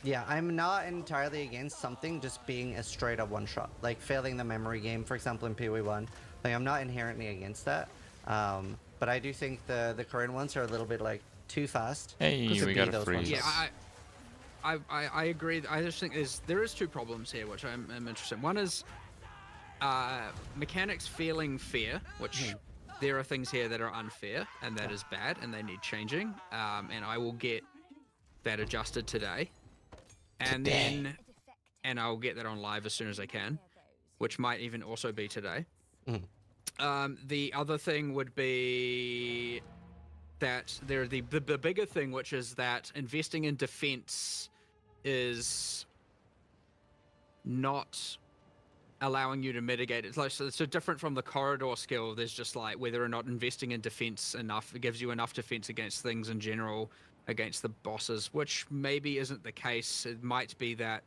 Yeah, I'm not entirely against something just being a straight up one shot, like failing the memory game, for example, in PoE1. Like, I'm not inherently against that, but I do think the current ones are a little bit like too fast. Hey, we got a freeze. Yeah, I agree. I just think there is two problems here, which I'm interested in. One is mechanics feeling fair, which there are things here that are unfair, and that is bad, and they need changing. And I will get that adjusted today. And I'll get that on live as soon as I can, which might even also be today. The other thing would be that the bigger thing, which is that investing in defense is not allowing you to mitigate it. Like, so different from the corridor skill, there's just like whether or not investing in defense enough, it gives you enough defense against things in general, against the bosses, which maybe isn't the case. It might be that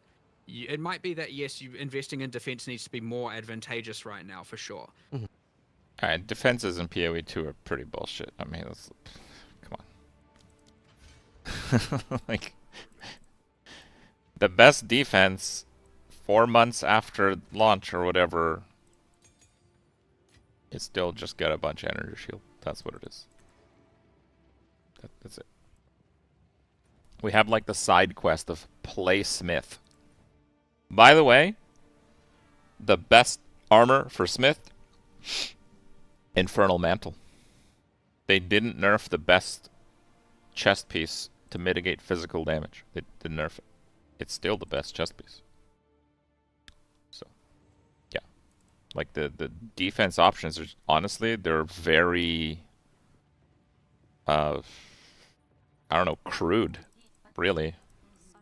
yes, investing in defense needs to be more advantageous right now for sure. Alright, defenses in PoE2 are pretty bullshit. I mean, come on. Like, the best defense 4 months after launch or whatever is still just get a bunch of energy shield. That's what it is. That's it. We have like the side quest of play Smith. By the way, the best armor for Smith, Infernal Mantle. They didn't nerf the best chest piece to mitigate physical damage. They didn't nerf it. It's still the best chest piece. So, yeah. Like the defense options are honestly, they're very I don't know, crude. Really.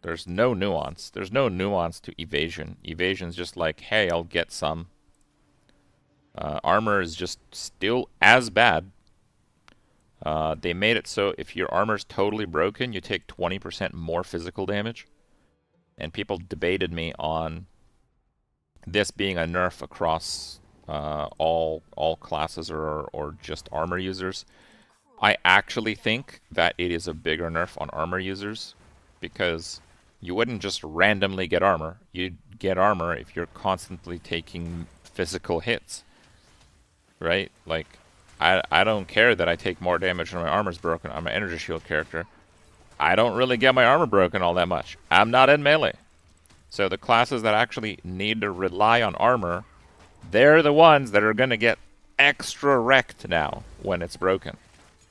There's no nuance. There's no nuance to evasion. Evasion's just like, hey, I'll get some. Armor is just still as bad. They made it so if your armor's totally broken, you take 20% more physical damage. And people debated me on this being a nerf across all classes or just armor users. I actually think that it is a bigger nerf on armor users, because you wouldn't just randomly get armor. You'd get armor if you're constantly taking physical hits, right? Like, I don't care that I take more damage when my armor's broken on my energy shield character. I don't really get my armor broken all that much. I'm not in melee. So the classes that actually need to rely on armor, they're the ones that are going to get extra wrecked now when it's broken,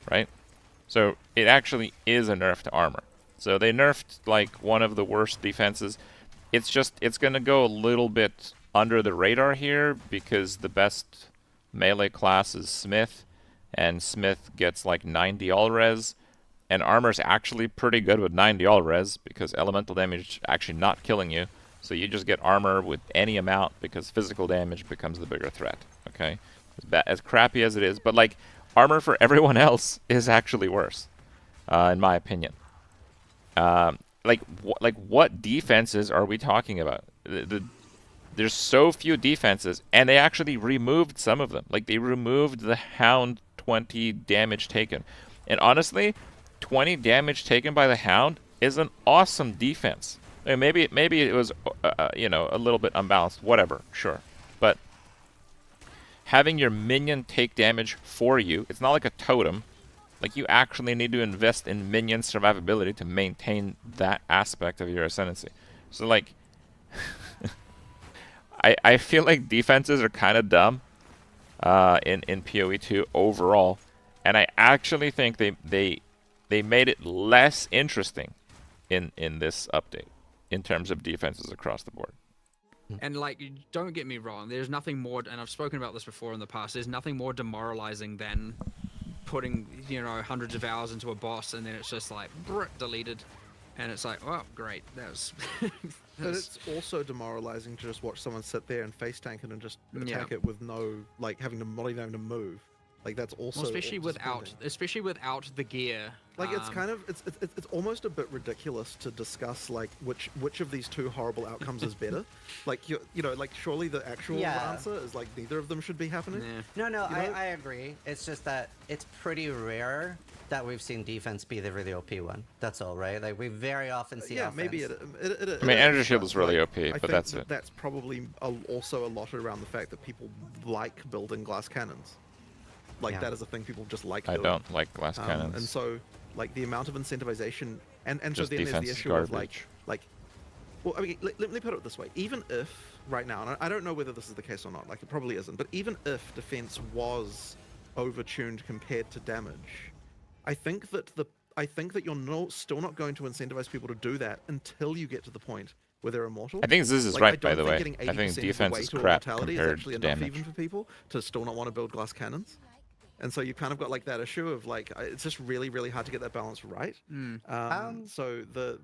right? So it actually is a nerf to armor. So they nerfed like one of the worst defenses. It's going to go a little bit under the radar here because the best melee class is Smith, and Smith gets like 90 all res. And armor's actually pretty good with 90 all res because elemental damage actually not killing you. So you just get armor with any amount because physical damage becomes the bigger threat. Okay, as crappy as it is, but like armor for everyone else is actually worse, in my opinion. What defenses are we talking about? There's so few defenses, and they actually removed some of them. Like they removed the Hound 20 damage taken, and honestly, 20 damage taken by the Hound is an awesome defense. I mean, maybe it was you know, a little bit unbalanced, whatever, sure. But having your minion take damage for you, it's not like a totem. Like you actually need to invest in minion survivability to maintain that aspect of your ascendancy. So like I feel like defenses are kind of dumb in PoE2 overall, and I actually think they made it less interesting in this update in terms of defenses across the board. And like, don't get me wrong, there's nothing more, and I've spoken about this before in the past, there's nothing more demoralizing than putting, you know, hundreds of hours into a boss and then it's just like, deleted. And it's like, oh, great, that was... But it's also demoralizing to just watch someone sit there and face tank it and just attack it with no, like, not even having to move. Like that's also, well, especially without the gear. Like it's kind of it's almost a bit ridiculous to discuss like which of these two horrible outcomes is better. Like you know, like surely the actual answer is like neither of them should be happening. No, I agree. It's just that it's pretty rare that we've seen defense be the really OP one. That's all, right? Like we very often see offense. Maybe it I mean, energy shield is really OP, but that's it. That's probably also a lot around the fact that people like building glass cannons. Like that is a thing people just like doing. I don't like glass cannons. And so like the amount of incentivization and so just then there's the issue garbage. of like well, I mean, let me put it this way. Even if right now, and I don't know whether this is the case or not, like it probably isn't, but even if defense was overtuned compared to damage, I think that you're still not going to incentivize people to do that until you get to the point where they're immortal. I think this is like, right, by the way. I think defense is crap compared to damage. Even for people to still not want to build glass cannons. And so you kind of got like that issue of like it's just really, really hard to get that balance right. So the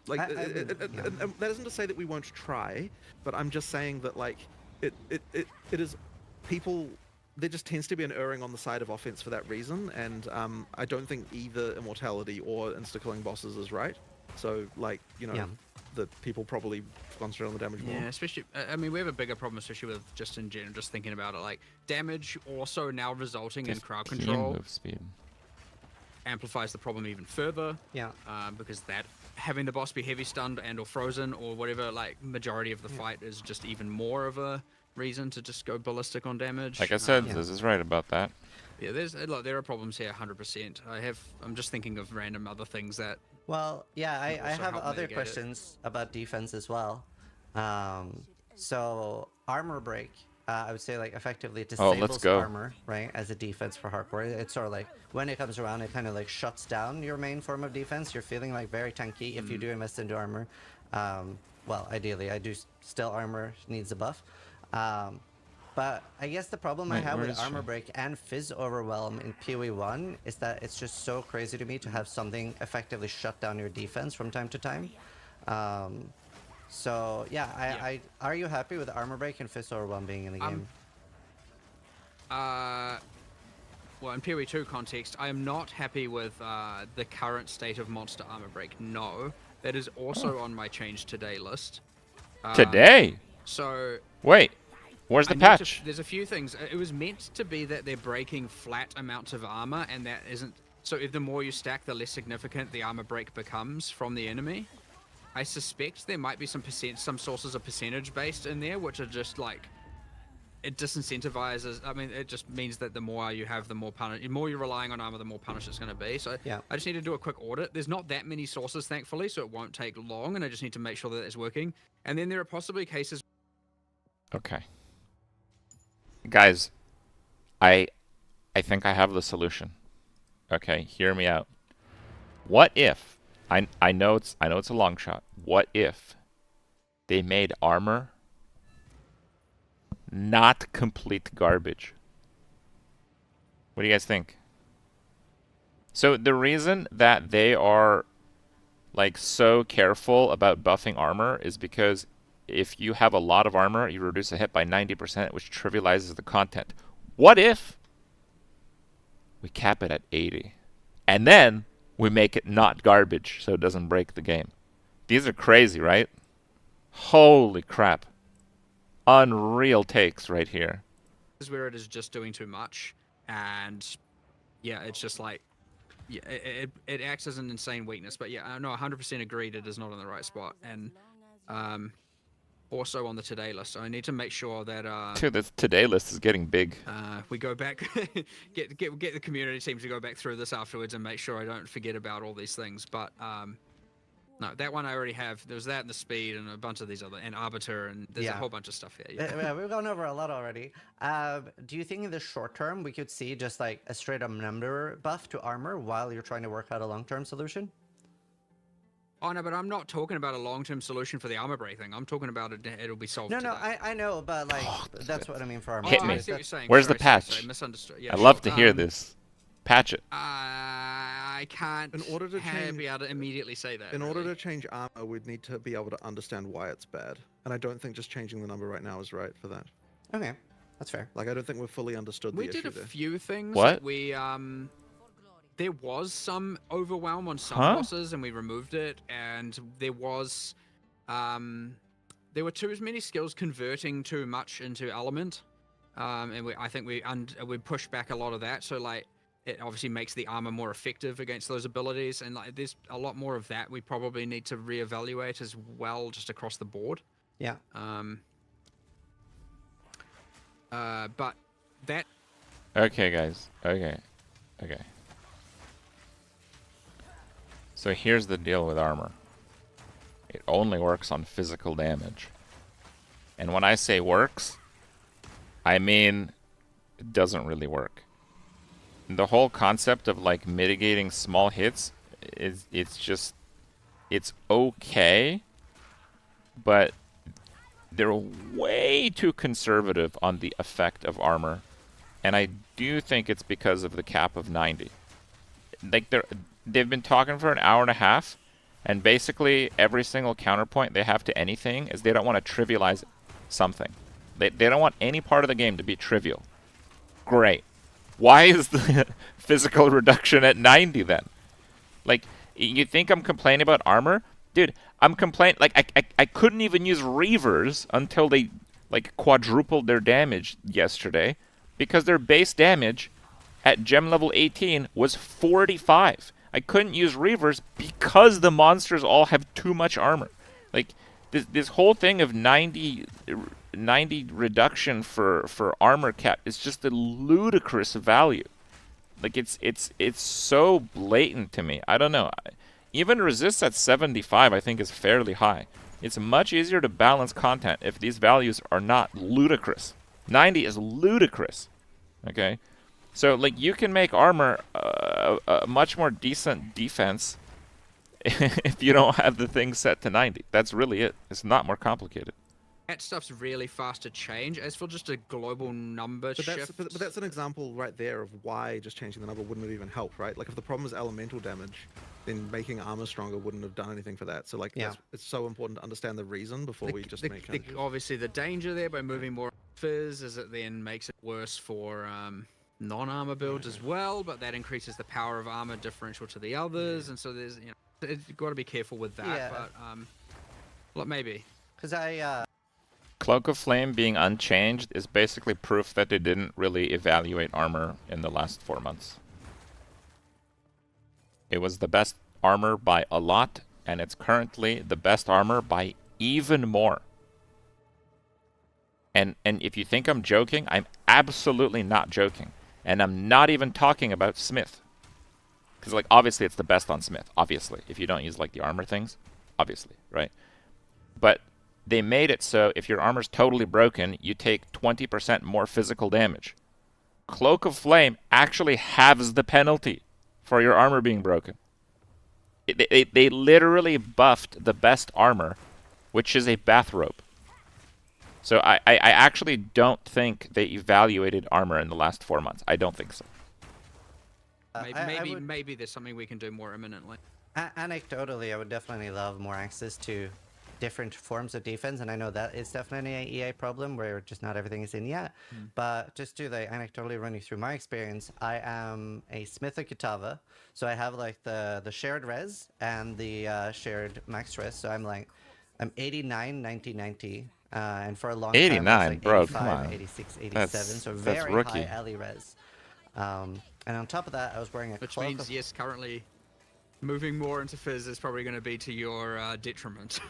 like and that isn't to say that we won't try, but I'm just saying that like it is people. There just tends to be an erring on the side of offense for that reason, and I don't think either immortality or insta-killing bosses is right. So like that people probably concentrate on the damage more. Yeah, especially, I mean, we have a bigger problem, especially with just in general, just thinking about it, like, damage also now resulting in crowd control move speed amplifies the problem even further. Yeah. Because that, having the boss be heavy stunned and or frozen or whatever, like, majority of the fight is just even more of a reason to just go ballistic on damage. Like I said, this is right about that. Yeah, there are problems here, 100%. I'm just thinking of random other things that... Well, yeah, I have other questions about defense as well. So armor break, I would say like effectively disables armor, right, as a defense for hardcore. It's sort of like when it comes around, it kind of like shuts down your main form of defense. You're feeling like very tanky if you do invest into armor. Well, ideally, I do still armor needs a buff. But I guess the problem I have with Armor Break and Fizz Overwhelm in PoE1 is that it's just so crazy to me to have something effectively shut down your defense from time to time. So yeah, are you happy with Armor Break and Fizz Overwhelm being in the game? Well, in PoE2 context, I am not happy with the current state of Monster Armor Break. No, that is also on my change today list. Today? So wait. Where's the patch? There's a few things. It was meant to be that they're breaking flat amounts of armor, and that isn't... So if the more you stack, the less significant the armor break becomes from the enemy. I suspect there might be some sources of percentage based in there, which are just like it disincentivizes. I mean, it just means that the more you have, the more the more you're relying on armor, the more punished it's going to be. So yeah. I just need to do a quick audit. There's not that many sources, thankfully, so it won't take long, and I just need to make sure that it's working. And then there are possibly cases. Okay. Guys, I think I have the solution. Okay, hear me out. What if I know it's a long shot. What if they made armor not complete garbage? What do you guys think? So the reason that they are like so careful about buffing armor is because if you have a lot of armor, you reduce a hit by 90%, which trivializes the content. What if we cap it at 80? And then we make it not garbage so it doesn't break the game. These are crazy, right? Holy crap. Unreal takes right here. This is where it is just doing too much, and yeah, it's just like, yeah, it acts as an insane weakness. But yeah, I know 100% agreed it is not in the right spot, and also on the today list. So I need to make sure that Dude, this today list is getting big. we go back, get the community team to go back through this afterwards and make sure I don't forget about all these things. But no, that one I already have. There's that and the speed and a bunch of these other, and arbiter, and there's a whole bunch of stuff here. Yeah, we've gone over a lot already. Do you think in the short term we could see just like a straight up number buff to armor while you're trying to work out a long-term solution? Oh no, but I'm not talking about a long-term solution for the armor break thing. I'm talking about it'll be solved. No, today. I know, but like that's what I mean for armor. Hit me. I see what you're saying. Where's Sorry, the patch? sorry, misunderstood. Yeah, I'd sure. love to hear this. Patch it. I can't in order to be able to immediately say that. In order to change armor, we'd need to be able to understand why it's bad. And I don't think just changing the number right now is right for that. Okay, that's fair. Like, I don't think we've fully understood the issue did a there. few things. What? We there was some overwhelm on some Huh? bosses, and we removed it. And there was there were too many skills converting too much into element. And I think we pushed back a lot of that. So like, it obviously makes the armor more effective against those abilities, and like there's a lot more of that we probably need to reevaluate as well, just across the board. Yeah. But that. Okay, guys. Okay. So here's the deal with armor. It only works on physical damage. And when I say works, I mean it doesn't really work. The whole concept of like mitigating small hits it's okay, but they're way too conservative on the effect of armor, and I do think it's because of the cap of 90. Like they've been talking for an hour and a half, and basically every single counterpoint they have to anything is they don't want to trivialize something. They don't want any part of the game to be trivial. Great. Why is the physical reduction at 90 then? Like, you think I'm complaining about armor? Dude, I'm complaining, like, I couldn't even use Reavers until they, like, quadrupled their damage yesterday, because their base damage at gem level 18 was 45. I couldn't use Reavers because the monsters all have too much armor. Like, this whole thing of 90 reduction for armor cap is just a ludicrous value. Like, it's so blatant to me. I don't know. Even resist at 75 I think is fairly high. It's much easier to balance content if these values are not ludicrous. 90 is ludicrous. Okay? So, like, you can make armor a much more decent defense if you don't have the thing set to 90. That's really it. It's not more complicated. That stuff's really fast to change. As for just a global number shift. But that's an example right there of why just changing the number wouldn't have even helped, right? Like, if the problem is elemental damage, then making armor stronger wouldn't have done anything for that. So, like, it's so important to understand the reason before we just make changes. Obviously, the danger there by moving more fizz is it then makes it worse for non-armor builds as well, but that increases the power of armor differential to the others, and so there's, you know, you've got to be careful with that. But well, maybe because I Cloak of Flame being unchanged is basically proof that they didn't really evaluate armor in the last 4 months. It was the best armor by a lot, and it's currently the best armor by even more. And if you think I'm joking, I'm absolutely not joking. And I'm not even talking about Smith. Because, like, obviously it's the best on Smith. Obviously. If you don't use, like, the armor things. Obviously, right? But they made it so if your armor's totally broken, you take 20% more physical damage. Cloak of Flame actually halves the penalty for your armor being broken. They literally buffed the best armor, which is a bathrobe. So I actually don't think they evaluated armor in the last 4 months. I don't think so. Maybe there's something we can do more imminently. Anecdotally, I would definitely love more access to different forms of defense, and I know that is definitely an EA problem where just not everything is in yet. But just to like anecdotally run you through my experience, I am a Smith of Kitava, so I have like the shared res and the shared max res. So I'm 89, 90, 90. And for a long 89, time, I was like bro, 85, come on. 86, 87, so That's very rookie. high alley res. And on top of that, I was wearing a Which cloak means, of... yes, currently moving more into Fizz is probably going to be to your detriment.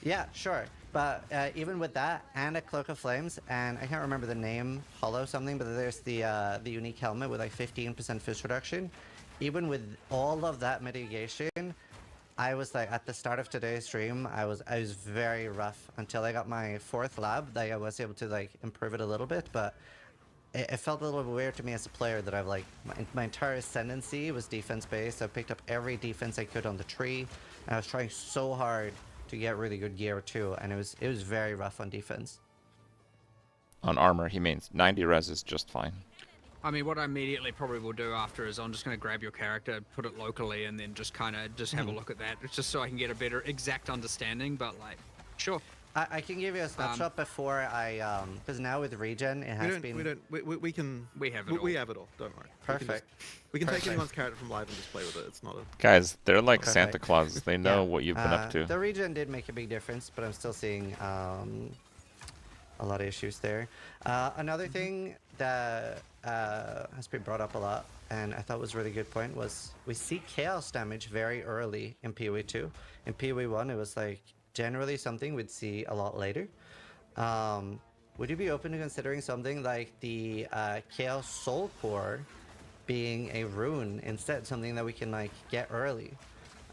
Yeah, sure. But even with that, and a Cloak of Flames, and I can't remember the name, Hollow something, but there's the unique helmet with like 15% Fizz reduction. Even with all of that mitigation, I was like, at the start of today's stream, I was very rough until I got my 4th lab. That I was able to like improve it a little bit, but it felt a little bit weird to me as a player that I've like my entire ascendancy was defense based. I picked up every defense I could on the tree, and I was trying so hard to get really good gear too, and it was very rough on defense. On armor, he means 90 res is just fine. I mean, what I immediately probably will do after is I'm just going to grab your character, put it locally, and then just kind of have a look at that. It's just so I can get a better exact understanding, but like, sure. I can give you a snapshot before I because now with regen it has been. We can. We have it all. We have it all. Don't worry. Perfect. We can take anyone's character from live and just play with it. It's not a. Guys, they're like Perfect. Santa Claus. They know what you've been up to. The regen did make a big difference, but I'm still seeing a lot of issues there. Another thing that has been brought up a lot, and I thought was a really good point, was we see chaos damage very early in PoE2. In PoE1, it was like generally something we'd see a lot later. Would you be open to considering something like the Chaos Soul Core being a rune instead, something that we can like get early?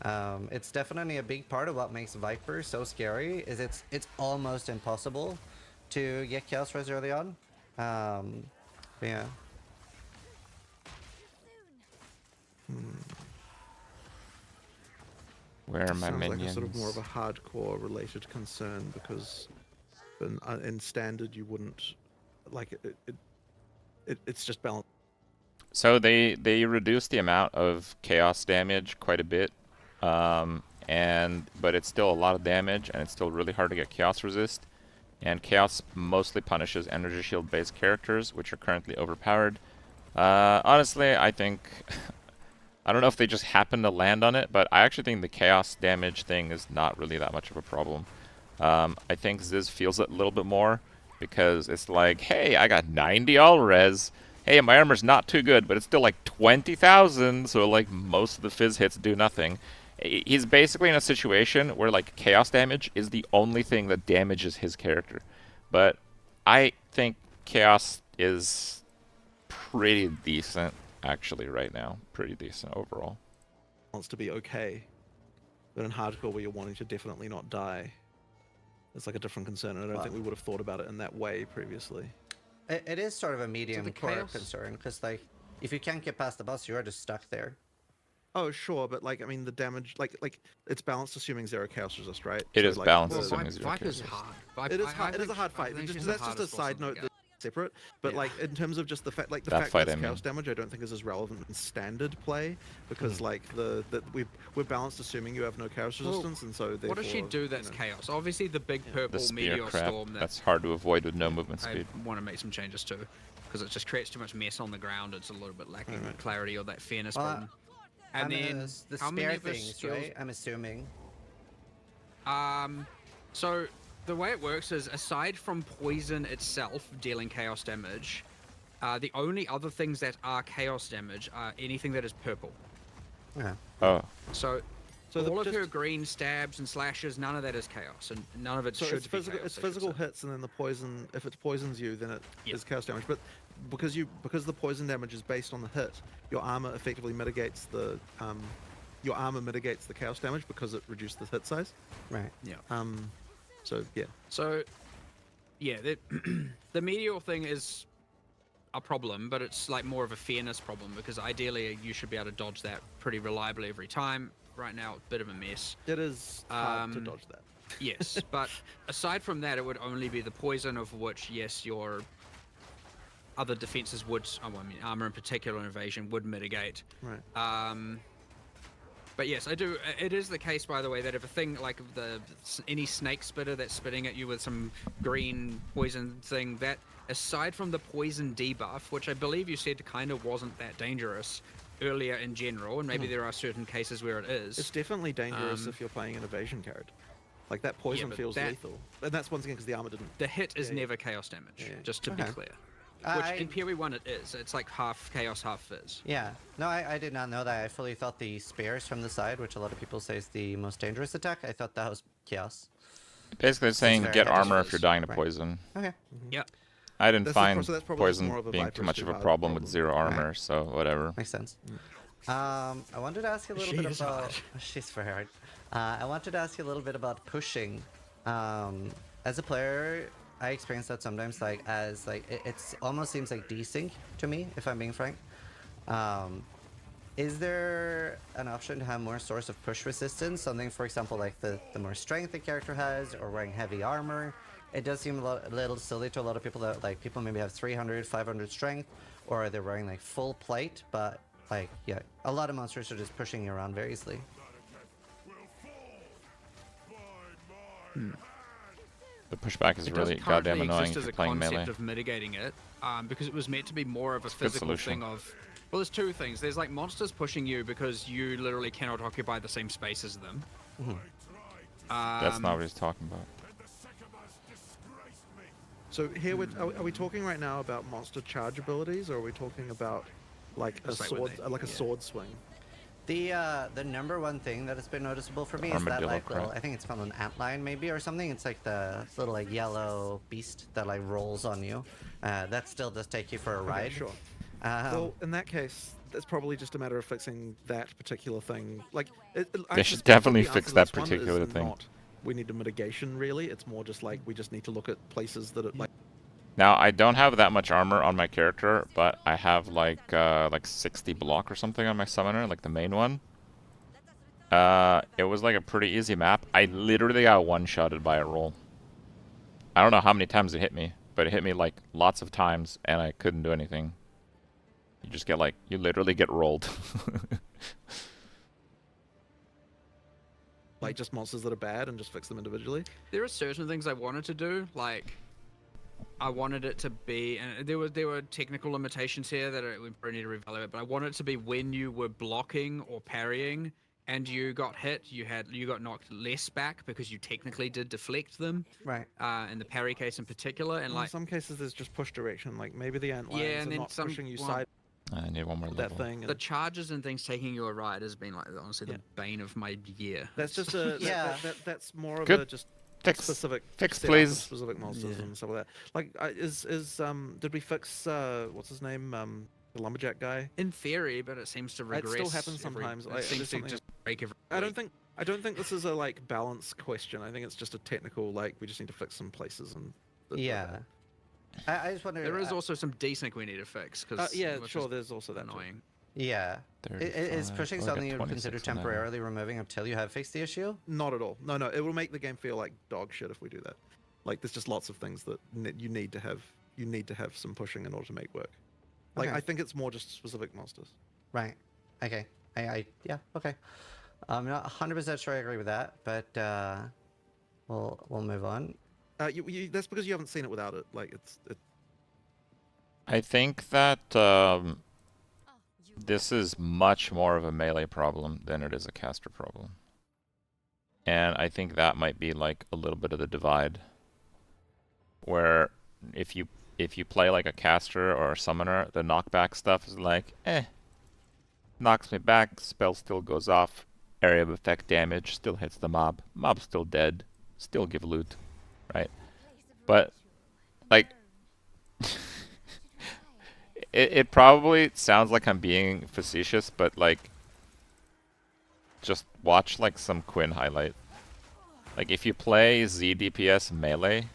It's definitely a big part of what makes Viper so scary. Is it's almost impossible to get Chaos Res early on. Yeah. Where are my Sounds minions? like a sort of more of a hardcore related concern, because in standard you wouldn't like it's just balanced. So they reduced the amount of chaos damage quite a bit, but it's still a lot of damage, and it's still really hard to get chaos resist. And chaos mostly punishes energy shield based characters, which are currently overpowered. Honestly, I think I don't know if they just happen to land on it, but I actually think the chaos damage thing is not really that much of a problem. I think Ziz feels it a little bit more, because it's like, hey, I got 90 all res. Hey, my armor's not too good, but it's still like 20,000, so like most of the fizz hits do nothing. He's basically in a situation where like chaos damage is the only thing that damages his character. But I think chaos is pretty decent actually right now. Pretty decent overall. Wants to be okay, but in hardcore where you're wanting to definitely not die, it's like a different concern, and I don't think we would have thought about it in that way previously. It is sort of a medium core chaos- concern, because like if you can't get past the boss, you are just stuck there. Oh sure, but like I mean the damage, like it's balanced assuming 0 chaos resist, right? It So, is like, balanced the- assuming 0 Viper's chaos resist. hard. It is hard. It is a hard fight. I think she's That's the just a hardest boss side in the note game. that's separate. But like in terms of just the fact, like the That fact fight, that I it's mean. chaos damage, I don't think is as relevant in standard play, because like we're balanced assuming you have no chaos resistance, and so therefore. What does she do that's chaos? Obviously, the big The purple spear meteor crap, storm. that's hard to avoid with no movement I speed. want to make some changes too, because it just creates too much mess on the ground. It's a little bit lacking clarity or that fairness problem. And then the how many spare of her things, skills? right? I'm assuming. So the way it works is, aside from poison itself dealing chaos damage, the only other things that are chaos damage are anything that is purple. Yeah. Oh. So So all of her green stabs and slashes, none of that is chaos, and none of it so should it's be physical. chaos. It's I should physical say. hits, and then the poison. If it poisons you, then it is chaos damage. But because the poison damage is based on the hit, your armor effectively mitigates the chaos damage because it reduced the hit size. Right. Yeah. So yeah. So, yeah, the medial thing is a problem, but it's like more of a fairness problem because ideally you should be able to dodge that pretty reliably every time. Right now, it's a bit of a mess. It is hard to dodge that. Yes, but aside from that, it would only be the poison, of which, yes, your other defenses would, armor in particular and evasion would mitigate. Right. But yes, I do. It is the case, by the way, that if a thing like any snake spitter that's spitting at you with some green poison thing, that aside from the poison debuff, which I believe you said kind of wasn't that dangerous earlier in general, and maybe there are certain cases where it is. It's definitely dangerous if you're playing an evasion card. Like that poison feels lethal, and that's once again because the armor didn't. The hit is never chaos damage, just to be clear. Which in PoE 1 it is. It's like half chaos, half fizz. Yeah. No, I did not know that. I fully thought the spears from the side, which a lot of people say is the most dangerous attack, I thought that was chaos. Basically saying get armor if you're dying to Right. poison. Okay. Yeah. I didn't find so that's probably just more poison of a being too much of a problem with zero armor, so whatever. Makes sense. I wanted to ask you a little bit about. She's very hard. I wanted to ask you a little bit about pushing. As a player, I experience that sometimes, like as like it's almost seems like desync to me, if I'm being frank. Is there an option to have more source of push resistance? Something, for example, like the more strength the character has, or wearing heavy armor. It does seem a little silly to a lot of people that like people maybe have 300, 500 strength, or they're wearing like full plate, but like yeah, a lot of monsters are just pushing you around very easily. The pushback is It really does goddamn currently annoying exist if as you're a playing concept melee. of mitigating it, because it was meant to be more of a good physical solution. thing of. Well, there's two things. There's like monsters pushing you because you literally cannot occupy the same space as them. That's not what he's talking about. So here, are we talking right now about monster charge abilities, or are we talking about like a Just like when sword, they- like a sword swing? The number one thing that has been noticeable for me is that Armadillo like little, crap. I think it's called an antlion maybe or something. It's like the little like yellow beast that like rolls on you. That still does take you for a ride. Okay, sure. Well, in that case, it's probably just a matter of fixing that particular thing. Like, They should definitely fix that particular thing. Not, we need a mitigation, really. It's more just like we just need to look at places that it like. Now I don't have that much armor on my character, but I have like 60 block or something on my summoner, like the main one. It was like a pretty easy map. I literally got one-shotted by a roll. I don't know how many times it hit me, but it hit me like lots of times, and I couldn't do anything. You just get like, you literally get rolled. Like just monsters that are bad and just fix them individually. There are certain things I wanted to do, like I wanted it to be, and there were technical limitations here that we probably need to reevaluate. But I wanted it to be when you were blocking or parrying and you got hit, you got knocked less back because you technically did deflect them. Right. In the parry case in particular, and In like some cases, there's just push direction. Like maybe the antlions Yeah, and are then not some- pushing you well, side. I need one more That level. thing. the charges and things taking you a ride has been like honestly the bane of my year. That's just a Yeah. that's more of Good. a just Fix. specific Fix, setup of please. specific monsters and stuff like that. Like did we fix what's his name the lumberjack guy? In theory, but it seems to It regress. still happens sometimes. It Like, seems there's to something- just break every. I don't think this is a like balance question. I think it's just a technical like we just need to fix some places and. Yeah. I just wonder. There is also some desync we need to fix because yeah, sure. There's also that. annoying. Yeah. Is 35. pushing Oh, I something got you would consider 26 on that one. temporarily removing until you have fixed the issue? Not at all. No, it will make the game feel like dog shit if we do that. Like there's just lots of things that you need to have. You need to have some pushing in order to make work. Like Okay. I think it's more just specific monsters. Right. Okay. Yeah. Okay. I'm not 100% sure I agree with that, but we'll move on. That's because you haven't seen it without it. Like it. I think that this is much more of a melee problem than it is a caster problem. And I think that might be like a little bit of the divide. Where if you play like a caster or a summoner, the knockback stuff is like, knocks me back, spell still goes off, area of effect damage, still hits the mob. Mob's still dead, still give loot, right? But, like, it probably sounds like I'm being facetious, but, like, just watch, like, some Quinn highlight. Like, if you play ZDPS melee,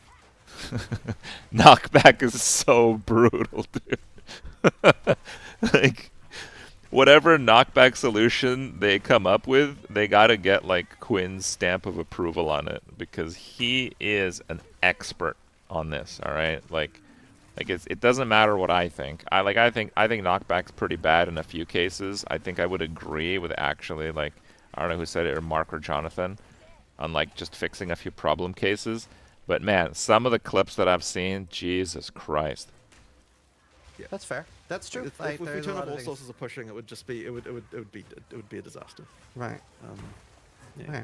knockback is so brutal, dude. Like, whatever knockback solution they come up with, they gotta get, like, Quinn's stamp of approval on it, because he is an expert on this, alright? Like it doesn't matter what I think. I think knockback's pretty bad in a few cases. I think I would agree with actually, like, I don't know who said it, or Mark or Jonathan, on, like, just fixing a few problem cases. But man, some of the clips that I've seen, Jesus Christ. Yeah. That's fair. That's true. If Like, we there's a turn lot off of all things. sources of pushing, it would just be it would be a disaster. Right. Yeah.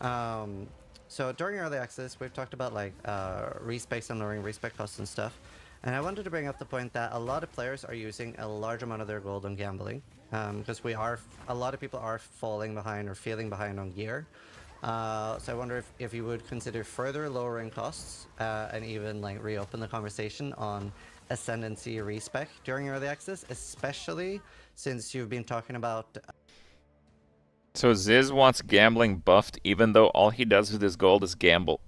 Okay. So during early access, we've talked about, like, respecs and lowering respec costs and stuff. And I wanted to bring up the point that a lot of players are using a large amount of their gold on gambling, because a lot of people are falling behind or feeling behind on gear. So I wonder if you would consider further lowering costs and even, like, reopen the conversation on ascendancy respec during early access, especially since you've been talking about. So Ziz wants gambling buffed, even though all he does with his gold is gamble.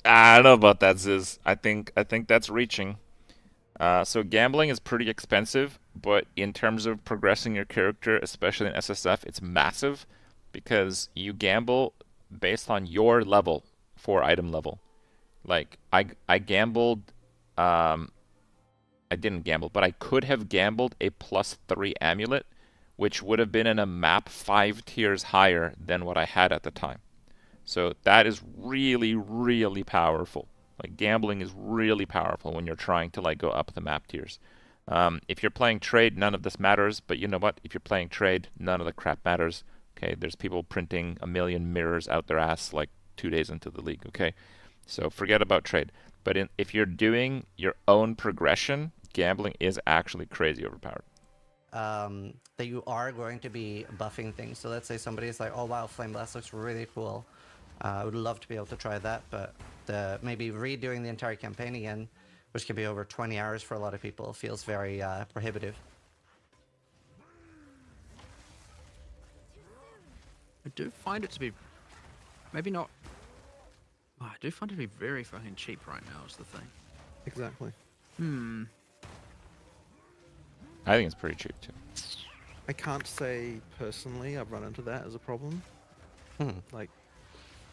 I don't know about that, Ziz. I think that's reaching. So gambling is pretty expensive, but in terms of progressing your character, especially in SSF, it's massive, because you gamble based on your level for item level. Like, I gambled, I didn't gamble, but I could have gambled a +3 amulet, which would have been in a map 5 tiers higher than what I had at the time. So that is really, really powerful. Like, gambling is really powerful when you're trying to, like, go up the map tiers. If you're playing trade, none of this matters, but you know what? If you're playing trade, none of the crap matters. Okay, there's people printing a million mirrors out their ass like 2 days into the league, okay? So forget about trade. But if you're doing your own progression, gambling is actually crazy overpowered. That you are going to be buffing things. So let's say somebody is like, oh wow, Flame Blast looks really cool. I would love to be able to try that, but maybe redoing the entire campaign again, which can be over 20 hours for a lot of people, feels very prohibitive. I do find it to be, maybe not. Oh, I do find it to be very fucking cheap right now. Is the thing. Exactly. I think it's pretty cheap too. I can't say personally I've run into that as a problem. Like,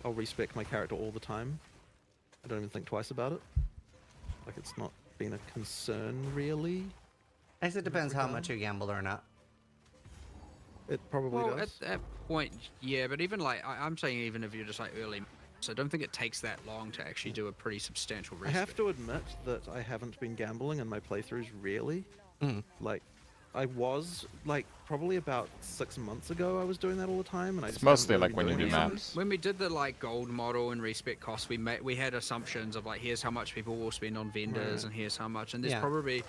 I'll respec my character all the time. I don't even think twice about it. Like, it's not been a concern really. I guess it depends how much you gamble or not. It probably does. At that point, yeah, but even like I'm saying, even if you're just like early, so I don't think it takes that long to actually do a pretty substantial respec. I have to admit that I haven't been gambling in my playthroughs really. Like, I was, like, probably about 6 months ago I was doing that all the time, and it's mostly like when you do maps. When we did the, like, gold model and respec costs, we had assumptions of, like, here's how much people will spend on vendors, and here's how much, and there's probably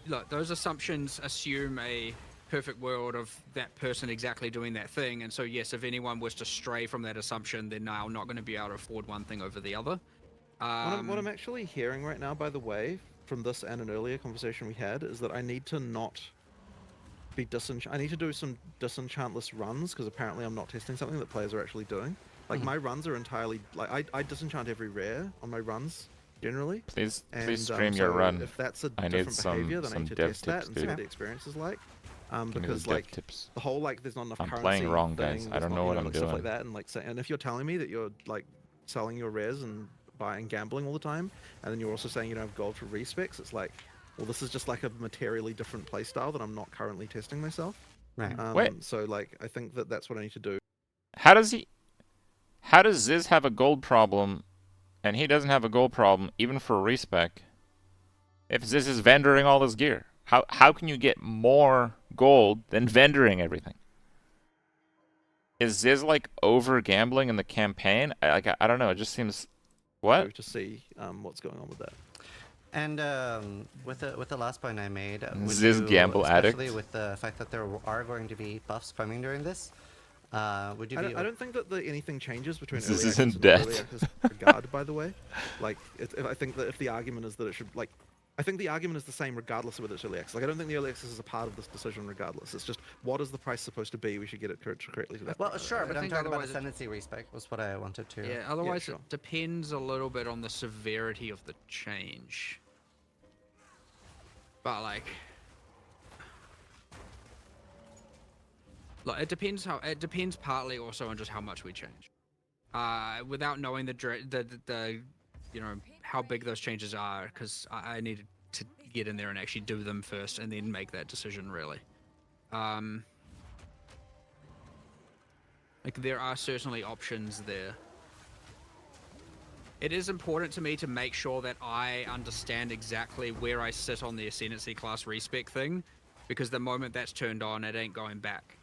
look, those assumptions assume a perfect world of that person exactly doing that thing, and so yes, if anyone was to stray from that assumption, they're now not going to be able to afford one thing over the other. What I'm actually hearing right now, by the way, from this and an earlier conversation we had, is that I need to not be I need to do some disenchantless runs, because apparently I'm not testing something that players are actually doing. Like, my runs are entirely, like, I disenchant every rare on my runs, generally. Please stream your run. If that's a I different need behavior, then I need to test that and see dude. what the experience is like. Give because, me the like, tips. the whole, like, there's not enough I'm currency playing wrong, thing, guys. I don't there's know not, what I'm like, stuff doing. like that, and, like, and if you're telling me that you're, like, selling your rares and buying gambling all the time, and then you're also saying you don't have gold for respecs, it's like, well, this is just like a materially different playstyle that I'm not currently testing myself. Right. Wait. So, like, I think that that's what I need to do. How does Ziz have a gold problem, and he doesn't have a gold problem even for respec? If Ziz is vendoring all his gear, how can you get more gold than vendoring everything? Is Ziz, like, over gambling in the campaign? I don't know. It just seems what to see what's going on with that. And with the last point I made, Ziz gamble addict. especially with the fact that there are going to be buffs coming during this, Would you I be? don't think that anything changes between This early isn't access and death. early access regard. By the way, like I think that if the argument is that it should like. I think the argument is the same regardless of whether it's early access. Like, I don't think the early access is a part of this decision regardless. It's just, what is the price supposed to be? We should get it correctly to that. Well, sure, but I I'm think talking about otherwise it- ascendancy respec was what I wanted to. Yeah, otherwise sure. it depends a little bit on the severity of the change. But like it depends partly also on just how much we change. Without knowing the you know how big those changes are, because I needed to get in there and actually do them first and then make that decision really. Like there are certainly options there. It is important to me to make sure that I understand exactly where I sit on the ascendancy class respec thing, because the moment that's turned on, it ain't going back.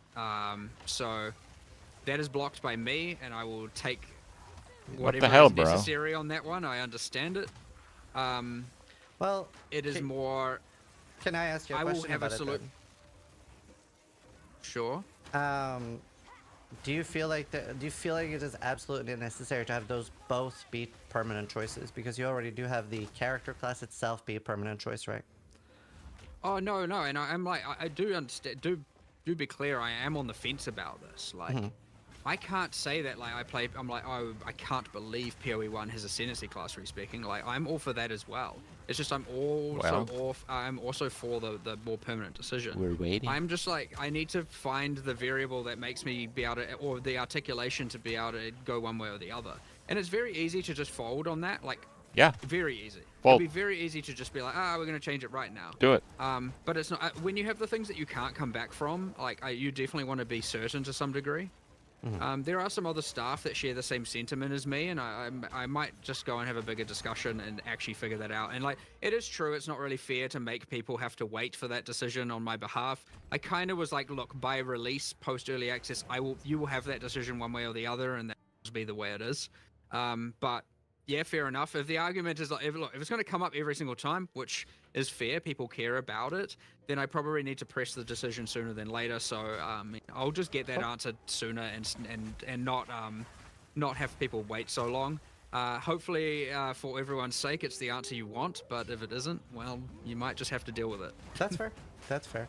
So that is blocked by me, and I will take whatever hell, is bro? necessary on that one. I understand it. Well, it is more. Can I ask you a I will question have a about it solution. Sure. Do you feel like it is absolutely necessary to have those both be permanent choices? Because you already do have the character class itself be a permanent choice, right? Oh no, and I'm like, I do understand. Do be clear, I am on the fence about this. Like, I can't say that. Like, I'm like, oh, I can't believe PoE1 has ascendancy class respecing. Like, I'm all for that as well. It's just I'm also for the more permanent decision. We're waiting. I'm just like, I need to find the variable that makes me be able to, or the articulation to be able to go one way or the other. And it's very easy to just fold on that. Like, yeah, very easy. Fold. It'd be very easy to just be like, we're gonna change it right now. Do it. But it's not. When you have the things that you can't come back from, like, you definitely want to be certain to some degree. There are some other staff that share the same sentiment as me, and I might just go and have a bigger discussion and actually figure that out. And like, it is true, it's not really fair to make people have to wait for that decision on my behalf. I kind of was like, look, by release, post early access, you will have that decision one way or the other, and that will be the way it is. But yeah, fair enough. If the argument is like, if it's going to come up every single time, which is fair, people care about it, then I probably need to press the decision sooner than later. So I'll just get that answered sooner and not have people wait so long. Hopefully, for everyone's sake, it's the answer you want. But if it isn't, well, you might just have to deal with it. That's fair. That's fair.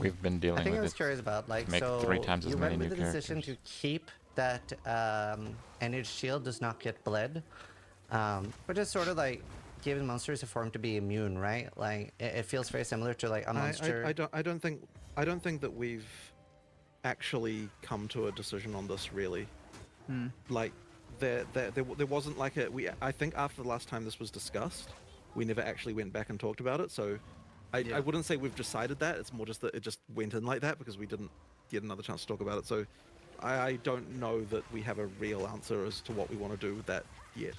We've been dealing with it. I think I was curious about, like, make so 3 times as you many went new with the decision characters. to keep that energy shield does not get bled, but it's sort of like giving monsters a form to be immune, right? Like it feels very similar to like a monster. I don't think that we've actually come to a decision on this really. Like there wasn't like I think after the last time this was discussed, we never actually went back and talked about it. So I wouldn't say we've decided that. It's more just that it just went in like that because we didn't get another chance to talk about it. So I don't know that we have a real answer as to what we want to do with that yet.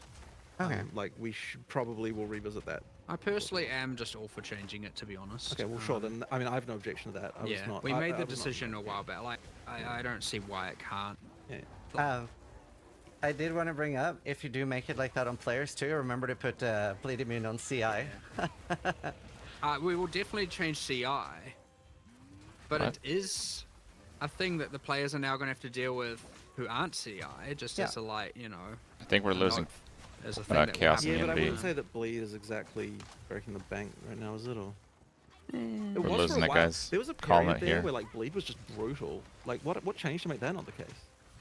Okay. Like we probably will revisit that. I personally am just all for changing it, to be honest. Okay, well, sure. Then I mean, I have no objection to that. We made the decision a while back. Like, I don't see why it can't. Yeah. I did want to bring up, if you do make it like that on players too, remember to put bleed immune on CI. We will definitely change CI, but it is a thing that the players are now going to have to deal with who aren't CI, just as a light, you know. I think we're losing as a thing that chaos yeah, in but I NB. wouldn't say that bleed is exactly breaking the bank right now, is it? Or it We're was losing for a that while. guy's There was a calling period it there here. where like bleed was just brutal. Like what changed to make that not the case?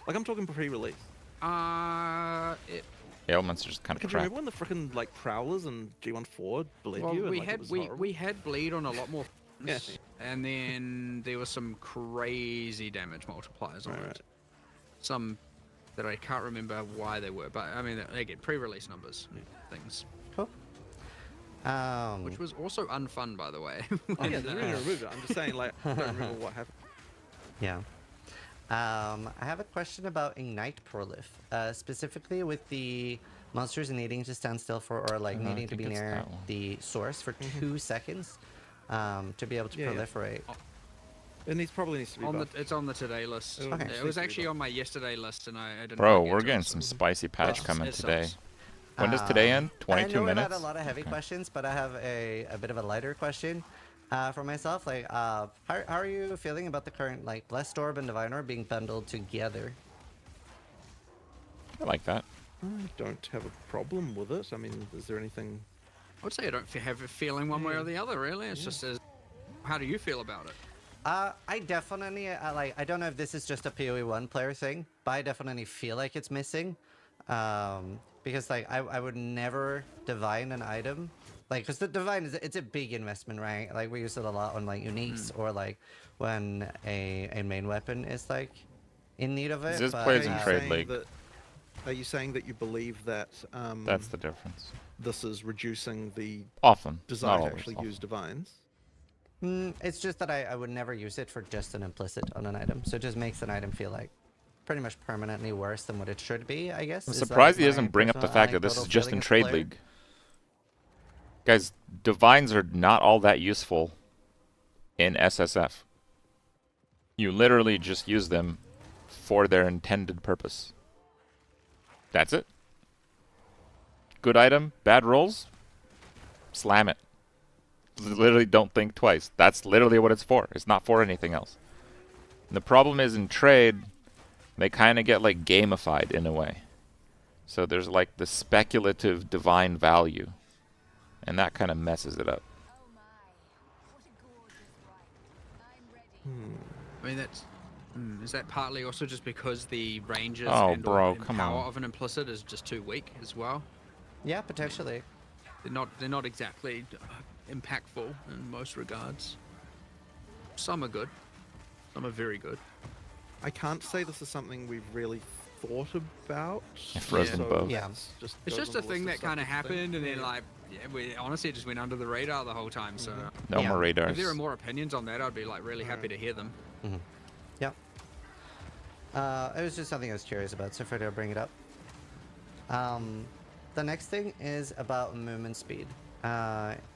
Like I'm talking pre-release. Yeah, monsters kind of Could you crap. remember when the freaking like prowlers and G14 bled Well, you? And, we like, had it was we horrible? had bleed on a lot more, Yeah. and then there was some crazy damage multipliers on it. Some that I can't remember why they were, but I mean, again, pre-release numbers, things. Cool. Which was also unfun, by the way. Oh yeah, there's a reason to remove it. I'm just saying, like, I don't remember what happened. Yeah. I have a question about Ignite Prolif, specifically with the monsters needing to stand still for, or like I needing to think be it's near that one. the source for 2 seconds to be able to proliferate. It probably needs to be buffed. It's on the today list. Okay. It was actually on my yesterday list, and I didn't. Bro, get we're to getting it, some so- spicy patch coming it today. sucks. When does today end? I 22 know minutes? we've had a lot of heavy questions, but I have a bit of a lighter question. For myself, like, how are you feeling about the current, like, Blessed Orb and Divine Orb being bundled together? I like that. I don't have a problem with it. I mean, is there anything... I would say I don't have a feeling one way or the other, really. It's just, how do you feel about it? I definitely, like, I don't know if this is just a PoE1 player thing, but I definitely feel like it's missing. Because, like, I would never divine an item. Like, because the divine it's a big investment, right? Like, we use it a lot on, like, uniques or, like, when a main weapon is, like, in need of it. This but, plays in Trade League. Are you saying that you believe that That's the difference. This is reducing the not desire to always, actually often. use divines? It's just that I would never use it for just an implicit on an item. So it just makes an item feel like pretty much permanently worse than what it should be, I guess. I'm is, surprised like, he my doesn't bring up the personal fact that this is anecdotal just feeling in as a Trade player. League. Guys, divines are not all that useful in SSF. You literally just use them for their intended purpose. That's it. Good item, bad rolls, slam it. Literally don't think twice. That's literally what it's for. It's not for anything else. And the problem is in trade, they kind of get like gamified in a way. So there's like the speculative divine value. And that kind of messes it up. I mean, that's... is that partly also just because the ranges and bro, or come power on. of an implicit is just too weak as well? Yeah, potentially. They're not exactly impactful in most regards. Some are good. Some are very good. I can't say this is something we've really thought about. Frozen both. Yeah. It's just a thing that kind of happened, and then like, we honestly just went under the radar the whole time. So No more radars. If there are more opinions on that, I'd be like really happy to hear them. Yep. It was just something I was curious about, so far to bring it up. The next thing is about movement speed.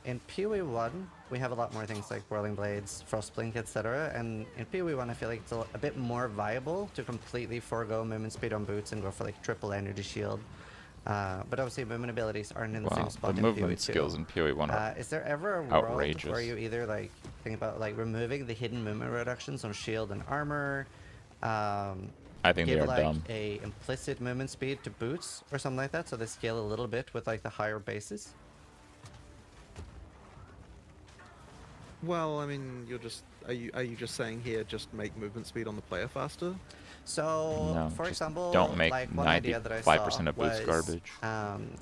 In PoE 1, we have a lot more things like Whirling Blades, Frostblink, etc. And in PoE 1, I feel like it's a bit more viable to completely forego movement speed on boots and go for like triple energy shield. But obviously, movement abilities aren't in the same spot the in movement PoE 2. skills in PoE 1 are Is there ever a world outrageous. where you either like think about like removing the hidden movement reductions on shield and armor? I think they give are like dumb. a implicit movement speed to boots or something like that, so they scale a little bit with like the higher bases. Well, I mean, you're just are you just saying here just make movement speed on the player faster? So, No, for just example, don't make like one idea that I 95% saw of boots was, garbage.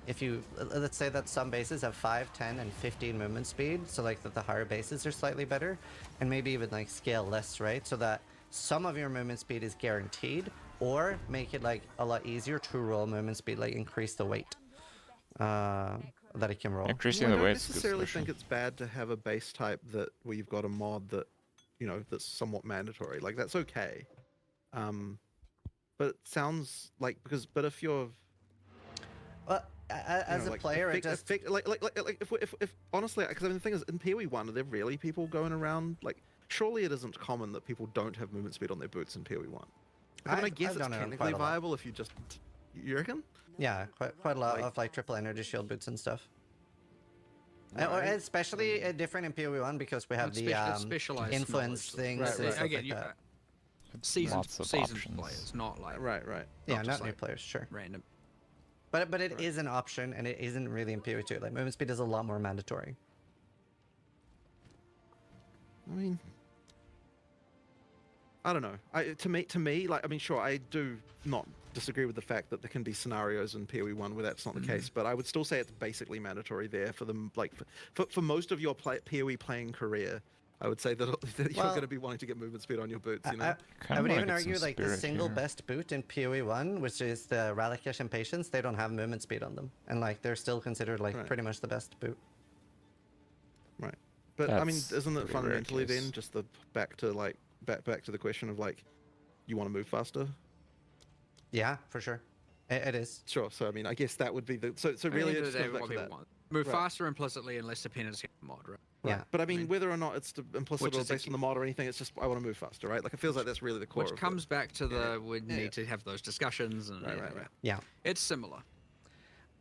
if you let's say that some bases have 5, 10, and 15 movement speed, so like that the higher bases are slightly better, and maybe even like scale less, right? So that some of your movement speed is guaranteed, or make it like a lot easier to roll movement speed, like increase the weight that it can roll. Increasing I the don't weight is a good necessarily solution. think it's bad to have a base type that where you've got a mod that, you know, that's somewhat mandatory. Like that's okay. But it sounds like but if you're Well, as a like, player, it just like if honestly, because I mean the thing is in PoE 1, are there really people going around like? Surely it isn't common that people don't have movement speed on their boots in PoE 1. Like, I mean, I guess it's done it on technically quite a lot. viable if you just. You reckon? Yeah, quite a lot Like- of like triple energy shield boots and stuff. Or Right. especially different in PoE 1 because we have It's the specialized influence knowledge. things Right, and right. stuff Again, like that. seasoned Lots of options. players, not like Right. Yeah, just not new like players, sure. random. But it is an option, and it isn't really in PoE 2. Like movement speed is a lot more mandatory. I mean, I don't know. To me, like, I mean, sure, I do not disagree with the fact that there can be scenarios in PoE 1 where that's not the case, but I would still say it's basically mandatory there for them. Like, for most of your PoE playing career, I would say that you're Well, going to be wanting to get movement speed on your boots. You know, I would even argue like the single best boot in PoE 1, which is the Ralakesh and Patience, they don't have movement speed on them, and like they're still considered like pretty much the best boot. Right. But I mean, That's isn't it pretty fundamentally rare case. then just the back to the question of like, you want to move faster? Yeah, for sure. It is. Sure. So I mean, I guess that would be the so At the really end it of just the day, goes back what to people that. want. Move Right. faster implicitly and less dependency on mod, right? Yeah. But I mean, whether or not it's implicit Which or is the based on the mod or anything, it's just I want to move faster, right? Like it feels like that's really the core. Which of comes back to the we Yeah. need to have those discussions and Right. Yeah. it's similar.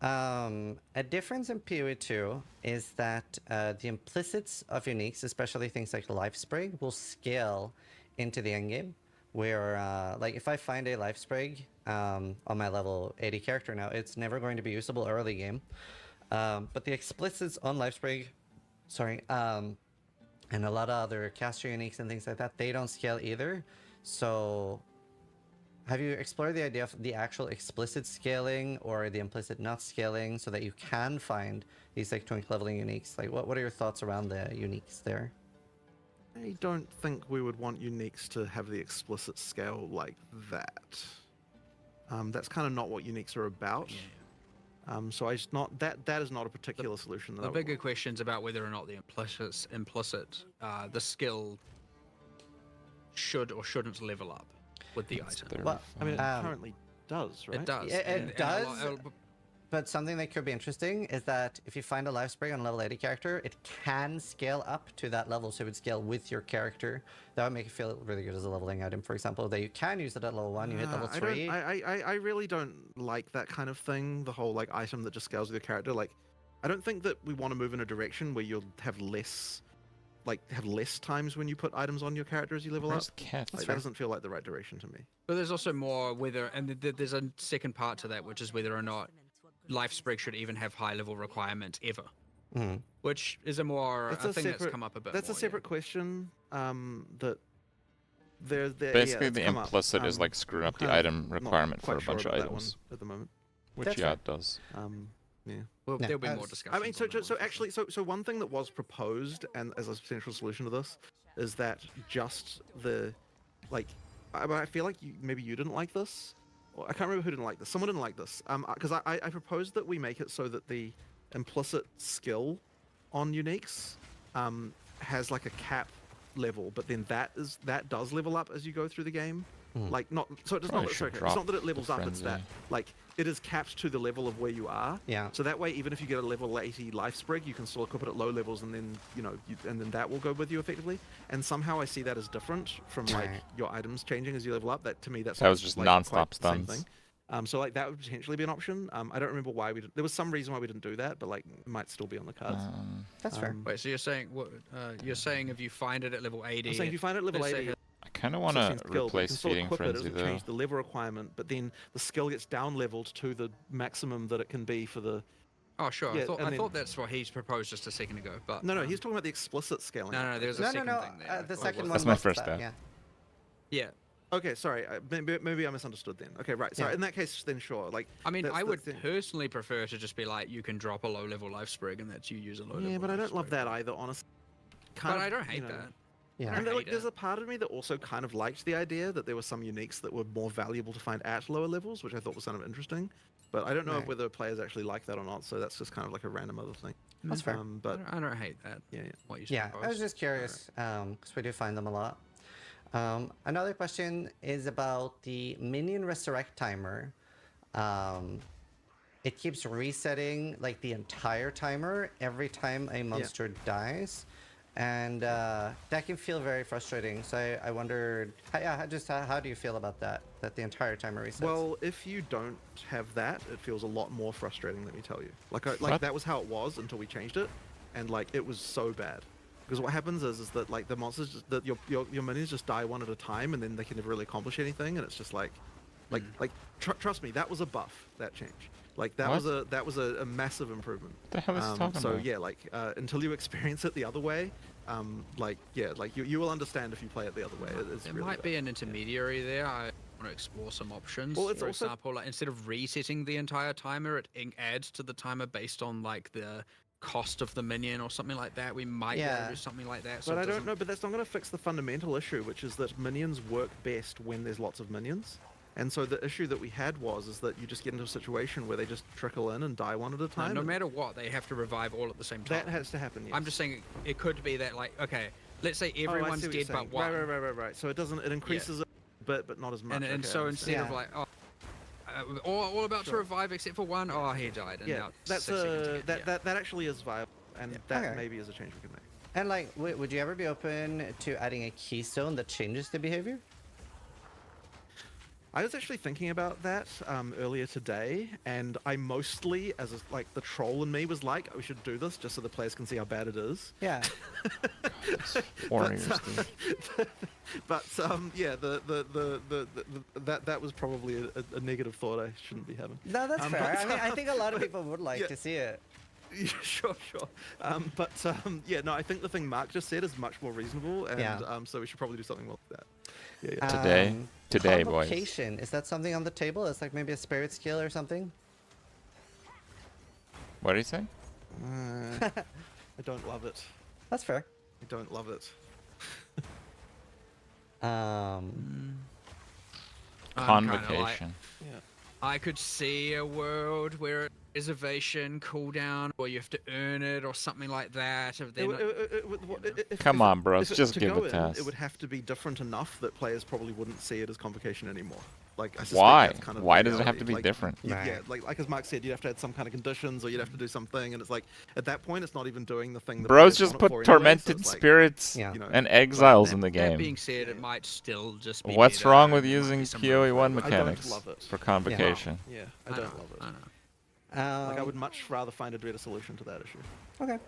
A difference in Pt2 is that the implicits of uniques, especially things like life sprig, will scale into the endgame. Where, like, if I find a life sprig on my level 80 character now, it's never going to be usable early game. But the explicits on life sprig, sorry, and a lot of other caster uniques and things like that, they don't scale either. So have you explored the idea of the actual explicit scaling or the implicit not scaling so that you can find these like twink leveling uniques? Like, what are your thoughts around the uniques there? I don't think we would want uniques to have the explicit scale like that. That's kind of not what uniques are about. So I just not that is not a particular solution. That The bigger question's about whether or not the implicit, the skill should or shouldn't level up with the item. Well, I mean, it currently does, right? It does. It does. But something that could be interesting is that if you find a life sprig on a level 80 character, it can scale up to that level, so it would scale with your character. That would make it feel really good as a leveling item, for example. That you can use it at level 1, you hit level 3. I really don't like that kind of thing, the whole like item that just scales with your character. Like, I don't think that we want to move in a direction where you'll have less times when you put items on your character as you level up. Like, that doesn't feel like the right direction to me. But there's also more whether, and there's a second part to that, which is whether or not life sprig should even have high level requirements ever. Which is a more That's a thing that's come up a bit. That's more, a separate question. That basically the implicit is like screwing up the item requirement for a bunch of items at the moment. Which it does. Yeah. Well, there'll be more discussion. I mean, so one thing that was proposed and as a potential solution to this is that just the, like, I feel like maybe you didn't like this. I can't remember who didn't like this. Someone didn't like this. Because I proposed that we make it so that the implicit skill on uniques has like a cap level, but then that does level up as you go through the game. Like not so it does not. It's not that it levels up. It's that like it is capped to the level of where you are. Yeah. So that way, even if you get a level 80 life sprig, you can still equip it at low levels, and then and then that will go with you effectively. And somehow I see that as different from like your items changing as you level up. That to me, that was just like, non-stop stuns. So like that would potentially be an option. I don't remember why we did. There was some reason why we didn't do that, but like it might still be on the cards. That's fair. Wait, so you're saying what? You're saying if you find it at level 80. I'm saying if you find it at level 80. I kind of want to replace Feeding Frenzy though. Change the level requirement, but then the skill gets down leveled to the maximum that it can be for the. Oh sure, Yeah, I thought that's what he's proposed just a second ago, but no, he's talking about the explicit scaling. No, there's a second thing there. The second one. That's my first step. Yeah. Okay, sorry. Maybe I misunderstood then. Okay, right. So in that case, then sure. Like, I mean, I would personally prefer to just be like, you can drop a low-level life sprig, and that's you use a low-level. Yeah, but I don't love that either, honestly. But I don't hate that. Yeah. And there's a part of me that also kind of liked the idea that there were some uniques that were more valuable to find at lower levels, which I thought was kind of interesting. But I don't know whether players actually like that or not, so that's just kind of like a random other thing. That's fair. But I don't hate that. Yeah. What you yeah, I was just curious because we do find them a lot. Another question is about the minion resurrect timer. It keeps resetting like the entire timer every time a monster dies. And that can feel very frustrating. So I wondered, how do you feel about that? That the entire timer resets? Well, if you don't have that, it feels a lot more frustrating. Let me tell you. Like that was how it was until we changed it, and like it was so bad. Because what happens is that like the monsters, that your minions just die one at a time, and then they can never really accomplish anything, and it's just like trust me, that was a buff, that change. Like that was a massive improvement. What the hell is he talking so about? yeah, like until you experience it the other way, you will understand if you play it the other way. There might be an intermediary there. I want to explore some options. Well, it's for also... example, like instead of resetting the entire timer, it adds to the timer based on like the cost of the minion or something like that. We might be able to do something like that. So but I don't know. But that's not going to fix the fundamental issue, which is that minions work best when there's lots of minions. And so the issue that we had is that you just get into a situation where they just trickle in and die one at a time. No matter what, they have to revive all at the same time. That has to happen, yes. I'm just saying it could be that, like, okay, let's say everyone's dead but one. Right. So it increases it, but not as much. And so instead of like, all about to revive except for one, he died. And now that actually is viable, and that maybe is a change we can make. And like, would you ever be open to adding a keystone that changes the behavior? I was actually thinking about that earlier today, and I mostly, as a, like the troll in me, was like, we should do this just so the players can see how bad it is. Yeah. Warriors, but yeah, that was probably a negative thought I shouldn't be having. No, that's fair. I mean, I think a lot of people would like to see it. Yeah, sure. Yeah, no, I think the thing Mark just said is much more reasonable, and so we should probably do something with that. Today, boys. Convocation, is that something on the table? It's like maybe a spirit skill or something? What do you say? I don't love it. That's fair. I don't love it. Convocation. Yeah. I could see a world where it's reservation cooldown, or you have to earn it, or something like that. Come on, bros, just give it to us. It would have to be different enough that players probably wouldn't see it as convocation anymore. Like, I suspect why? That's kind of Why does it have to be different? Yeah, like as Mark said, you'd have to add some kind of conditions, or you'd have to do something, and it's like at that point, it's not even doing the thing. That Bros just want it for put anyway, tormented so spirits you know, and exiles in the That game. being said, it might still just be. What's better, wrong with it might be using some PoE room 1 for it. mechanics I don't love it. for convocation? Yeah, I don't love it. I know. Like, I would much rather find a better solution to that issue. Okay.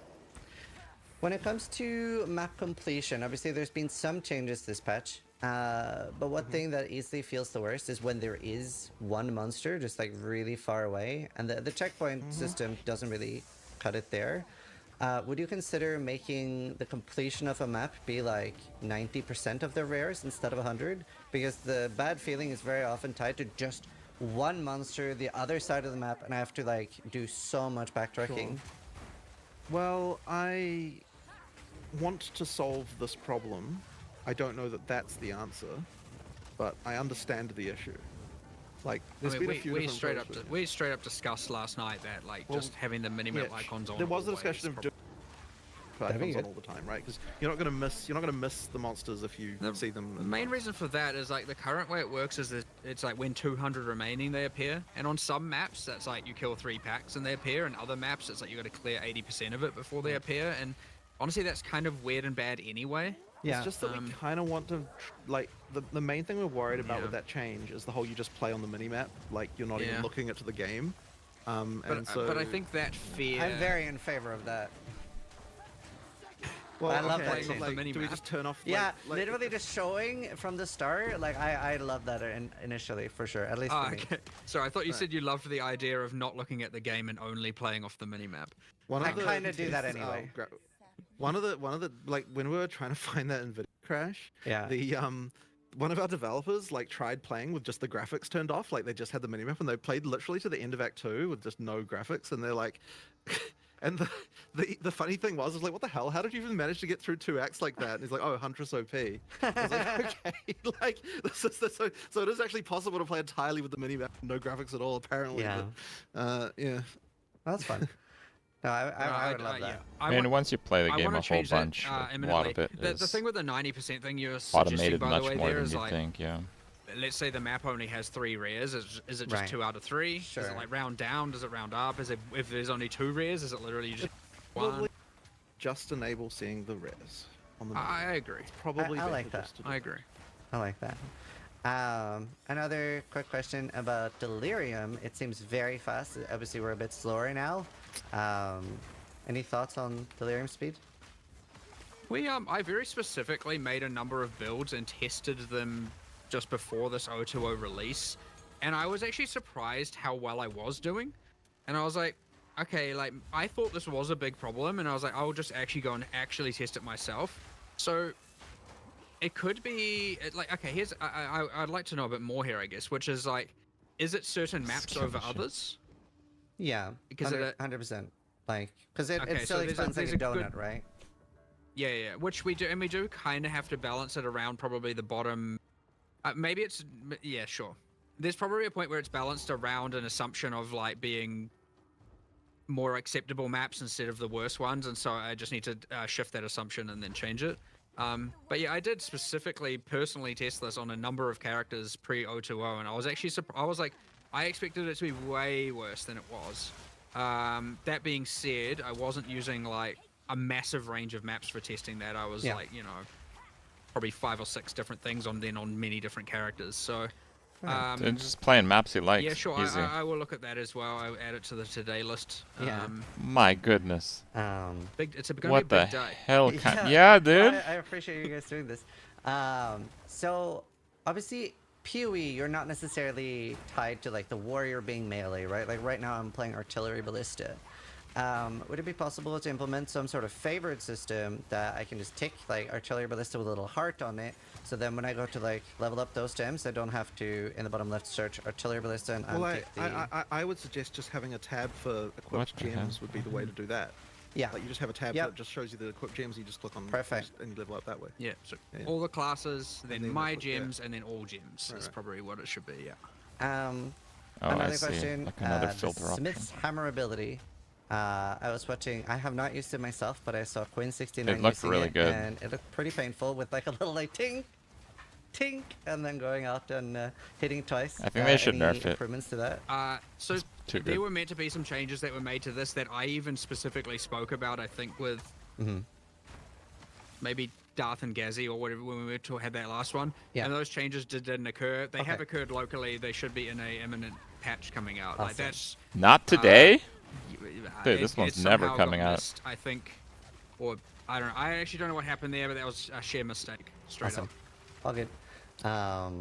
When it comes to map completion, obviously there's been some changes this patch. But one thing that easily feels the worst is when there is one monster just like really far away, and the checkpoint system doesn't really cut it there. Would you consider making the completion of a map be like 90% of the rares instead of 100? Because the bad feeling is very often tied to just one monster, the other side of the map, and I have to like do so much backtracking. Sure. Well, I want to solve this problem. I don't know that that's the answer, but I understand the issue. Like, there's been a few we different straight up discussed last night that just having the minimap icons on. There was a always discussion of doing icons on all the time, right? Because you're not gonna miss the monsters if you see them. The main reason for that is like the current way it works is that it's like when 200 remaining they appear, and on some maps that's like you kill 3 packs and they appear, and other maps it's like you got to clear 80% of it before they appear, and honestly that's kind of weird and bad anyway. Yeah. It's just that we kind of want to, like, the main thing we're worried about with that change is the whole you just play on the minimap, like you're not even looking into the game. But I think that fear. I'm very in favor of that. Well, I love that. Like, do we just turn off? Yeah, literally just showing from the start. Like I love that initially for sure. At least for me. Okay. Sorry, I thought you said you loved the idea of not looking at the game and only playing off the minimap. I kind of do that anyway. One of the like when we were trying to find that in Video Crash, the one of our developers like tried playing with just the graphics turned off, like they just had the minimap, and they played literally to the end of Act 2 with just no graphics, and they're like, and the funny thing was like, what the hell? How did you even manage to get through 2 acts like that? And he's like, oh, Huntress OP. I was like, okay, like so it is actually possible to play entirely with the minimap, no graphics at all, apparently. Yeah. But, yeah. That's fun. No, I would love that. I mean, once you play the game a whole bunch, a lot of it the is thing with the 90% thing you're suggesting, automated by much the way, more there than is you like, think, yeah. let's say the map only has 3 rares. Is it just 2 out of 3? Sure. Does it like round down? Does it round up? Is it, if there's only 2 rares, is it literally just one? Just enable seeing the rares on the map. I agree. It's probably I like that. I agree. I like that. Another quick question about Delirium. It seems very fast. Obviously, we're a bit slower now. Any thoughts on Delirium speed? I very specifically made a number of builds and tested them just before this 020 release, and I was actually surprised how well I was doing. And I was like, okay, like I thought this was a big problem, and I was like, I'll just actually go and actually test it myself. So it could be like, okay, here's I'd like to know a bit more here, I guess, which is like, is it certain maps over others? Yeah, because 100%. Like, because it still expands like a donut, right? Yeah, which we do, and we do kind of have to balance it around probably the bottom. Maybe it's, yeah, sure. There's probably a point where it's balanced around an assumption of like being more acceptable maps instead of the worst ones, and so I just need to shift that assumption and then change it. But yeah, I did specifically personally test this on a number of characters pre-020, and I was actually I expected it to be way worse than it was. That being said, I wasn't using like a massive range of maps for testing that. I was like, you know, probably 5 or 6 different things on many different characters. So They're just playing maps he likes. Yeah, sure. Easy. I will look at that as well. I'll add it to the today list. Yeah. My goodness. It's going to be a What the big day. hell? Yeah, dude. I appreciate you guys doing this. So obviously, PoE, you're not necessarily tied to like the warrior being melee, right? Like right now, I'm playing artillery ballista. Would it be possible to implement some sort of favored system that I can just tick like artillery ballista with a little heart on it, so then when I go to like level up those gems, I don't have to in the bottom left search artillery ballista and tick the. I would suggest just having a tab for equipped gems would be the way to do that. Yeah. Like you just have a tab that just shows you the equipped gems. You just click on and you level up that way. Yeah. So all the classes, then my gems, and then all gems. That's probably what it should be. Yeah. Another question. Like another filter the Smith's hammer ability. I was watching. I have not used it myself, but I saw Quinn69 It looked using really it, good. and it looked pretty painful with like a little like ting, tink, and then going out and hitting twice. I think they should any nerf it. improvements to that? So too there good. were meant to be some changes that were made to this that I even specifically spoke about. I think with maybe Darth and Gazzy or whatever when we had that last one. Yeah. And those changes didn't occur. They have Okay. occurred locally. They should be in a imminent patch coming out. Like Awesome. that's Not today. Dude, it- this one's it never somehow got coming out. missed, I think, or I don't know. I actually don't know what happened there, but that was a sheer mistake. Straight Awesome. up. All good.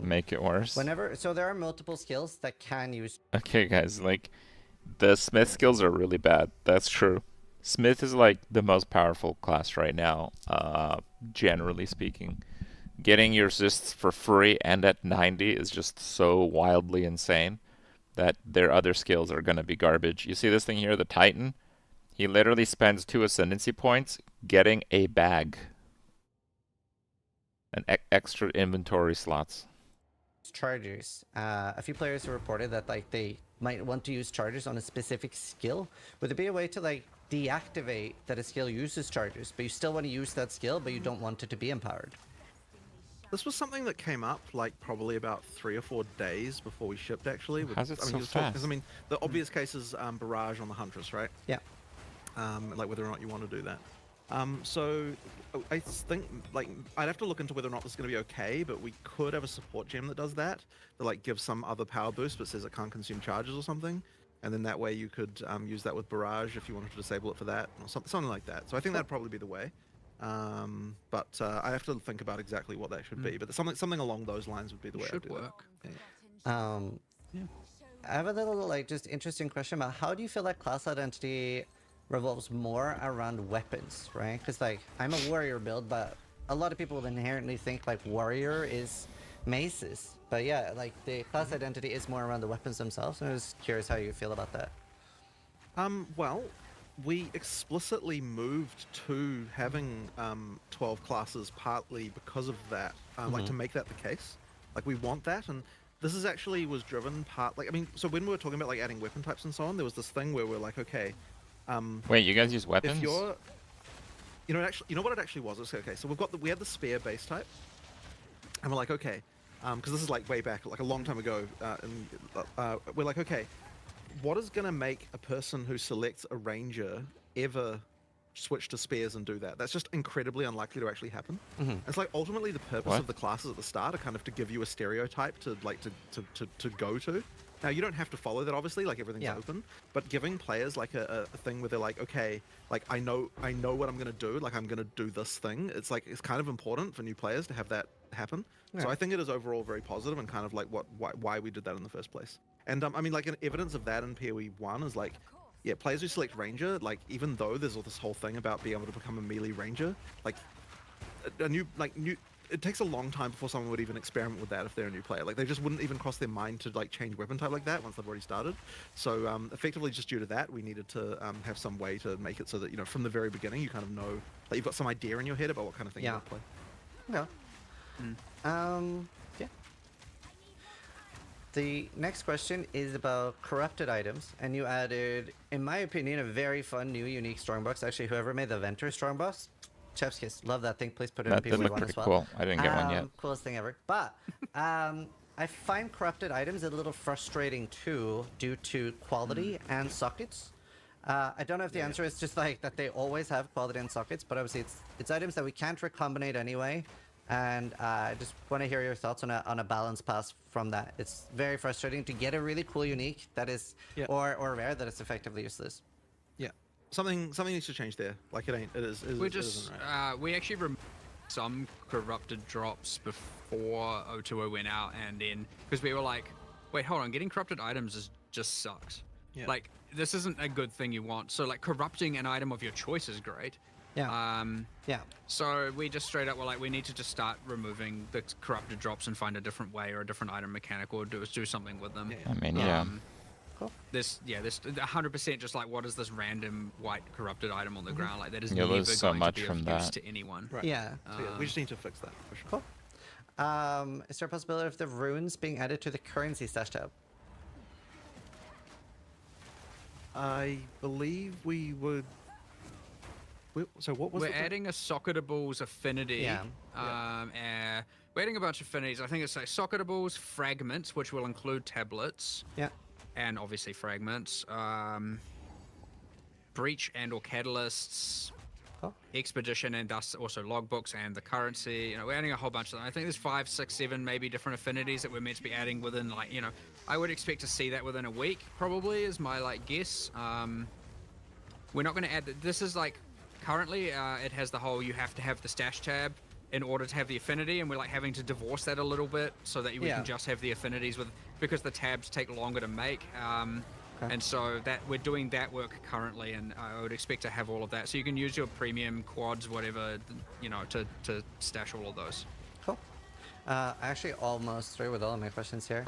Make it worse. So there are multiple skills that can use. Okay, guys, like the Smith skills are really bad. That's true. Smith is like the most powerful class right now, generally speaking. Getting your assists for free and at 90 is just so wildly insane that their other skills are going to be garbage. You see this thing here, the Titan? He literally spends 2 ascendancy points getting a bag. An extra inventory slots. Chargers. A few players have reported that like they might want to use chargers on a specific skill. Would there be a way to like deactivate that a skill uses chargers, but you still want to use that skill, but you don't want it to be empowered? This was something that came up like probably about 3 or 4 days before we shipped. Actually, How's it so because fast? I mean, the obvious case is barrage on the Huntress, right? Yeah. Like whether or not you want to do that. So I think like I'd have to look into whether or not this is going to be okay, but we could have a support gem that does that like gives some other power boost, but says it can't consume charges or something, and then that way you could use that with barrage if you wanted to disable it for that or something like that. So I think that'd probably be the way. But I have to think about exactly what that should be, but something along those lines would be the way. Should I'd do work. That. I have a little like just interesting question about how do you feel like class identity revolves more around weapons, right? Because like I'm a warrior build, but a lot of people would inherently think like warrior is maces. But yeah, like the class identity is more around the weapons themselves. And I was curious how you feel about that. Well, we explicitly moved to having 12 classes partly because of that, like to make that the case. Like we want that, and this is actually was driven I mean, so when we were talking about like adding weapon types and so on, there was this thing where we're like, okay. Wait, you guys use weapons? If you're, you know what it actually was? It's okay. So we had the spear base type, and we're like, okay, because this is like way back, like a long time ago, and we're like, okay, what is gonna make a person who selects a ranger ever switch to spears and do that? That's just incredibly unlikely to actually happen. It's like ultimately the purpose of the classes at the start are kind of to give you a stereotype to like to go to. Now you don't have to follow that, obviously, like everything's open, but giving players like a thing where they're like, okay, like I know what I'm gonna do, like I'm gonna do this thing. It's like it's kind of important for new players to have that happen. Yeah. So I think it is overall very positive and kind of like why we did that in the first place. And I mean, like an evidence of that in PoE 1 is like, yeah, players who select ranger, like even though there's all this whole thing about being able to become a melee ranger, like it takes a long time before someone would even experiment with that if they're a new player. Like they just wouldn't even cross their mind to like change weapon type like that once they've already started. So effectively just due to that, we needed to have some way to make it so that, you know, from the very beginning you kind of know, like you've got some idea in your head about what kind of thing you want to play. Yeah. The next question is about corrupted items, and you added, in my opinion, a very fun new unique strongbox. Actually, whoever made the Venter strongbox, chef's kiss. Love that thing. Please put it That in did PoE look 1 pretty as well. cool. I didn't get one yet. Coolest thing ever. But I find corrupted items a little frustrating too, due to quality and sockets. I don't know if the answer is just like that they always have quality and sockets, but obviously it's items that we can't recombinate anyway. And I just want to hear your thoughts on a balance pass from that. It's very frustrating to get a really cool unique that is, or rare that is effectively useless. Yeah, something needs to change there. Like it isn't right. We actually removed some corrupted drops before 020 went out, and then because we were like, wait, hold on, getting corrupted items just sucks. Yeah. Like this isn't a good thing you want. So like corrupting an item of your choice is great. Yeah. Yeah. So we just straight up were like, we need to just start removing the corrupted drops and find a different way or a different item mechanic or do something with them. I mean, yeah. Cool. This 100% just like, what is this random white corrupted item on the ground? Like that is You'll never lose so going much to be from of that. use to anyone. Right. Yeah. So, we just need to fix that for sure. Cool. Is there a possibility of the runes being added to the currency stash tab? I believe we would. So what was We're adding a socketables affinity. Yeah. We're adding a bunch of affinities. I think it's like socketables, fragments, which will include tablets. Yeah. And obviously fragments. Breach and or catalysts. Oh. Expedition and thus also logbooks and the currency. We're adding a whole bunch of them. I think there's 5, 6, 7 maybe different affinities that we're meant to be adding within I would expect to see that within a week probably is my guess. We're not going to add this is currently it has the whole you have to have the stash tab in order to have the affinity, and we're having to divorce that a little bit so that we can just have the affinities because the tabs take longer to make. And so that we're doing that work currently, and I would expect to have all of that. So you can use your premium quads, whatever, to stash all of those. Cool. Actually, almost through with all of my questions here.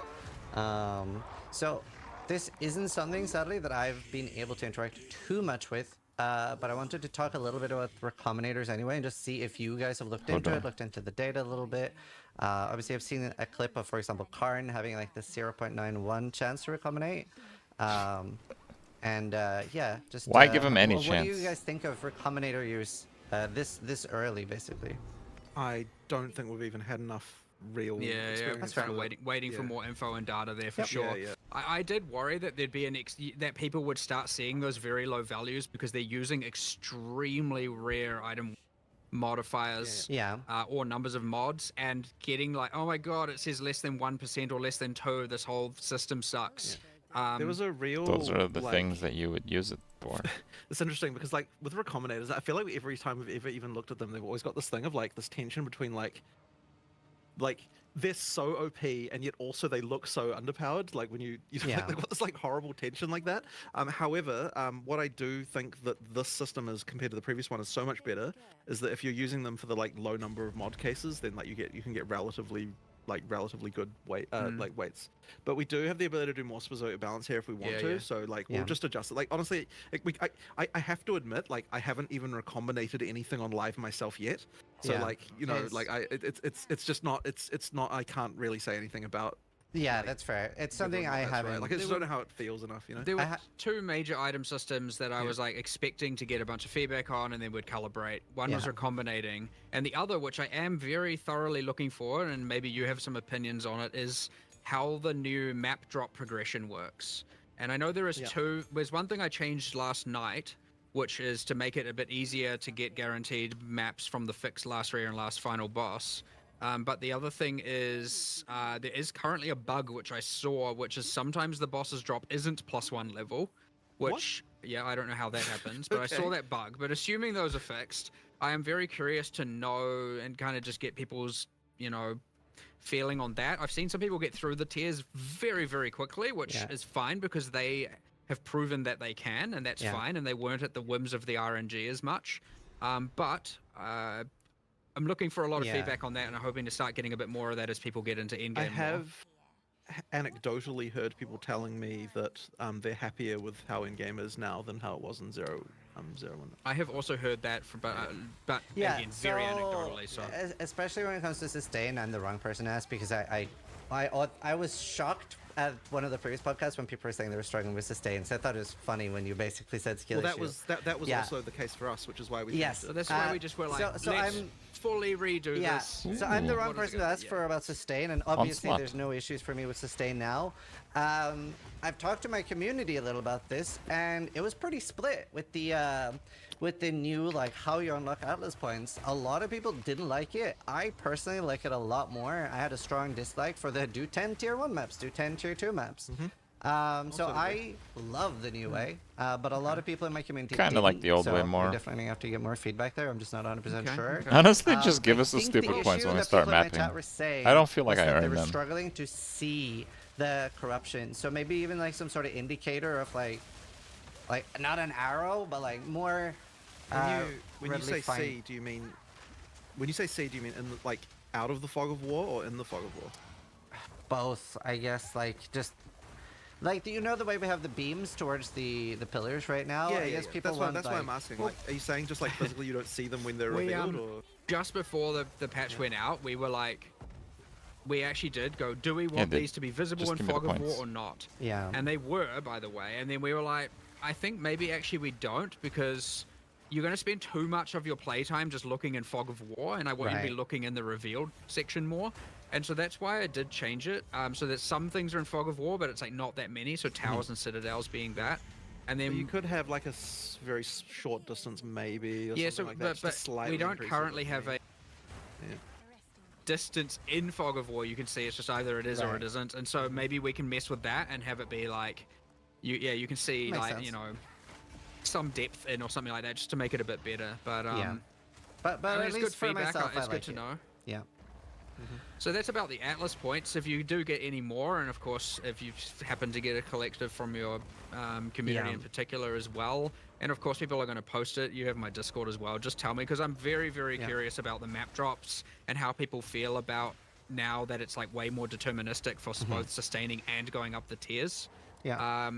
So this isn't something, sadly, that I've been able to interact too much with. But I wanted to talk a little bit about recombinators anyway, and just see if you guys have looked into the data a little bit. Obviously, I've seen a clip of, for example, Karn having the 0.91 chance to recombinate. Just why give him any chance? What do you guys think of recombinator use this early, basically? I don't think we've even had enough real experience. That's fair. Waiting for more info and data there for sure. Yeah. I did worry that there'd be that people would start seeing those very low values because they're using extremely rare item modifiers or numbers of mods and getting oh my god, it says less than 1% or less than 2, this whole system sucks. There was a real those are the things that you would use it for. It's interesting because with recombinators, I feel like every time we've ever even looked at them, they've always got this thing of this tension between they're so OP and yet also they look so underpowered. When they've got this horrible tension like that. However, what I do think that this system is compared to the previous one is so much better is that if you're using them for the low number of mod cases, then you can get relatively good weights. But we do have the ability to do more specific balance here if we want to. So we'll just adjust it. Honestly, I have to admit I haven't even recombinated anything on live myself yet. So it's just not it's not I can't really say anything about. Yeah, that's fair. It's something I haven't. Right. I just don't know how it feels enough, There were 2 major item systems that I was expecting to get a bunch of feedback on and then would calibrate. One was recombinating, and the other, which I am very thoroughly looking for, and maybe you have some opinions on it, is how the new map drop progression works. And I know there is 2. There's one thing I changed last night, which is to make it a bit easier to get guaranteed maps from the fixed last rare and last final boss. But the other thing is there is currently a bug which I saw, which is sometimes the boss's drop isn't +1 level, which, I don't know how that happens, but I saw that bug. But assuming those are fixed, I am very curious to know and kind of just get people's, feeling on that. I've seen some people get through the tiers very, very quickly, which is fine because they have proven that they can, and that's fine, and they weren't at the whims of the RNG as much. But I'm looking for a lot of feedback on that, and I'm hoping to start getting a bit more of that as people get into endgame. I have anecdotally heard people telling me that they're happier with how endgame is now than how it was in 0.1. I have also heard that, but again, very anecdotally. So especially when it comes to sustain, I'm the wrong person to ask because I was shocked at one of the previous podcasts when people were saying they were struggling with sustain. So I thought it was funny when you basically said skill issue. That was also the case for us, which is why we changed it. So that's why we just were let's fully redo this. So I'm the wrong person to ask for about sustain, and obviously there's no issues for me with sustain now. I've talked to my community a little about this, and it was pretty split with the with the new, like, how you unlock Atlas points, a lot of people didn't like it. I personally like it a lot more. I had a strong dislike for the do 10 tier 1 maps, do 10 tier 2 maps. So I love the new way, but a lot of people in my community Kind of like didn't, the old so way we more. definitely have to get more feedback there. I'm just not 100% sure. Honestly, just give I us the think stupid points issue when we that start people in my mapping. chat were saying I don't feel like was I that they earned were them. struggling to see the corruption. So maybe even like some sort of indicator of like not an arrow, but like more. When you say C, do you mean? When you say C, do you mean in the, like out of the fog of war or in the fog of war? Both, I guess. Like just. Like, do you know the way we have the beams towards the pillars right now? I guess people want, that's why I'm asking. Like, are you saying just like physically you don't see them when they're revealed, or just before the patch went out, we were like, we actually did go, do we want these to be visible in Fog of War or not? Yeah. And they were, by the way. And then we were like, I think maybe actually we don't, because you're going to spend too much of your playtime just looking in Fog of War, and I want you to be looking in the revealed section more. And so that's why I did change it. So that some things are in Fog of War, but it's like not that many. So towers and citadels being that. And then but you could have like a very short distance, maybe. Or something like that, but we don't currently have a distance in Fog of War. You can see it's just either it is or it isn't. And so maybe we can mess with that and have it be like, you can see Makes like sense. you know, some depth in or something like that, just to make it a bit better. But but I mean, at it's least good for feedback. myself, It's I good like to it. know. Yeah. So that's about the Atlas points. If you do get any more, and of course, if you happen to get a collective from your community in particular as well, and of course, people are going to post it. You have my Discord as well. Just tell me, because I'm very, very curious about the map drops and how people feel about now that it's like way more deterministic for both sustaining and going up the tiers. Yeah.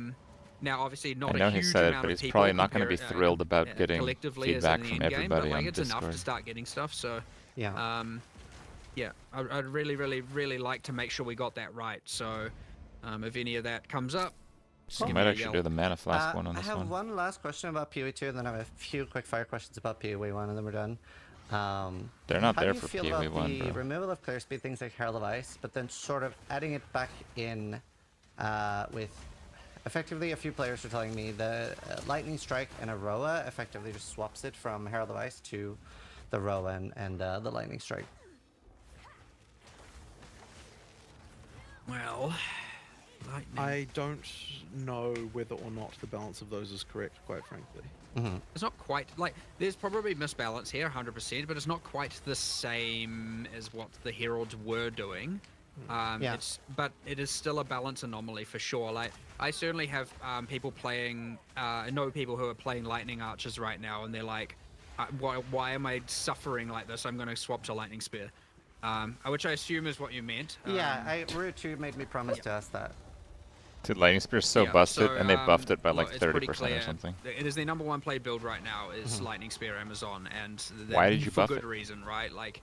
Now, obviously, not I know a he huge said it, amount but of he's people probably not going to be compare- thrilled about getting collectively as feedback in the from end game, everybody but like on it's enough to Discord. start getting stuff. So yeah. Yeah, I'd really, really, really like to make sure we got that right. So, if any of that comes up, just We give might me a actually yell. do the Mana Flask one on I this have one. one last question about PoE2, and then I have a few quick fire questions about PoE1, and then we're done. They're not how there do you for feel PoE1, about the bro. removal of clear speed, things like Herald of Ice, but then sort of adding it back in with effectively a few players are telling me the Lightning Strike and Aroa effectively just swaps it from Herald of Ice to the Roa and the Lightning Strike. Well, I don't know whether or not the balance of those is correct, quite frankly. It's not quite like there's probably misbalance here, 100%, but it's not quite the same as what the Heralds were doing. But it is still a balance anomaly for sure. Like I certainly have people playing, I know people who are playing Lightning Archers right now, and they're like, why am I suffering like this? I'm going to swap to Lightning Spear. Which I assume is what you meant. Root 2 made me promise to ask that. Dude, Lightning Spear's so busted, and they buffed it by look, like it's pretty 30% or clear. something. It is the #1 played build right now is Lightning Spear Amazon, and Why did you for buff good it? reason, right? Like,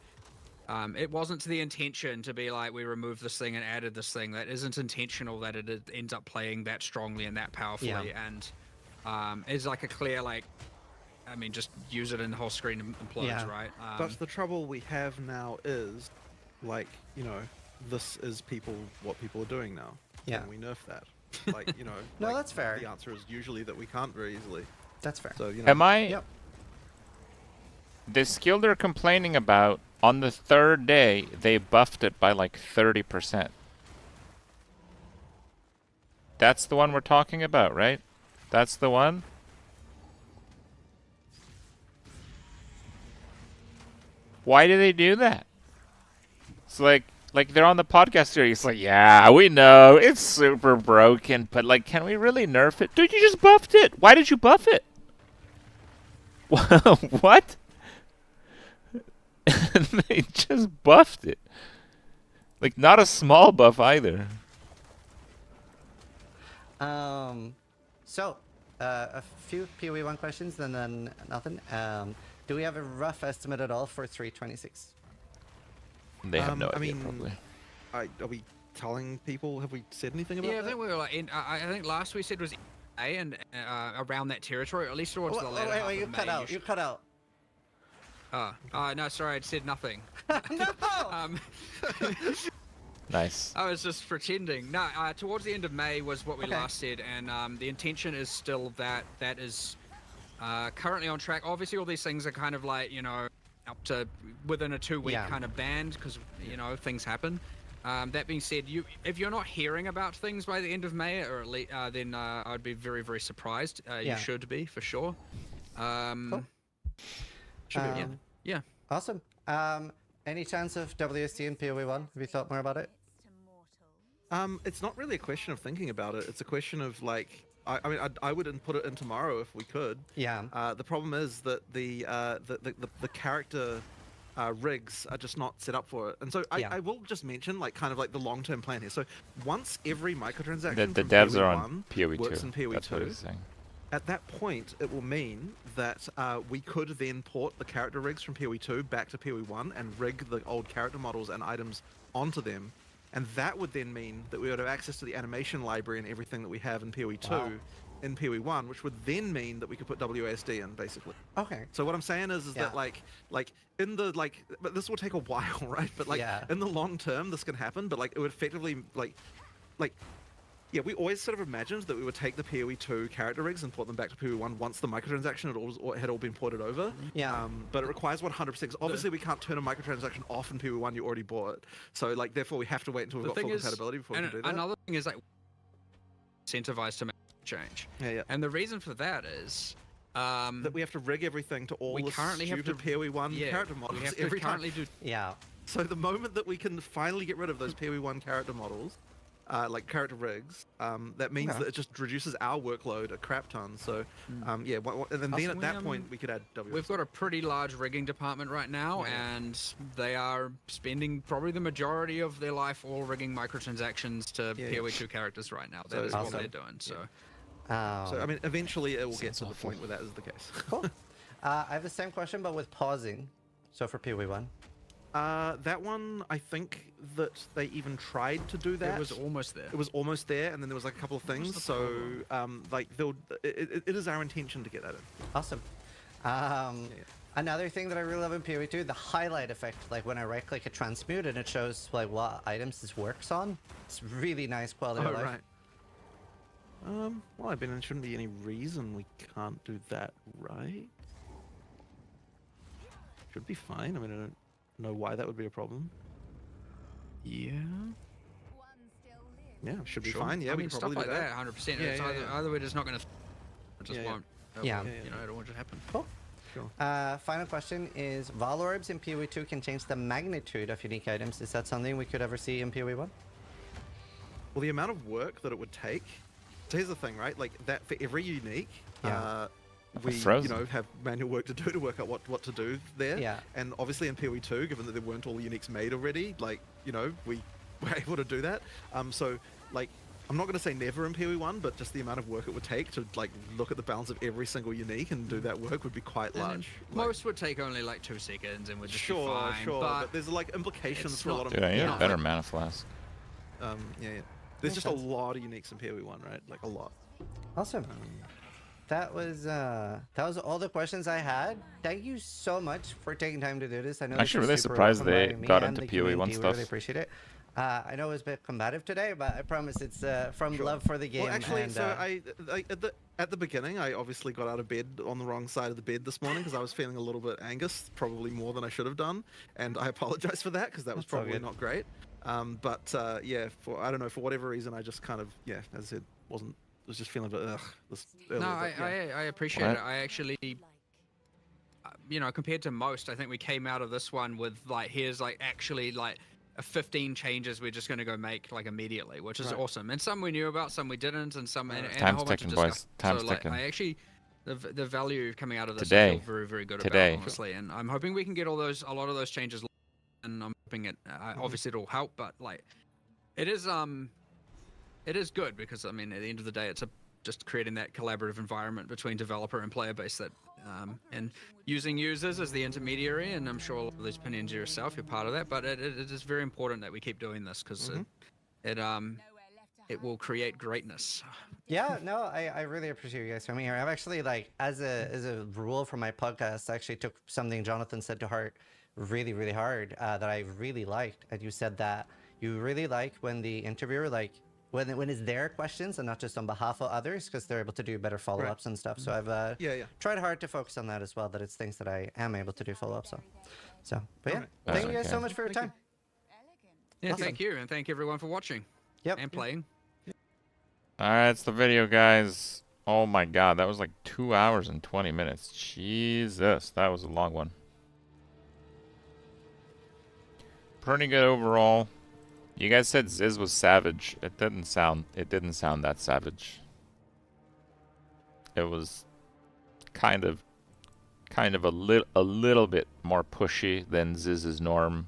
it wasn't to the intention to be like we removed this thing and added this thing. That isn't intentional. That it ends up playing that strongly and that powerfully, and it's like a clear like. I mean, just use it and the whole screen implodes, right? But the trouble we have now is, like, you know, this is what people are doing now. Yeah. And we nerf that. Like, you know. No, like, that's fair. The answer is usually that we can't very easily. That's fair. So, you know. Am I... The skill they're complaining about, on the third day, they buffed it by like 30%. That's the one we're talking about, right? That's the one? Why do they do that? It's like they're on the podcast here. It's like, yeah, we know it's super broken, but like, can we really nerf it? Dude, you just buffed it. Why did you buff it? What? They just buffed it. Like, not a small buff either. So, a few PoE1 questions and then nothing. Do we have a rough estimate at all for 326? They have no I idea, mean, probably. Are we telling people? Have we said anything about Yeah, that? I think we were like, I think last we said was A and around that territory, or at least towards the latter half you of cut May, out. You cut out. No, sorry, I said nothing. No! Nice. I was just pretending. No, towards the end of May was what we last said, and the intention is still that is Currently on track. Obviously, all these things are kind of like, you know, up to within a 2-week kind of band because, you know, things happen. That being said, if you're not hearing about things by the end of May, or at least, then I'd be very, very surprised. You should be, for sure. Cool. Should be, yeah. Awesome. Any chance of WSD in PoE 1? Have you thought more about it? It's not really a question of thinking about it. It's a question of like, I mean, I would put it in tomorrow if we could. Yeah. The problem is that the character rigs are just not set up for it, and so I will just mention like kind of like the long-term plan here. So once every microtransaction The from devs PoE are on 1 PoE 2. works in PoE That's what 2, he's saying. at that point, it will mean that we could then port the character rigs from PoE 2 back to PoE 1 and rig the old character models and items onto them. And that would then mean that we would have access to the animation library and everything that we have in PoE 2 in PoE 1, which would then mean that we could put WASD in, basically. Okay. So what I'm saying is that like in the but this will take a while, right? But like in the long term, this can happen. But like it would effectively we always sort of imagined that we would take the PoE 2 character rigs and port them back to PoE 1 once the microtransaction had all been ported over. Yeah. But it requires 100%. Because obviously, we can't turn a microtransaction off in PoE 1 you already bought. So, like, therefore, we have to wait until we've got full compatibility before we can do that. Another thing is, like, incentivized to make change. Yeah. And the reason for that is... that we have to rig everything to all the stupid PoE 1 character models every time. Yeah. So the moment that we can finally get rid of those PoE 1 character models, like character rigs, that means that it just reduces our workload a crap ton. So, and then at that point we could add WSD. We've got a pretty large rigging department right now, and they are spending probably the majority of their life all rigging microtransactions to PoE 2 characters right now. That is what they're doing. So, I mean, eventually it will get to the point where that is the case. Cool. I have the same question, but with pausing. So for PoE 1. That one, I think that they even tried to do that. It was almost there. It was almost there, and then there was like a couple of things. So, like, it is our intention to get that in. Awesome. Another thing that I really love in PoE 2, the highlight effect. Like when I right-click a transmute and it shows like what items this works on. It's really nice quality of life. Right. Well, I mean, there shouldn't be any reason we can't do that, right? Should be fine. I mean, I don't know why that would be a problem. Yeah, should be fine. Yeah, I we mean, can stuff probably like do that, 100%. Yeah, It's either we're just not going to... It just won't. You know, it won't just happen. Cool. Sure. Final question is, Vol Orbs in PoE 2 can change the magnitude of unique items. Is that something we could ever see in PoE 1? Well, the amount of work that it would take... So here's the thing, right? Like, that for every unique... we have manual work to do to work out what to do there. Yeah. And obviously in PoE 2, given that there weren't all uniques made already, like, you know, we were able to do that. So, like, I'm not going to say never in PoE 1, but just the amount of work it would take to, like, look at the balance of every single unique and do that work would be quite large. Most would take only, like, 2 seconds and would just be fine. Sure, but there's, like, implications for a lot of... Yeah, better mana flask. There's just a lot of uniques in PoE 1, right? Like, a lot. Awesome. That was all the questions I had. Thank you so much for taking time to do this. I know I'm actually really surprised they got into PoE 1 stuff. We really appreciate it. I know it was a bit combative today, but I promise it's from love for the game. Well, actually, and, at the beginning, I obviously got out of bed on the wrong side of the bed this morning because I was feeling a little bit anxious, probably more than I should have done, and I apologize for that because that was probably not great. I don't know, for whatever reason, I just kind of, as I said, was just feeling a bit I appreciate it. I actually, you know, compared to most, I think we came out of this one with like, here's like actually like 15 changes we're just going to go make like immediately, which is awesome. And some we knew about, some we didn't, and some and a whole bunch of discussion. Time's ticking. I actually, the value coming out of this, today, I feel very, very good about, honestly. And I'm hoping we can get a lot of those changes, and I'm hoping it. Obviously, it'll help, but like, it is good because I mean, at the end of the day, it's just creating that collaborative environment between developer and player base that, and using users as the intermediary. And I'm sure a lot of these opinions yourself, you're part of that. But it is very important that we keep doing this because it will create greatness. Yeah, no, I really appreciate you guys coming here. I've actually like as a rule for my podcast, I actually took something Jonathan said to heart really, really hard that I really liked. And you said that you really like when the interviewer like when it's their questions and not just on behalf of others, because they're able to do better follow-ups and stuff. So I've tried hard to focus on that as well, that it's things that I am able to do follow-ups on. So, but yeah, thank you guys so much for your time. Yeah, Awesome. thank you, and thank everyone for watching. And playing. Alright, it's the video, guys. Oh my god, that was like 2 hours and 20 minutes. Jesus, that was a long one. Pretty good overall. You guys said Ziz was savage. It didn't sound that savage. It was kind of a little bit more pushy than Ziz's norm,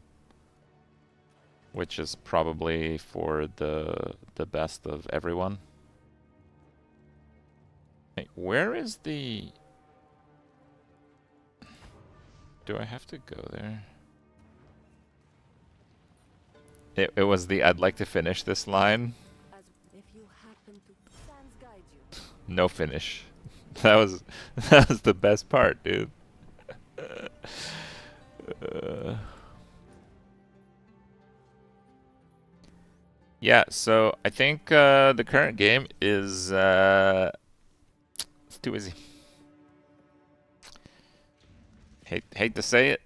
which is probably for the best of everyone. Hey, where is the... Do I have to go there? It was the I'd like to finish this line. No finish. That was the best part, dude. Yeah, so I think the current game is it's too easy. Hate to say it.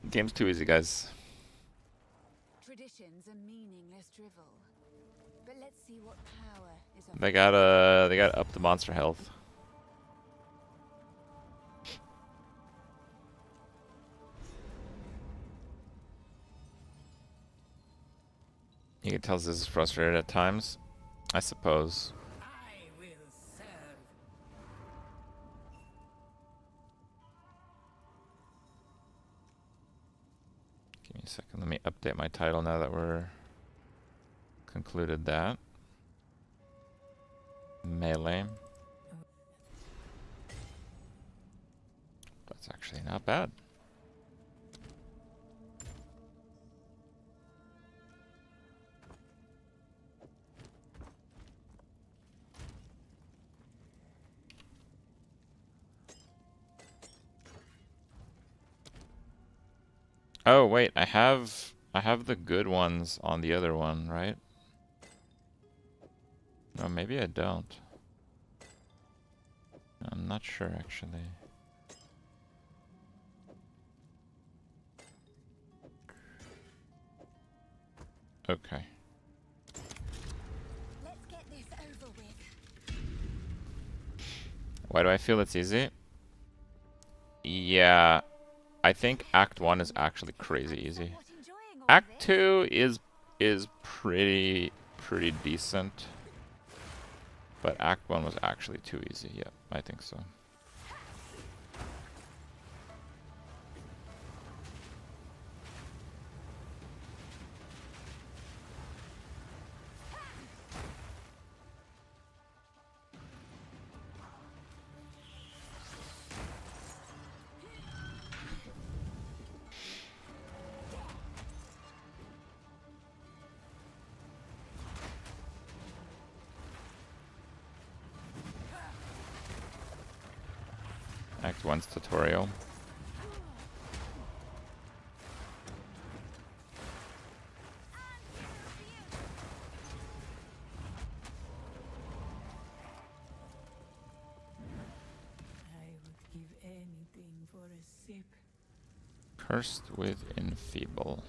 Game's too easy, guys. Traditions are meaningless drivel. But let's see what power is They gotta up the monster health. You can tell this is frustrated at times, I suppose. Give me a second. Let me update my title now that we're concluded that. Melee. That's actually not bad. Oh wait, I have the good ones on the other one, right? No, maybe I don't. I'm not sure actually. Okay. Let's get this over with. Why do I feel it's easy? Yeah, I think Act 1 is actually crazy easy. Act 2 is pretty decent. But Act 1 was actually too easy. Yeah, I think so. Act 1's tutorial. I would give anything for a sip. Cursed with Enfeeble.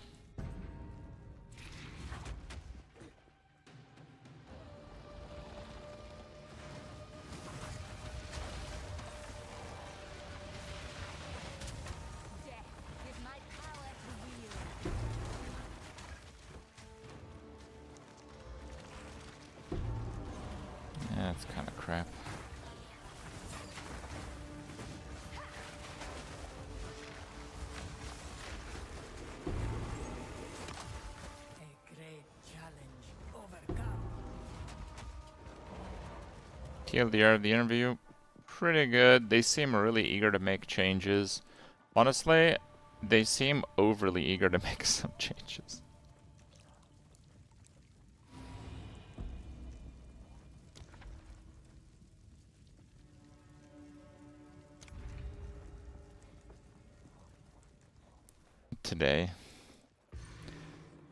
Yeah, that's kind of crap. TLDR, the interview, pretty good. They seem really eager to make changes. Honestly, they seem overly eager to make some changes. Today.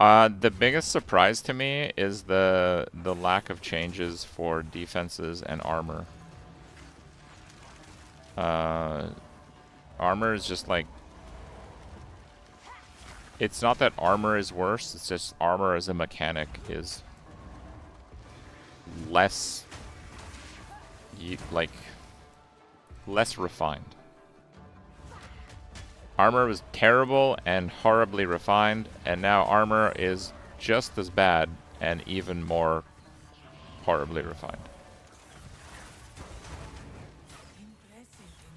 The biggest surprise to me is the lack of changes for defenses and armor. Armor is just like, it's not that armor is worse, it's just armor as a mechanic is less less refined. Armor was terrible and horribly refined, and now armor is just as bad and even more horribly refined.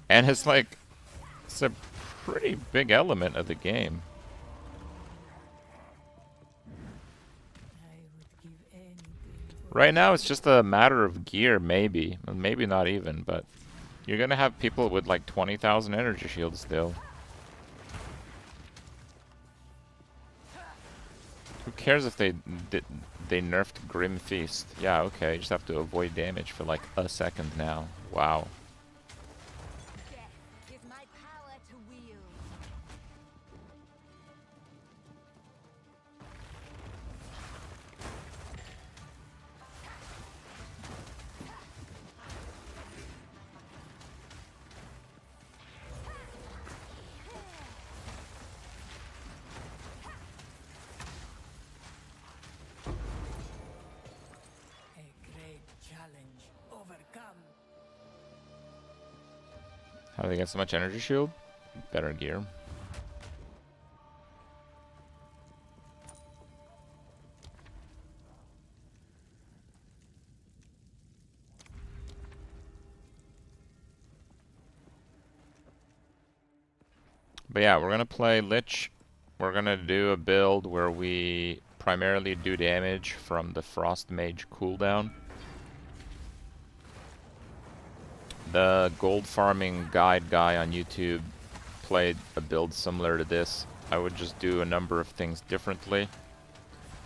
And it's like, it's a pretty big element of the game. Right now it's just a matter of gear, maybe. Maybe not even, but you're gonna have people with like 20,000 energy shields still. Who cares if they nerfed Grim Feast? Yeah, okay, you just have to avoid damage for like a second now. Wow. How do they get so much energy shield? Better gear. But yeah, we're gonna play Lich. We're gonna do a build where we primarily do damage from the Frost Mage cooldown. The gold farming guide guy on YouTube played a build similar to this. I would just do a number of things differently,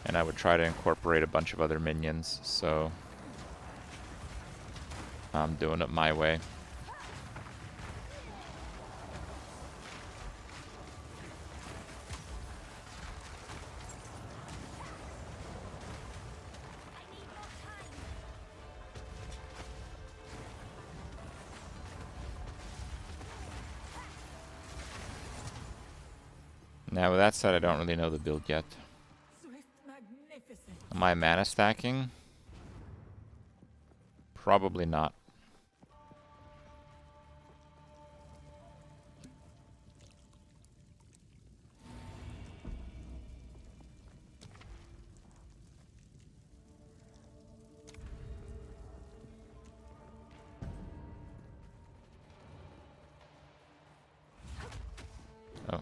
and I would try to incorporate a bunch of other minions, so I'm doing it my way. Now, with that said, I don't really know the build yet. Am I mana stacking? Probably not. Oh.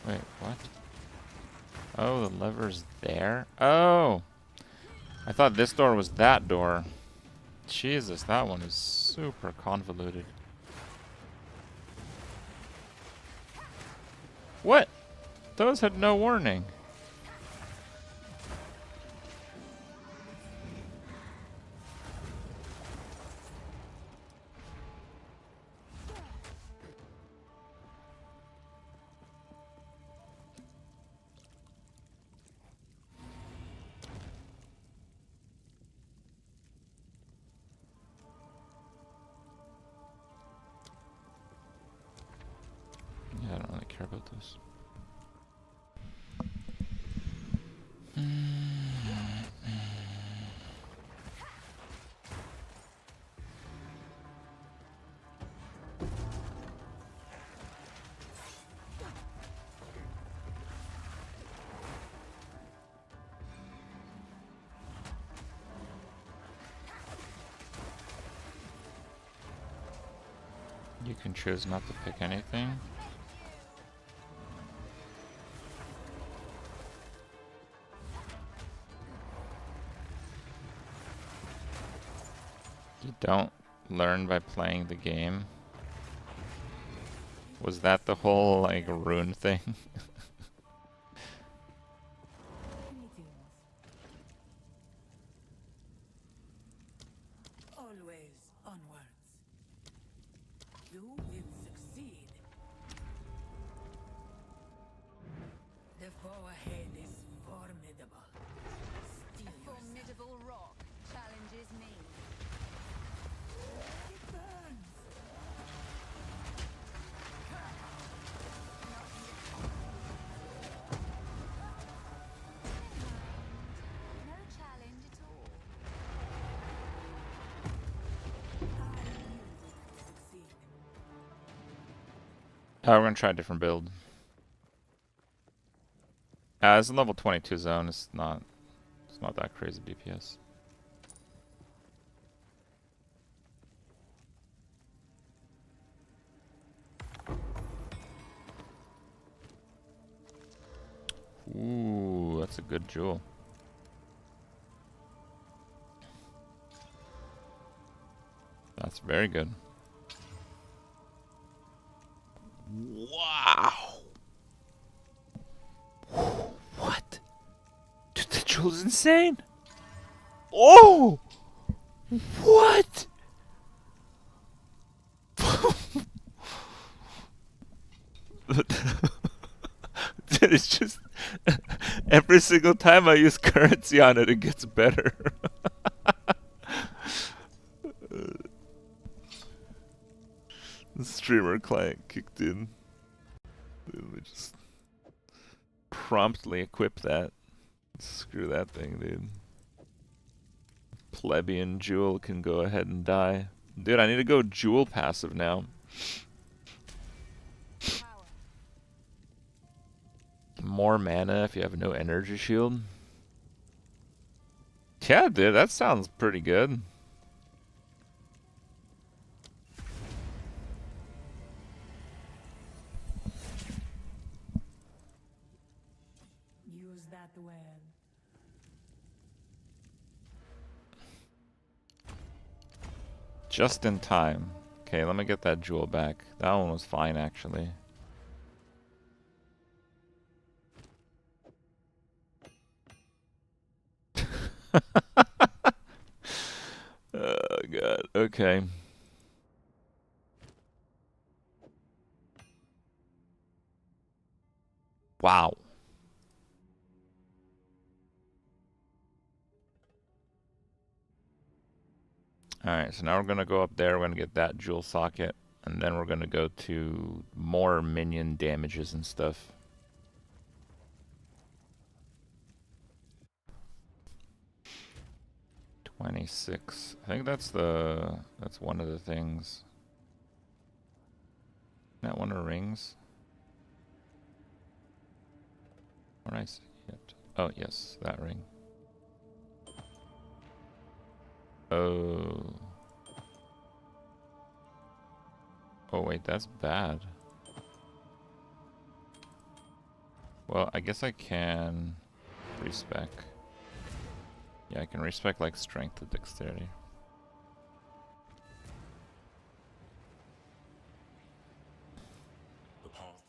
Wait, what? Oh, the lever's there? Oh! I thought this door was that door. Jesus, that one is super convoluted. What? Those had no warning. Yeah, I don't really care about this. You can choose not to pick anything. You don't learn by playing the game. Was that the whole, like, rune thing? Always onwards. You will succeed. The foe ahead is formidable. Steel Formidable rock challenges me. It burns. No challenge at all. We're gonna try a different build. It's a level 22 zone. It's not that crazy DPS. Ooh, that's a good jewel. That's very good. Wow. What? Dude, the jewel's insane. Oh! What? Dude, it's just every single time I use currency on it, it gets better. The streamer client kicked in. Let me just promptly equip that. Screw that thing, dude. Plebeian jewel can go ahead and die. Dude, I need to go jewel passive now. More mana if you have no energy shield. Yeah, dude, that sounds pretty good. Use that well. Just in time. Okay, let me get that jewel back. That one was fine, actually. Oh, God. Okay. Wow. Alright, so now we're going to go up there. We're going to get that jewel socket. And then we're going to go to more minion damages and stuff. $26. I think that's one of the things. Isn't that one of the rings? Where I see it? Oh, yes, that ring. Oh. Oh, wait, that's bad. Well, I guess I can respec. Yeah, I can respec like strength to dexterity. The path,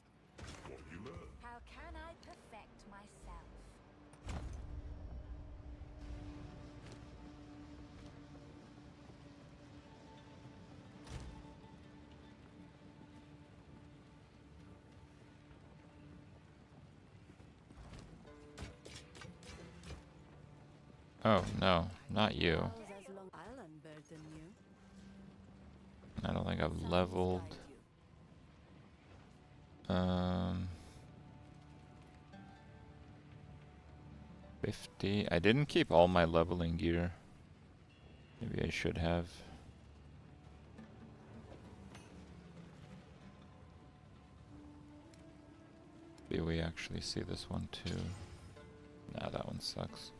what you learn. How can I perfect myself? Oh, no, not you. I'll unburden you. I don't think I've leveled. 50. I didn't keep all my leveling gear. Maybe I should have. Maybe we actually see this one too. Nah, that one sucks.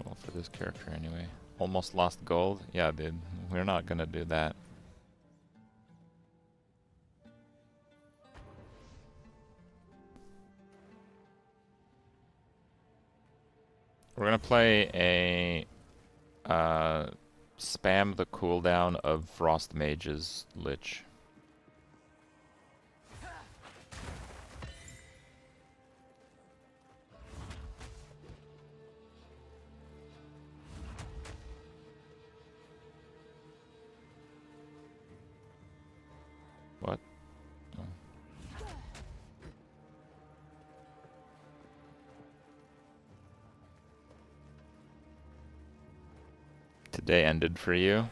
Well, for this character anyway. Almost lost gold? Yeah, dude. We're not gonna do that. We're gonna play a spam the cooldown of Frost Mage's Lich. What? Oh. Today ended for you.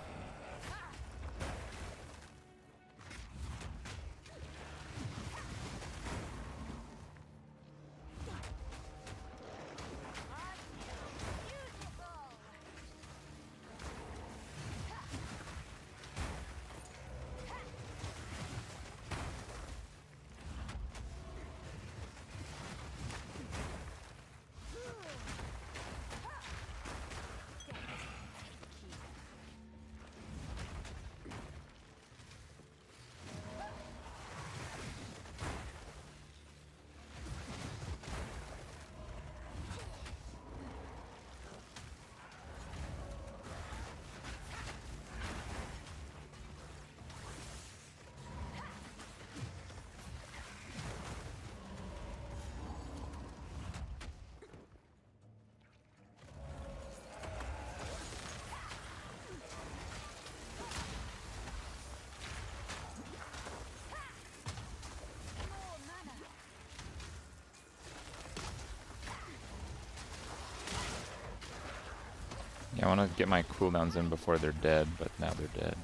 Yeah, I want to get my cooldowns in before they're dead, but now they're dead.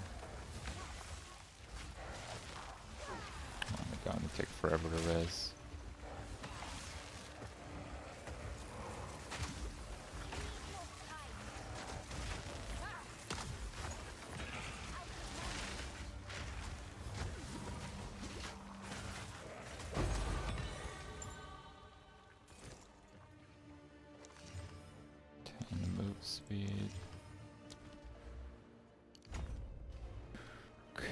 Oh my god, it take forever to res. Move speed. Okay.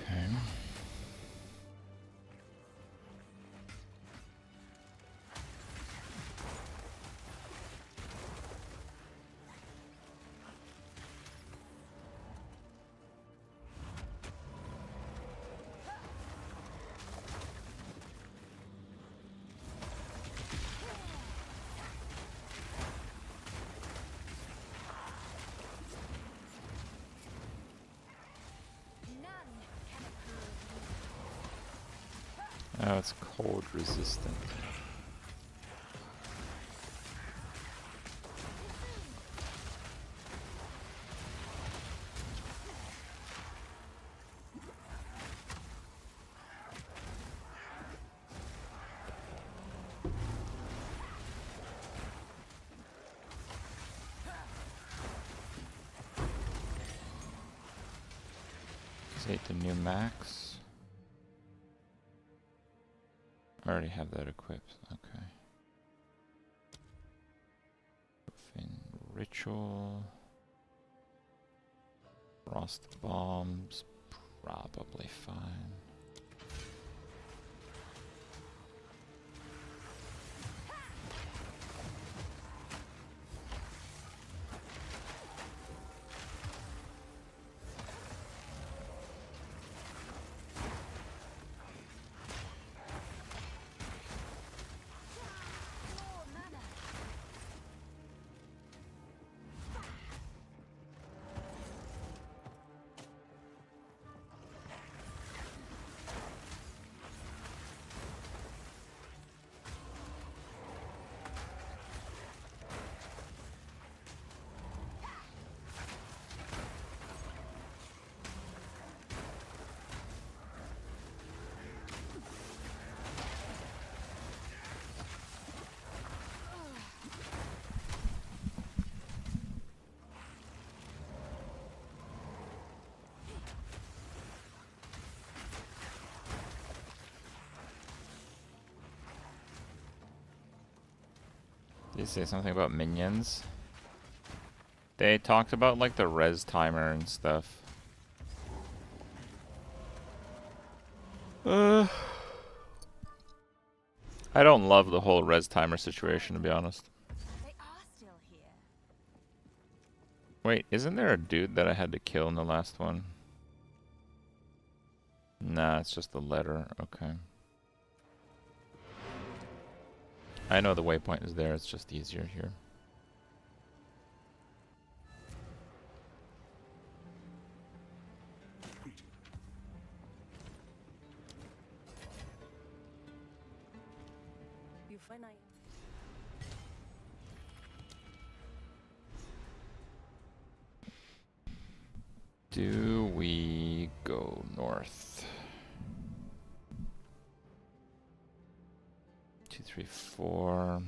Oh, it's cold resistant. Is 8 the new max? I already have that equipped. Okay. Ritual. Frost bombs. Probably fine. Did you say something about minions? They talked about like the res timer and stuff. I don't love the whole res timer situation, to be honest. They are still here. Wait, isn't there a dude that I had to kill in the last one? Nah, it's just the letter. Okay. I know the waypoint is there, it's just easier here. You find I. Do we go north? 2, 3, 4.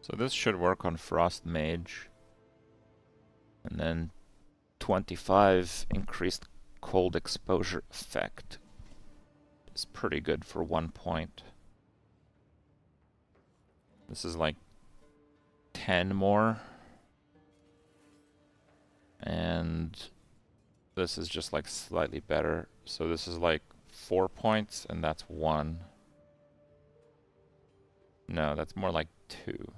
So this should work on Frost Mage. And then 25 increased cold exposure effect is pretty good for 1 point. This is like 10 more. And this is just like slightly better. So this is like 4 points and that's 1. No, that's more like 2.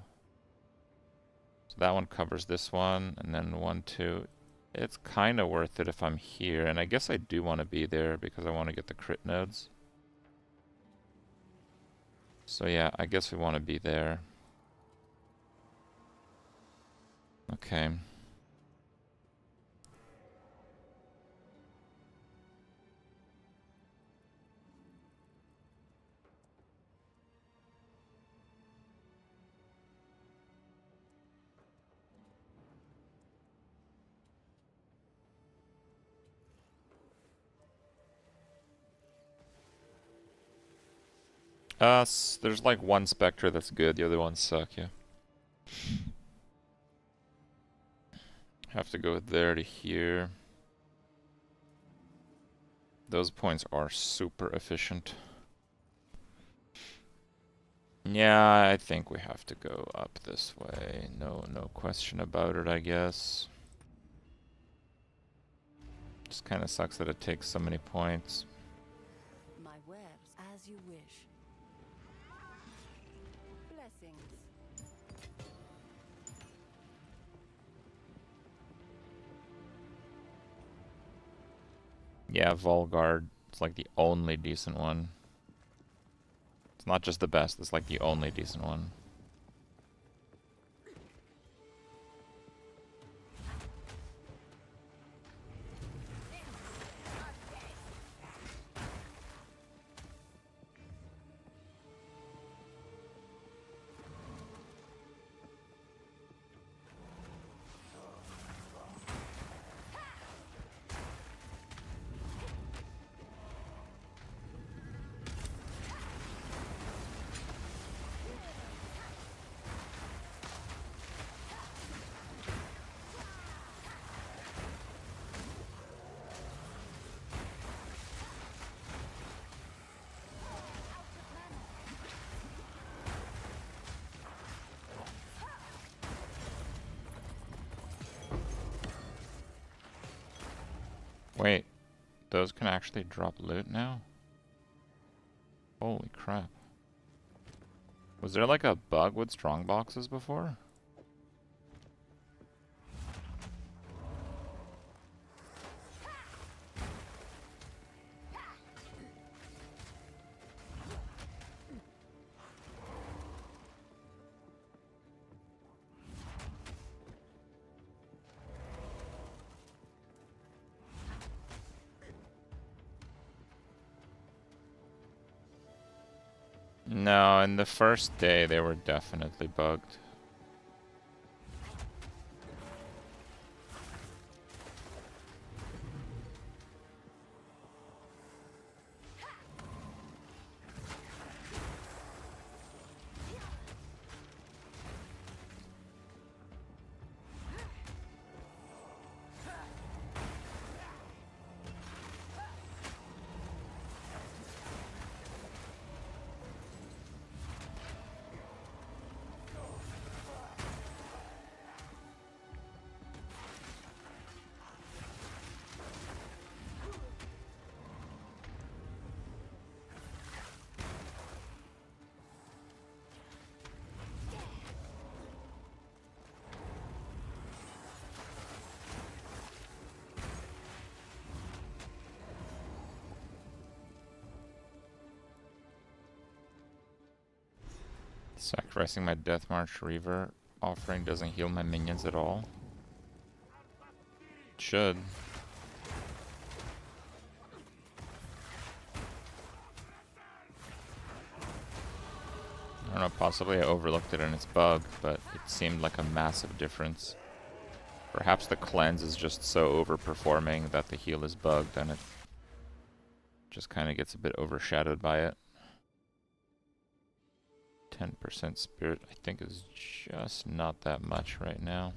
So that one covers this one, and then 1, 2. It's kind of worth it if I'm here, and I guess I do want to be there because I want to get the crit nodes. So yeah, I guess we want to be there. Okay. There's like one Spectre that's good, the other ones suck, yeah. Have to go there to here. Those points are super efficient. Yeah, I think we have to go up this way. No question about it, I guess. Just kind of sucks that it takes so many points. My wares, as you wish. Blessings. Yeah, Volgard. It's like the only decent one. It's not just the best, it's like the only decent one. Wait, those can actually drop loot now? Holy crap. Was there like a bug with strong boxes before? No, in the first day they were definitely bugged. Sacrificing my Death March Reaver offering doesn't heal my minions at all. It should. I don't know, possibly I overlooked it in its bug, but it seemed like a massive difference. Perhaps the cleanse is just so overperforming that the heal is bugged and it just kind of gets a bit overshadowed by it. 10% spirit, I think, is just not that much right now.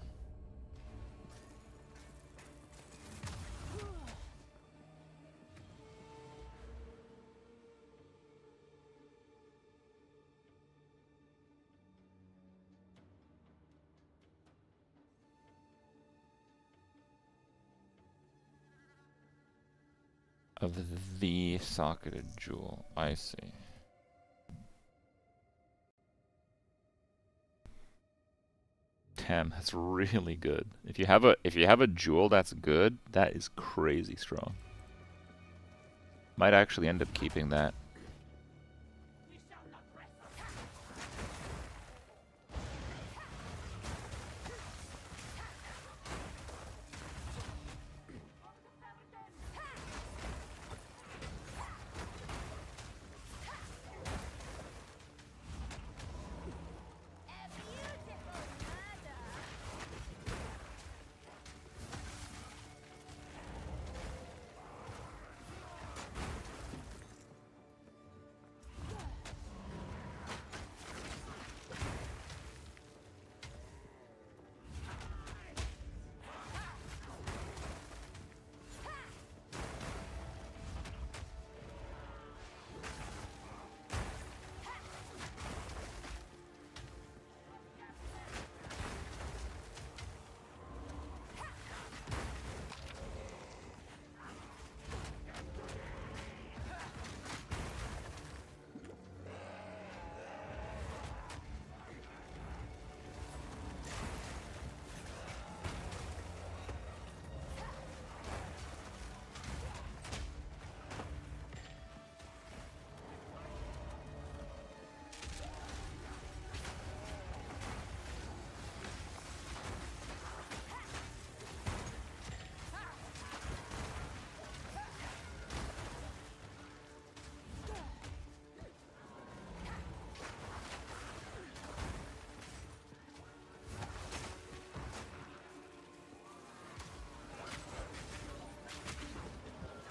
Of the socketed jewel, I see. Damn, that's really good. If you have a jewel that's good, that is crazy strong. Might actually end up keeping that.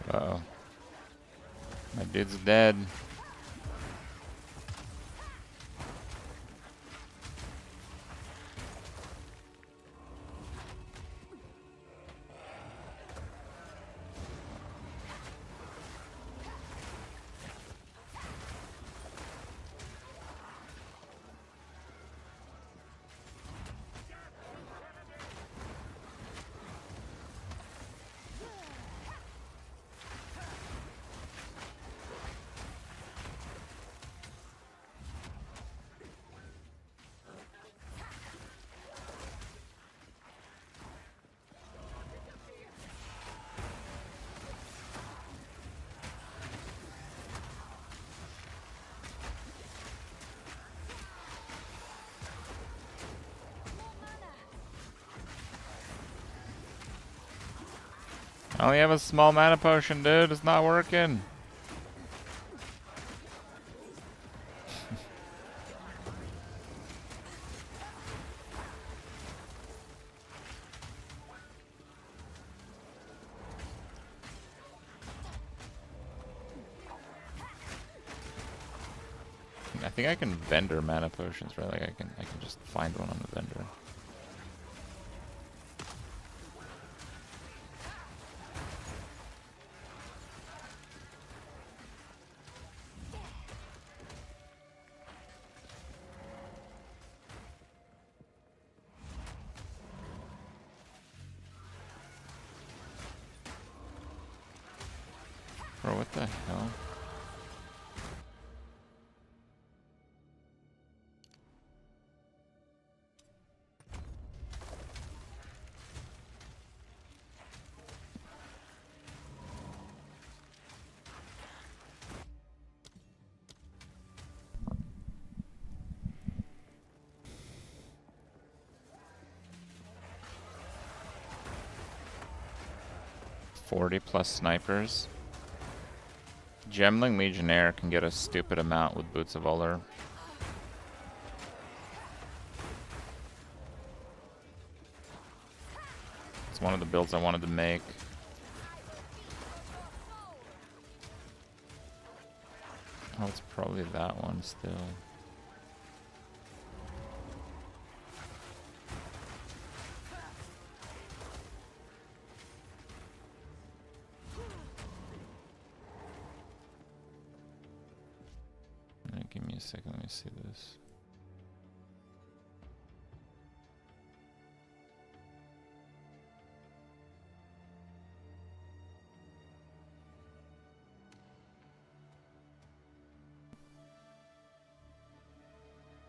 Uh-oh. My dude's dead. I only have a small mana potion, dude. It's not working. I think I can vendor mana potions, right? Like I can just find one on the vendor. Bro, what the hell? 40 plus snipers. Gemling Legionnaire can get a stupid amount with Boots of Uller. It's one of the builds I wanted to make. Oh, it's probably that one still. Give me a second, let me see this.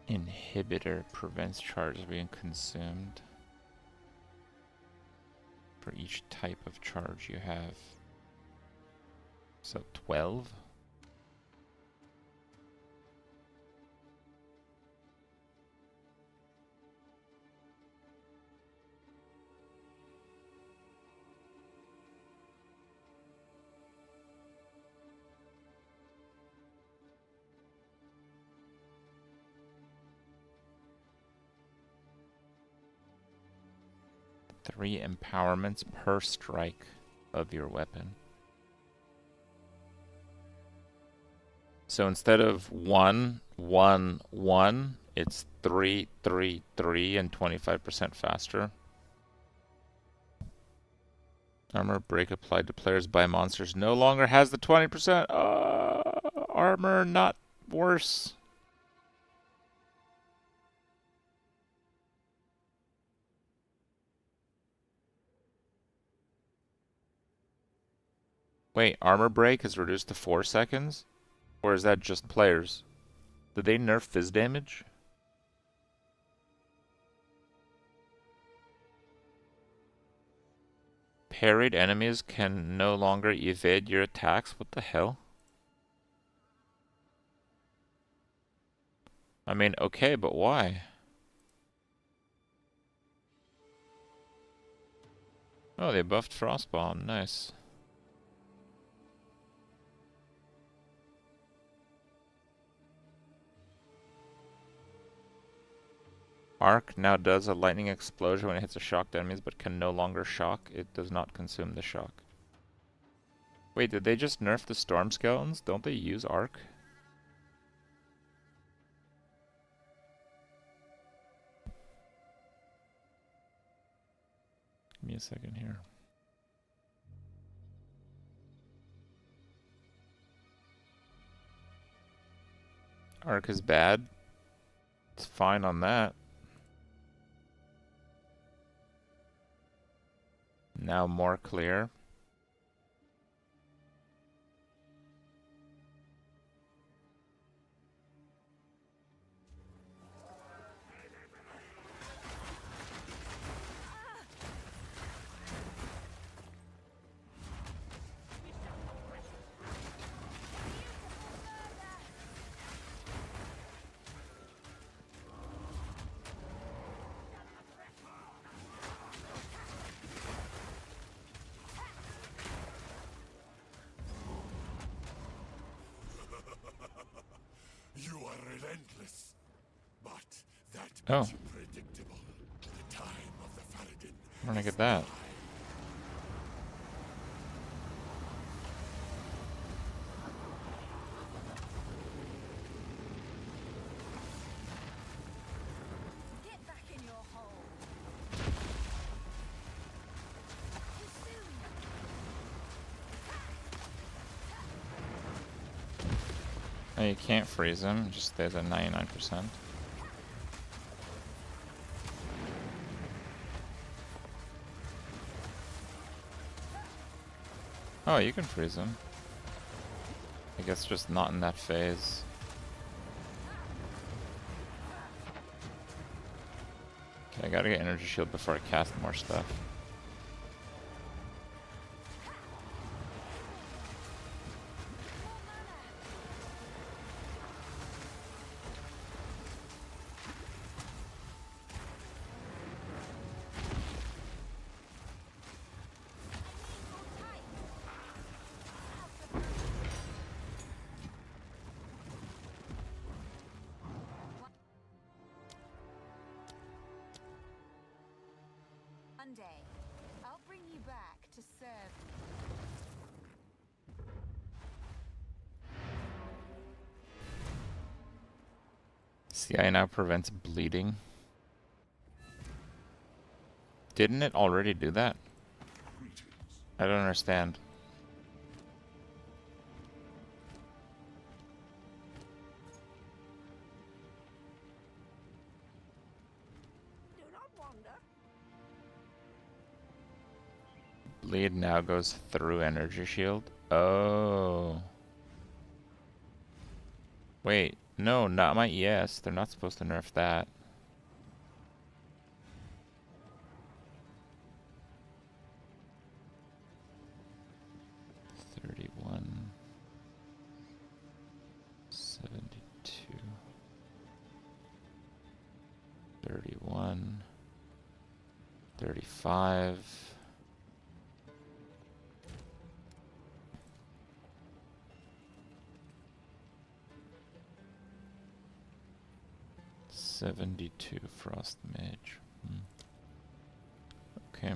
Inhibitor prevents charges being consumed for each type of charge you have. So 12? Three empowerments per strike of your weapon. So instead of 1, 1, 1, it's 3, 3, 3, and 25% faster. Armor break applied to players by monsters no longer has the 20%. Armor, not worse. Wait, armor break is reduced to 4 seconds? Or is that just players? Did they nerf fizz damage? Parried enemies can no longer evade your attacks? What the hell? I mean, okay, but why? Oh, they buffed Frostbomb. Nice. Arc now does a lightning explosion when it hits a shocked enemies, but can no longer shock. It does not consume the shock. Wait, did they just nerf the Storm Skeletons? Don't they use Arc? Give me a second here. Arc is bad. It's fine on that. Now more clear. You are relentless, but that Oh. makes you predictable. The time of the Faradin. Where'd I get that? Get back in your hole. Oh, you can't freeze him. It just stays at 99%. Oh, you can freeze him. I guess just not in that phase. Okay, I gotta get energy shield before I cast more stuff. Someday, I'll bring you back to serve CI now prevents bleeding. Didn't it already do that? I don't understand. Do not wander. Bleed now goes through energy shield. Oh. Wait, no, not my ES. They're not supposed to nerf that. $31. 72. 31. 35. $72 Frost Mage. Okay.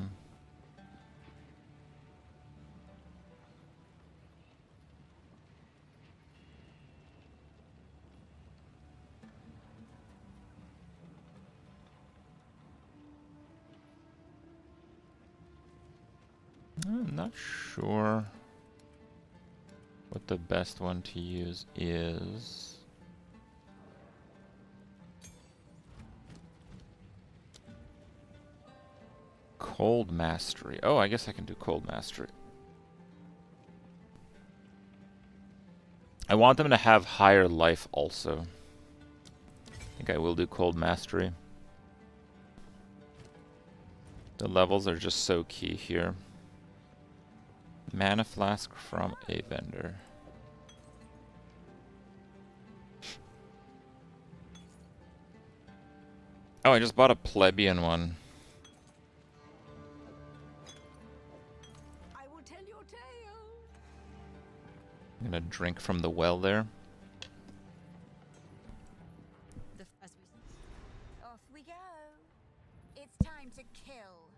I'm not sure what the best one to use is. Cold Mastery. Oh, I guess I can do Cold Mastery. I want them to have higher life also. I think I will do Cold Mastery. The levels are just so key here. Mana Flask from a vendor. Oh, I just bought a plebeian one. I will tell your tale. I'm gonna drink from the well there. Off we go. It's time to kill.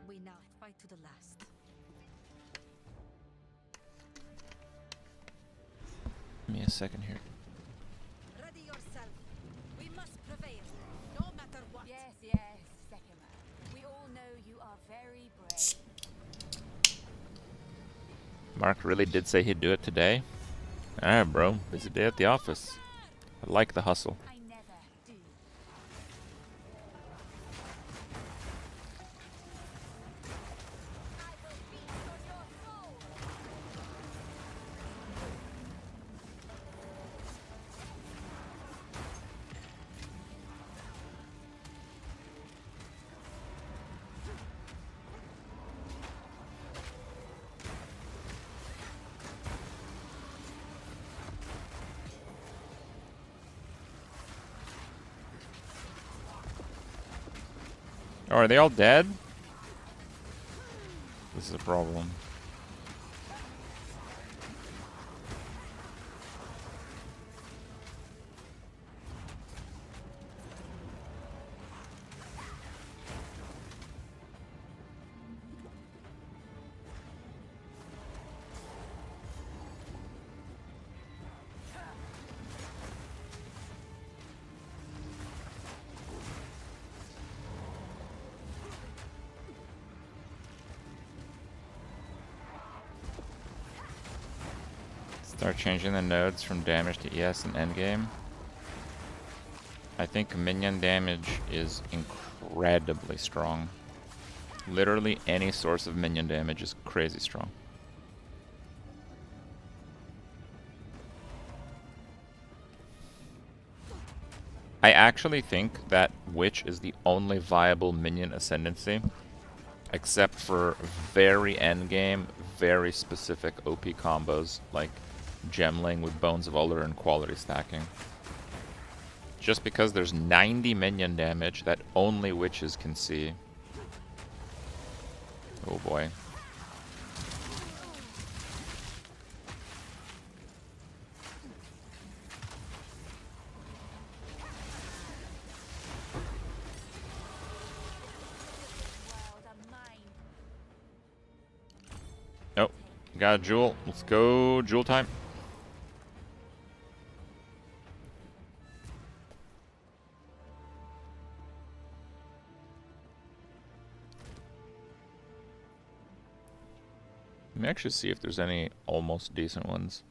We now fight to the last. Give me a second here. Ready yourself. We must prevail, no matter what. Yes, yes, Sekima. We all know you are very brave. Mark really did say he'd do it today. Alright, bro. Busy day at the office. I like the hustle. I never do. Oh, are they all dead? This is a problem. Start changing the nodes from damage to ES and endgame. I think minion damage is incredibly strong. Literally any source of minion damage is crazy strong. I actually think that Witch is the only viable minion ascendancy, except for very endgame, very specific OP combos, like Gemling with Bones of Uller and quality stacking. Just because there's 90 minion damage that only witches can see. Oh boy. Got a jewel. Let's go. Jewel time. Let me actually see if there's any almost decent ones.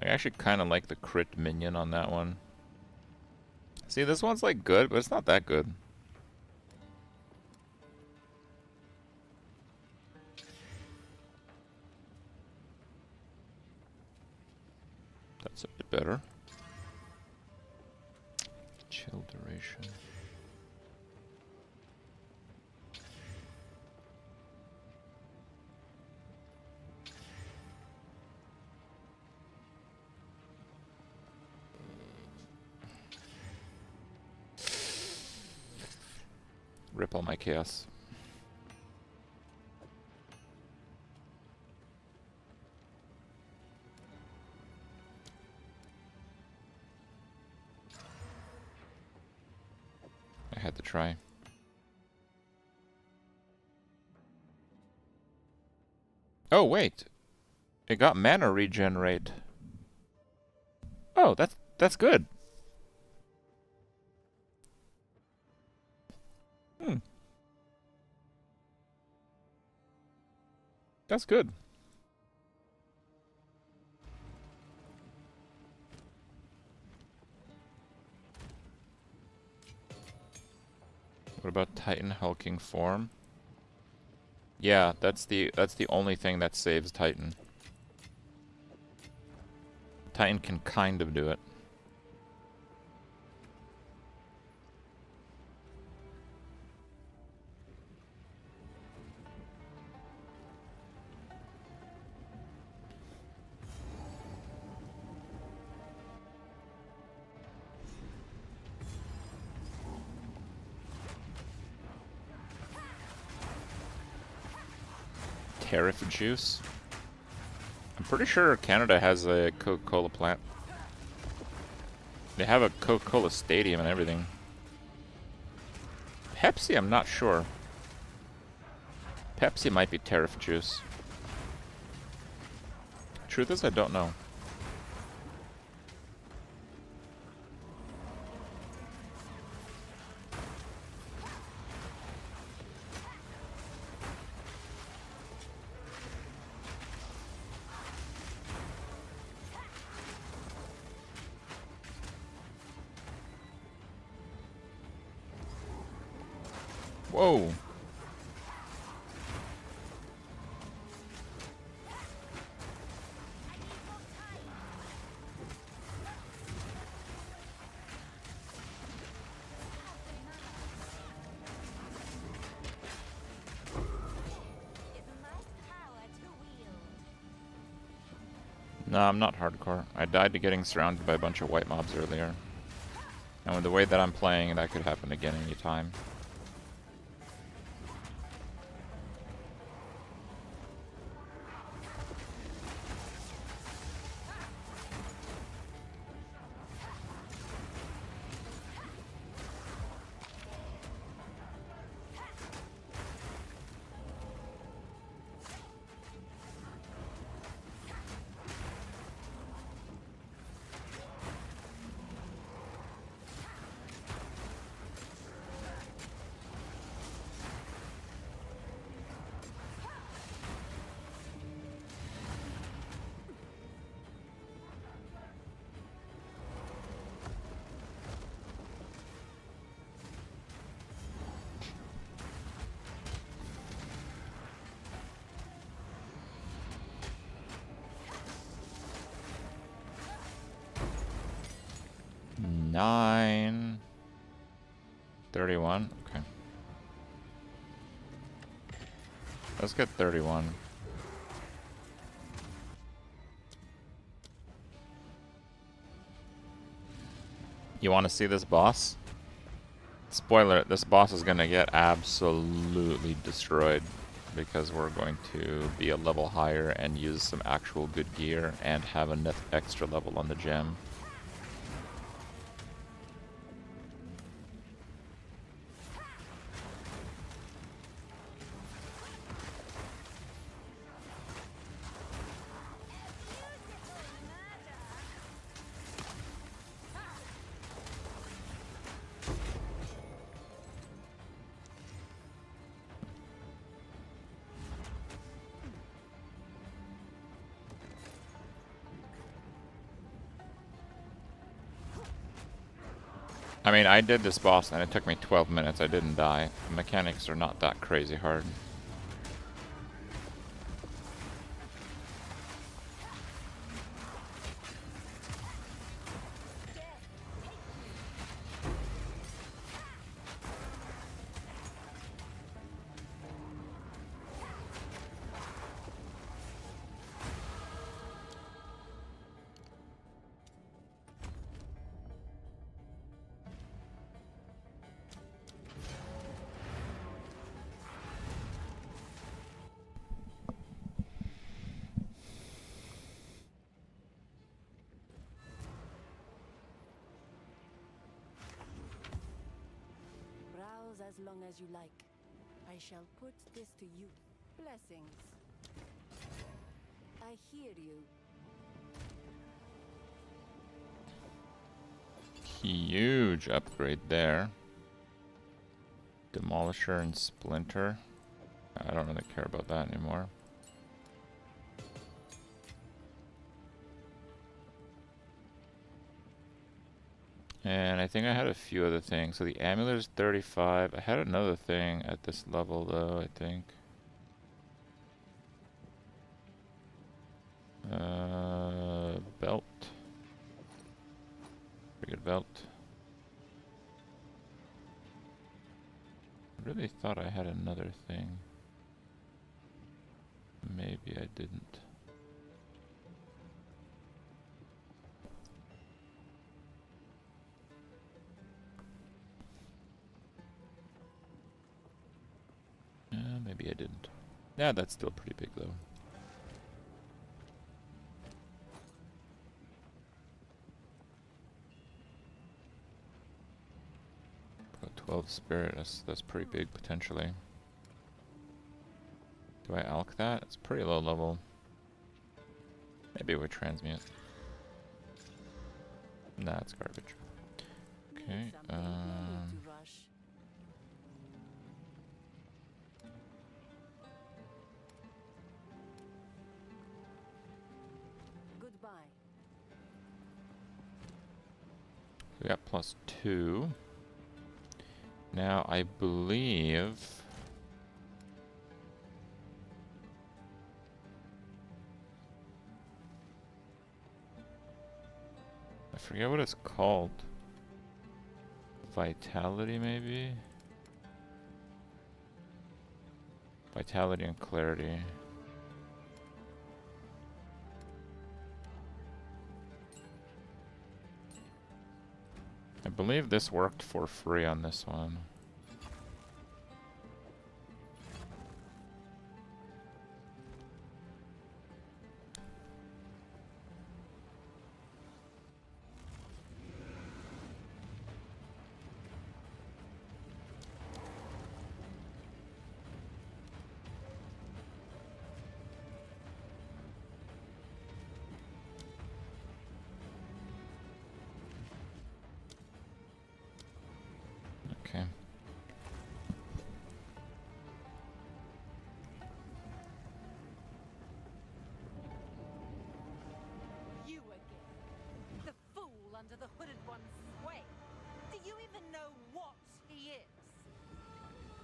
I actually kind of like the crit minion on that one. See, this one's like good, but it's not that good. That's a bit better. Chill duration. Rip all my chaos. I had to try. Oh wait, it got mana regenerate. Oh, that's good. Hmm. That's good. What about Titan hulking form? Yeah, that's the only thing that saves Titan. Titan can kind of do it. Tariff juice. I'm pretty sure Canada has a Coca-Cola plant. They have a Coca-Cola stadium and everything. Pepsi, I'm not sure. Pepsi might be tariff juice. Truth is, I don't know. Whoa. No, I'm not hardcore. I died to getting surrounded by a bunch of white mobs earlier. And with the way that I'm playing, that could happen again anytime. Nine. 31. Okay. Let's get 31. You want to see this boss? Spoiler, this boss is going to get absolutely destroyed because we're going to be a level higher and use some actual good gear and have a extra level on the gem. I mean, I did this boss and it took me 12 minutes. I didn't die. The mechanics are not that crazy hard. Browse as long as you like. I shall put this to you. Blessings. I hear you. Huge upgrade there. Demolisher and Splinter. I don't really care about that anymore. And I think I had a few other things. So the amulet is 35. I had another thing at this level though, I think. Belt. Pretty good belt. I really thought I had another thing. Maybe I didn't. Maybe I didn't. Yeah, that's still pretty big though. Got 12 spirit, that's pretty big potentially. Do I alch that? It's pretty low level. Maybe we transmute. Nah, it's garbage. Okay, Goodbye. we got +2. Now I believe I forget what it's called. Vitality maybe? Vitality and clarity. I believe this worked for free on this one. Okay. You again. The fool under the hooded one's sway. Do you even know what he is?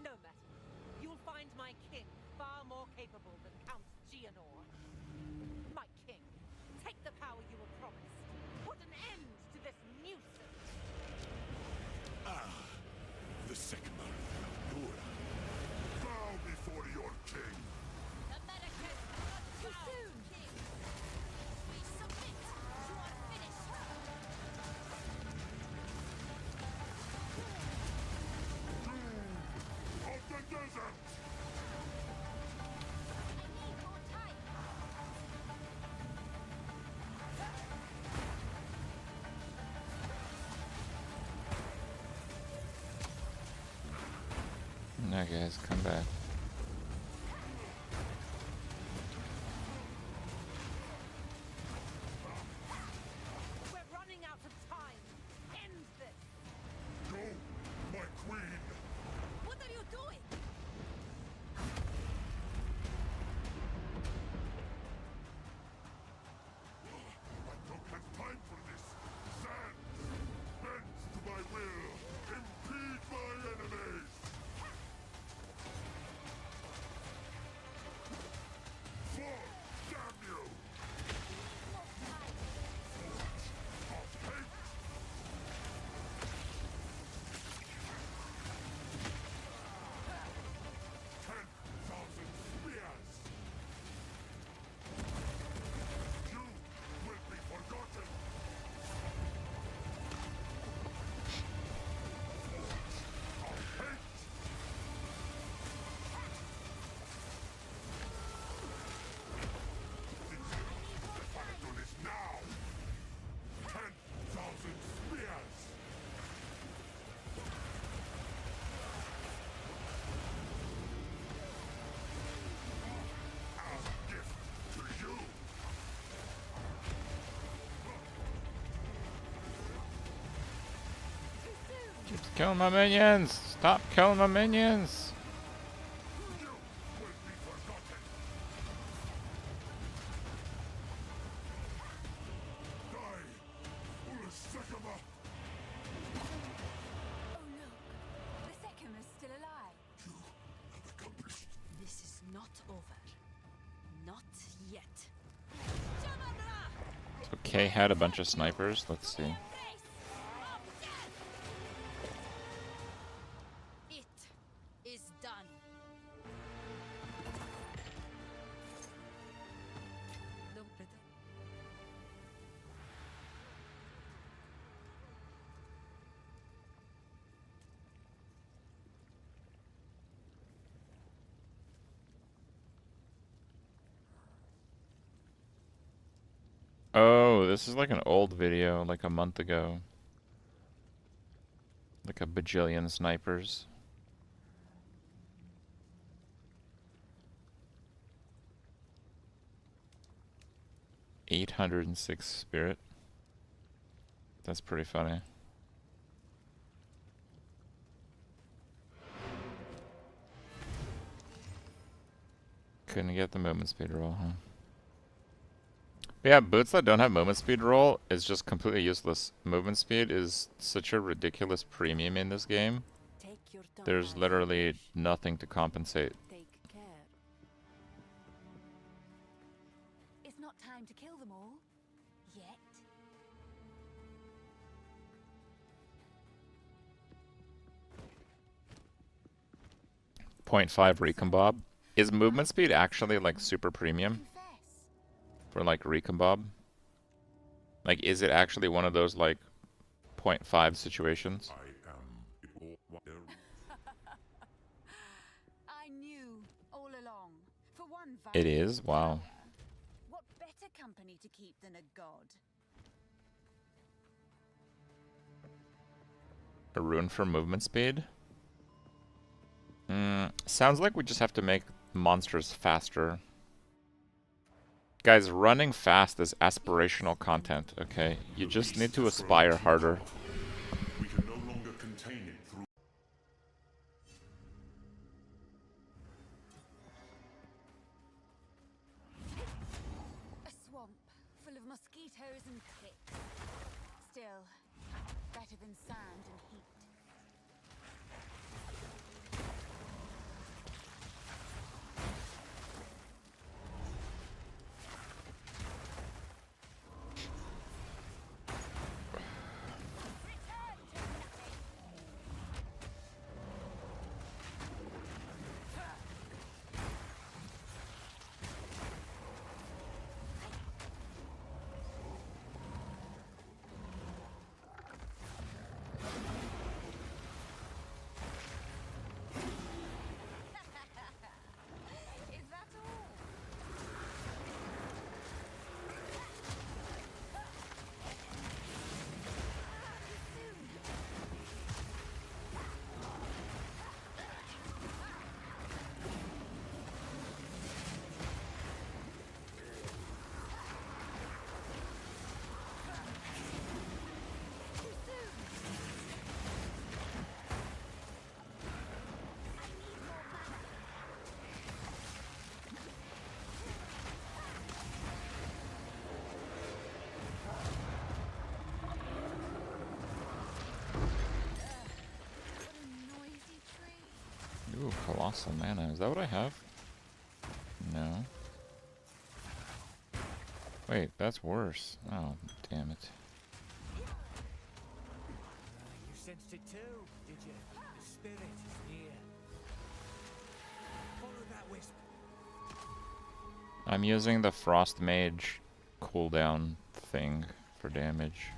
No matter. You'll find my king far more capable than Count Geonor. My king, take the power you were promised. Put an end to this nuisance. The Sycamore of Nora. Bow before your king. The Medicus not too soon, king. We submit to our finish. Of the desert! I need more time. No guys, come back. We're running out of time. End this. Go, my queen! What are you doing? I don't have time for this! Sand bends to my will! Keeps killing my minions! Stop killing my minions! Oh look, the Secuma's still alive. This is not over. Not yet. So Kay had a bunch of snipers. Let's see. It is done. Oh, this is like an old video, like a month ago. Like a bajillion snipers. $806 spirit. That's pretty funny. Couldn't get the movement speed roll, huh? But yeah, boots that don't have movement speed roll is just completely useless. Movement speed is such a ridiculous premium in this game. There's literally nothing to compensate. Take care. It's not time to kill them all. Yet. 0.5 recombob. Is movement speed actually like super premium? For like recombob? Like, is it actually one of those like 0.5 situations? I knew all along. For one, It is? Wow. what better company to keep than a god? A rune for movement speed? Sounds like we just have to make monsters faster. Guys, running fast is aspirational content, okay? You just need to aspire harder. We can no longer contain it through. A swamp full of mosquitoes and ticks. Still, better than sand and heat. Ooh, colossal mana. Is that what I have? No. Wait, that's worse. Oh, damn it. You sensed it too, did you? The spirit is near. Follow that wisp. I'm using the Frost Mage cooldown thing for damage.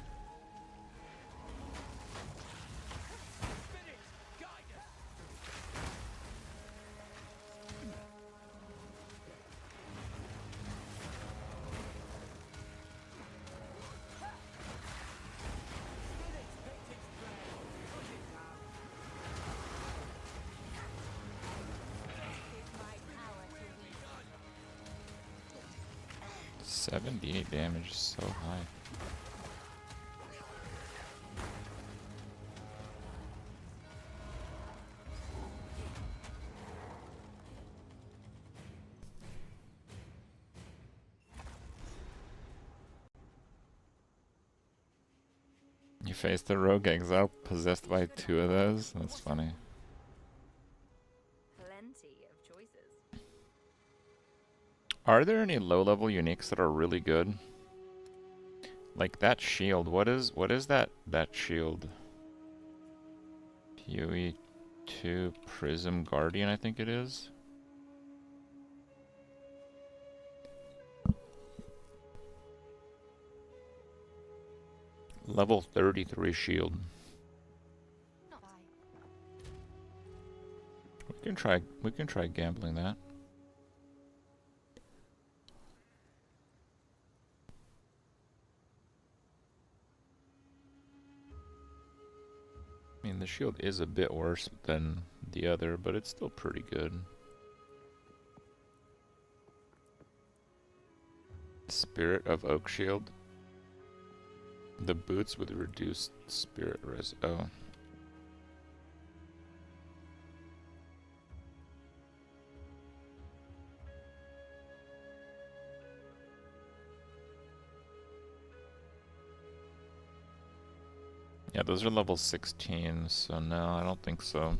$78 damage is so high. face the rogue exile possessed by 2 of those? That's funny. Plenty of choices. Are there any low-level uniques that are really good? Like that shield. What is that shield? PoE2 Prism Guardian, I think it is. Level 33 shield. We can try gambling that. I mean, the shield is a bit worse than the other, but it's still pretty good. Spirit of Oak Shield. The boots with reduced spirit res. Oh. Yeah, those are level 16, so no, I don't think so.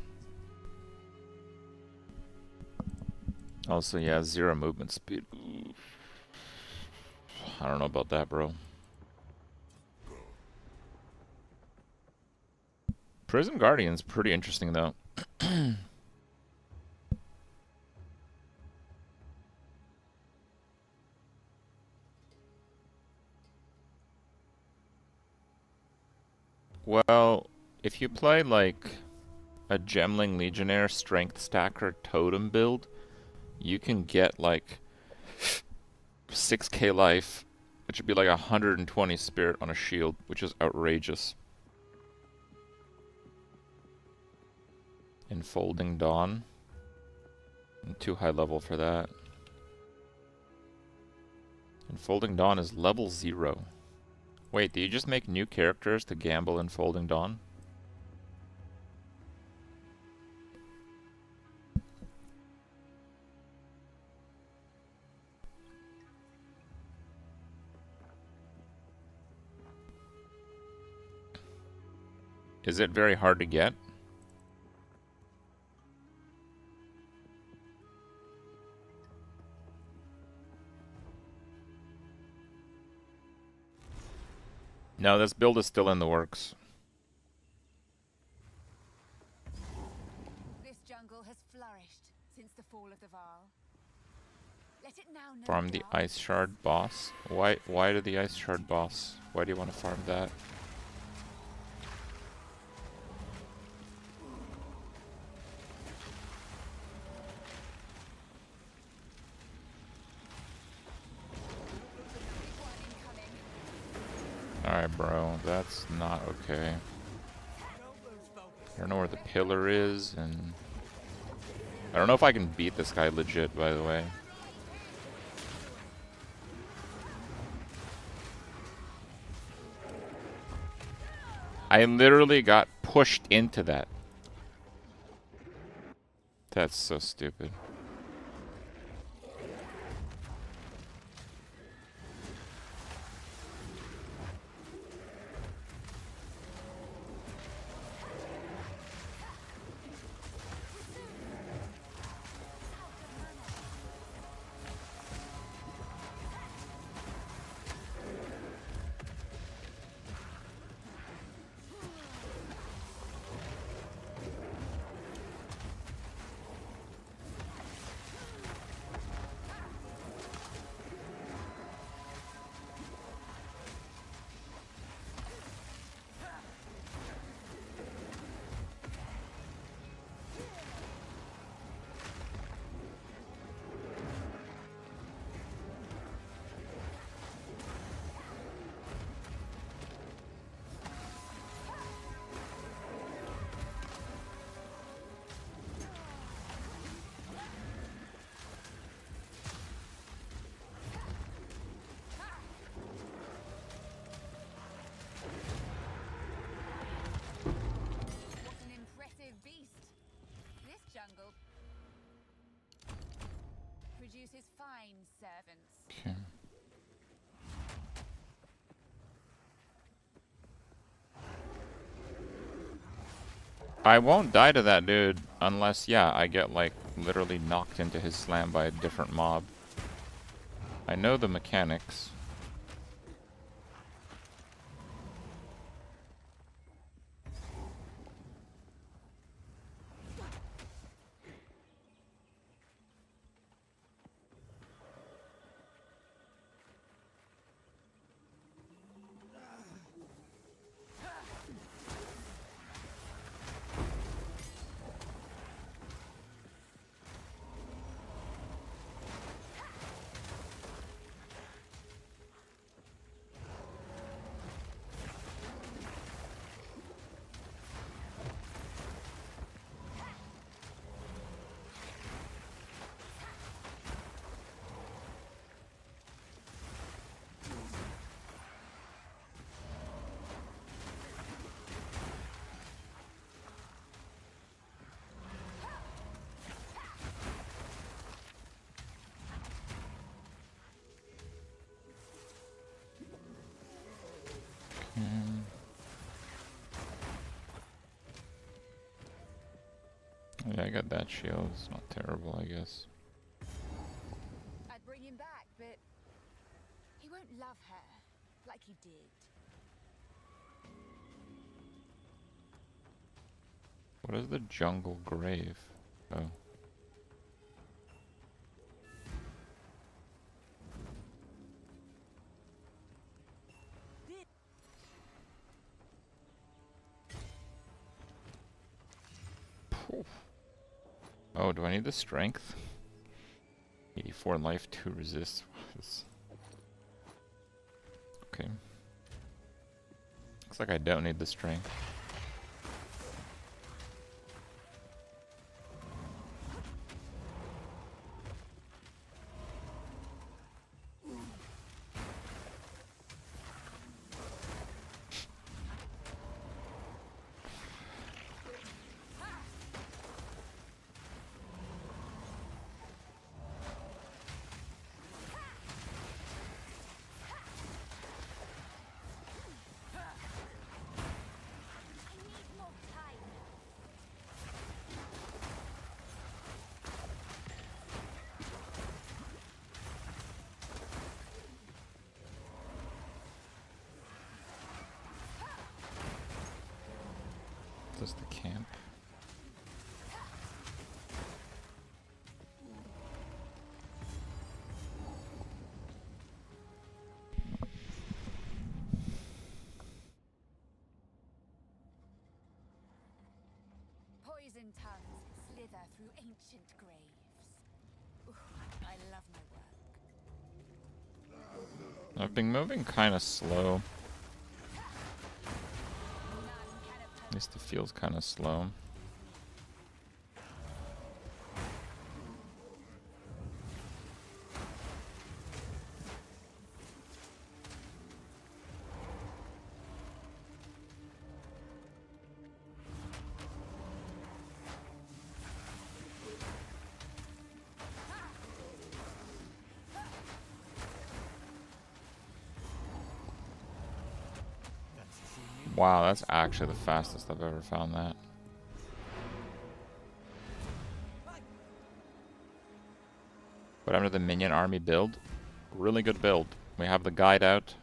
Also, yeah, 0 movement speed. Oof. I don't know about that, bro. Prison Guardian's pretty interesting, though. Well, if you play, like, a Gemling Legionnaire Strength Stacker Totem build, you can get, like, 6k life, which would be like 120 spirit on a shield, which is outrageous. Enfolding Dawn. I'm too high level for that. Enfolding Dawn is level 0. Wait, do you just make new characters to gamble Enfolding Dawn? Is it very hard to get? No, this build is still in the works. This jungle has flourished since the fall of the Varl. Let it now know Farm the Ice Shard boss? Why do the Ice Shard boss? Why do you want to farm that? Alright, bro, that's not okay. I don't know where the pillar is, and I don't know if I can beat this guy legit, by the way. I literally got pushed into that. That's so stupid. Produces fine servants. Okay. I won't die to that dude unless, yeah, I get, like, literally knocked into his slam by a different mob. I know the mechanics. Yeah, I got that shield. It's not terrible, I guess. I'd bring him back, but he won't love her like he did. What is the jungle grave? Oh. Poof. Oh, do I need the strength? 84 life to resist. Okay. Looks like I don't need the strength. This is the camp. Poison tongues slither through ancient graves. Ooh, I love my work. I've been moving kind of slow. At least it feels kind of slow. Wow, that's actually the fastest I've ever found that. But under the minion army build, really good build. We have the guide out.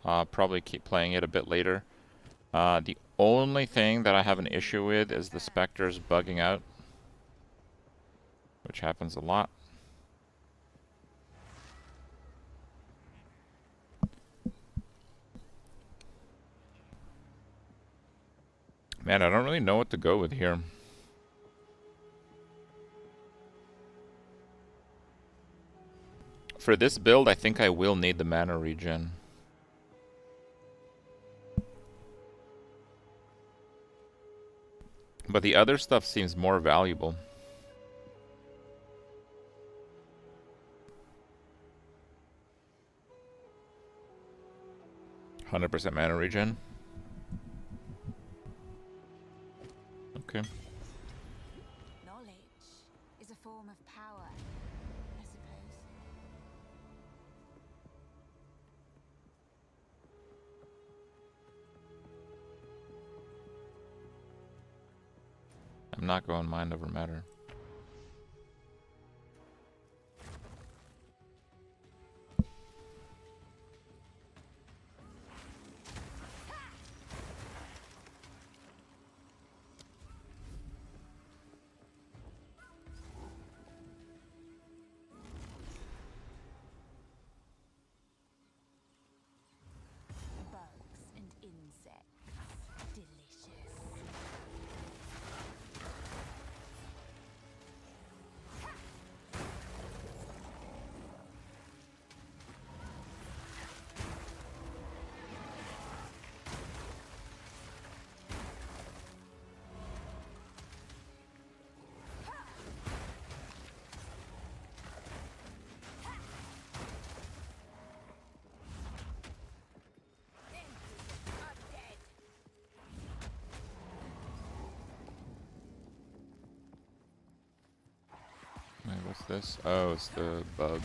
Probably keep playing it a bit later. The only thing that I have an issue with is the specters bugging out, which happens a lot. Man, I don't really know what to go with here. For this build, I think I will need the mana regen. But the other stuff seems more valuable. %100 mana regen. Okay. Knowledge is a form of power, I suppose. I'm not going mind over matter. Bugs and insects. Delicious. Wait, what's this? Oh, it's the bug.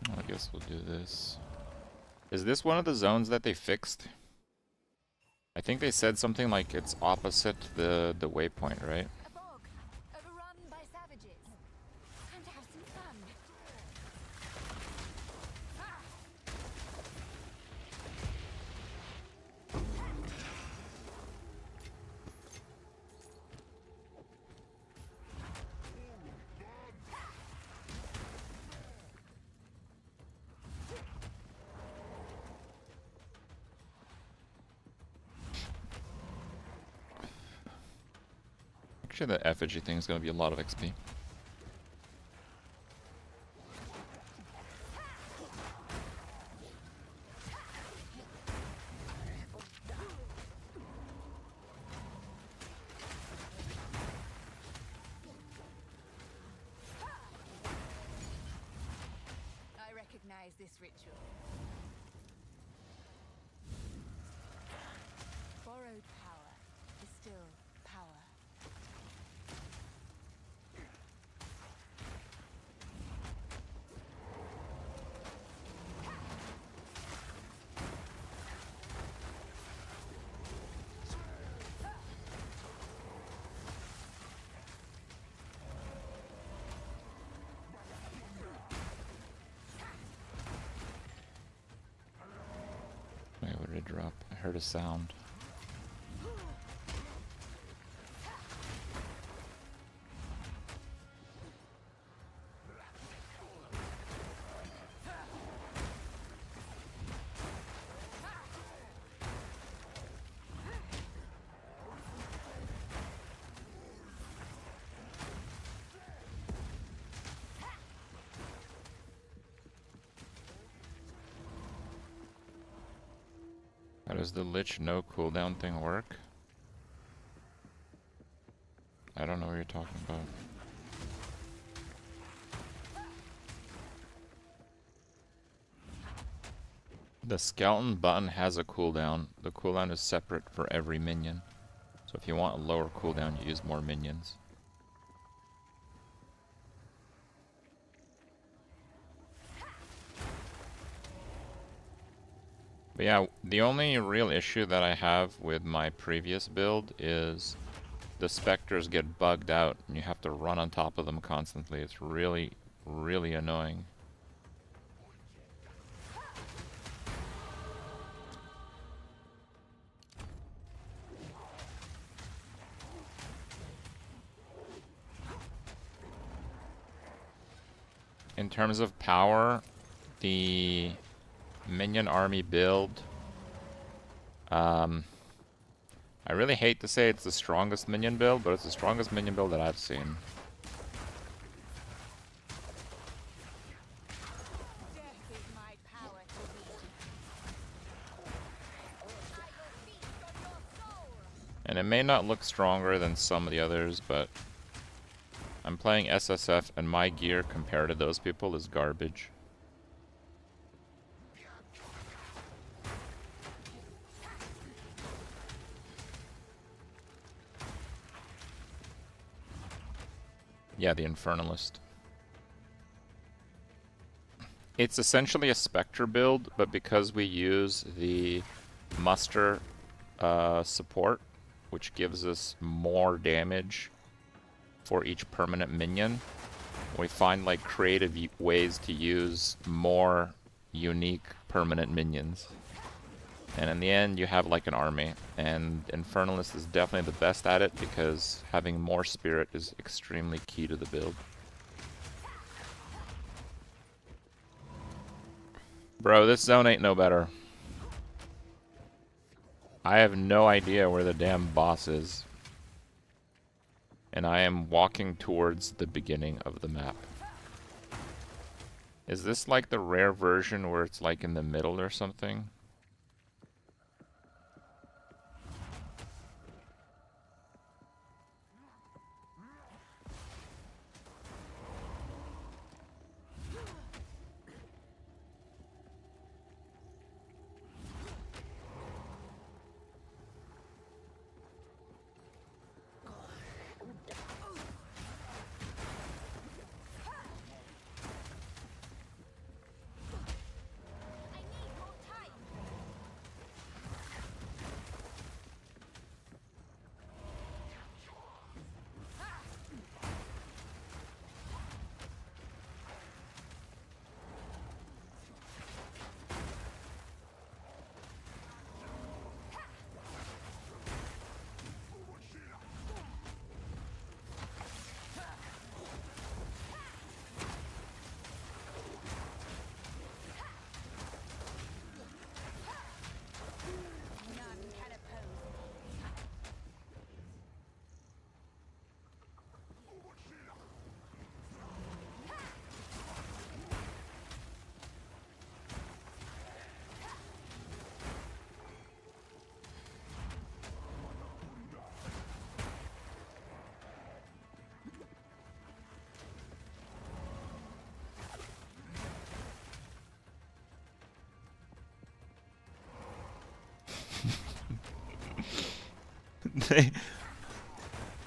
I guess we'll do this. Is this one of the zones that they fixed? I think they said something like it's opposite the waypoint, right? A bog, overrun by savages. Time to have some fun. Actually, the effigy thing is going to be a lot of XP. I recognize this ritual. Borrowed power is still power. Wait, what did it drop? I heard a sound. How does the Lich no cooldown thing work? I don't know what you're talking about. The skeleton button has a cooldown. The cooldown is separate for every minion. So if you want a lower cooldown, you use more minions. But yeah, the only real issue that I have with my previous build is the specters get bugged out and you have to run on top of them constantly. It's really, really annoying. In terms of power, the minion army build, I I really hate to say it's the strongest minion build, but it's the strongest minion build that I've seen. And it may not look stronger than some of the others, but I'm playing SSF and my gear compared to those people is garbage. Yeah, the Infernalist. It's essentially a Spectre build, but because we use the muster support, which gives us more damage for each permanent minion, we find like creative ways to use more unique permanent minions. And in the end, you have like an army. And Infernalist is definitely the best at it because having more spirit is extremely key to the build. Bro, this zone ain't no better. I have no idea where the damn boss is. And I am walking towards the beginning of the map. Is this like the rare version where it's like in the middle or something?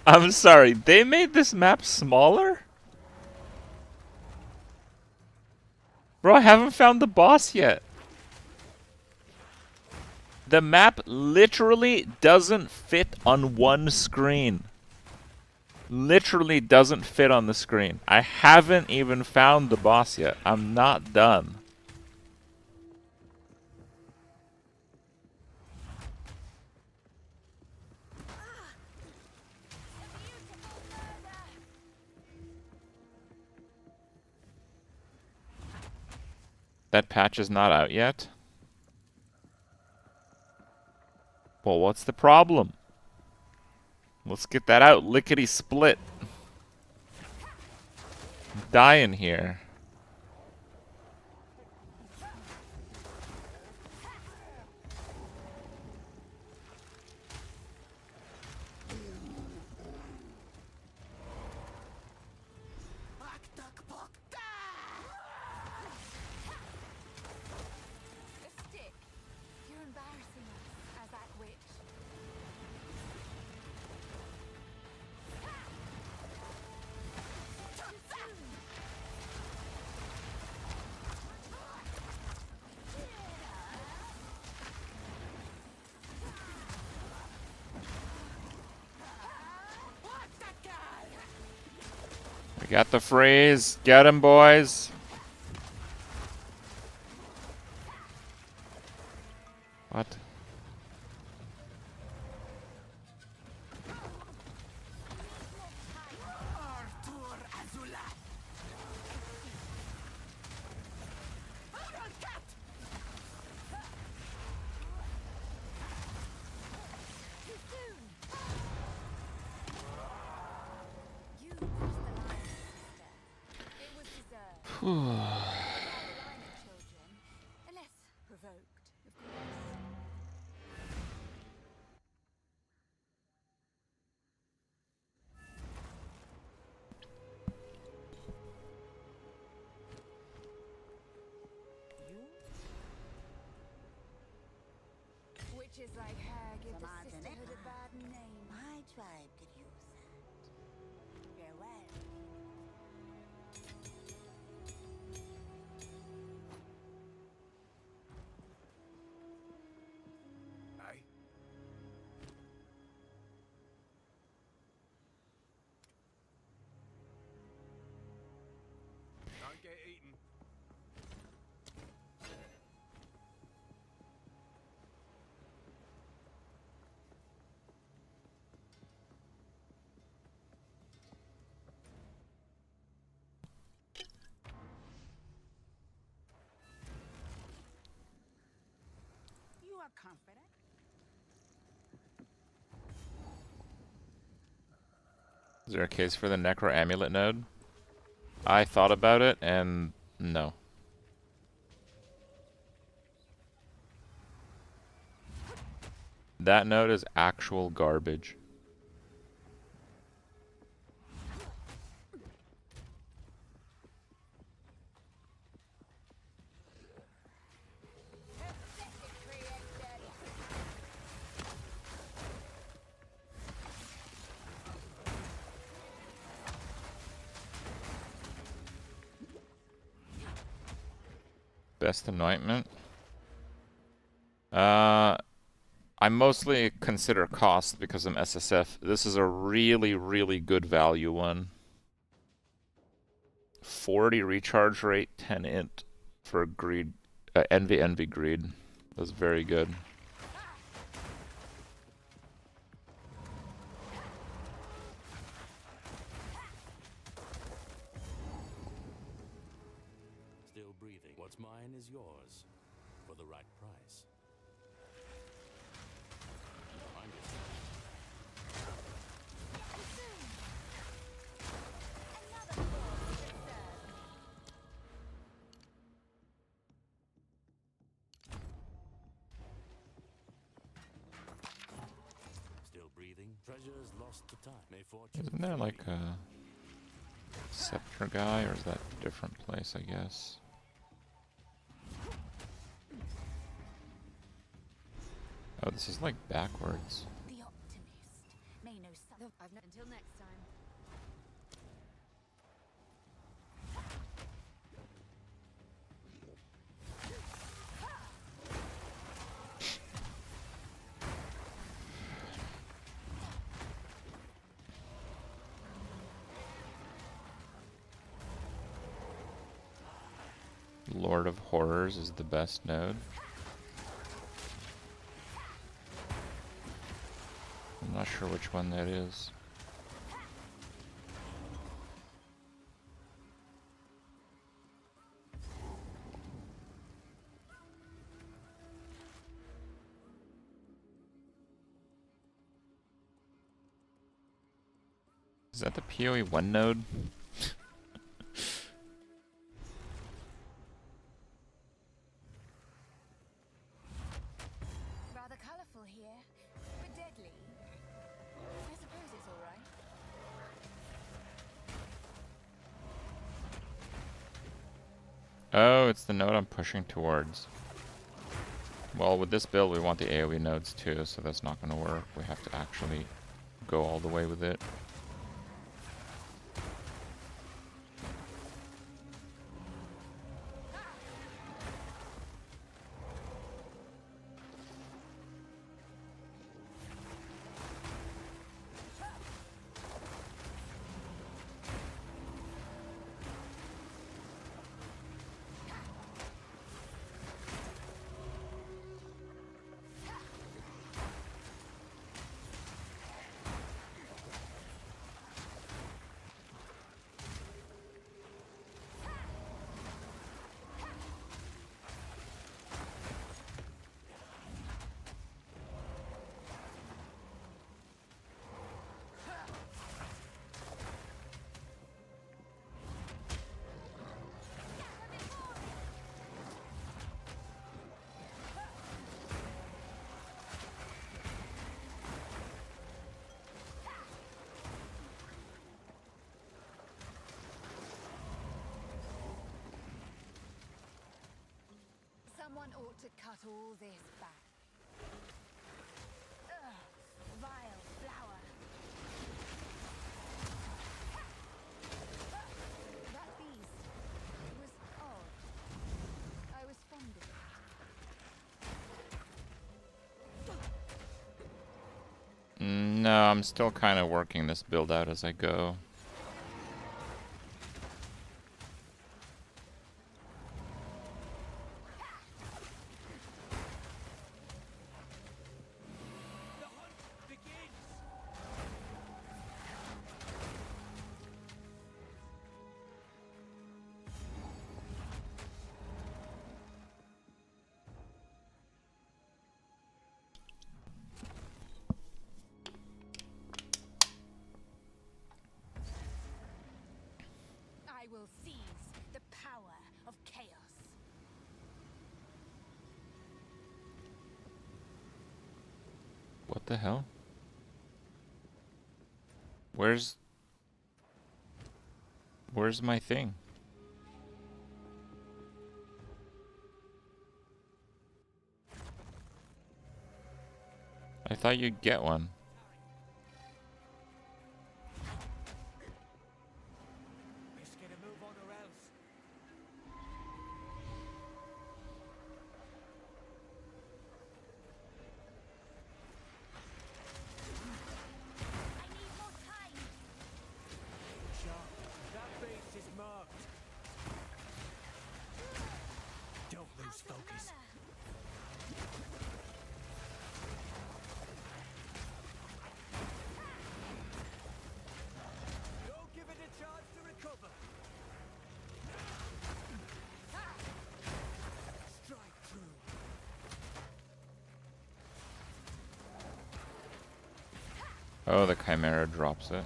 I'm sorry, they made this map smaller? Bro, I haven't found the boss yet. The map literally doesn't fit on one screen. Literally doesn't fit on the screen. I haven't even found the boss yet. I'm not done. That patch is not out yet? Well, what's the problem? Let's get that out. Lickety split. I'm dying here. We got the freeze. Get him, boys. What? Unless provoked, of course. Witches like her give the sisterhood a bad name. My tribe could use that. Farewell. Aye? Don't get eaten. You are confident? Is there a case for the Necro Amulet node? I thought about it, and no. That node is actual garbage. Best anointment? I mostly consider cost because I'm SSF. This is a really, really good value one. 40 recharge rate, 10 int for greed, envy greed. That's very good. Still breathing. What's mine is yours for the right price. Mind yourself. Still breathing. Treasures lost to time. May fortune. Isn't there like a scepter guy, or is that a different place, I guess? Oh, this is like backwards. The optimist may know something. Until next time. Lord of Horrors is the best node. I'm not sure which one that is. Is that the PoE 1 node? Rather colorful here, but deadly. I suppose it's all right. Oh, it's the node I'm pushing towards. Well, with this build, we want the AoE nodes too, so that's not going to work. We have to actually go all the way with it. Someone ought to cut all this back. Ugh, vile flower. That beast was odd. I was fond of it. No, I'm still kind of working this build out as I go. I will seize the power of chaos. What the hell? Where's my thing? I thought you'd get one. Let's get a move on or else. I need more time. Sharp. That beast is marked. Don't lose focus. Don't give it a chance to recover. Strike true. Oh, the Chimera drops it.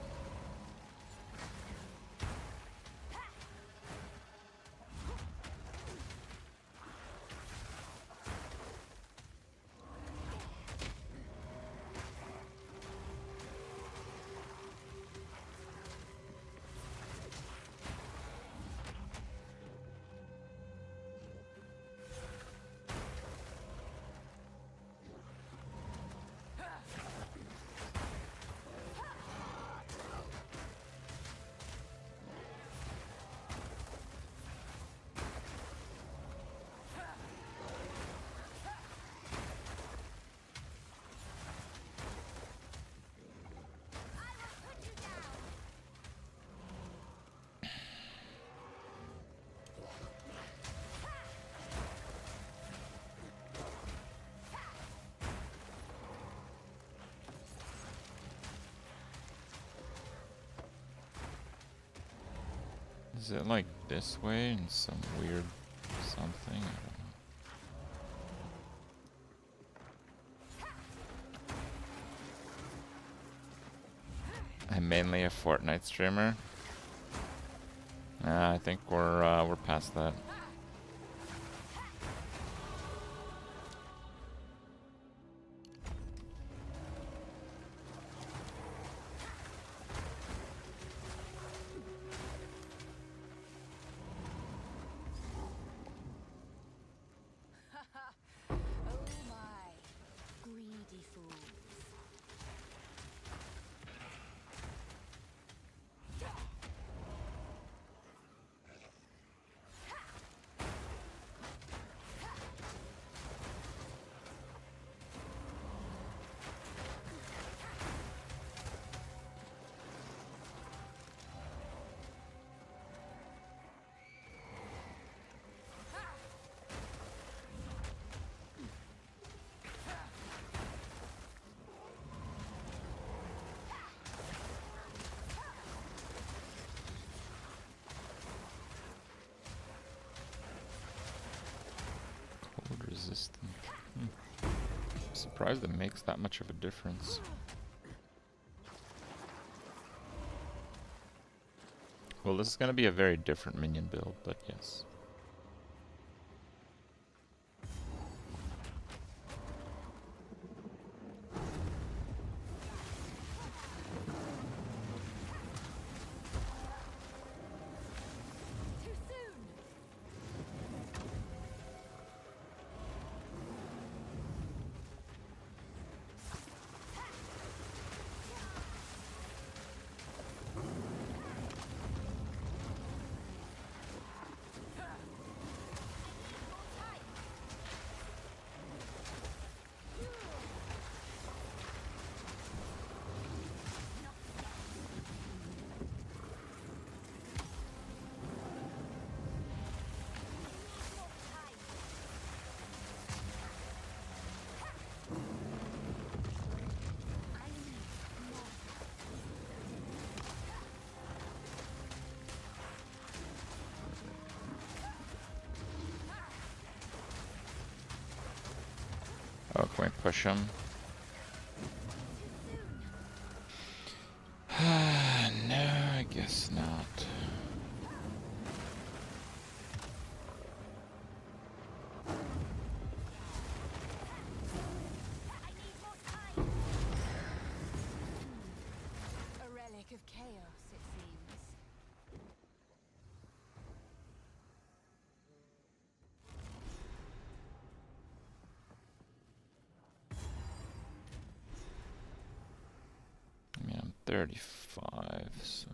Is it like this way in some weird something? I don't know. I'm mainly a Fortnite streamer. I think we're past that. Oh my, greedy fools. Cold resistant. I'm surprised it makes that much of a difference. Well, this is going to be a very different minion build, but yes. Too soon. Oh, can we push him? No, I guess not. A relic of chaos, it seems. I mean, I'm 35, so...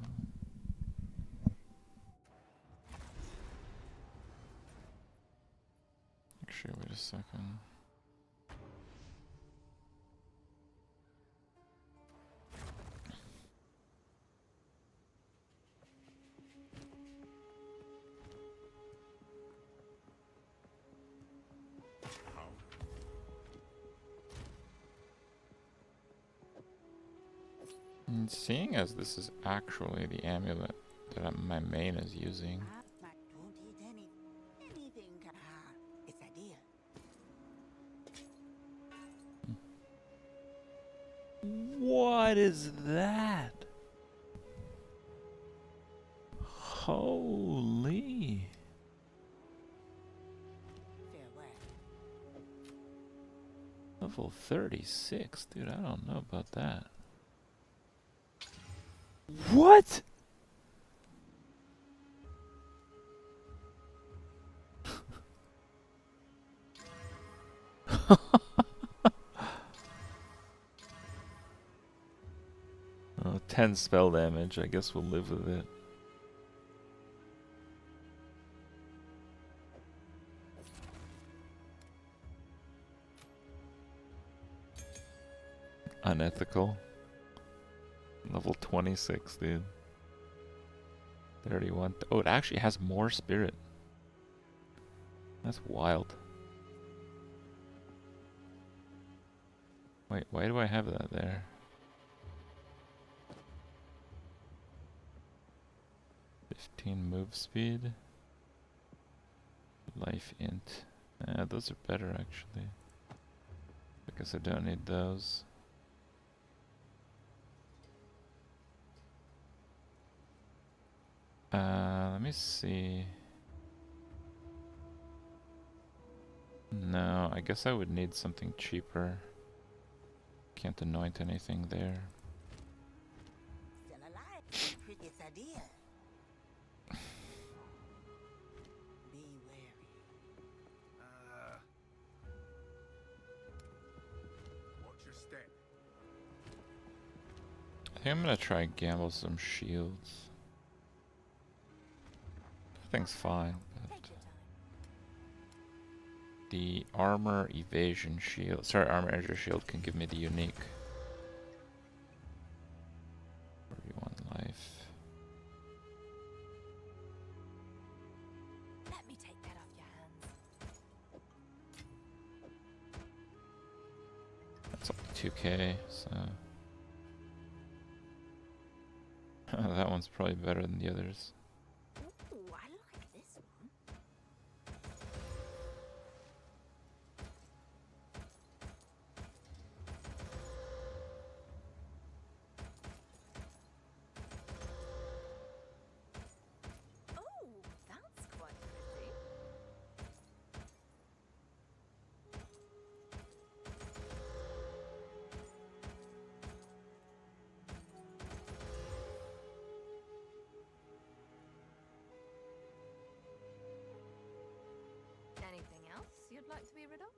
Actually, wait a second. And seeing as this is actually the amulet that my main is using. Don't eat anything. It's idea. What is that? Holy. Level 36, dude, I don't know about that. What? Oh, 10 spell damage, I guess we'll live with it. Unethical. Level 26, dude. 31. Oh, it actually has more spirit. That's wild. Wait, why do I have that there? Move speed. Life int. Those are better actually. I guess I don't need those. Let me see. No, I guess I would need something cheaper. Can't anoint anything there. Still alive. Prettiest idea. Be wary. Watch your step. I think I'm gonna try and gamble some shields. That thing's fine, but the armor evasion shield, sorry, armor edge shield can give me the unique. 41 life. Let me take that off your hands. That's only 2k, so that one's probably better than the others. Ooh, I like this one. Oh, that's quite pretty. Anything else you'd like to be rid of?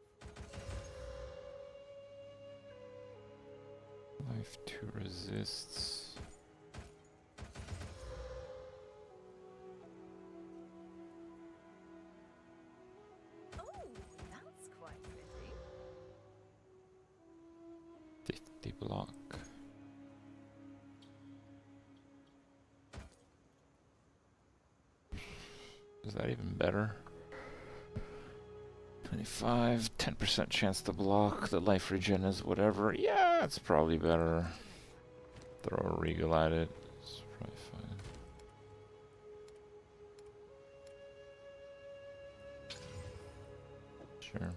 Life 2 resists. Oh, that's quite pretty. 50 block. Is that even better? 25, 10% chance to block. The life regen is whatever. Yeah, it's probably better. Throw a regal at it. It's probably fine. Sure.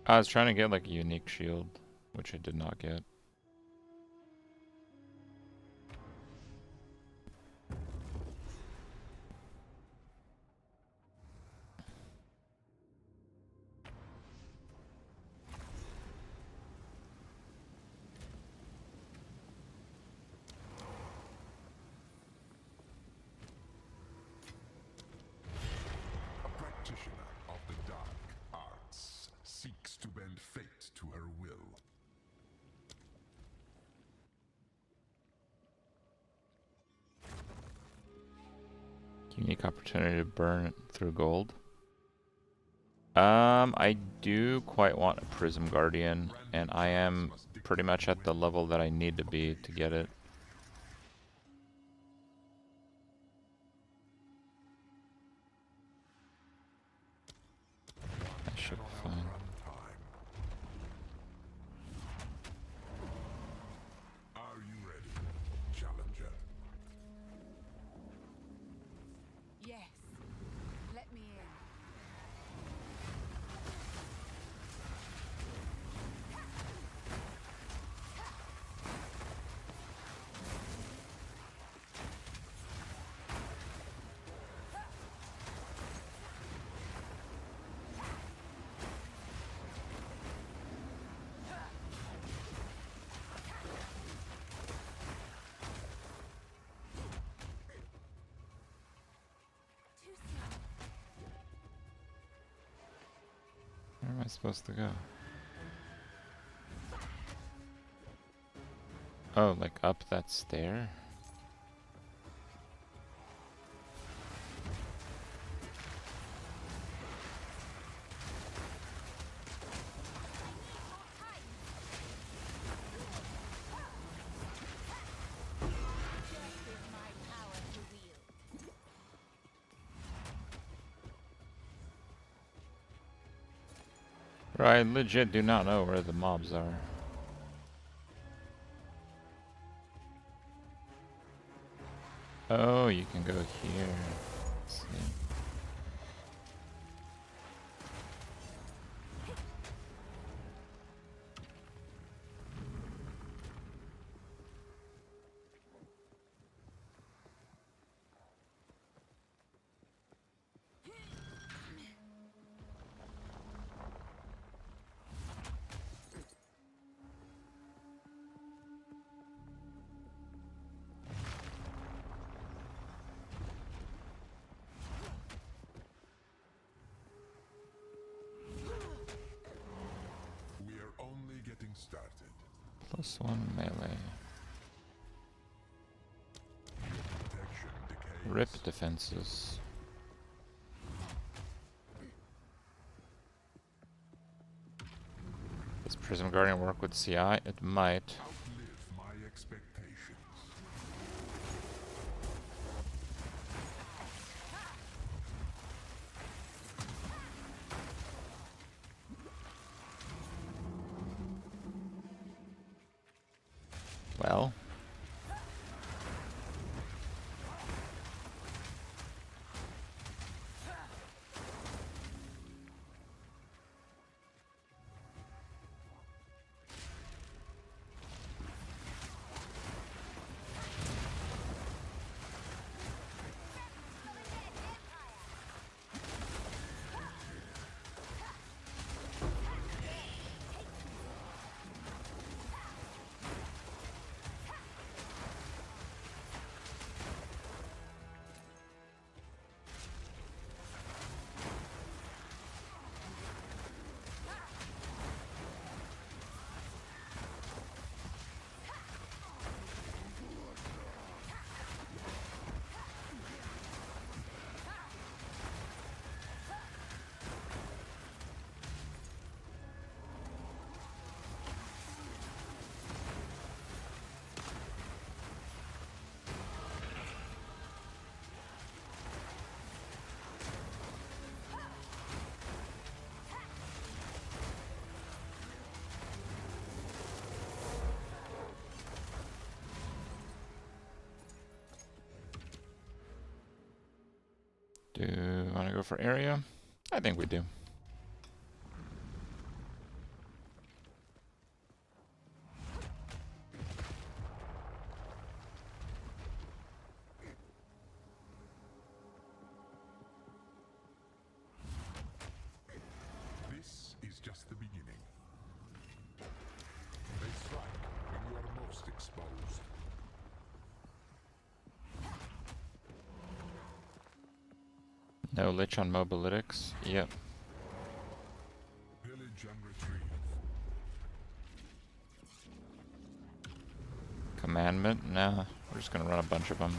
I was trying to get like a unique shield, which I did not get. A practitioner of the dark arts seeks to bend fate to her will. Unique opportunity to burn through gold. I do quite want a Prism Guardian, and I am pretty much at the level that I need to be to get it. I should be fine. Are you ready, challenger? Yes. Let me in. Where am I supposed to go? Oh, like up that stair? Right, I legit do not know where the mobs are. Oh, you can go here. Let's see. We're only getting started. +1 melee. Protection decays. Rip defenses. Does Prism Guardian work with CI? It might. Outlive my expectations. Well. Do you want to go for area? I think we do. No lich on mobalytics? Yep. Pillage and retrieve. Commandment? Nah, we're just gonna run a bunch of them.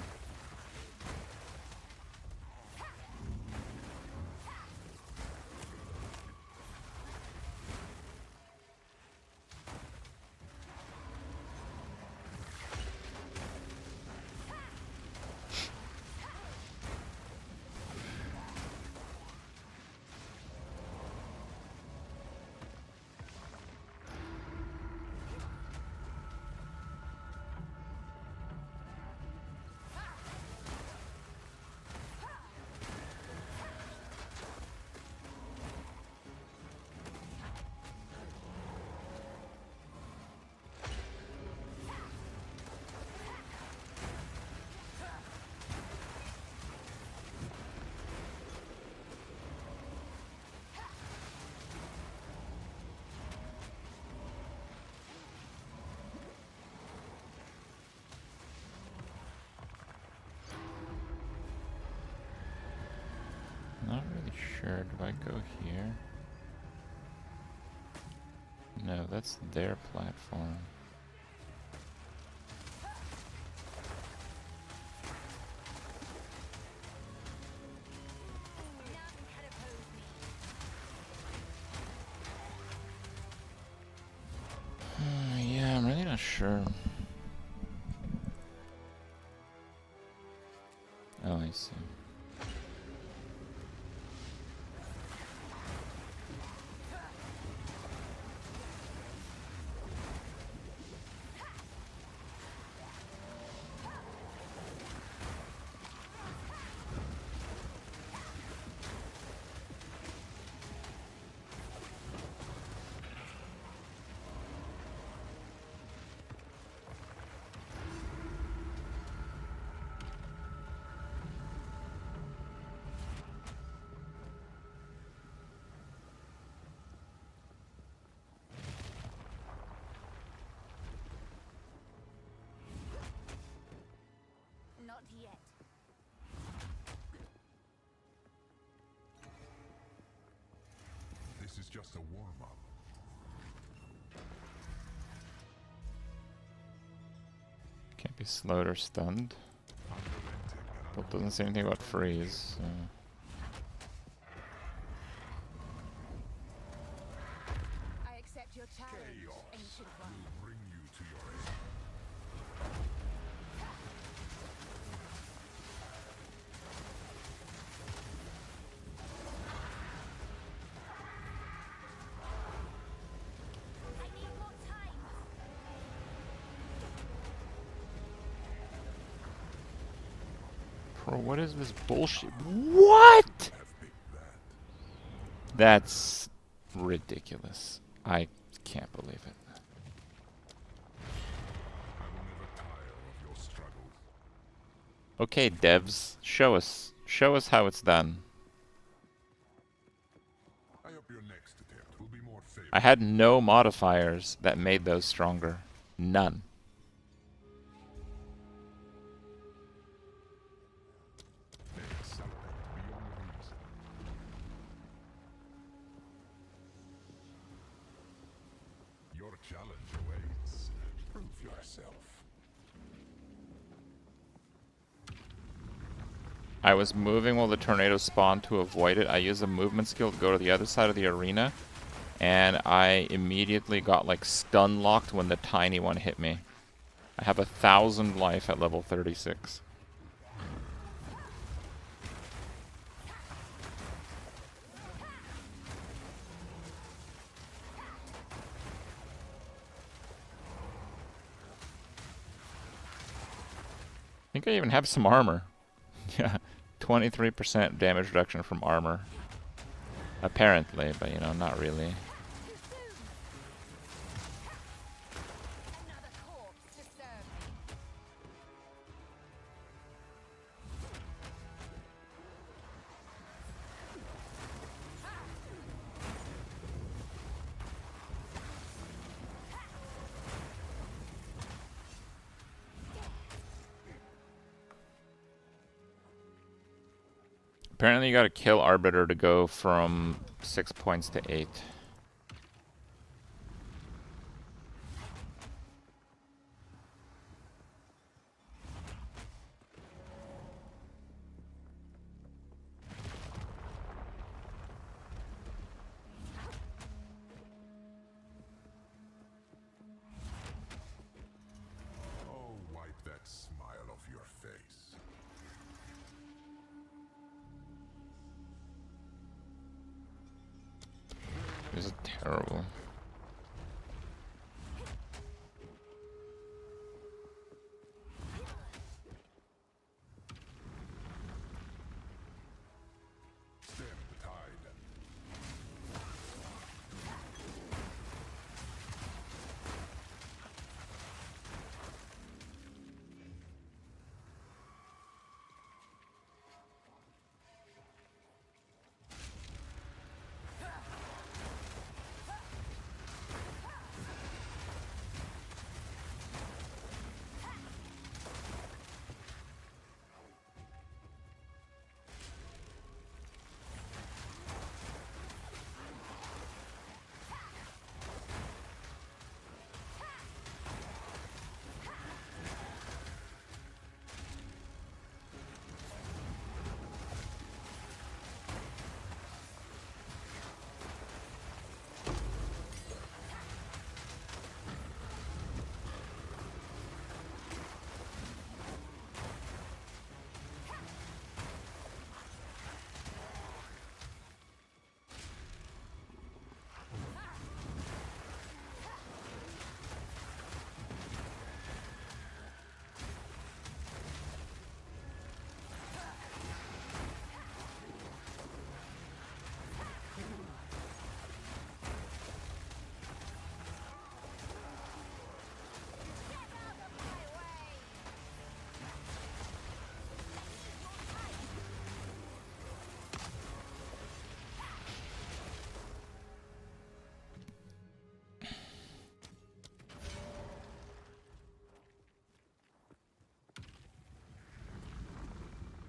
Not really sure. Do I go here? No, that's their platform. Yeah, I'm really not sure. Oh, I see. Not yet. This is just a warm-up. Can't be slowed or stunned. But doesn't say anything about freeze. So. I accept your challenge, ancient one. Will bring you to your end. I need more time. Bro, what is this bullshit? What? That's ridiculous. I can't believe it. I will never tire of your struggles. Okay, devs, show us. Show us how it's done. I hope your next attempt will be more favorable. I had no modifiers that made those stronger. None. They accelerate beyond reason. Your challenge awaits. Prove yourself. I was moving while the tornado spawned to avoid it. I used a movement skill to go to the other side of the arena, and I immediately got like stun locked when the tiny one hit me. I have 1,000 life at level 36. I think I even have some armor. Yeah, 23% damage reduction from armor. Apparently, but you know, not really. Apparently you gotta kill Arbiter to go from 6 points to 8. Oh, wipe that smile off your face. This is terrible. Stem the tide.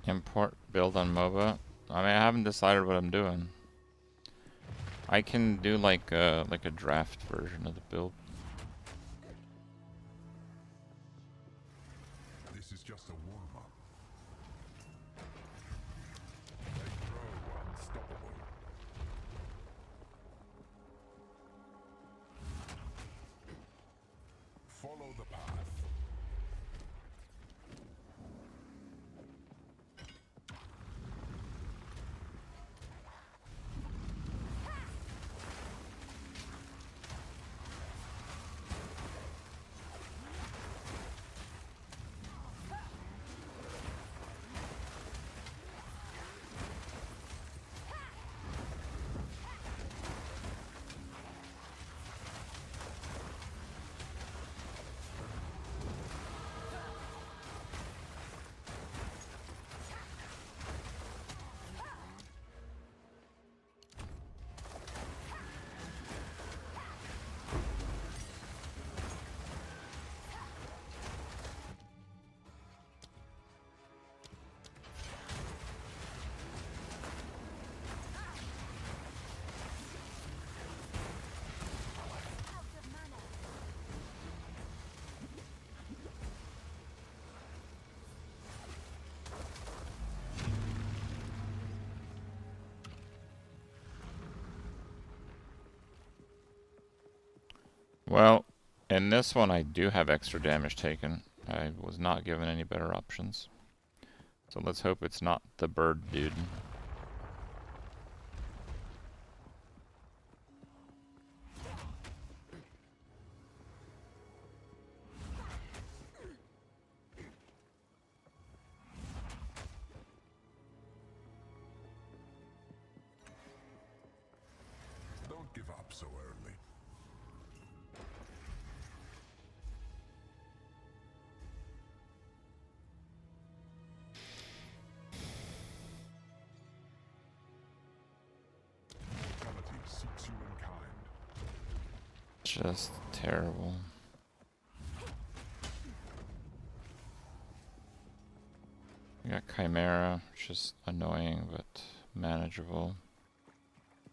Import build on MOBA. I mean, I haven't decided what I'm doing. I can do like a draft version of the build. This is just a warm-up. They grow unstoppable. Follow the path. Well, in this one I do have extra damage taken. I was not given any better options. So let's hope it's not the bird dude. Don't give up so early. Mortality seeks you in kind. Just terrible. We got Chimera, which is annoying, but manageable.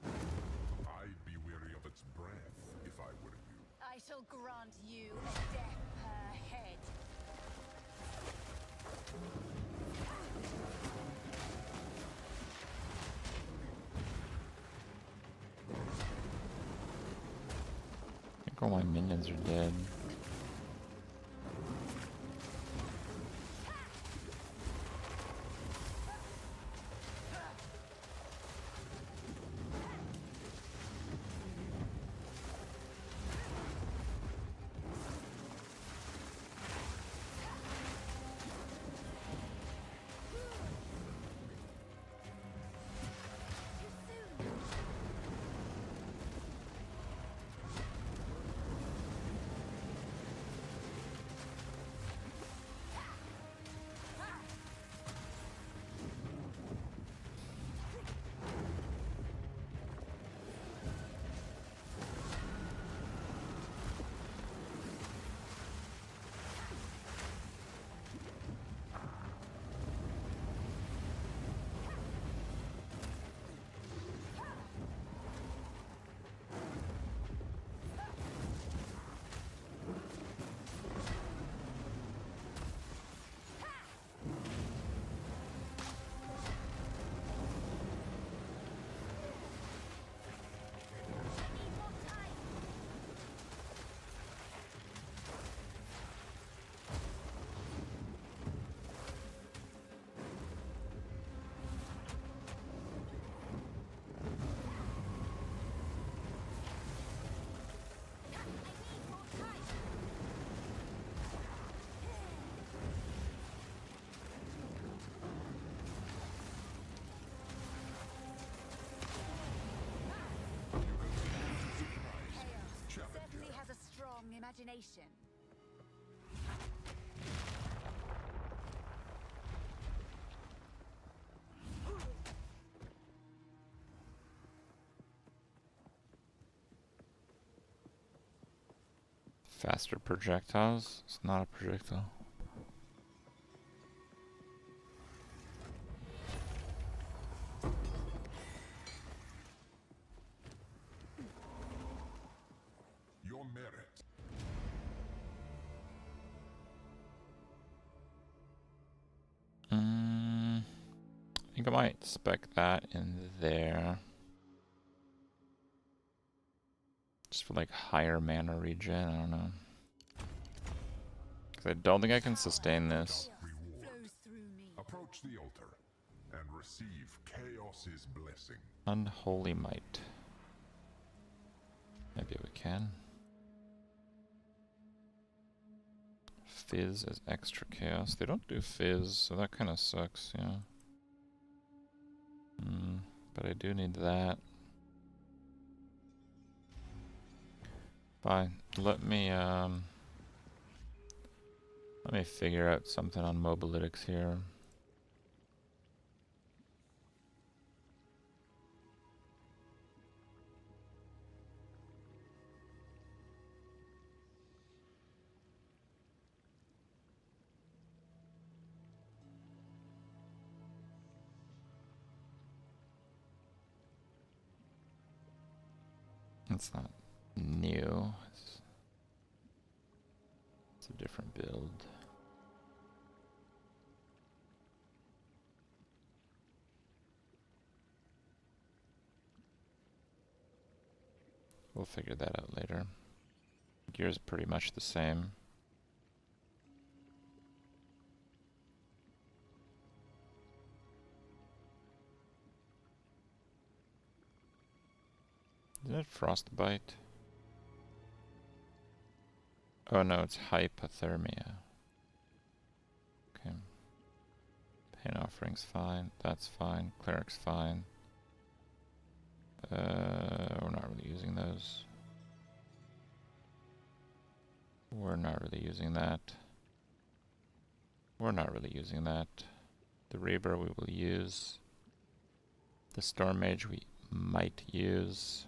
I'd be weary of its breath if I were you. I shall grant you a death per head. I think all my minions are dead. Certainly has a strong imagination. Faster projectiles? It's not a projectile. Your merit. I think I might spec that in there. Just for like higher mana regen, I don't know. Because I don't think I can sustain this. Approach the altar and receive Chaos's blessing. Unholy Might. Maybe we can. Fizz is extra chaos. They don't do Fizz, so that kind of sucks, yeah. But I do need that. Fine. Let me figure out something on mobalytics here. It's not new. It's a different build. We'll figure that out later. Gear's pretty much the same. Is that frostbite? Oh no, it's hypothermia. Okay. Pain offering's fine. That's fine. Cleric's fine. We're not really using those. We're not really using that. We're not really using that. The Reaver we will use. The Storm Mage we might use.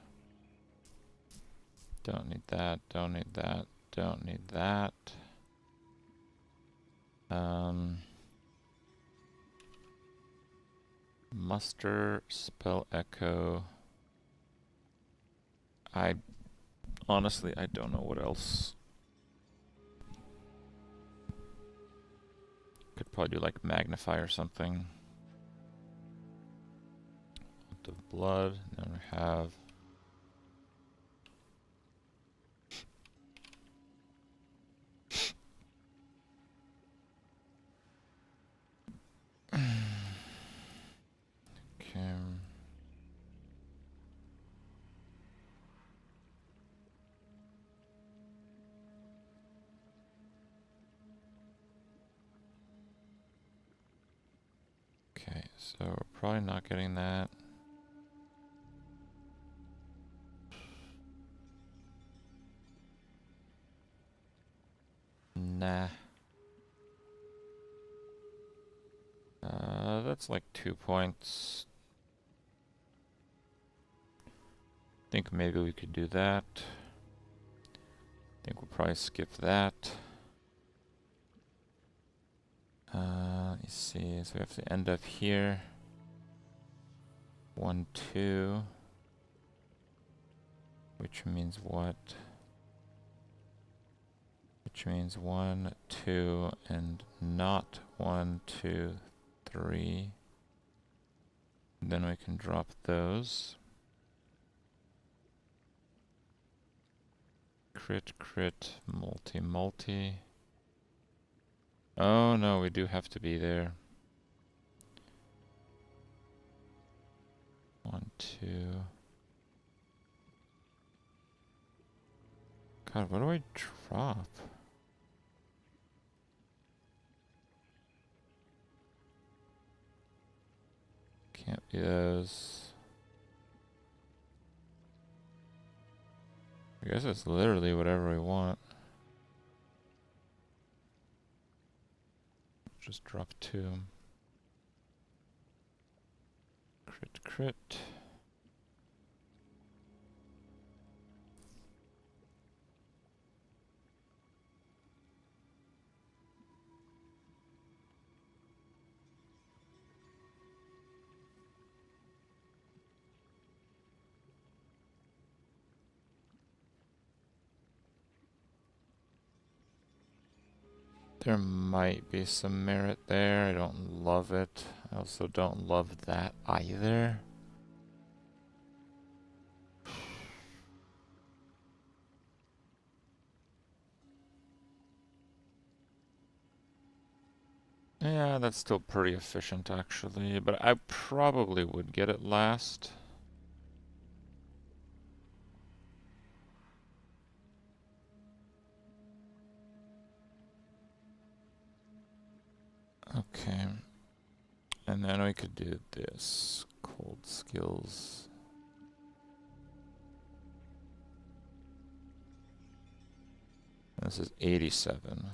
Don't need that, don't need that, don't need that. Muster, spell echo. Honestly, I don't know what else. Could probably do like magnify or something. Of blood. Then we have okay. Okay, so we're probably not getting that. Nah. That's like 2 points. Think maybe we could do that. Think we'll probably skip that. Let me see. So we have to end up here. 1, 2. Which means what? Which means 1, 2, and not 1, 2, 3. Then we can drop those. Crit, crit, multi, multi. Oh no, we do have to be there. 1, 2. God, what do I drop? Can't be those. I guess it's literally whatever we want. Just drop 2. Crit, crit. There might be some merit there. I don't love it. I also don't love that either. Yeah, that's still pretty efficient actually, but I probably would get it last. Okay. And then we could do this. Cold skills. This is 87.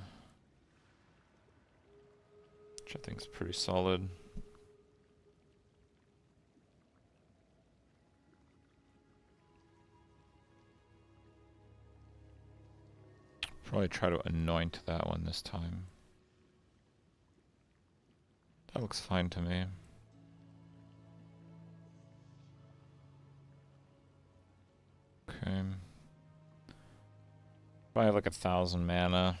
Which I think is pretty solid. Probably try to anoint that one this time. That looks fine to me. Okay. Probably have like 1,000 mana.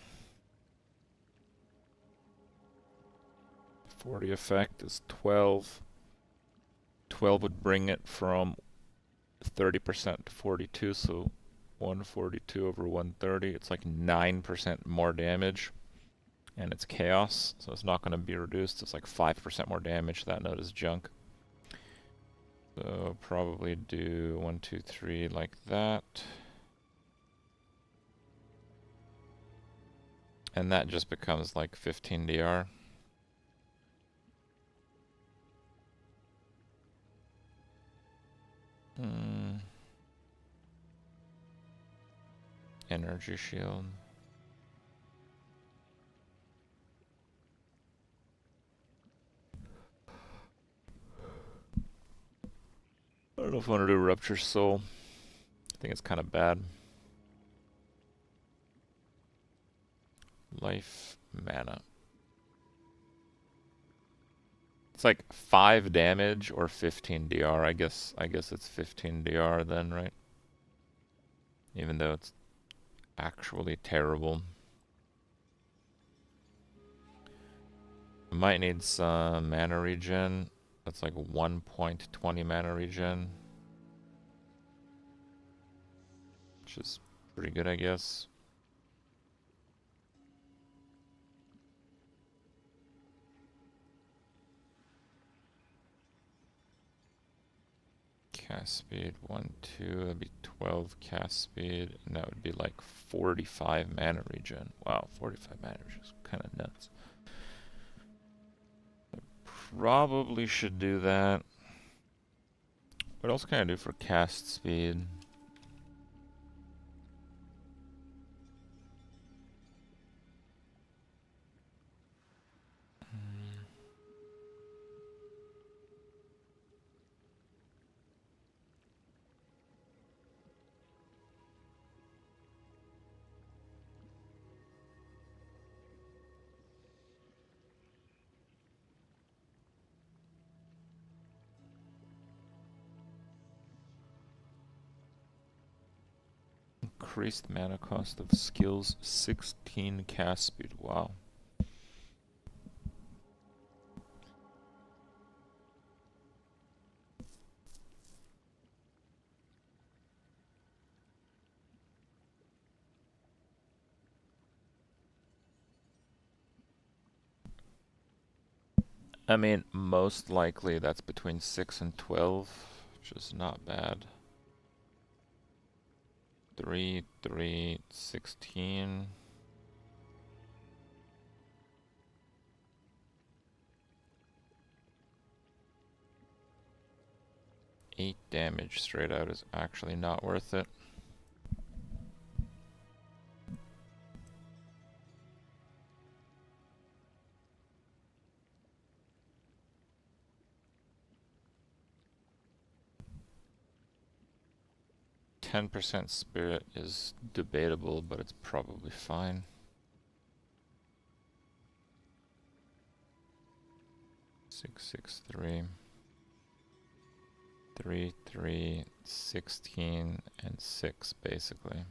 40 effect is 12. 12 would bring it from 30% to 42, so 142 over 130. It's like 9% more damage. And it's chaos, so it's not going to be reduced. It's like 5% more damage. That node is junk. So probably do 1, 2, 3 like that. And that just becomes like 15 DR. Energy shield. I don't know if I want to do Rupture Soul. I think it's kind of bad. Life, mana. It's like 5 damage or 15 DR. I guess it's 15 DR then, right? Even though it's actually terrible. Might need some mana regen. That's like 1.20 mana regen. Which is pretty good, I guess. Cast speed 1, 2, that'd be 12 cast speed, and that would be like 45 mana regen. Wow, 45 mana regen is kind of nuts. I probably should do that. What else can I do for cast speed? Increased mana cost of skills, 16 cast speed. Wow. I mean, most likely that's between 6 and 12, which is not bad. 3, 3, 16. 8 damage straight out is actually not worth it. %, spirit is debatable, but it's probably fine. 6, 6, 3. 3, 3, 16, and 6, basically.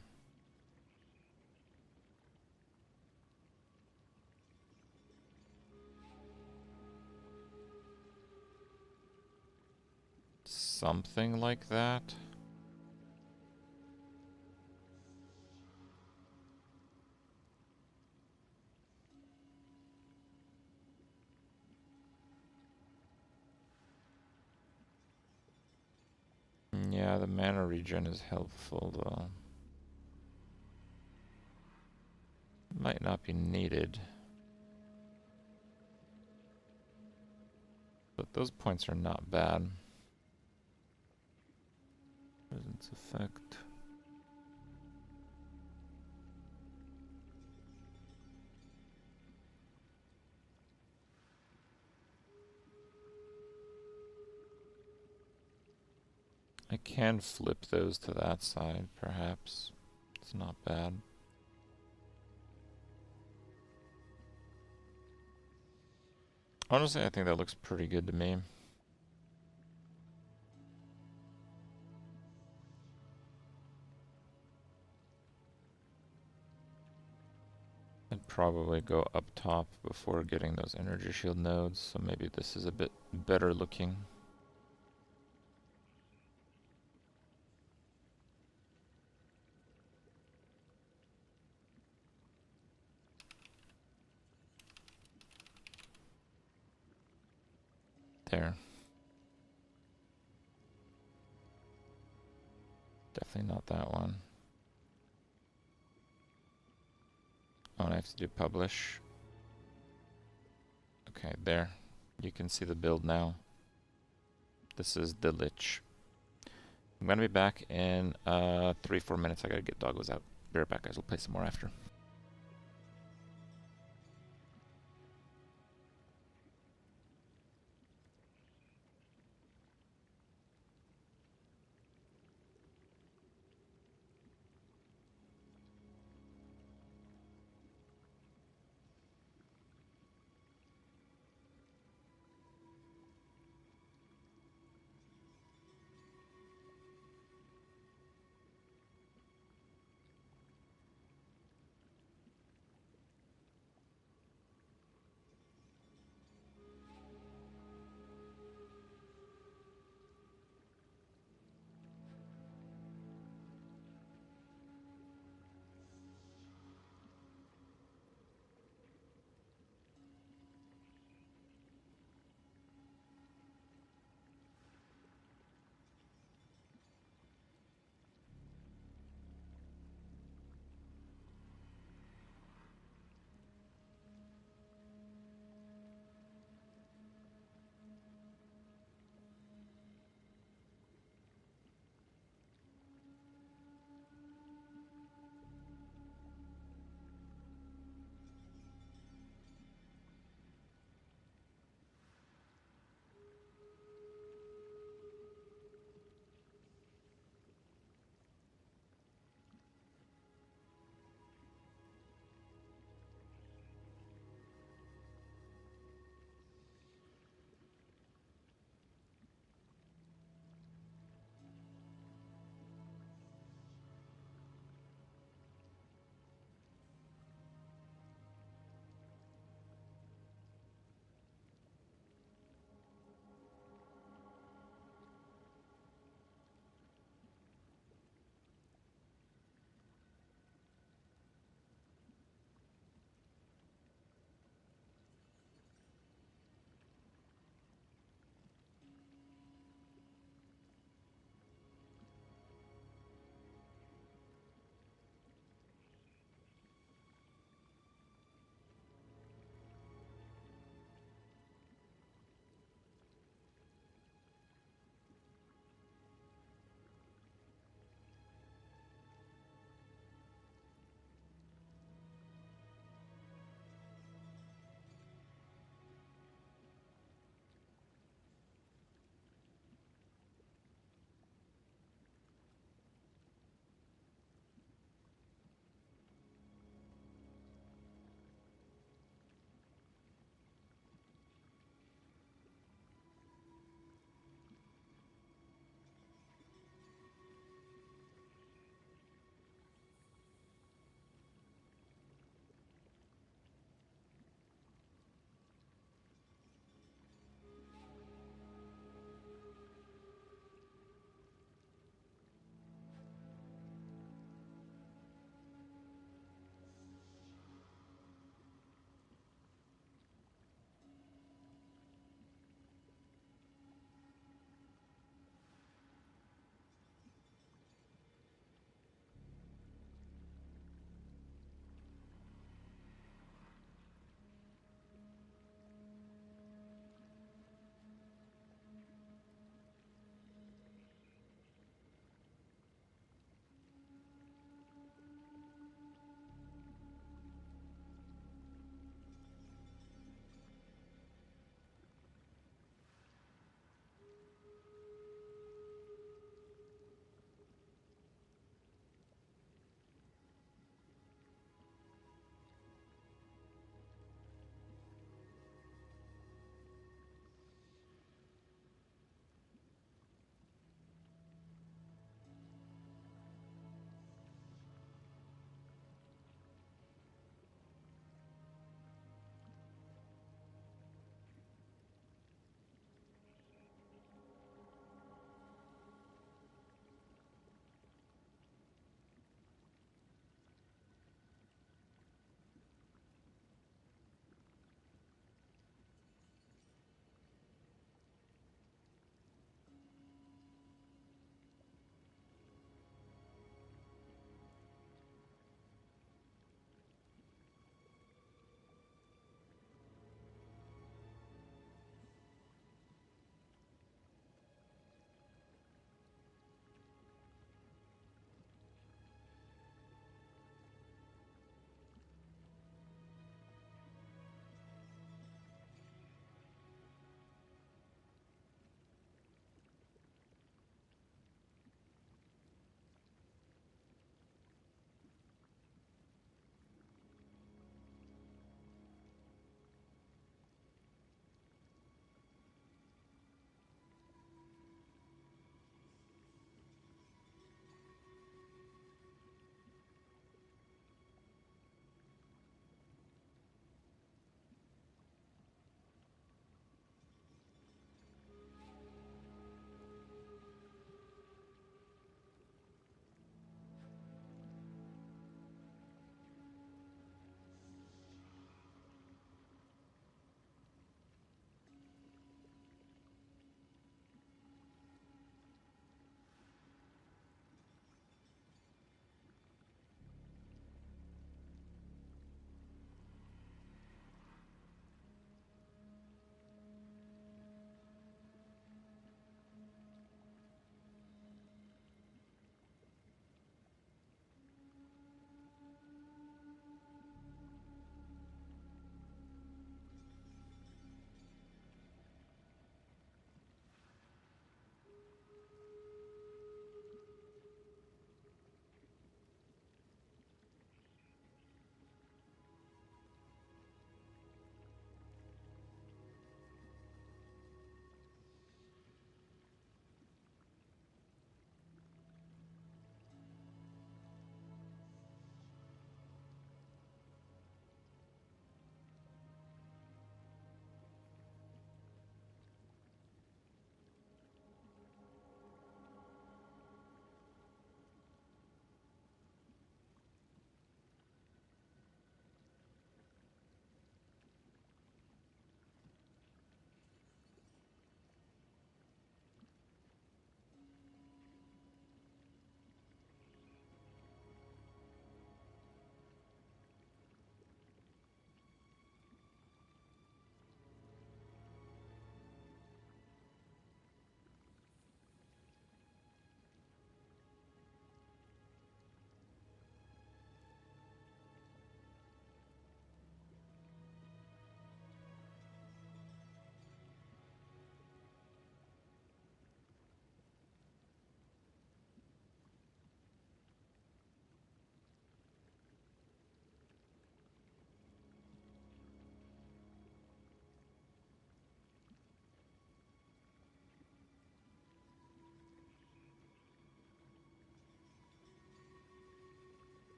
Something like that. Yeah, the mana regen is helpful though. Might not be needed. But those points are not bad. Presence effect. I can flip those to that side, perhaps. It's not bad. Honestly, I think that looks pretty good to me. I'd probably go up top before getting those energy shield nodes, so maybe this is a bit better looking. There. Definitely not that one. Oh, and I have to do publish. Okay, there. You can see the build now. This is the LICH. I'm gonna be back in 3-4 minutes. I gotta get doggos out. Be right back, guys. We'll play some more after.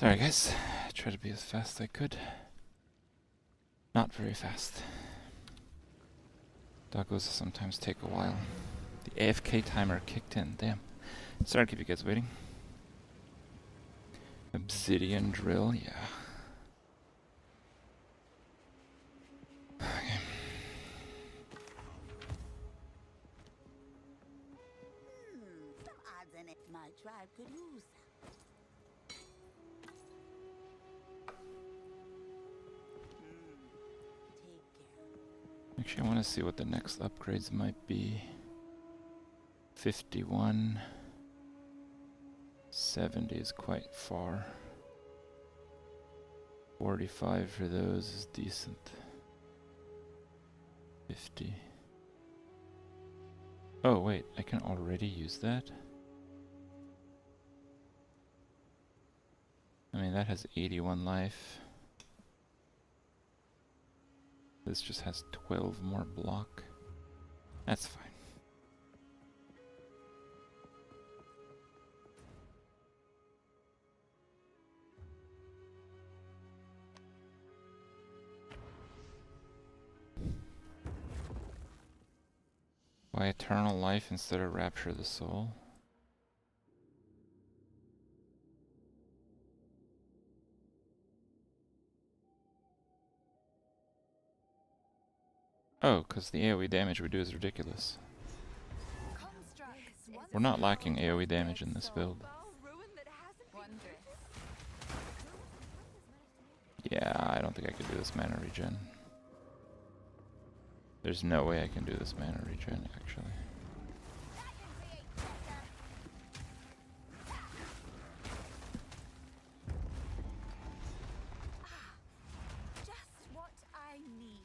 Sorry guys, I tried to be as fast as I could. Not very fast. Doggos sometimes take a while. The AFK timer kicked in, damn. Sorry to keep you guys waiting. Obsidian drill, yeah. Okay. Some odds and ends my tribe could use. Actually, I want to see what the next upgrades might be. 51. 70 is quite far. 45 for those is decent. 50. Oh wait, I can already use that? I mean, that has 81 life. This just has 12 more block. That's fine. Why eternal life instead of rapture the soul? Oh, because the AoE damage we do is ridiculous. We're not lacking AoE damage in this build. Yeah, I don't think I could do this mana regen. There's no way I can do this mana regen, actually. Just what I need.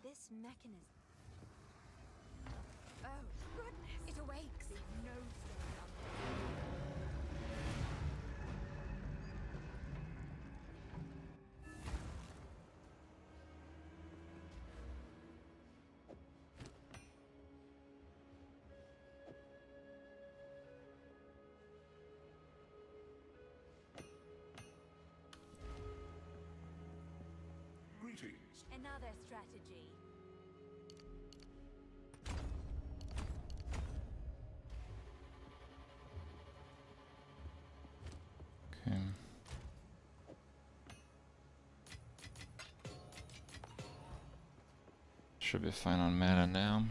This mechanism. Oh, goodness. It awakes. No Greetings. Another strategy. Okay. Should be fine on mana now.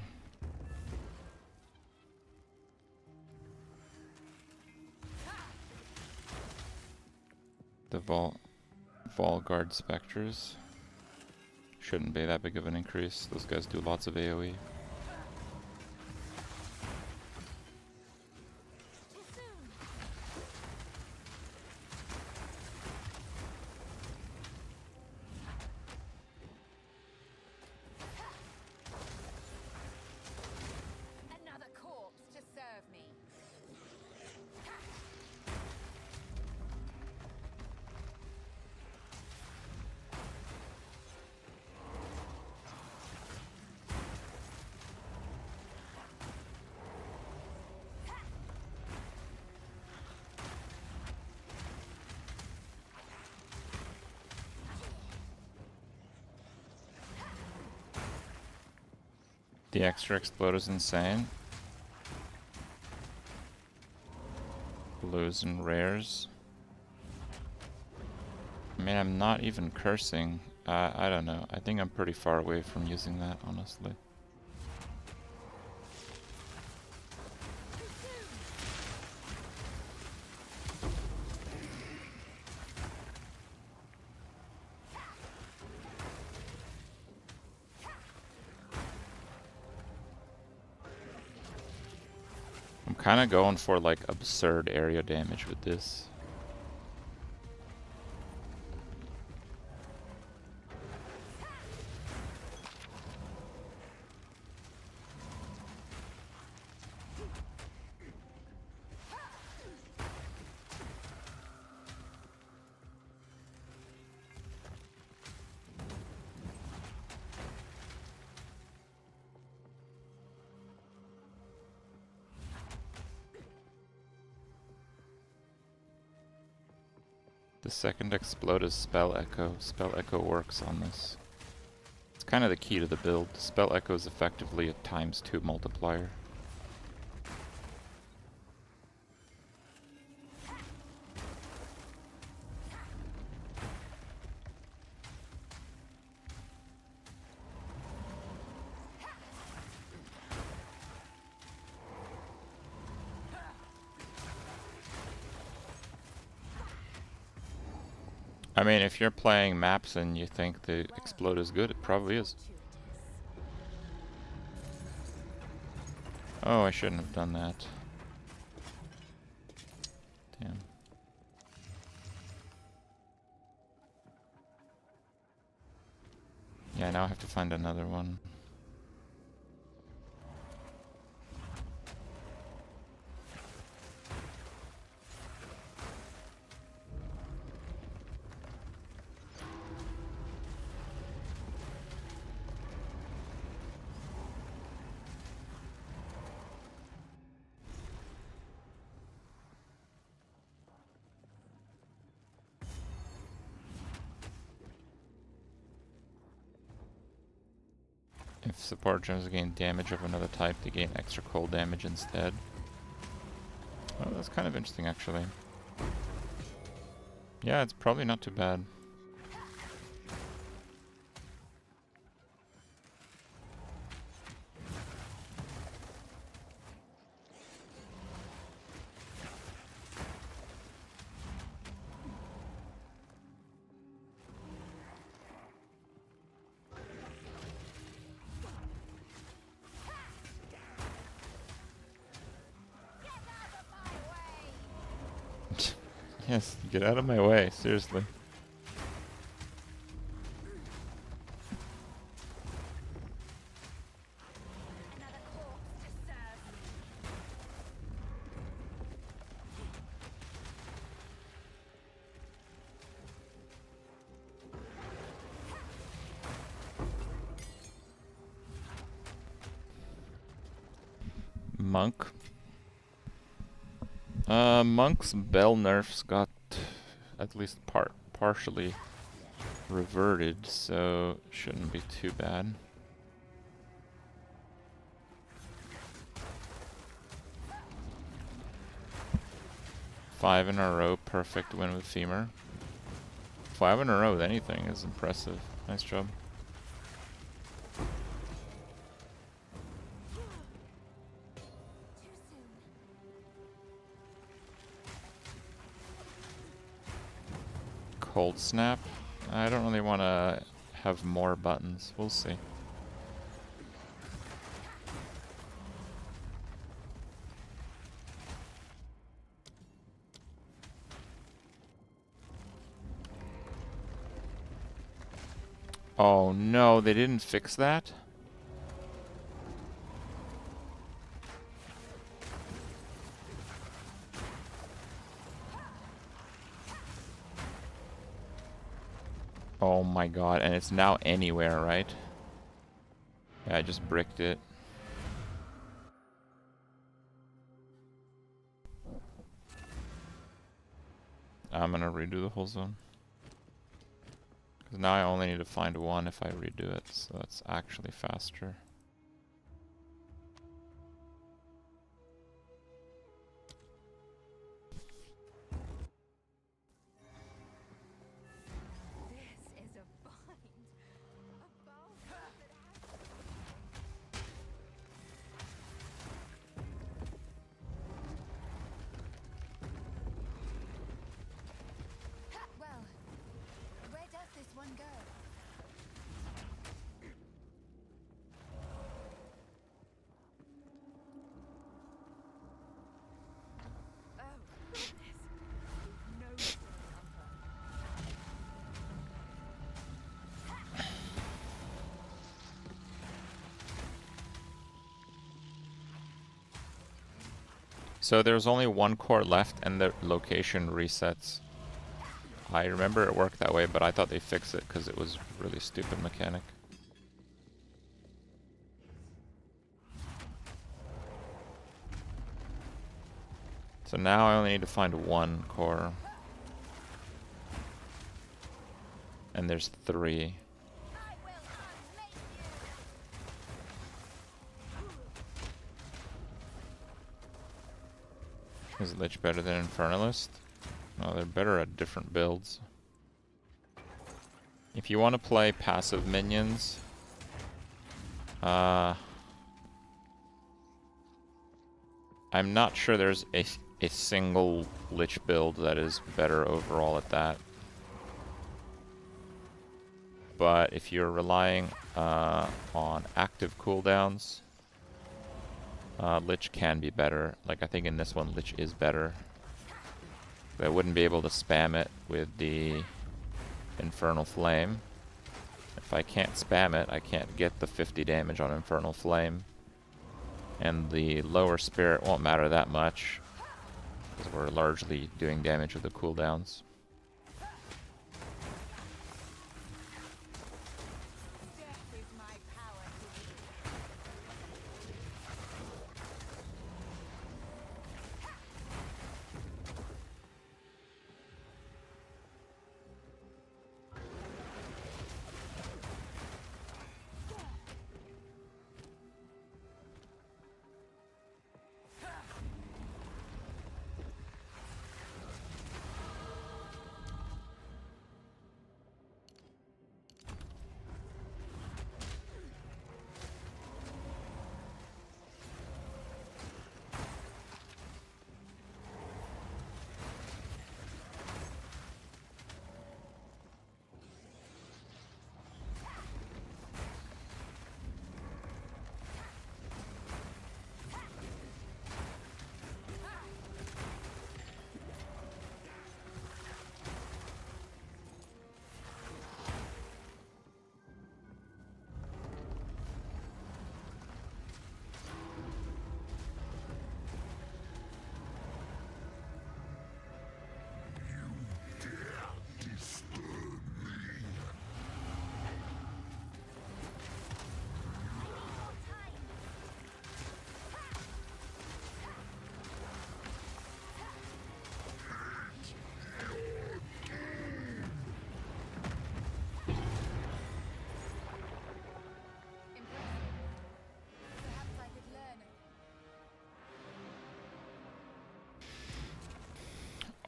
The Vol Guard Spectres shouldn't be that big of an increase. Those guys do lots of AoE. Another corpse to serve me. The extra explode is insane. Blues and rares. I mean, I'm not even cursing. I don't know. I think I'm pretty far away from using that, honestly. I'm kind of going for like absurd area damage with this. The second explode is Spell Echo. Spell Echo works on this. It's kind of the key to the build. Spell Echo is effectively a ×2 multiplier. I mean, if you're playing maps and you think the explode is good, it probably is. Oh, I shouldn't have done that. Damn. Yeah, now I have to find another one. If support gems gain damage of another type, they gain extra cold damage instead. Oh, that's kind of interesting, actually. Yeah, it's probably not too bad. Yes, get out of my way, seriously. Monk. Monk's bell nerfs got at least partially reverted, so shouldn't be too bad. Five in a row, perfect win with Femur. 5 in a row with anything is impressive. Nice job. Cold Snap? I don't really want to have more buttons. We'll see. Oh no, they didn't fix that? Oh my god, and it's now anywhere, right? Yeah, I just bricked it. I'm gonna redo the whole zone. Because now I only need to find one if I redo it, so that's actually faster. Well, where does this one go? Oh, goodness. No So there's only one core left and the location resets. I remember it worked that way, but I thought they fixed it because it was a really stupid mechanic. So now I only need to find one core. And there's 3. Is Lich better than Infernalist? No, they're better at different builds. If you want to play passive minions, I'm not sure there's a single Lich build that is better overall at that. But if you're relying on active cooldowns, Lich can be better. Like, I think in this one, Lich is better. But I wouldn't be able to spam it with the Infernal Flame. If I can't spam it, I can't get the 50 damage on Infernal Flame. And the lower spirit won't matter that much, because we're largely doing damage with the cooldowns.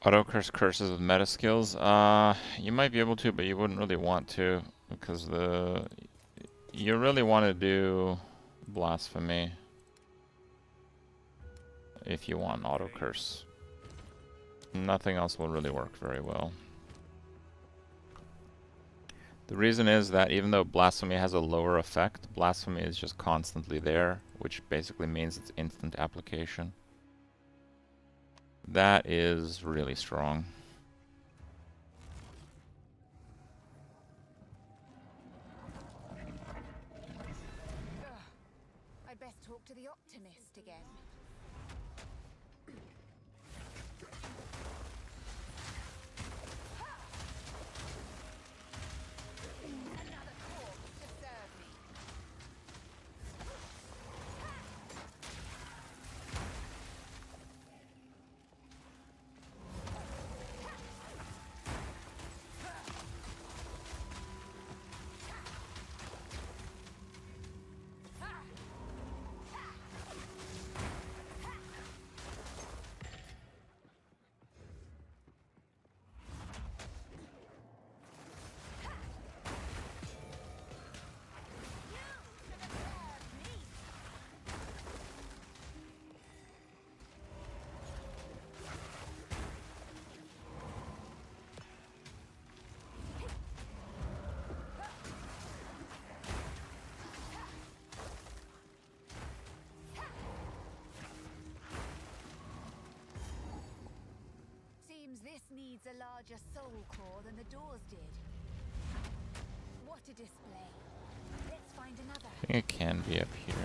Auto-curse curses with meta skills? You might be able to, but you wouldn't really want to, because you really want to do blasphemy if you want auto-curse. Nothing else will really work very well. The reason is that even though blasphemy has a lower effect, blasphemy is just constantly there, which basically means it's instant application. That is really strong. I'd best talk to the optimist again. Another corpse to serve me. This needs a larger soul core than the doors did. What a display. Let's find another. I think it can be up here.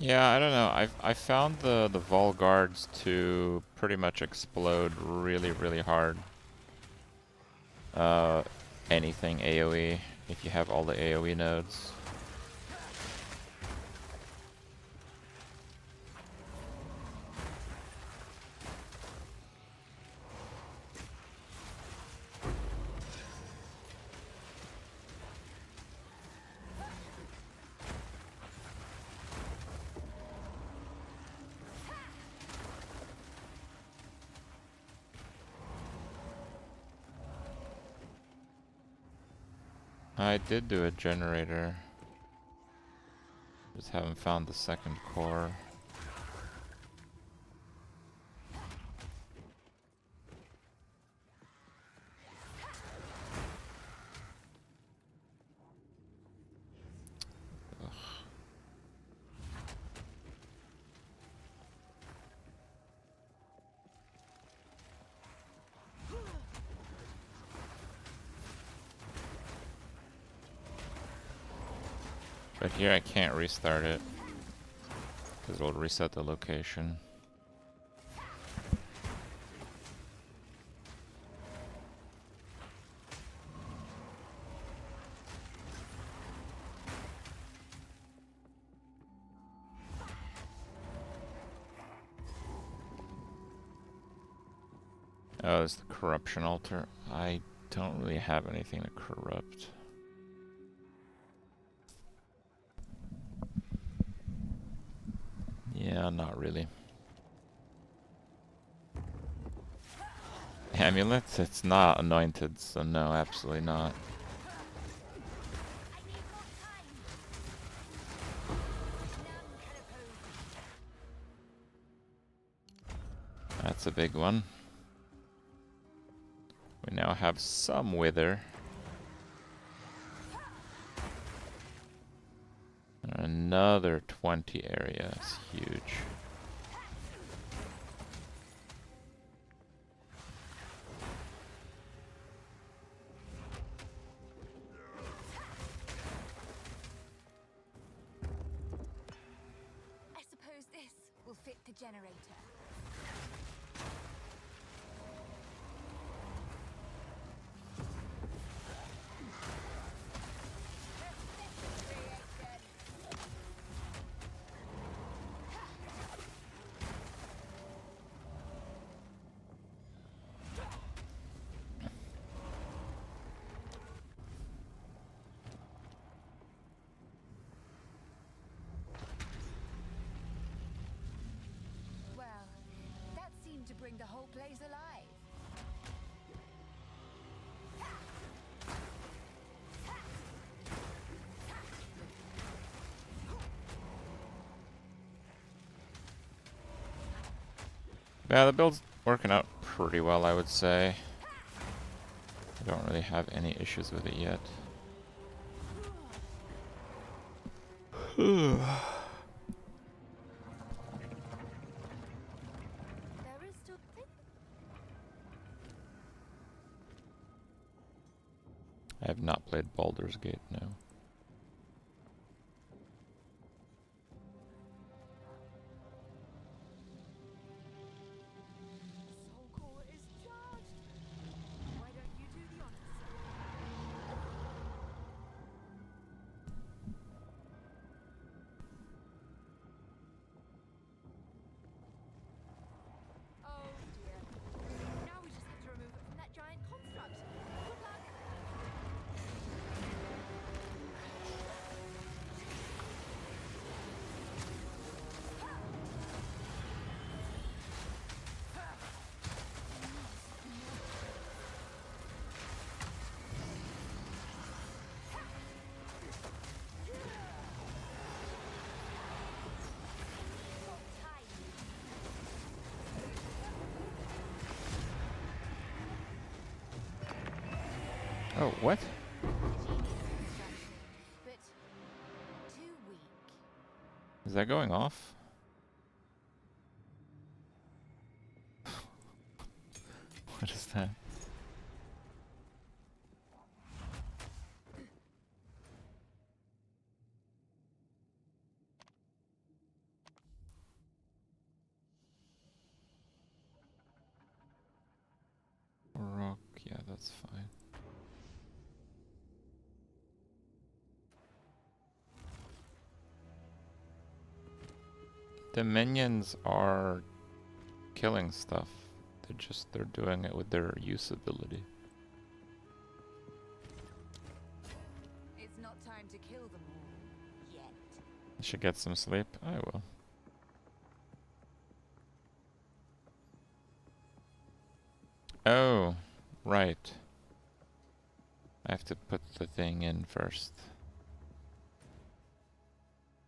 Yeah, I don't know. I found the Vol guards to pretty much explode really hard. Anything AoE if you have all the AoE nodes. I did do a generator. Just haven't found the second core. But here I can't restart it, because it'll reset the location. Oh, it's the corruption altar. I don't really have anything to corrupt. Yeah, not really. Amulets? It's not anointed, so no, absolutely not. That's a big one. We now have some wither. Another 20 area. It's huge. I suppose this will fit the generator. Well, that seemed to bring the whole place alive. Yeah, the build's working out pretty well, I would say. I don't really have any issues with it yet. There is still I have not played Baldur's Gate, no. soul core is charged. Why don't you do the honors? Oh dear. Now we just have to remove it from that giant construct. Good luck. Oh, what? But too weak. Is that going off? What is that? That's fine. The minions are killing stuff. They're doing it with their use ability. It's not time to kill them all yet. I should get some sleep. I will. Oh, right. I have to put the thing in first.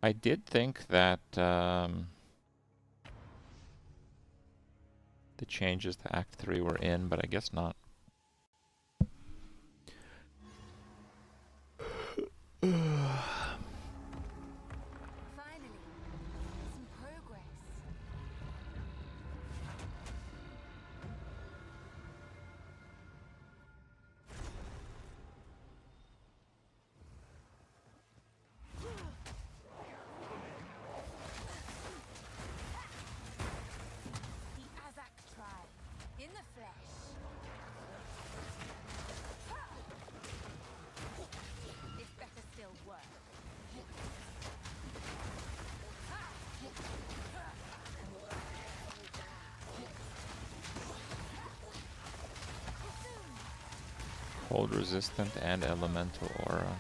I did think that the changes to Act 3 were in, but I guess not. Finally, some progress. The Azak tribe, in the flesh. This better still work. Cold resistant and elemental aura.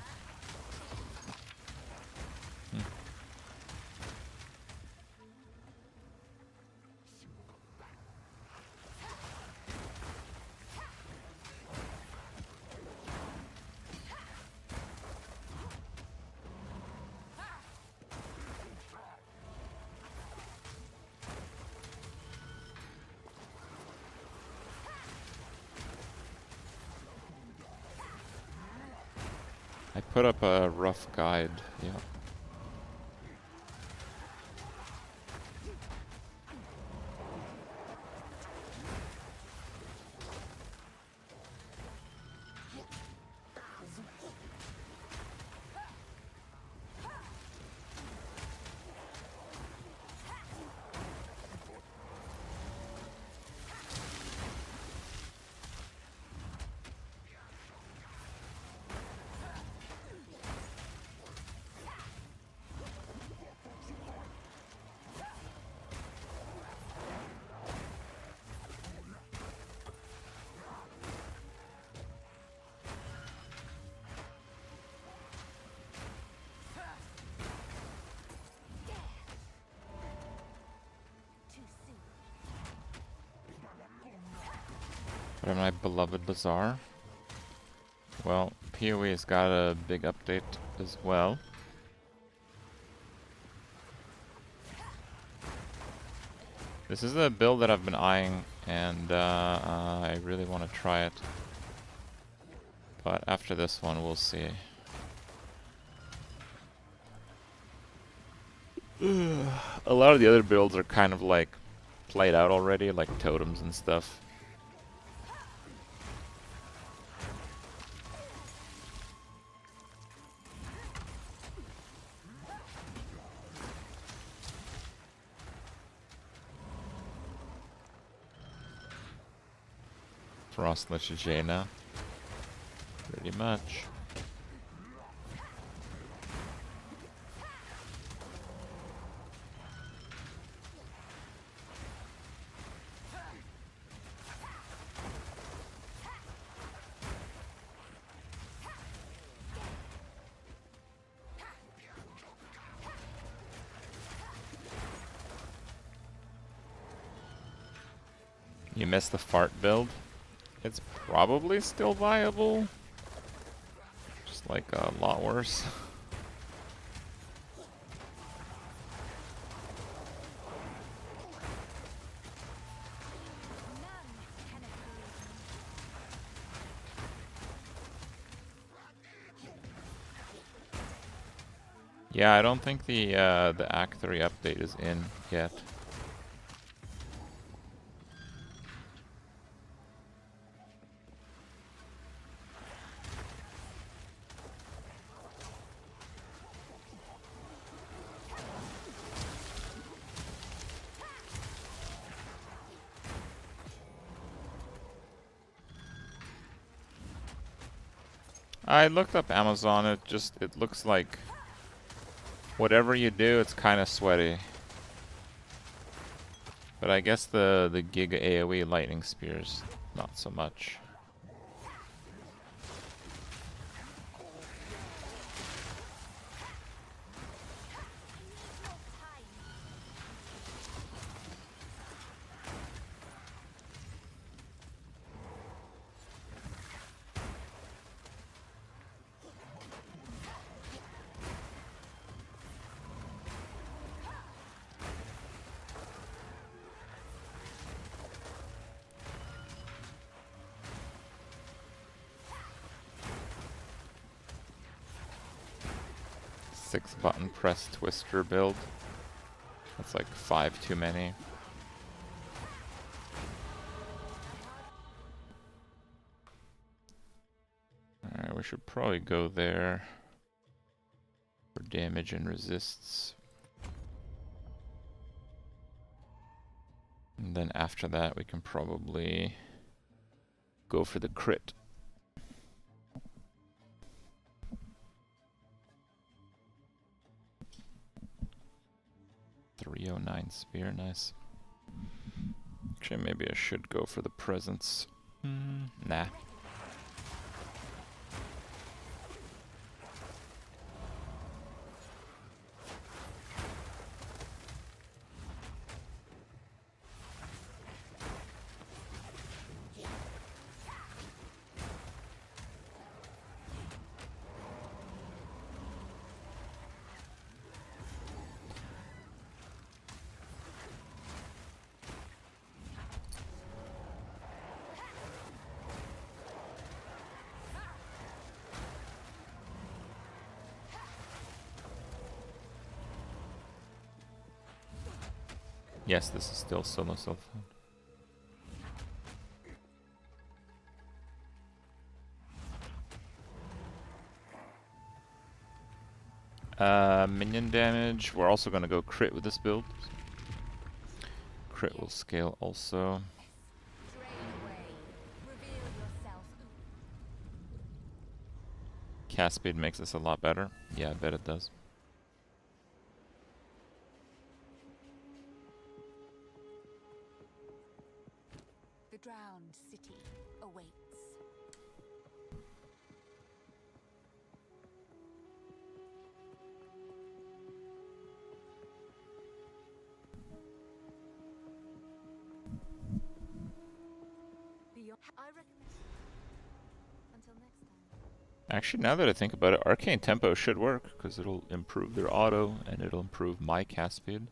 I put up a rough guide, yeah. But my beloved Bazaar. Well, PoE's got a big update as well. This is a build that I've been eyeing, and I really want to try it. But after this one, we'll see. A lot of the other builds are kind of like played out already, like totems and stuff. Frostlich Jaina. Pretty much. You missed the fart build. It's probably still viable. Just like a lot worse. Yeah, I don't think the Act 3 update is in yet. I looked up Amazon. It looks like whatever you do, it's kind of sweaty. But I guess the Giga AoE lightning spears, not so much. Six button press twister build. That's like 5 too many. Alright, we should probably go there for damage and resists. And then after that we can probably go for the crit. 309 spear, nice. Actually, maybe I should go for the presence. Nah. Yes, this is still solo self. Minion damage. We're also going to go crit with this build. Crit will scale also. Cast speed makes this a lot better. Yeah, I bet it does. The drowned city awaits. I recommend. Until next time. Actually, now that I think about it, Arcane Tempo should work, because it'll improve their auto, and it'll improve my cast speed.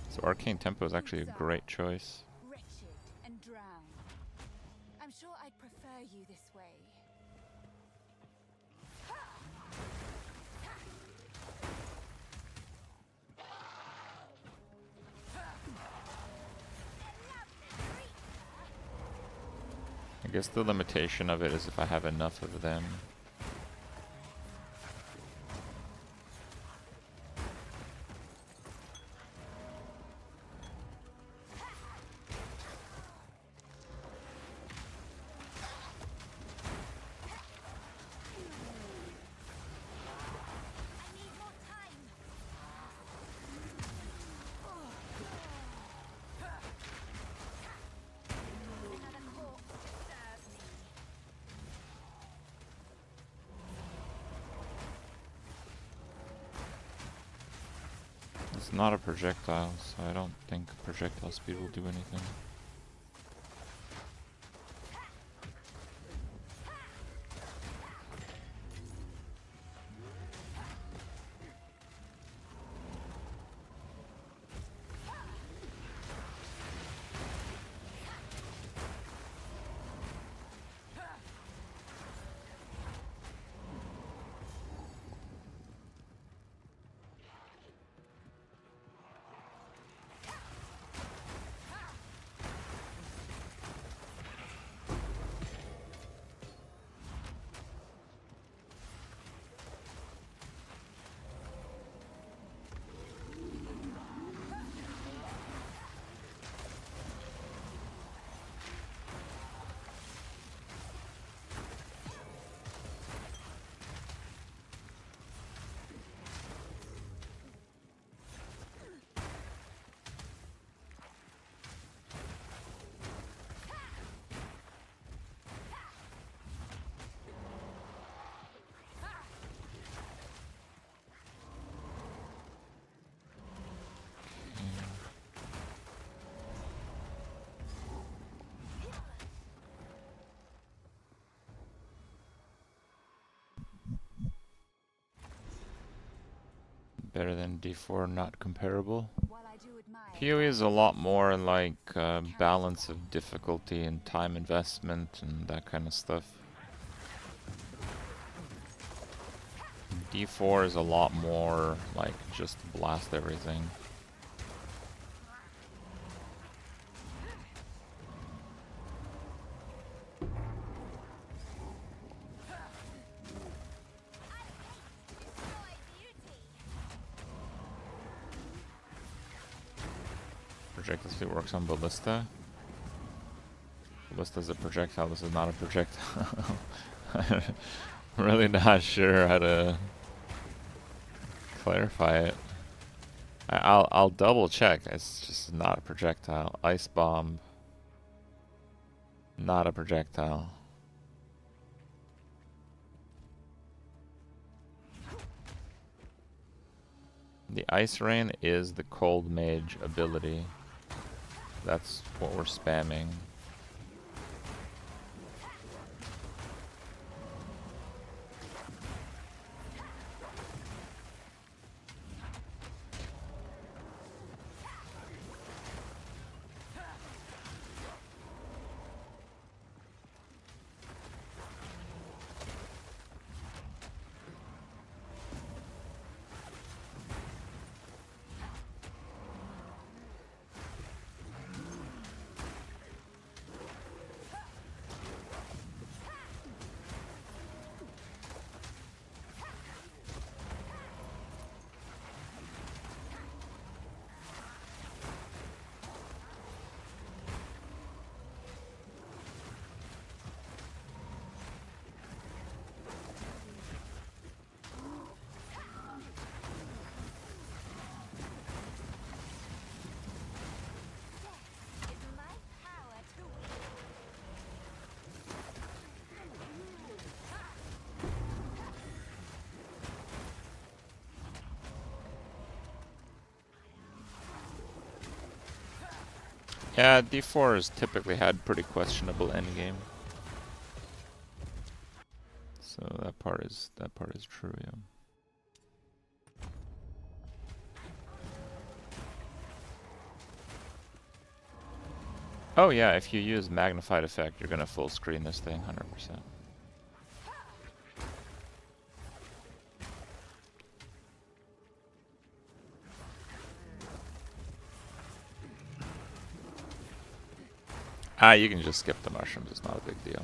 So Arcane Tempo is actually a great choice. Wretched and drowned. I'm sure I'd prefer you this way. I guess the limitation of it is if I have enough of them. It's not a projectile, so I don't think projectile speed will do anything. Better than D4, not comparable. PoE is a lot more like balance of difficulty and time investment and that kind of stuff. D4 is a lot more like just blast everything. Projectile speed works on ballista. Ballista's a projectile, this is not a projectile. I'm really not sure how to clarify it. I'll double check. It's just not a projectile. Ice bomb. Not a projectile. The Ice Rain is the Cold Mage ability. That's what we're spamming. Yeah, D4 has typically had pretty questionable endgame. So that part is true, yeah. Oh yeah, if you use magnified effect, you're gonna full screen this thing 100%. Ah, you can just skip the mushrooms, it's not a big deal.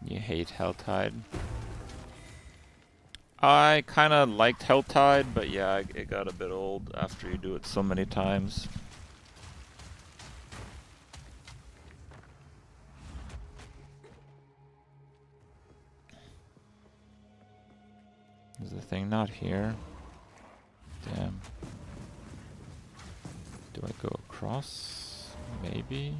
You hate Helltide. I kind of liked Helltide, but yeah, it got a bit old after you do it so many times. Is the thing not here? Damn. Do I go across? Maybe?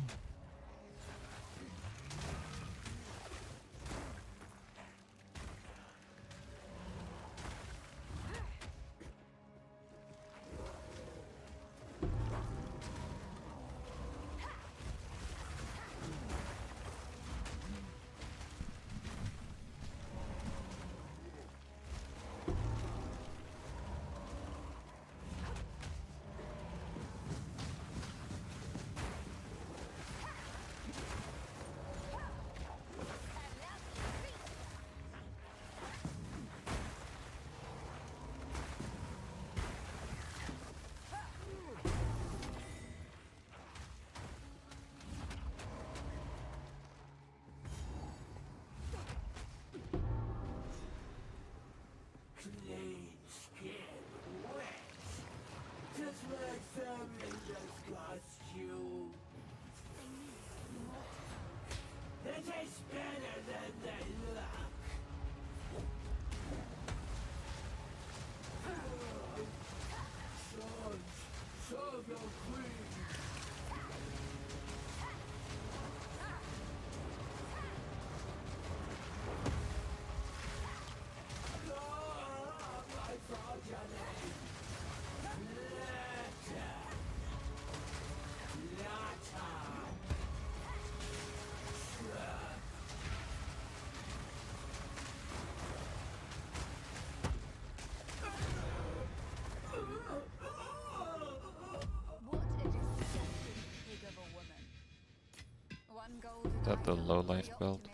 Is that the low life build?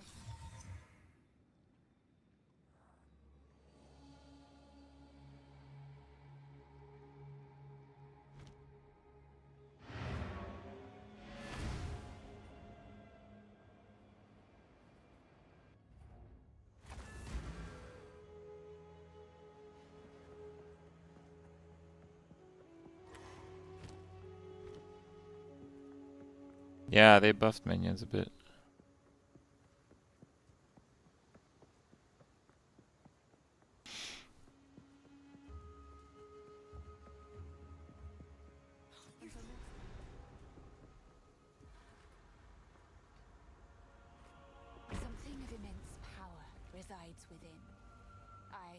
Yeah, they buffed minions a bit. Something of immense power resides within. I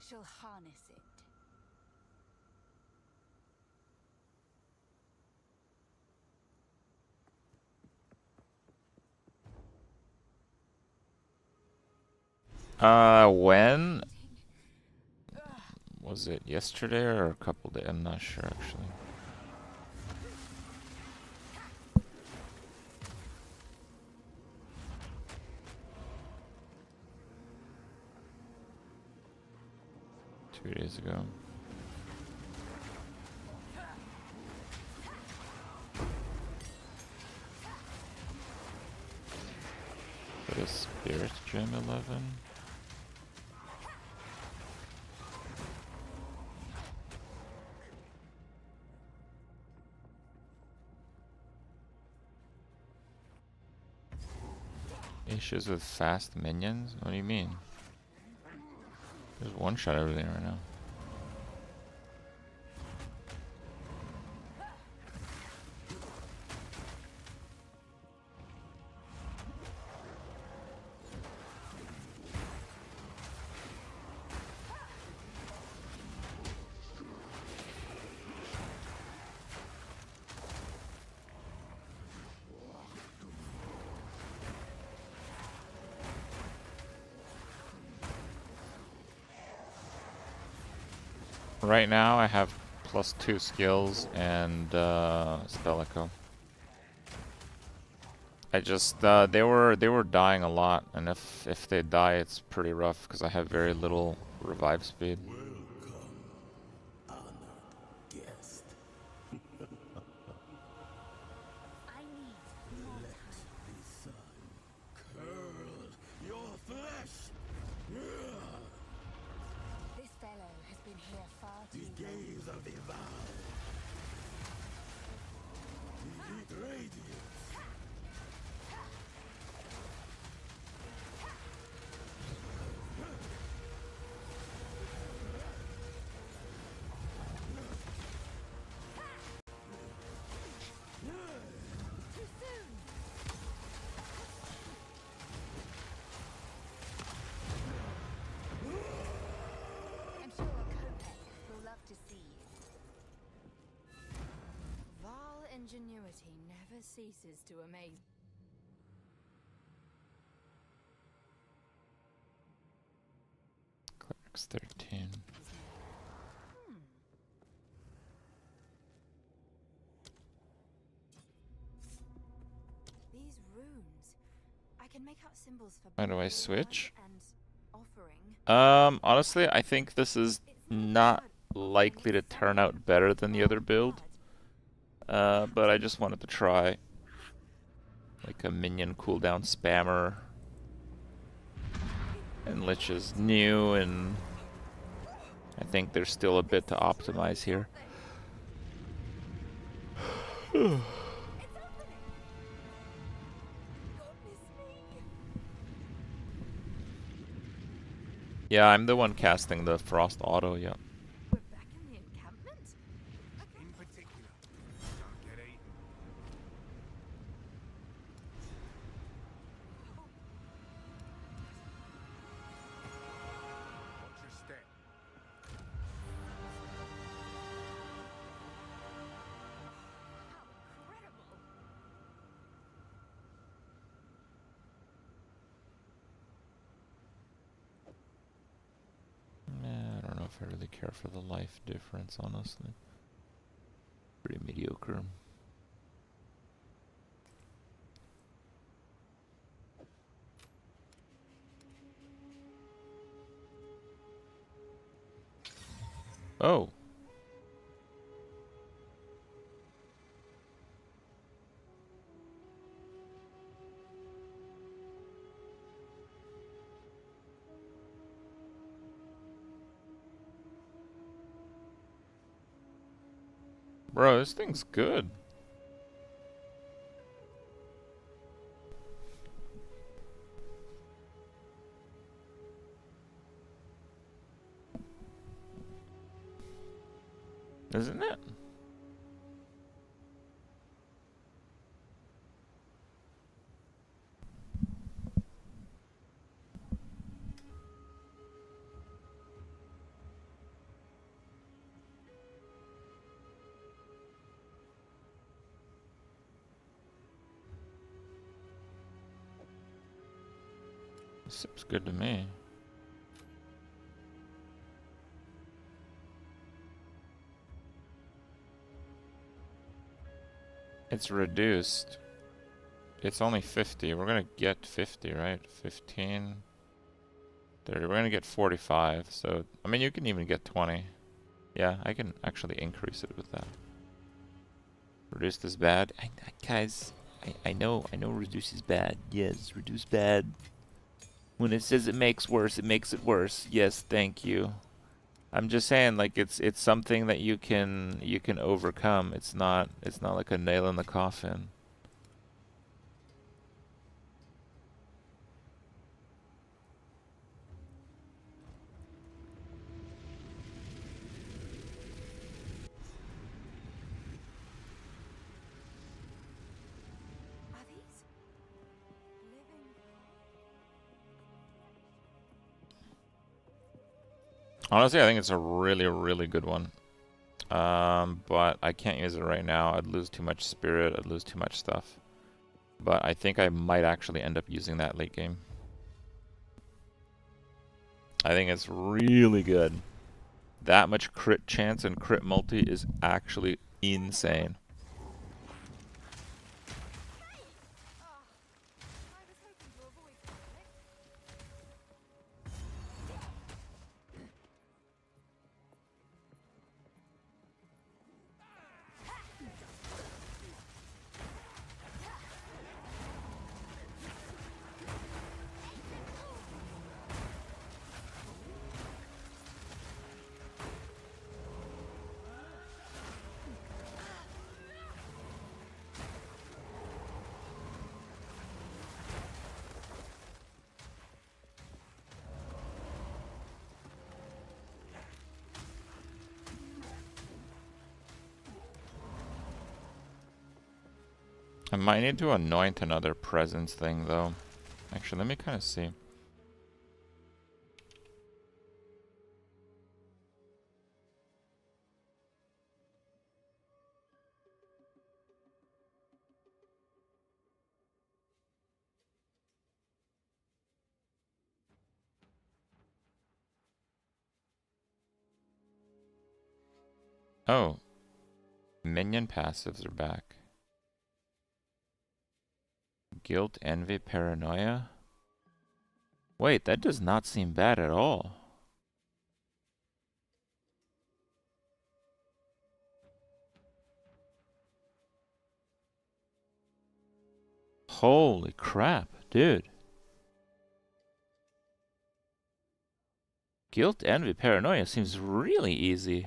shall harness it. When? Was it yesterday or a couple days? I'm not sure actually. Two days ago. What is Spirit Gem 11? Issues with fast minions? What do you mean? There's one shot everything right now. Right now I have +2 skills and spell echo. I just they were dying a lot, and if they die it's pretty rough because I have very little revive speed. This fellow has been here far too long. The gaze of the ingenuity never ceases to amaze. Cleric's 13. These runes, I can make out symbols for. How do I switch? And offering. Honestly, I think this is not likely to turn out better than the other build. But I just wanted to try like a minion cooldown spammer. And Lich is new, and I think there's still a bit to optimize here. Yeah, I'm the one casting the frost auto, yeah. We're back in the encampment? In particular, don't get eaten. Watch your step. I don't know if I really care for the life difference, honestly. Pretty mediocre. Oh. Bro, this thing's good. Isn't it? Seems good to me. It's reduced. It's only 50. We're gonna get 50, right? 15. 30. We're gonna get 45. So, I mean, you can even get 20. Yeah, I can actually increase it with that. Reduced is bad. Guys, I know reduce is bad. Yes, reduce bad. When it says it makes it worse. Yes, thank you. I'm just saying, like, it's something that you can overcome. It's not like a nail in the coffin. Are these living? Honestly, I think it's a really, really good one. But I can't use it right now. I'd lose too much spirit. I'd lose too much stuff. But I think I might actually end up using that late game. I think it's really good. That much crit chance and crit multi is actually insane. I might need to anoint another presence thing, though. Actually, let me kind of see. Oh. Minion passives are back. Guilt, envy, paranoia? Wait, that does not seem bad at all. Holy crap, dude. Guilt, envy, paranoia seems really easy.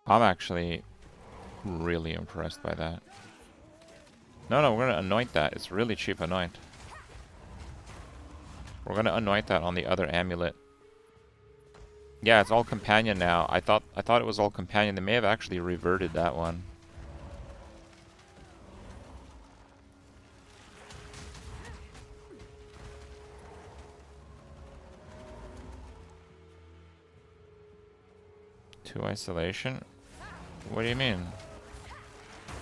I'm actually really impressed by that. No, we're gonna anoint that. It's really cheap anoint. We're gonna anoint that on the other amulet. Yeah, it's all companion now. I thought it was all companion. They may have actually reverted that one. Two isolation? What do you mean?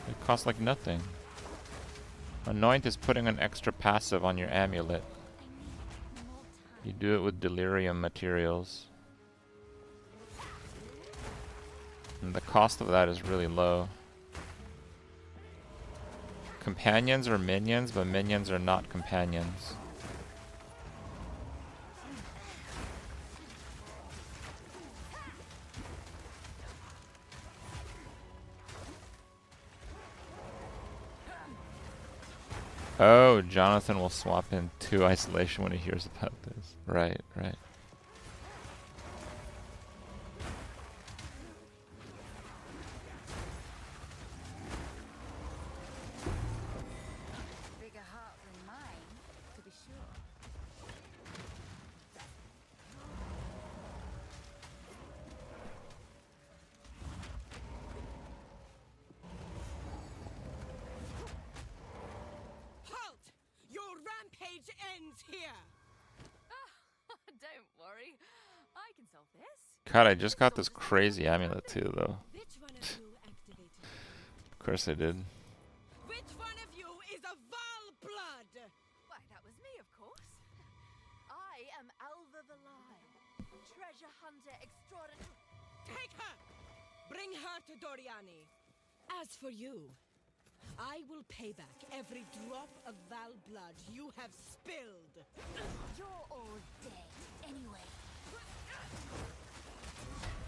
It costs like nothing. Anoint is putting an extra passive on your amulet. You do it with delirium materials. And the cost of that is really low. Companions are minions, but minions are not companions. Oh, Jonathan will swap in 2 isolation when he hears about this. Right, right. Bigger heart than mine, to be sure. Halt! Your rampage ends here! Don't worry. I can solve this. God, I just got this crazy amulet too, though. Of course I did. Which one of you is a Val blood? Why, that was me, of course. I am Alva the Lion, treasure hunter extraordinary. Take her! Bring her to Doriani. As for you, I will pay back every drop of Val blood you have spilled. You're all dead, anyway.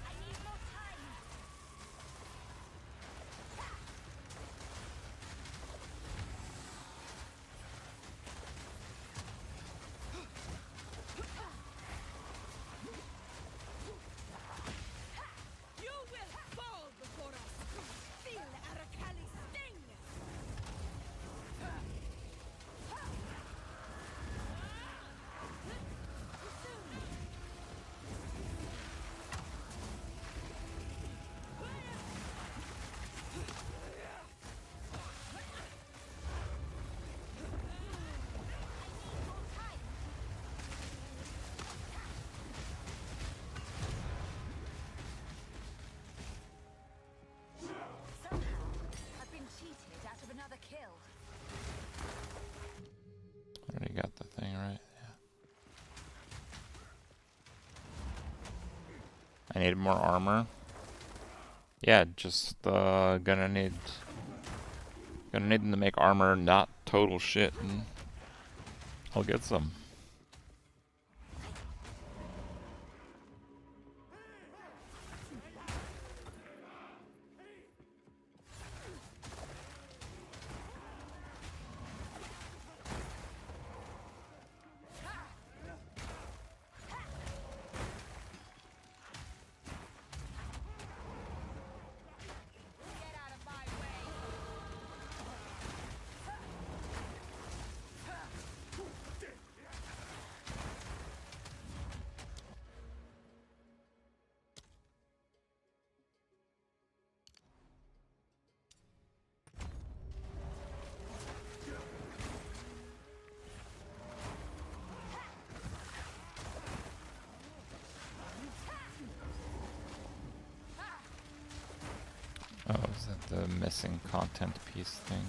I need more time. You will fall before us. Feel Arakali's sting. I've been cheated out of another kill. Already got the thing right. Yeah. I need more armor. Yeah, just gonna need them to make armor not total shit, and I'll get some. Oh, is that the missing content piece thing?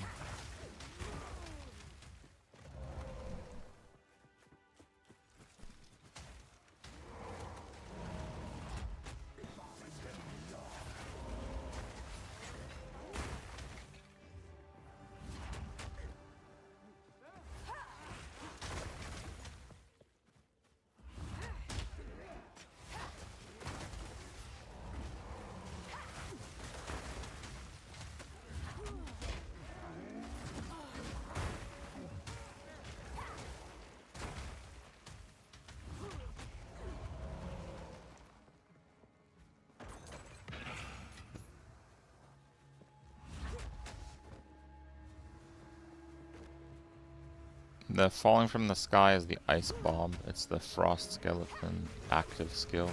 The falling from the sky is the ice bomb. It's the frost skeleton active skill.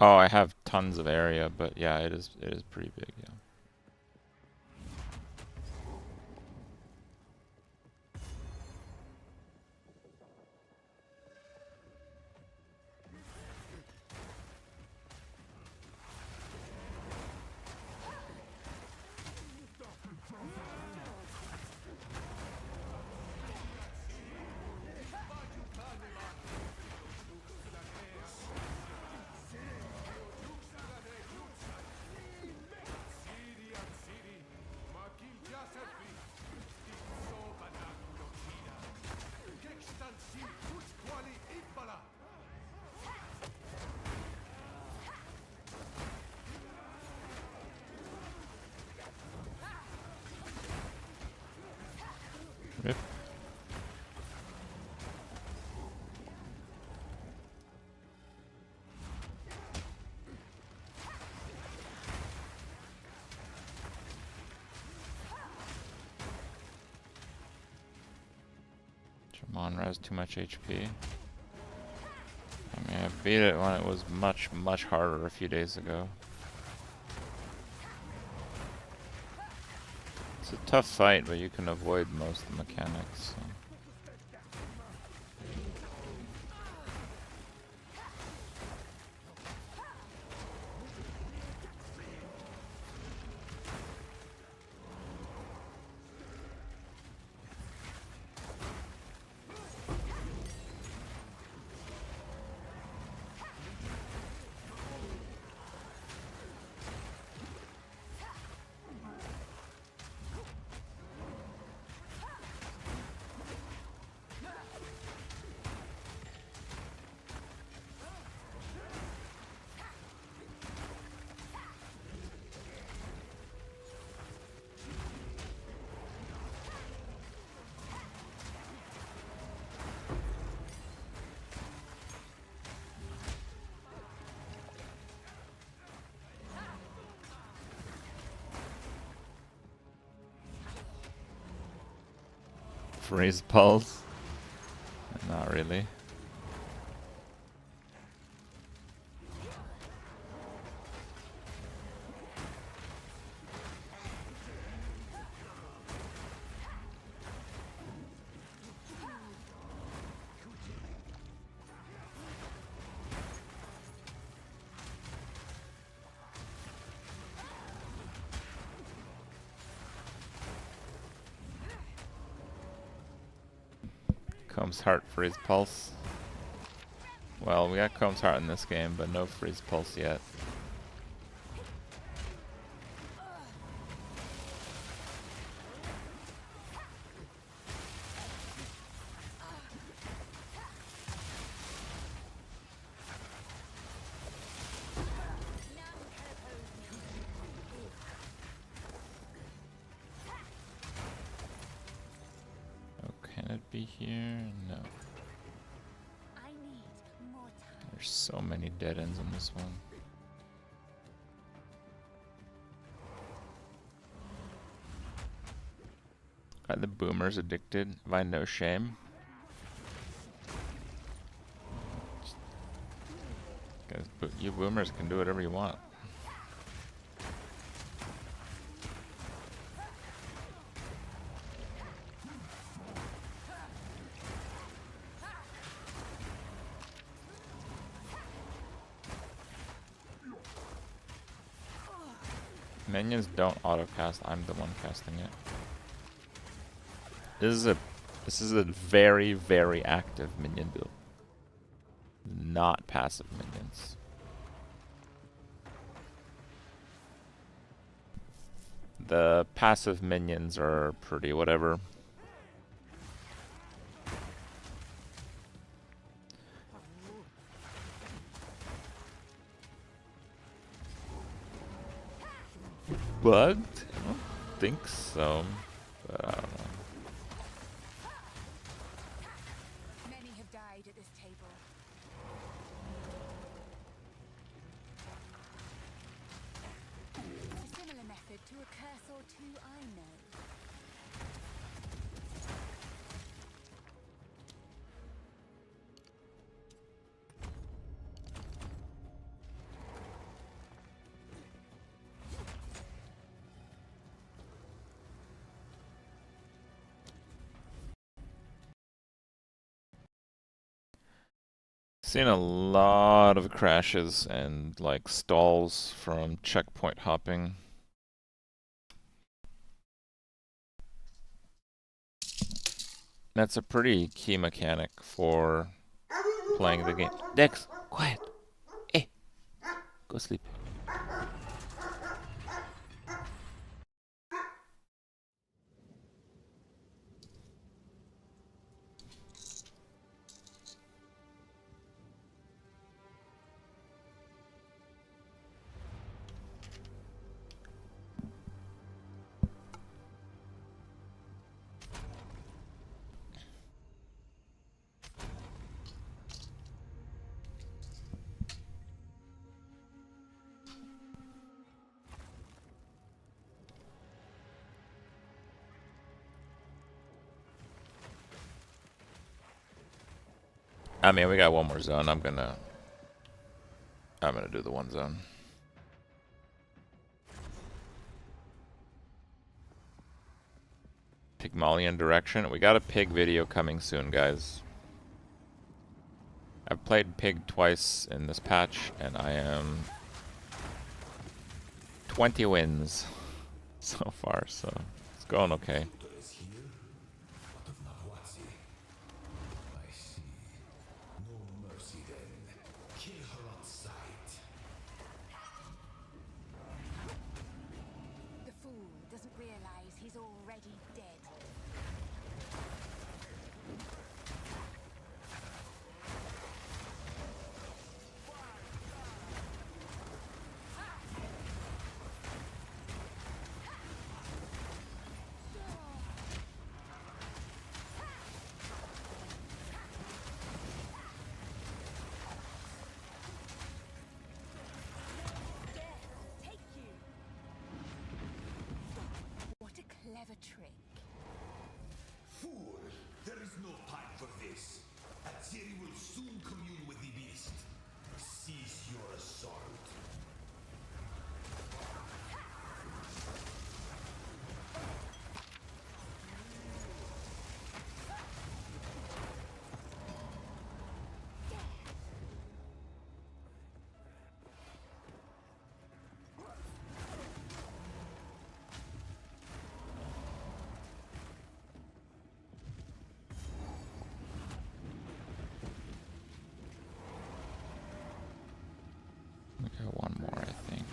Oh, I have tons of area, but yeah, it is pretty big, yeah. Rip. Jamonra has too much HP. I mean, I beat it when it was much, much harder a few days ago. It's a tough fight, but you can avoid most of the mechanics. So. Freeze pulse? Not really. Comb's Heart Freeze Pulse. Well, we got Comb's Heart in this game, but no Freeze Pulse yet. Can it be here? No. There's so many dead ends in this one. Are the boomers addicted? Have I no shame? Guys, you boomers can do whatever you want. Minions don't auto-cast, I'm the one casting it. This is a very, very active minion build. Not passive minions. The passive minions are pretty whatever. Bugged? I don't think so, but I don't know. Many have died at this table. A similar method to a curse or two I know. Seen a lot of crashes and like stalls from checkpoint hopping. That's a pretty key mechanic for playing the game. Dex, quiet. Hey, go sleep. I mean, we got one more zone. I'm gonna do the one zone. Pygmalion direction. We got a pig video coming soon, guys. I've played pig twice in this patch, and I am 20 wins so far, so it's going okay. The fool doesn't realize he's already dead. What a clever trick. Fool! There is no time for this. Atziri will soon commune with the beast. Cease your assault. We got one more, I think.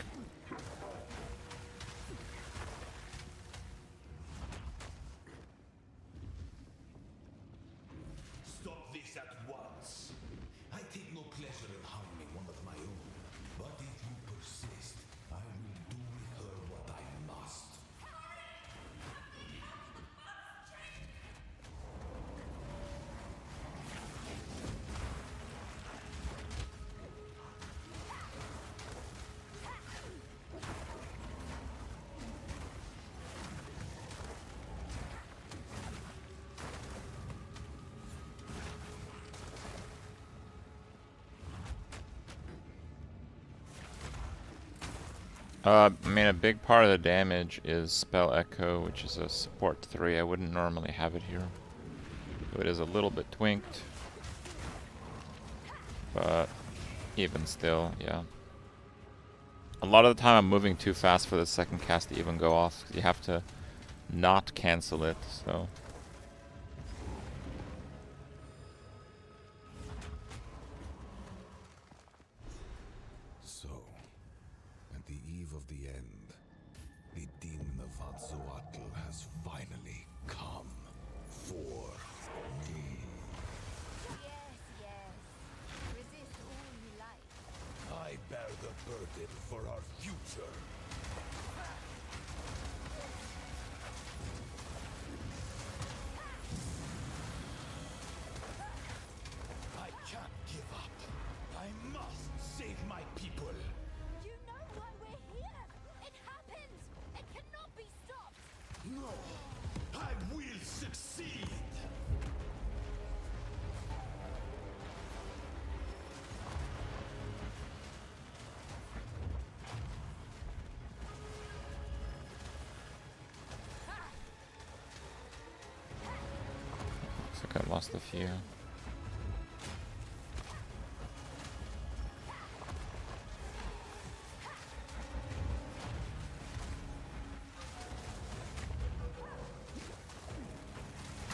Stop this at once. I take no pleasure in harming one of my own. But if you persist, I will do with her what I must. I mean, a big part of the damage is Spell Echo, which is a support 3. I wouldn't normally have it here. So it is a little bit twinked. But even still, yeah. A lot of the time I'm moving too fast for the second cast to even go off. You have to not cancel it, so... So, at the eve of the end, The demon of Atzoatl has finally come for me. Yes, yes. Resist all you like. I bear the burden for our future. I can't give up. I must save my people. You know why we're here! It happened! It cannot be stopped! No, I will succeed. Looks like I lost a few.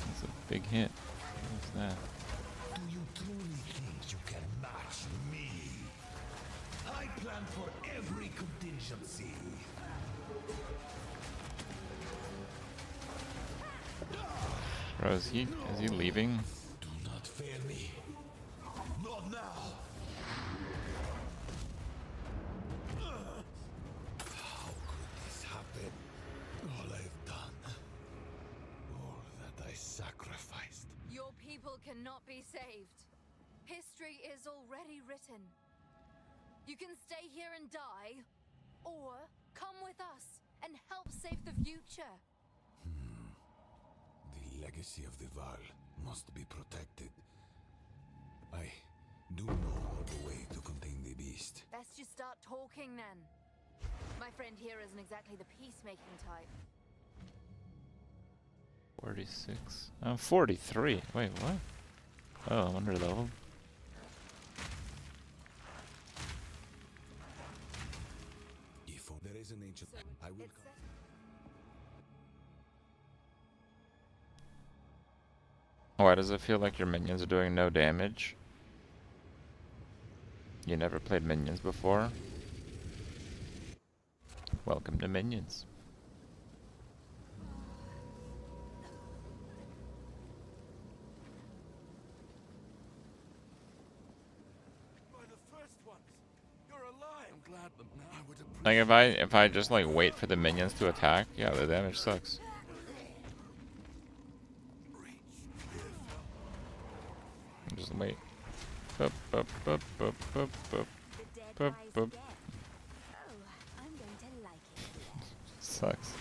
That's a big hit. What's that? Do you truly think you can match me? I plan for every contingency. Bro, is he leaving? Do not fail me. Not now. How could this happen? All I've done. All that I sacrificed. Your people cannot be saved. History is already written. You can stay here and die, or come with us and help save the future. The legacy of the Val must be protected. I do know of a way to contain the beast. Best you start talking then. My friend here isn't exactly the peacemaking type. 46. I'm 43. Wait, what? Oh, I'm under leveled. If there is an ancient, I will come. Why does it feel like your minions are doing no damage? You never played minions before? Welcome to minions. Like if I just like wait for the minions to attack, yeah, the damage sucks. Just wait. Boop, boop, boop, boop, boop, boop. Boop, boop. Sucks.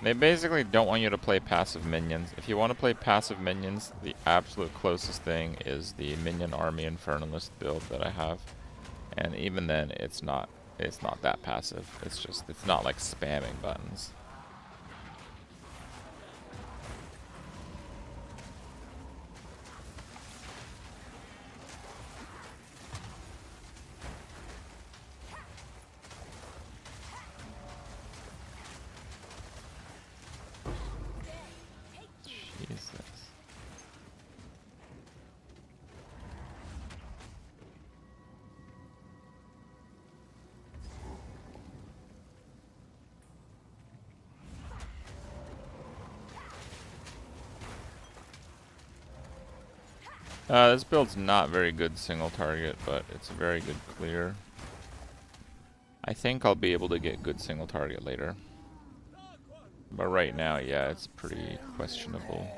They basically don't want you to play passive minions. If you want to play passive minions, the absolute closest thing is the Minion Army Infernalist build that I have. And even then, it's not that passive. It's not like spamming buttons. Jesus. This build's not very good single target, but it's a very good clear. I think I'll be able to get good single target later. But right now, yeah, it's pretty questionable.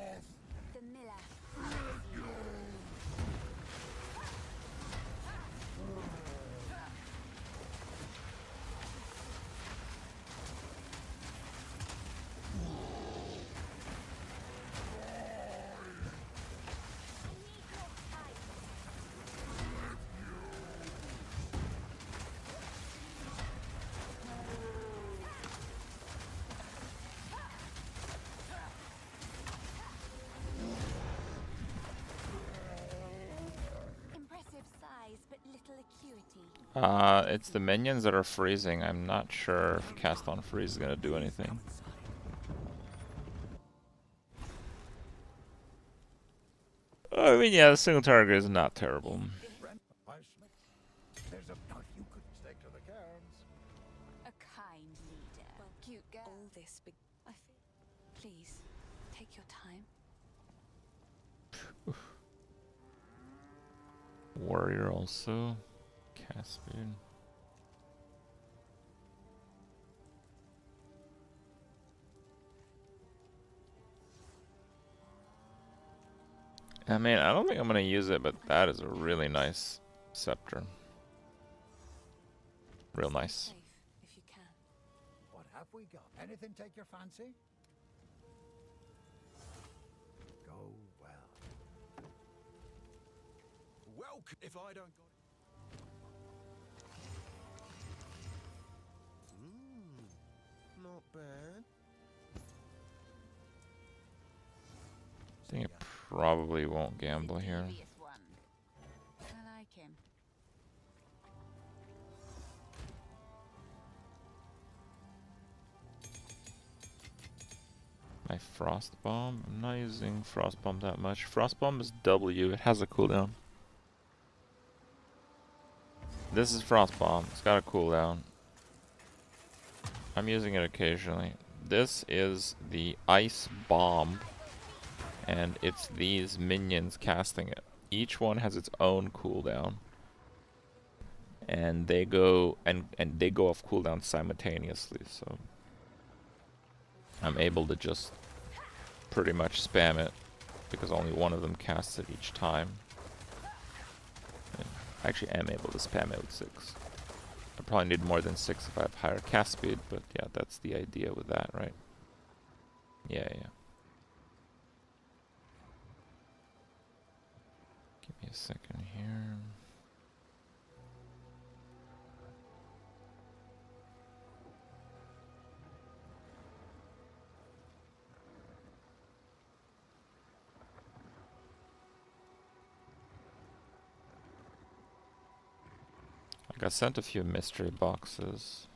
It's the minions that are freezing. I'm not sure if Cast on Freeze is gonna do anything. I mean, yeah, the single target is not terrible. There's a knife you couldn't stake to the cairns. cute girl. All this big. I feel. Please, take your time. Warrior also. Caspian. I mean, I don't think I'm gonna use it, but that is a really nice scepter. Real nice. If you can. What have we got? Anything take your fancy? Go well. Welcome. If I don't got Not bad. I think it probably won't gamble here. I like him. My Frost Bomb? I'm not using Frost Bomb that much. Frost Bomb is W, it has a cooldown. This is Frost Bomb, it's got a cooldown. I'm using it occasionally. This is the Ice Bomb, and it's these minions casting it. Each one has its own cooldown. And they go they go off cooldown simultaneously, so I'm able to just pretty much spam it because only one of them casts it each time. And I actually am able to spam it with 6. I probably need more than 6 if I have higher cast speed, but yeah, that's the idea with that, right? Yeah. Give me a second here. I got sent a few mystery boxes.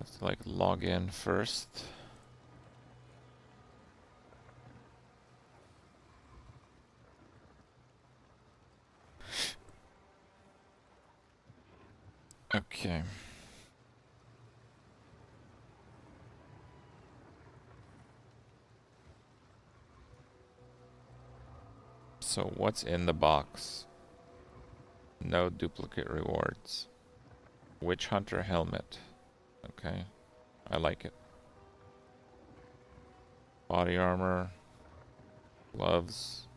Let's like log in first. Okay. So what's in the box? No duplicate rewards. Witch Hunter helmet. Okay. I like it. Body armor. Gloves.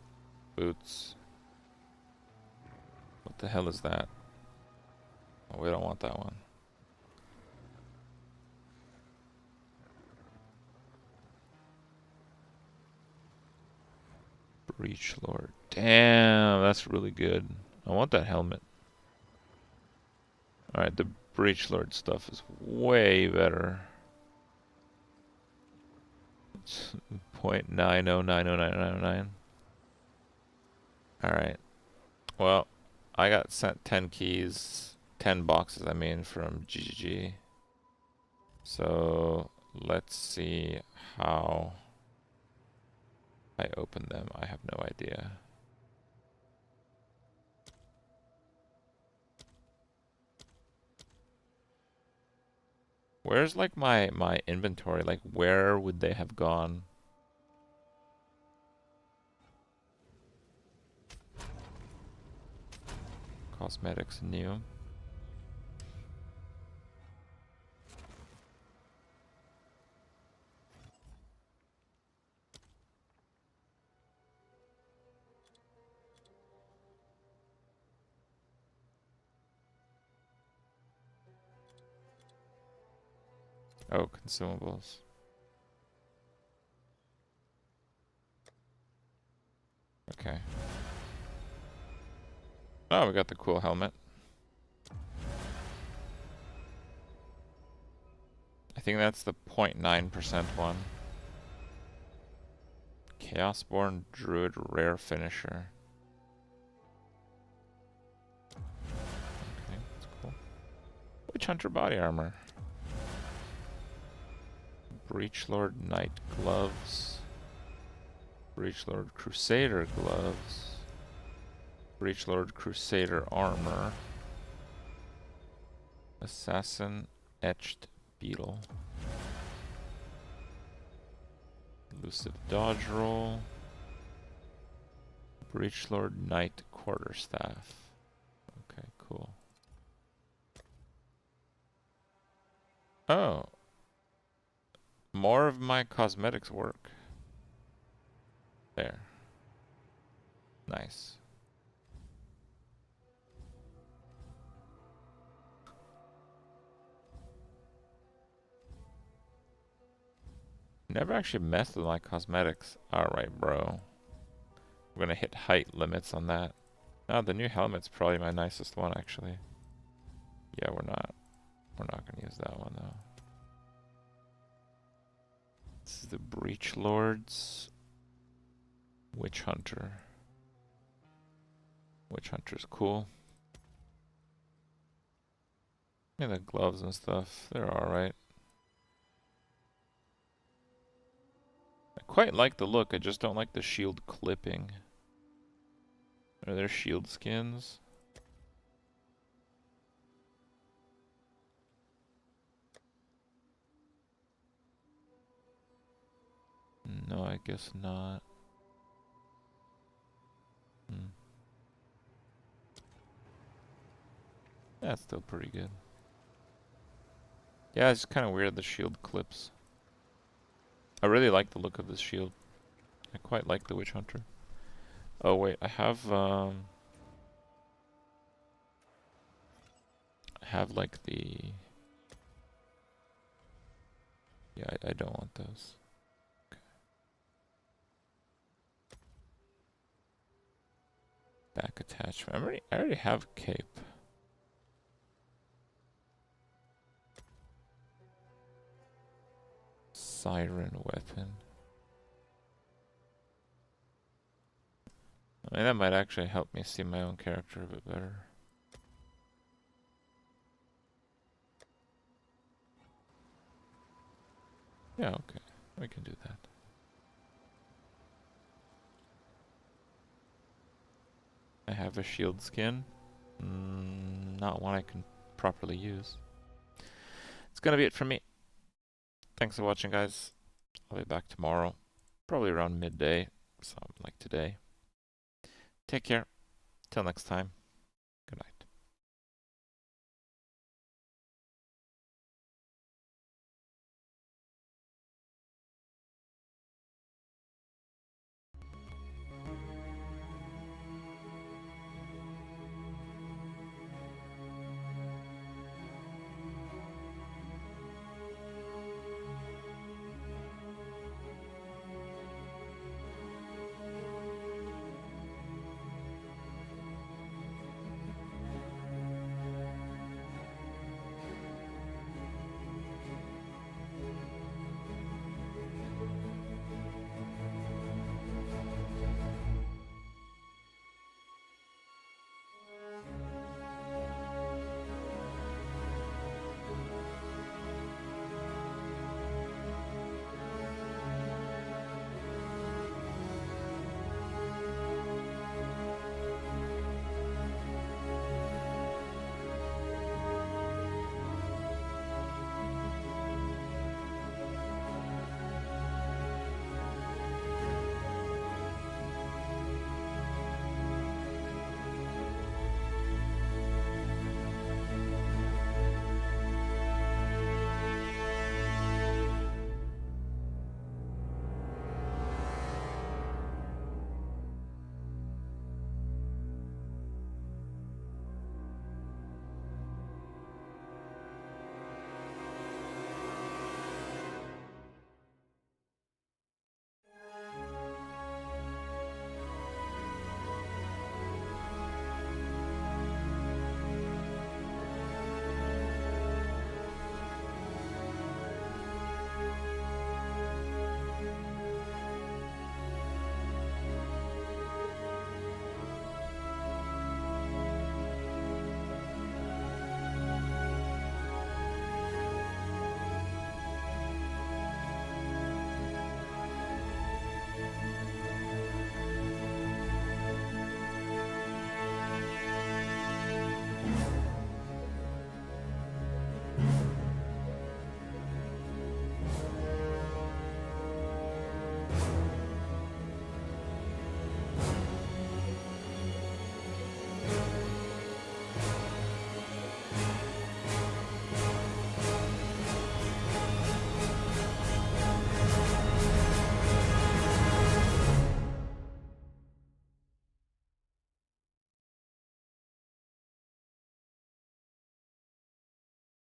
Boots. What the hell is that? Oh, we don't want that one. Breach Lord. Damn, that's really good. I want that helmet. Alright, the Breach Lord stuff is way better. It's 0.9090909. Alright. Well, I got sent 10 keys, 10 boxes, I mean, from GGG. So, let's see how I open them. I have no idea. Where's like my inventory? Like where would they have gone? Cosmetics new. Oh, consumables. Okay. Oh, we got the cool helmet. I think that's the 0.9% one. Chaosborn Druid Rare Finisher. Okay, that's cool. Witch Hunter Body Armor. Breach Lord Knight Gloves. Breachlord Crusader gloves. Breachlord Crusader armor. Assassin etched beetle. Elusive dodge roll. Breachlord Knight quarterstaff. Okay, cool. Oh. More of my cosmetics work. There. Nice. Never actually messed with my cosmetics. Alright, bro. We're gonna hit height limits on that. Oh, the new helmet's probably my nicest one, actually. Yeah, we're not gonna use that one, though. This is the Breach Lord's Witch Hunter. Witch Hunter's cool. Yeah, the gloves and stuff, they're alright. I quite like the look, I just don't like the shield clipping. Are there shield skins? No, I guess not. That's still pretty good. Yeah, it's kind of weird, the shield clips. I really like the look of this shield. I quite like the Witch Hunter. Oh wait, I have like the... Yeah, I don't want those. Okay. Back attachment. I already have cape. Siren weapon. I mean, that might actually help me see my own character a bit better. Yeah, okay. We can do that. I have a shield skin. Not one I can properly use. It's gonna be it from me. Thanks for watching, guys. I'll be back tomorrow. Probably around midday. Something like today. Take care. Till next time.